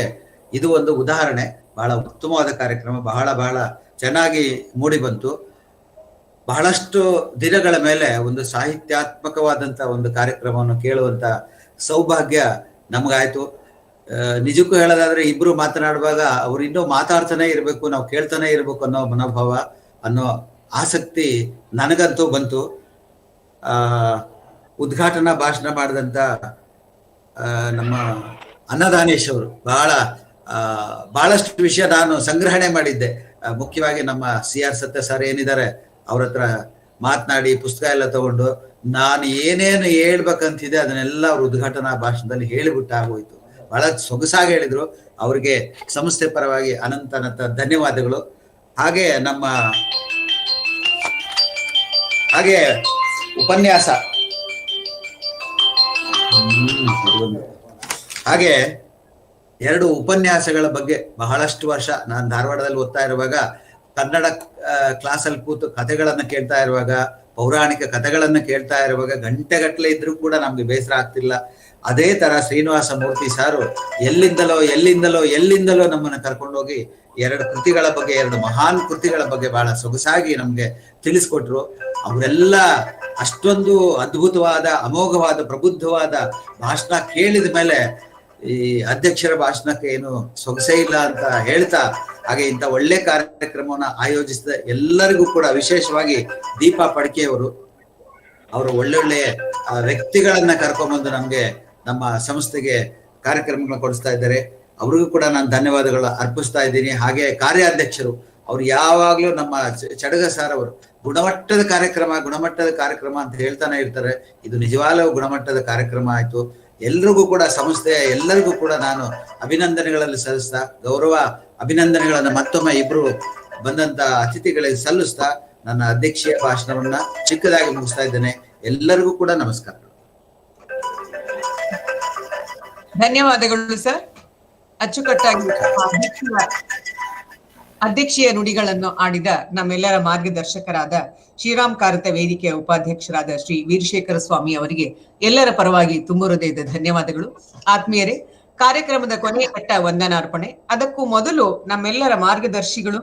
ಇದು ಒಂದು ಉದಾಹರಣೆ. ಬಹಳ ಉತ್ತಮವಾದ ಕಾರ್ಯಕ್ರಮ, ಬಹಳ ಚೆನ್ನಾಗಿ ಮೂಡಿ ಬಂತು. ಬಹಳಷ್ಟು ದಿನಗಳ ಮೇಲೆ ಒಂದು ಸಾಹಿತ್ಯಾತ್ಮಕವಾದಂಥ ಒಂದು ಕಾರ್ಯಕ್ರಮವನ್ನು ಕೇಳುವಂತ ಸೌಭಾಗ್ಯ ನಮಗಾಯ್ತು. ನಿಜಕ್ಕೂ ಹೇಳೋದಾದ್ರೆ ಇಬ್ರು ಮಾತನಾಡುವಾಗ ಅವ್ರು ಇನ್ನೂ ಮಾತಾಡ್ತಾನೆ ಇರಬೇಕು, ನಾವು ಕೇಳ್ತಾನೆ ಇರಬೇಕು ಅನ್ನೋ ಮನೋಭಾವ, ಅನ್ನೋ ಆಸಕ್ತಿ ನನಗಂತೂ ಬಂತು. ಉದ್ಘಾಟನಾ ಭಾಷಣ ಮಾಡಿದಂಥ ನಮ್ಮ ಅನ್ನದಾನೇಶ್ ಅವರು ಬಹಳಷ್ಟು ವಿಷಯ ನಾನು ಸಂಗ್ರಹಣೆ ಮಾಡಿದ್ದೆ. ಮುಖ್ಯವಾಗಿ ನಮ್ಮ CR ಸತ್ಯ ಸರ್ ಏನಿದ್ದಾರೆ ಅವ್ರ ಹತ್ರ ಮಾತನಾಡಿ ಪುಸ್ತಕ ಎಲ್ಲ ತಗೊಂಡು ನಾನು ಏನೇನು ಹೇಳ್ಬೇಕಂತಿದೆ ಅದನ್ನೆಲ್ಲ ಅವ್ರ ಉದ್ಘಾಟನಾ ಭಾಷಣದಲ್ಲಿ ಹೇಳಿಬಿಟ್ಟು ಆಗೋಯ್ತು. ಬಹಳ ಸೊಗಸಾಗಿ ಹೇಳಿದ್ರು. ಅವ್ರಿಗೆ ಸಂಸ್ಥೆ ಪರವಾಗಿ ಅನಂತ ಧನ್ಯವಾದಗಳು. ಹಾಗೆ ಉಪನ್ಯಾಸ ಹಾಗೆ 2 ಉಪನ್ಯಾಸಗಳ ಬಗ್ಗೆ ಬಹಳಷ್ಟು ವರ್ಷ ನಾನು ಧಾರವಾಡದಲ್ಲಿ ಓದ್ತಾ ಇರುವಾಗ ಕನ್ನಡ ಕ್ಲಾಸಲ್ಲಿ ಕೂತು ಕಥೆಗಳನ್ನ ಕೇಳ್ತಾ ಇರುವಾಗ, ಪೌರಾಣಿಕ ಕಥೆಗಳನ್ನ ಕೇಳ್ತಾ ಇರುವಾಗ ಗಂಟೆಗಟ್ಟಲೆ ಇದ್ರೂ ಕೂಡ ನಮ್ಗೆ ಬೇಸರ ಆಗ್ತಿಲ್ಲ. ಅದೇ ತರ ಶ್ರೀನಿವಾಸ ಮೂರ್ತಿ ಸಾರು ಎಲ್ಲಿಂದಲೋ ನಮ್ಮನ್ನ ಕರ್ಕೊಂಡೋಗಿ 2 ಕೃತಿಗಳ ಬಗ್ಗೆ, 2 ಮಹಾನ್ ಕೃತಿಗಳ ಬಗ್ಗೆ ಬಹಳ ಸೊಗಸಾಗಿ ನಮ್ಗೆ ತಿಳಿಸ್ಕೊಟ್ರು. ಅವರೆಲ್ಲ ಅಷ್ಟೊಂದು ಅದ್ಭುತವಾದ, ಅಮೋಘವಾದ, ಪ್ರಬುದ್ಧವಾದ ಭಾಷಣ ಕೇಳಿದ ಮೇಲೆ ಈ ಅಧ್ಯಕ್ಷರ ಭಾಷಣಕ್ಕೆ ಏನು ಸೊಗಸೇ ಇಲ್ಲ ಅಂತ ಹೇಳ್ತಾ, ಹಾಗೆ ಇಂಥ ಒಳ್ಳೆ ಕಾರ್ಯಕ್ರಮವನ್ನ ಆಯೋಜಿಸಿದ ಎಲ್ಲರಿಗೂ ಕೂಡ, ವಿಶೇಷವಾಗಿ ದೀಪಾ ಪಡ್ಕೆಯವರು, ಅವರು ಒಳ್ಳೊಳ್ಳೆ ವ್ಯಕ್ತಿಗಳನ್ನ ಕರ್ಕೊಂಡ್ಬಂದು ನಮ್ಗೆ ನಮ್ಮ ಸಂಸ್ಥೆಗೆ ಕಾರ್ಯಕ್ರಮಗಳನ್ನ ಕೊಡಿಸ್ತಾ ಇದ್ದಾರೆ. ಅವ್ರಿಗೂ ಕೂಡ ನಾನು ಧನ್ಯವಾದಗಳು ಅರ್ಪಿಸ್ತಾ ಇದ್ದೀನಿ. ಹಾಗೆ ಕಾರ್ಯಾಧ್ಯಕ್ಷರು ಅವ್ರು ಯಾವಾಗ್ಲೂ ನಮ್ಮ ಚಡಗ ಸಾರ್ ಅವರು ಗುಣಮಟ್ಟದ ಕಾರ್ಯಕ್ರಮ ಅಂತ ಹೇಳ್ತಾನೆ ಇರ್ತಾರೆ. ಇದು ನಿಜವಾಗ್ಲೂ ಗುಣಮಟ್ಟದ ಕಾರ್ಯಕ್ರಮ ಆಯ್ತು. ಎಲ್ರಿಗೂ ಕೂಡ, ಸಂಸ್ಥೆಯ ಎಲ್ಲರಿಗೂ ಕೂಡ ನಾನು ಅಭಿನಂದನೆಗಳಲ್ಲಿ ಸಲ್ಲಿಸ್ತಾ, ಗೌರವ ಅಭಿನಂದನೆಗಳನ್ನ ಮತ್ತೊಮ್ಮೆ ಇಬ್ರು ಬಂದಂತ ಅತಿಥಿಗಳಿಗೆ ಸಲ್ಲಿಸ್ತಾ ನನ್ನ ಅಧ್ಯಕ್ಷೀಯ ಭಾಷಣವನ್ನ ಚಿಕ್ಕದಾಗಿ ಮುಗಿಸ್ತಾ ಇದ್ದೇನೆ. ಎಲ್ಲರಿಗೂ ಕೂಡ ನಮಸ್ಕಾರಗಳು. ಧನ್ಯವಾದಗಳು ಸರ್. ಅಚ್ಚುಕಟ್ಟಾಗಿ ಅಧ್ಯಕ್ಷೀಯ ನುಡಿಗಳನ್ನು ಆಡಿದ ನಮ್ಮೆಲ್ಲರ ಮಾರ್ಗದರ್ಶಕರಾದ ಶ್ರೀರಾಮ್ ಕಾರಂತ ವೇದಿಕೆಯ ಉಪಾಧ್ಯಕ್ಷರಾದ ಶ್ರೀ ವೀರಶೇಖರ ಸ್ವಾಮಿ ಅವರಿಗೆ ಎಲ್ಲರ ಪರವಾಗಿ ತುಂಬು ಹೃದಯದ ಧನ್ಯವಾದಗಳು. ಆತ್ಮೀಯರೇ, ಕಾರ್ಯಕ್ರಮದ ಕೊನೆಯ ಘಟ್ಟ ವಂದನಾರ್ಪಣೆ. ಅದಕ್ಕೂ ಮೊದಲು ನಮ್ಮೆಲ್ಲರ ಮಾರ್ಗದರ್ಶಿಗಳು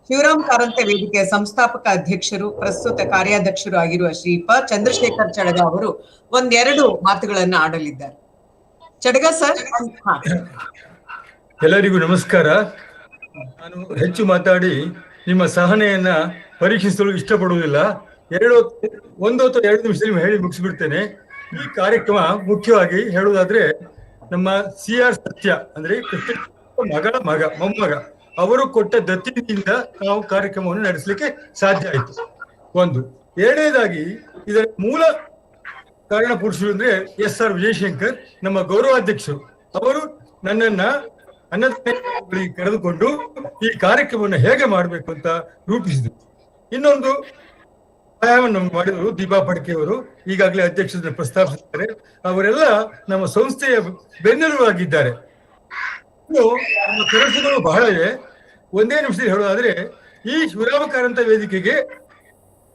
ಶಿವರಾಮ್ ಕಾರಂತ ವೇದಿಕೆಯ ಸಂಸ್ಥಾಪಕ ಅಧ್ಯಕ್ಷರು, ಪ್ರಸ್ತುತ ಕಾರ್ಯಾಧ್ಯಕ್ಷರು ಆಗಿರುವ ಶ್ರೀ ಪ. ಚಂದ್ರಶೇಖರ್ ಚಡಗ ಅವರು ಒಂದೆರಡು ಮಾತುಗಳನ್ನ ಆಡಲಿದ್ದಾರೆ. ಚಡಗ ಸರ್. ಎಲ್ಲರಿಗೂ ನಮಸ್ಕಾರ. ನಾನು ಹೆಚ್ಚು ಮಾತಾಡಿ ನಿಮ್ಮ ಸಹನೆಯನ್ನ ಪರೀಕ್ಷಿಸಲು ಇಷ್ಟಪಡುವುದಿಲ್ಲ. ಒಂದು ಅಥವಾ 2 ನಿಮಿಷದಲ್ಲಿ ಹೇಳಿ ಮುಗಿಸ್ಬಿಡ್ತೇನೆ. ಈ ಕಾರ್ಯಕ್ರಮ ಮುಖ್ಯವಾಗಿ ಹೇಳುವುದಾದ್ರೆ ನಮ್ಮ CR ಸತ್ಯ ಅಂದ್ರೆ ಮೊಮ್ಮಗ ಅವರು ಕೊಟ್ಟ ದತ್ತಿನಿಂದ ನಾವು ಕಾರ್ಯಕ್ರಮವನ್ನು ನಡೆಸಲಿಕ್ಕೆ ಸಾಧ್ಯ ಆಯಿತು. ಒಂದು. ಎರಡನೇದಾಗಿ ಇದರ ಮೂಲ ಕಾರಣ ಪುರುಷರು ಅಂದ್ರೆ SR ವಿಜಯಶಂಕರ್, ನಮ್ಮ ಗೌರವಾಧ್ಯಕ್ಷರು. ಅವರು ನನ್ನನ್ನ ಅನ್ನದಾನಿಗಳಿಗೆ ಕರೆದುಕೊಂಡು ಈ ಕಾರ್ಯಕ್ರಮವನ್ನು ಹೇಗೆ ಮಾಡಬೇಕು ಅಂತ ರೂಪಿಸಿದರು. ಇನ್ನೊಂದು ಸಹಾಯವನ್ನು ಮಾಡಿದರು ದೀಪಾ ಪಡ್ಕೆಯವರು, ಈಗಾಗಲೇ ಅಧ್ಯಕ್ಷರನ್ನು ಪ್ರಸ್ತಾಪಿಸಿದ್ದಾರೆ. ಅವರೆಲ್ಲ ನಮ್ಮ ಸಂಸ್ಥೆಯ ಬೆನ್ನೆಲುಬಾಗಿದ್ದಾರೆ. ಇನ್ನು ನಮ್ಮ ಕೆಲಸಗಳು ಬಹಳ ಇವೆ. ಒಂದೇ ನಿಮಿಷದಲ್ಲಿ ಹೇಳೋದಾದ್ರೆ, ಈ ಶಿವರಾಮ ಕಾರಂತ ವೇದಿಕೆಗೆ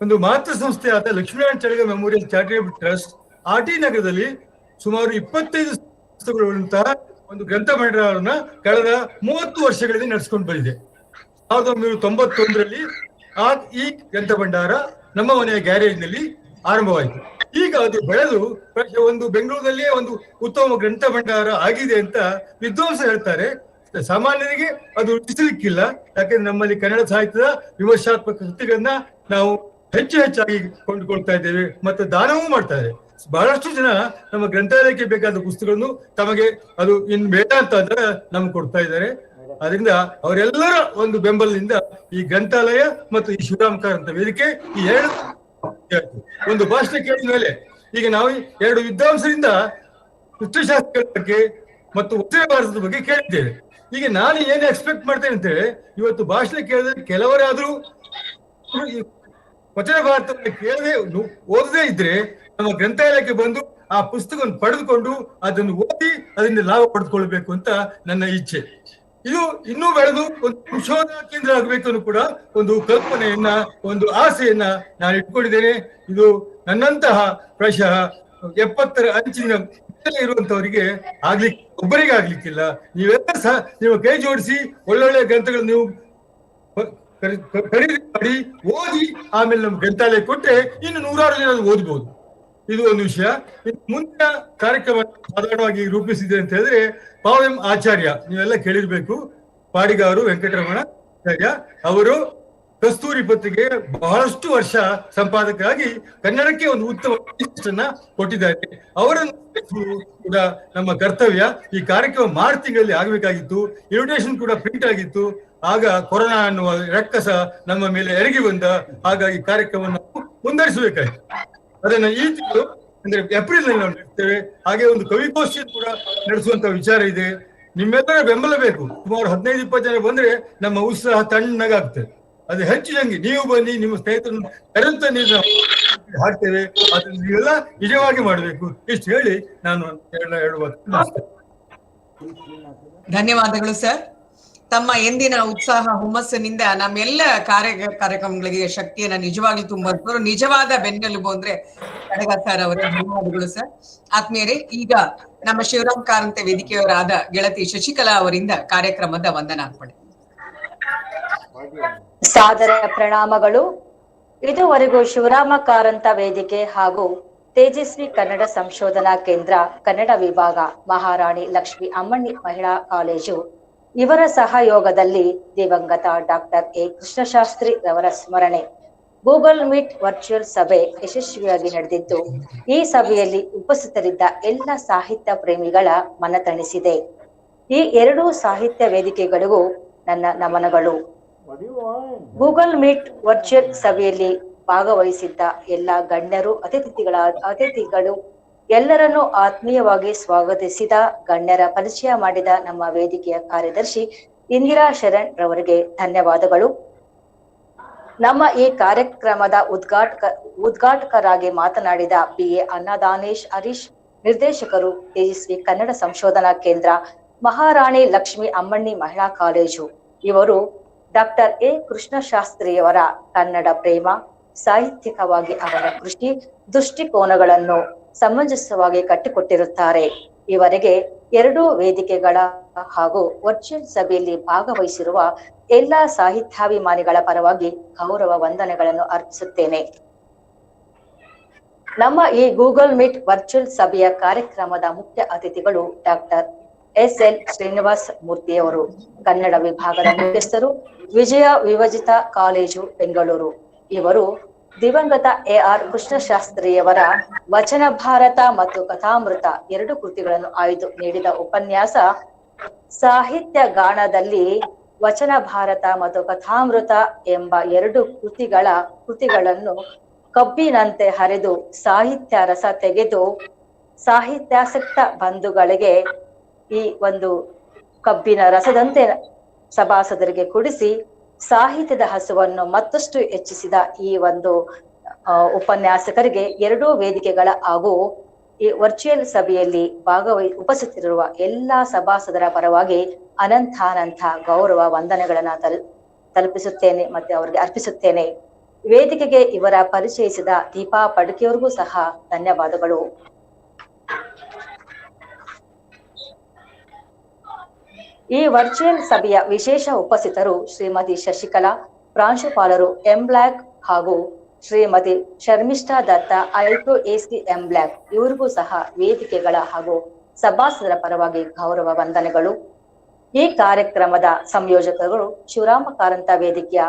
ಒಂದು ಮಾತೃ ಸಂಸ್ಥೆಯಾದ Lakshminarayana Chadaga memorial charitable trust RT ನಗರದಲ್ಲಿ ಸುಮಾರು 25 ಪುಸ್ತಕಗಳುಂತಹ ಒಂದು ಗ್ರಂಥ ಭಂಡಾರವನ್ನ ಕಳೆದ 30 ವರ್ಷಗಳಲ್ಲಿ ನಡೆಸ್ಕೊಂಡು ಬಂದಿದೆ. 1991ರಲ್ಲಿ ಈ ಗ್ರಂಥ ಭಂಡಾರ ನಮ್ಮ ಮನೆಯ ಗ್ಯಾರೇಜ್ನಲ್ಲಿ ಆರಂಭವಾಯಿತು. ಈಗ ಅದು ಬೆಳೆದು ಒಂದು ಬೆಂಗಳೂರಿನಲ್ಲಿಯೇ ಒಂದು ಉತ್ತಮ ಗ್ರಂಥ ಭಂಡಾರ ಆಗಿದೆ ಅಂತ ವಿದ್ವಾಂಸರು ಹೇಳ್ತಾರೆ. ಸಾಮಾನ್ಯರಿಗೆ ಅದು ರೂಪಿಸಲಿಕ್ಕಿಲ್ಲ, ಯಾಕಂದ್ರೆ ನಮ್ಮಲ್ಲಿ ಕನ್ನಡ ಸಾಹಿತ್ಯದ ವಿಮರ್ಶಾತ್ಮಕ ಕೃತಿಗಳನ್ನ ನಾವು ಹೆಚ್ಚಾಗಿ ಕೊಂಡುಕೊಳ್ತಾ ಇದ್ದೇವೆ ಮತ್ತು ದಾನವೂ ಮಾಡ್ತಾ ಇದ್ದೇವೆ. ಬಹಳಷ್ಟು ಜನ ನಮ್ಮ ಗ್ರಂಥಾಲಯಕ್ಕೆ ಬೇಕಾದ ಪುಸ್ತಕಗಳನ್ನು ತಮಗೆ ಅದು ಇನ್ ಬೇಡ ಅಂತ ಅಂದ್ರೆ ನಮ್ಗೆ ಕೊಡ್ತಾ ಇದ್ದಾರೆ. ಅದರಿಂದ ಅವರೆಲ್ಲರ ಒಂದು ಬೆಂಬಲದಿಂದ ಈ ಗ್ರಂಥಾಲಯ ಮತ್ತು ಈ ಶಿವರಾಮ ಕಾರಂತ ವೇದಿಕೆ ಈ ಎರಡು ಒಂದು ಭಾಷಣ ಕೇಳಿದ ಮೇಲೆ ಈಗ ನಾವು 2 ವಿದ್ವಾಂಸರಿಂದ ಕೃಷ್ಣಶಾಸ್ತ್ರಿಗಳ ಬಗ್ಗೆ ಮತ್ತು ಉತ್ತರ ಭಾರತದ ಬಗ್ಗೆ ಕೇಳಿದ್ದೇವೆ. ಈಗ ನಾನು ಏನು ಎಕ್ಸ್ಪೆಕ್ಟ್ ಮಾಡ್ತೇನೆ ಅಂತೇಳಿ, ಇವತ್ತು ಭಾಷಣ ಕೇಳಿದ್ರೆ ಕೆಲವರಾದ್ರೂ ವಚನ ಭಾರತವನ್ನು ಕೇಳದೆ ಓದದೇ ಇದ್ರೆ ನಮ್ಮ ಗ್ರಂಥಾಲಯಕ್ಕೆ ಬಂದು ಆ ಪುಸ್ತಕವನ್ನು ಪಡೆದುಕೊಂಡು ಅದನ್ನು ಓದಿ ಅದರಿಂದ ಲಾಭ ಪಡೆದುಕೊಳ್ಬೇಕು ಅಂತ ನನ್ನ ಇಚ್ಛೆ. ಇದು ಇನ್ನೂ ಬೆಳೆದು ಒಂದು ಸಂಶೋಧನಾ ಕೇಂದ್ರ ಆಗಬೇಕು ಕೂಡ ಒಂದು ಕಲ್ಪನೆಯನ್ನ, ಒಂದು ಆಸೆಯನ್ನ ನಾನು ಇಟ್ಕೊಂಡಿದ್ದೇನೆ. ಇದು ನನ್ನಂತಹ ಪ್ರಾಯಶಃ 70ರ ಅಂಚಿನ ಇರುವಂತವರಿಗೆ ಒಬ್ಬರಿಗೆ ಆಗ್ಲಿಕ್ಕಿಲ್ಲ. ನೀವೆಲ್ಲ ಸಹ ನೀವು ಕೈ ಜೋಡಿಸಿ ಒಳ್ಳೊಳ್ಳೆ ಗ್ರಂಥಗಳು ನೀವು ಖರೀದಿ ಮಾಡಿ ಓದಿ ಆಮೇಲೆ ನಮ್ಮ ಗ್ರಂಥಾಲಯ ಕೊಟ್ಟರೆ ಇನ್ನು 100 ಜನ ಓದ್ಬೋದು. ಇದು ಒಂದು ವಿಷಯ. ಮುಂದಿನ ಕಾರ್ಯಕ್ರಮ ಸಾಧಾರಣವಾಗಿ ರೂಪಿಸಿದೆ ಅಂತ ಹೇಳಿದ್ರೆ ಪಾವೆಂ ಆಚಾರ್ಯ, ನೀವೆಲ್ಲ ಕೇಳಿರ್ಬೇಕು, ಪಾಡಿಗಾರು ವೆಂಕಟರಮಣ ಆಚಾರ್ಯ ಅವರು ಕಸ್ತೂರಿ ಪತ್ರಿಕೆ ಬಹಳಷ್ಟು ವರ್ಷ ಸಂಪಾದಕರಾಗಿ ಕನ್ನಡಕ್ಕೆ ಒಂದು ಉತ್ತಮ ಕೊಟ್ಟಿದ್ದಾರೆ. ಅವರನ್ನು ಕೂಡ ನಮ್ಮ ಕರ್ತವ್ಯ. ಈ ಕಾರ್ಯಕ್ರಮ ಮಾರ್ಚ್ ತಿಂಗಳಲ್ಲಿ ಆಗಬೇಕಾಗಿತ್ತು, ಇನ್ವಿಟೇಷನ್ ಕೂಡ ಪ್ರಿಂಟ್ ಆಗಿತ್ತು. ಆಗ ಕೊರೋನಾ ಅನ್ನುವ ರಕ್ಕಸ ನಮ್ಮ ಮೇಲೆ ಎರಗಿ ಬಂದ. ಹಾಗಾಗಿ ಕಾರ್ಯಕ್ರಮವನ್ನು ಮುಂದುವರಿಸಬೇಕಾಯಿತು. ಅದನ್ನ ಈ ತಿಂಗಳು ಅಂದ್ರೆ ಏಪ್ರಿಲ್ ನಲ್ಲಿ ನಾವು ನಡೆಸ್ತೇವೆ. ಹಾಗೆ ಒಂದು ಕವಿಗೋಷ್ಠಿಯನ್ನು ಕೂಡ ನಡೆಸುವಂತ ವಿಚಾರ ಇದೆ. ನಿಮ್ಮೆಲ್ಲರ ಬೆಂಬಲ ಬೇಕು. ಸುಮಾರು 15-20 ಜನ ಬಂದ್ರೆ ನಮ್ಮ ಉತ್ಸಾಹ ತಣ್ಣಗಾಗ್ತದೆ. ಅದು ಹೆಚ್ಚು ಜಂಗಿ ನೀವು ಬನ್ನಿ, ನಿಮ್ಮ ಸ್ನೇಹಿತರನ್ನು ಕರೆಂತ ನೀರು ಹಾಕ್ತೇವೆ. ಅದನ್ನು ನೀವೆಲ್ಲ ನಿಜವಾಗಿ ಮಾಡಬೇಕು. ಇಷ್ಟು ಹೇಳಿ ನಾನು ಹೇಳುವ. ಧನ್ಯವಾದಗಳು ಸರ್. ತಮ್ಮ ಎಂದಿನ ಉತ್ಸಾಹ ಹುಮ್ಮಸ್ಸಿನಿಂದ ನಮ್ಮೆಲ್ಲ ಕಾರ್ಯಕ್ರಮಗಳಿಗೆ ಶಕ್ತಿಯನ್ನ ನಿಜವಾಗ್ಲೂ ತುಂಬುವಂತರು ನಿಜವಾದ ಬೆನ್ನೆಲುಬು ಅಂದ್ರೆ ಚಡಗ ಸರ್ ಅವರ. ಧನ್ಯವಾದಗಳು ಸರ್. ಆತ್ಮೀಯರೇ, ಈಗ ನಮ್ಮ ಶಿವರಾಮ್ ಕಾರಂತ ವೇದಿಕೆಯವರಾದ ಗೆಳತಿ ಶಶಿಕಲಾ ಅವರಿಂದ ಕಾರ್ಯಕ್ರಮದ ವಂದನಾರ್ಪಣೆ. ಸಾದರ ಪ್ರಣಾಮಗಳು. ಇದುವರೆಗೂ ಶಿವರಾಮ ಕಾರಂತ ವೇದಿಕೆ ಹಾಗೂ ತೇಜಸ್ವಿ ಕನ್ನಡ ಸಂಶೋಧನಾ ಕೇಂದ್ರ ಕನ್ನಡ ವಿಭಾಗ, ಮಹಾರಾಣಿ ಲಕ್ಷ್ಮಿ ಅಮ್ಮಣ್ಣಿ ಮಹಿಳಾ ಕಾಲೇಜು ಇವರ ಸಹಯೋಗದಲ್ಲಿ ದಿವಂಗತ ಡಾಕ್ಟರ್ ಎ ಕೃಷ್ಣಶಾಸ್ತ್ರಿ ರವರ ಸ್ಮರಣೆ ಗೂಗಲ್ ಮೀಟ್ ವರ್ಚುವಲ್ ಸಭೆ ಯಶಸ್ವಿಯಾಗಿ ನಡೆದಿದ್ದು, ಈ ಸಭೆಯಲ್ಲಿ ಉಪಸ್ಥಿತರಿದ್ದ ಎಲ್ಲ ಸಾಹಿತ್ಯ ಪ್ರೇಮಿಗಳ ಮನತಣಿಸಿದೆ. ಈ 2 ಸಾಹಿತ್ಯ ವೇದಿಕೆಗಳಿಗೂ ನನ್ನ ನಮನಗಳು. ಗೂಗಲ್ ಮೀಟ್ ವರ್ಚುವಲ್ ಸಭೆಯಲ್ಲಿ ಭಾಗವಹಿಸಿದ್ದ ಎಲ್ಲ ಗಣ್ಯರು, ಅತಿಥಿಗಳು ಎಲ್ಲರನ್ನೂ ಆತ್ಮೀಯವಾಗಿ ಸ್ವಾಗತಿಸಿದ ಗಣ್ಯರ ಪರಿಚಯ ಮಾಡಿದ ನಮ್ಮ ವೇದಿಕೆಯ ಕಾರ್ಯದರ್ಶಿ ಇಂದಿರಾ ಶರಣ್ ರವರಿಗೆ ಧನ್ಯವಾದಗಳು. ನಮ್ಮ ಈ ಕಾರ್ಯಕ್ರಮದ ಉದ್ಘಾಟಕರಾಗಿ ಮಾತನಾಡಿದ PA ಅನ್ನದಾನೇಶ್ ಹರೀಶ್, ನಿರ್ದೇಶಕರು ತೇಜಸ್ವಿ ಕನ್ನಡ ಸಂಶೋಧನಾ ಕೇಂದ್ರ, ಮಹಾರಾಣಿ ಲಕ್ಷ್ಮಿ ಅಮ್ಮಣ್ಣಿ ಮಹಿಳಾ ಕಾಲೇಜು. ಇವರು ಡಾಕ್ಟರ್ ಎ ಕೃಷ್ಣಶಾಸ್ತ್ರಿಯವರ ಕನ್ನಡ ಪ್ರೇಮ, ಸಾಹಿತ್ಯಿಕವಾಗಿ ಅವರ ಕೃಷಿ ದೃಷ್ಟಿಕೋನಗಳನ್ನು ಸಮಂಜಸವಾಗಿ ಕಟ್ಟಿಕೊಟ್ಟಿರುತ್ತಾರೆ. ಇವರೆಗೆ ಎರಡೂ ವೇದಿಕೆಗಳ ಹಾಗೂ ವರ್ಚುವಲ್ ಸಭೆಯಲ್ಲಿ ಭಾಗವಹಿಸಿರುವ ಎಲ್ಲಾ ಸಾಹಿತ್ಯಾಭಿಮಾನಿಗಳ ಪರವಾಗಿ ಗೌರವ ವಂದನೆಗಳನ್ನು ಅರ್ಪಿಸುತ್ತೇನೆ. ನಮ್ಮ ಈ ಗೂಗಲ್ ಮೀಟ್ ವರ್ಚುವಲ್ ಸಭೆಯ ಕಾರ್ಯಕ್ರಮದ ಮುಖ್ಯ ಅತಿಥಿಗಳು ಡಾಕ್ಟರ್ ಎಸ್.ಎಲ್. ಶ್ರೀನಿವಾಸ ಮೂರ್ತಿಯವರು, ಕನ್ನಡ ವಿಭಾಗದ ಮುಖ್ಯಸ್ಥರು, ವಿಜಯ ವಿಭಜಿತ ಕಾಲೇಜು ಬೆಂಗಳೂರು. ಇವರು ದಿವಂಗತ ಎ.ಆರ್. ಕೃಷ್ಣಶಾಸ್ತ್ರಿಯವರ ವಚನ ಭಾರತ ಮತ್ತು ಕಥಾಮೃತ ಎರಡು ಕೃತಿಗಳನ್ನು ಆಯ್ದು ನೀಡಿದ ಉಪನ್ಯಾಸ ಸಾಹಿತ್ಯ ಗಾನದಲ್ಲಿ ವಚನ ಭಾರತ ಮತ್ತು ಕಥಾಮೃತ ಎಂಬ ಎರಡು ಕೃತಿಗಳನ್ನು ಕಬ್ಬಿನಂತೆ ಹರಿದು ಸಾಹಿತ್ಯ ರಸ ತೆಗೆದು ಸಾಹಿತ್ಯಾಸಕ್ತ ಬಂಧುಗಳಿಗೆ ಈ ಒಂದು ಕಬ್ಬಿನ ರಸದಂತೆ ಸಭಾಸದರಿಗೆ ಕುಡಿಸಿ ಸಾಹಿತ್ಯದ ಹಸುವನ್ನು ಮತ್ತಷ್ಟು ಹೆಚ್ಚಿಸಿದ ಈ ಒಂದು ಉಪನ್ಯಾಸಕರಿಗೆ ಎರಡೂ ವೇದಿಕೆಗಳ ಹಾಗೂ ಈ ವರ್ಚುವಲ್ ಸಭೆಯಲ್ಲಿ ಉಪಸ್ಥಿತರಿರುವ ಎಲ್ಲಾ ಸಭಾಸದರ ಪರವಾಗಿ ಅನಂತಾನಂತ ಗೌರವ ವಂದನೆಗಳನ್ನ ತಲುಪಿಸುತ್ತೇನೆ ಮತ್ತೆ ಅವರಿಗೆ ಅರ್ಪಿಸುತ್ತೇನೆ. ವೇದಿಕೆಗೆ ಇವರ ಪರಿಚಯಿಸಿದ ದೀಪಾ ಪಡುಕೆಯವರಿಗೂ ಸಹ ಧನ್ಯವಾದಗಳು. ಈ ವರ್ಚುವಲ್ ಸಭೆಯ ವಿಶೇಷ ಉಪಸ್ಥಿತರು ಶ್ರೀಮತಿ ಶಶಿಕಲಾ, ಪ್ರಾಂಶುಪಾಲರು ಎಂ ಬ್ಲಾಕ್ ಹಾಗೂ ಶ್ರೀಮತಿ ಶರ್ಮಿಷ್ಠಾ ದತ್ತ, ಐಟು ಎಸಿ ಎಂ ಬ್ಲಾಕ್. ಇವರಿಗೂ ಸಹ ವೇದಿಕೆಗಳ ಹಾಗೂ ಸಭಾಸದರ ಪರವಾಗಿ ಗೌರವ ವಂದನೆಗಳು. ಈ ಕಾರ್ಯಕ್ರಮದ ಸಂಯೋಜಕರು ಶಿವರಾಮ ಕಾರಂತ ವೇದಿಕೆಯ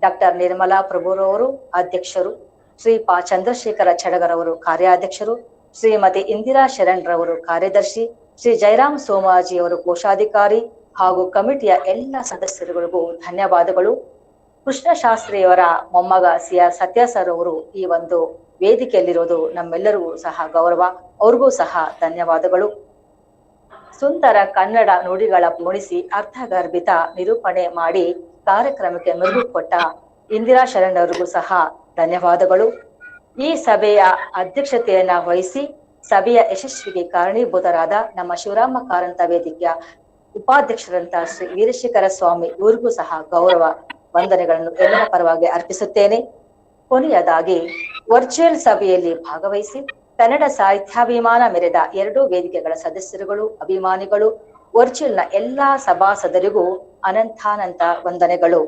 ಡಾಕ್ಟರ್ ನಿರ್ಮಲಾ ಪ್ರಭುರವರು ಅಧ್ಯಕ್ಷರು, ಶ್ರೀ ಪಾ ಚಂದ್ರಶೇಖರ ಚಡಗರವರು ಕಾರ್ಯಾಧ್ಯಕ್ಷರು, ಶ್ರೀಮತಿ ಇಂದಿರಾ ಶರಣ್ ರವರು ಕಾರ್ಯದರ್ಶಿ, ಶ್ರೀ ಜಯರಾಮ್ ಸೋಮಾಜಿಯವರು ಕೋಶಾಧಿಕಾರಿ ಹಾಗೂ ಕಮಿಟಿಯ ಎಲ್ಲ ಸದಸ್ಯರುಗಳಿಗೂ ಧನ್ಯವಾದಗಳು. ಕೃಷ್ಣಶಾಸ್ತ್ರಿಯವರ ಮೊಮ್ಮಗ ಸಿ.ಆರ್. ಸತ್ಯ ಸರ್ ಅವರು ಈ ಒಂದು ವೇದಿಕೆಯಲ್ಲಿರೋದು ನಮ್ಮೆಲ್ಲರಿಗೂ ಸಹ ಗೌರವ, ಅವ್ರಿಗೂ ಸಹ ಧನ್ಯವಾದಗಳು. ಸುಂದರ ಕನ್ನಡ ನುಡಿಗಳ ಮುಣಿಸಿ ಅರ್ಥಗರ್ಭಿತ ನಿರೂಪಣೆ ಮಾಡಿ ಕಾರ್ಯಕ್ರಮಕ್ಕೆ ಮೆರುಗು ಕೊಟ್ಟ ಇಂದಿರಾ ಶರಣ್ ಅವರಿಗೂ ಸಹ ಧನ್ಯವಾದಗಳು. ಈ ಸಭೆಯ ಅಧ್ಯಕ್ಷತೆಯನ್ನ ವಹಿಸಿ ಸಭೆಯ ಯಶಸ್ವಿಗೆ ಕಾರಣೀಭೂತರಾದ ನಮ್ಮ ಶಿವರಾಮ ಕಾರಂತ ವೇದಿಕೆಯ ಉಪಾಧ್ಯಕ್ಷರಂತ ಶ್ರೀ ವೀರಶೇಖರ ಸ್ವಾಮಿ, ಇವರಿಗೂ ಸಹ ಗೌರವ ವಂದನೆಗಳನ್ನು ಎಲ್ಲರ ಪರವಾಗಿ ಅರ್ಪಿಸುತ್ತೇನೆ. ಕೊನೆಯದಾಗಿ ವರ್ಚುವಲ್ ಸಭೆಯಲ್ಲಿ ಭಾಗವಹಿಸಿ ಕನ್ನಡ ಸಾಹಿತ್ಯಾಭಿಮಾನ ಮೆರೆದ ಎರಡೂ ವೇದಿಕೆಗಳ ಸದಸ್ಯರುಗಳು, ಅಭಿಮಾನಿಗಳು, ವರ್ಚುವಲ್ ನ ಎಲ್ಲಾ ಸಭಾಸದರಿಗೂ ಅನಂತಾನಂತ ವಂದನೆಗಳು.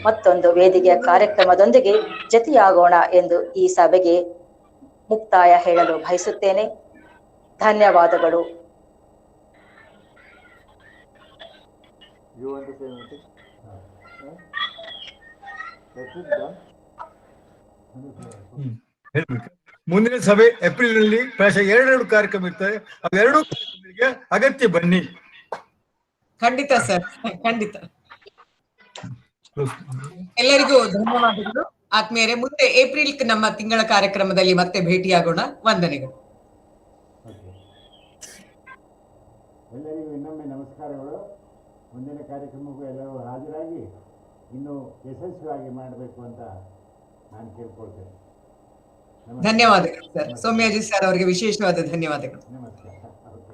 ಮತ್ತೊಂದು ವೇದಿಕೆಯ ಕಾರ್ಯಕ್ರಮದೊಂದಿಗೆ ಜತೆಯಾಗೋಣ ಎಂದು ಈ ಸಭೆಗೆ ಮುಕ್ತಾಯ ಹೇಳಲು ಬಯಸುತ್ತೇನೆ. ಧನ್ಯವಾದಗಳು. ಮುಂದಿನ ಸಭೆ ಏಪ್ರಿಲ್ ನಲ್ಲಿ ಪ್ರಾಯಶಃ ಎರಡೆರಡು ಕಾರ್ಯಕ್ರಮ ಇರ್ತದೆ. ಅವೆರಡೂ ಕಾರ್ಯಕ್ರಮಗಳಿಗೆ ಅಗತ್ಯ ಬನ್ನಿ. ಖಂಡಿತ ಸರ್, ಖಂಡಿತ. ಎಲ್ಲರಿಗೂ ಧನ್ಯವಾದಗಳು. ಆತ್ಮೀಯರೇ, ಮುಂದೆ ಏಪ್ರಿಲ್ ನಮ್ಮ ತಿಂಗಳ ಕಾರ್ಯಕ್ರಮದಲ್ಲಿ ಮತ್ತೆ ಭೇಟಿಯಾಗೋಣ. ವಂದನೆಗಳು. ಎಲ್ಲರಿಗೂ ಇನ್ನೊಮ್ಮೆ ನಮಸ್ಕಾರಗಳು. ಮುಂದಿನ ಕಾರ್ಯಕ್ರಮಕ್ಕೂ ಎಲ್ಲರೂ ಹಾಜರಾಗಿ ಇನ್ನೂ ಯಶಸ್ವಿಯಾಗಿ ಮಾಡಬೇಕು ಅಂತ ನಾನು ಕೇಳ್ಕೊಳ್ತೇನೆ. ಧನ್ಯವಾದಗಳು ಸರ್. ಸೌಮ್ಯಾಜಿ ಸರ್ ಅವರಿಗೆ ವಿಶೇಷವಾದ ಧನ್ಯವಾದಗಳು. ನಮಸ್ಕಾರ. ಓಕೆ.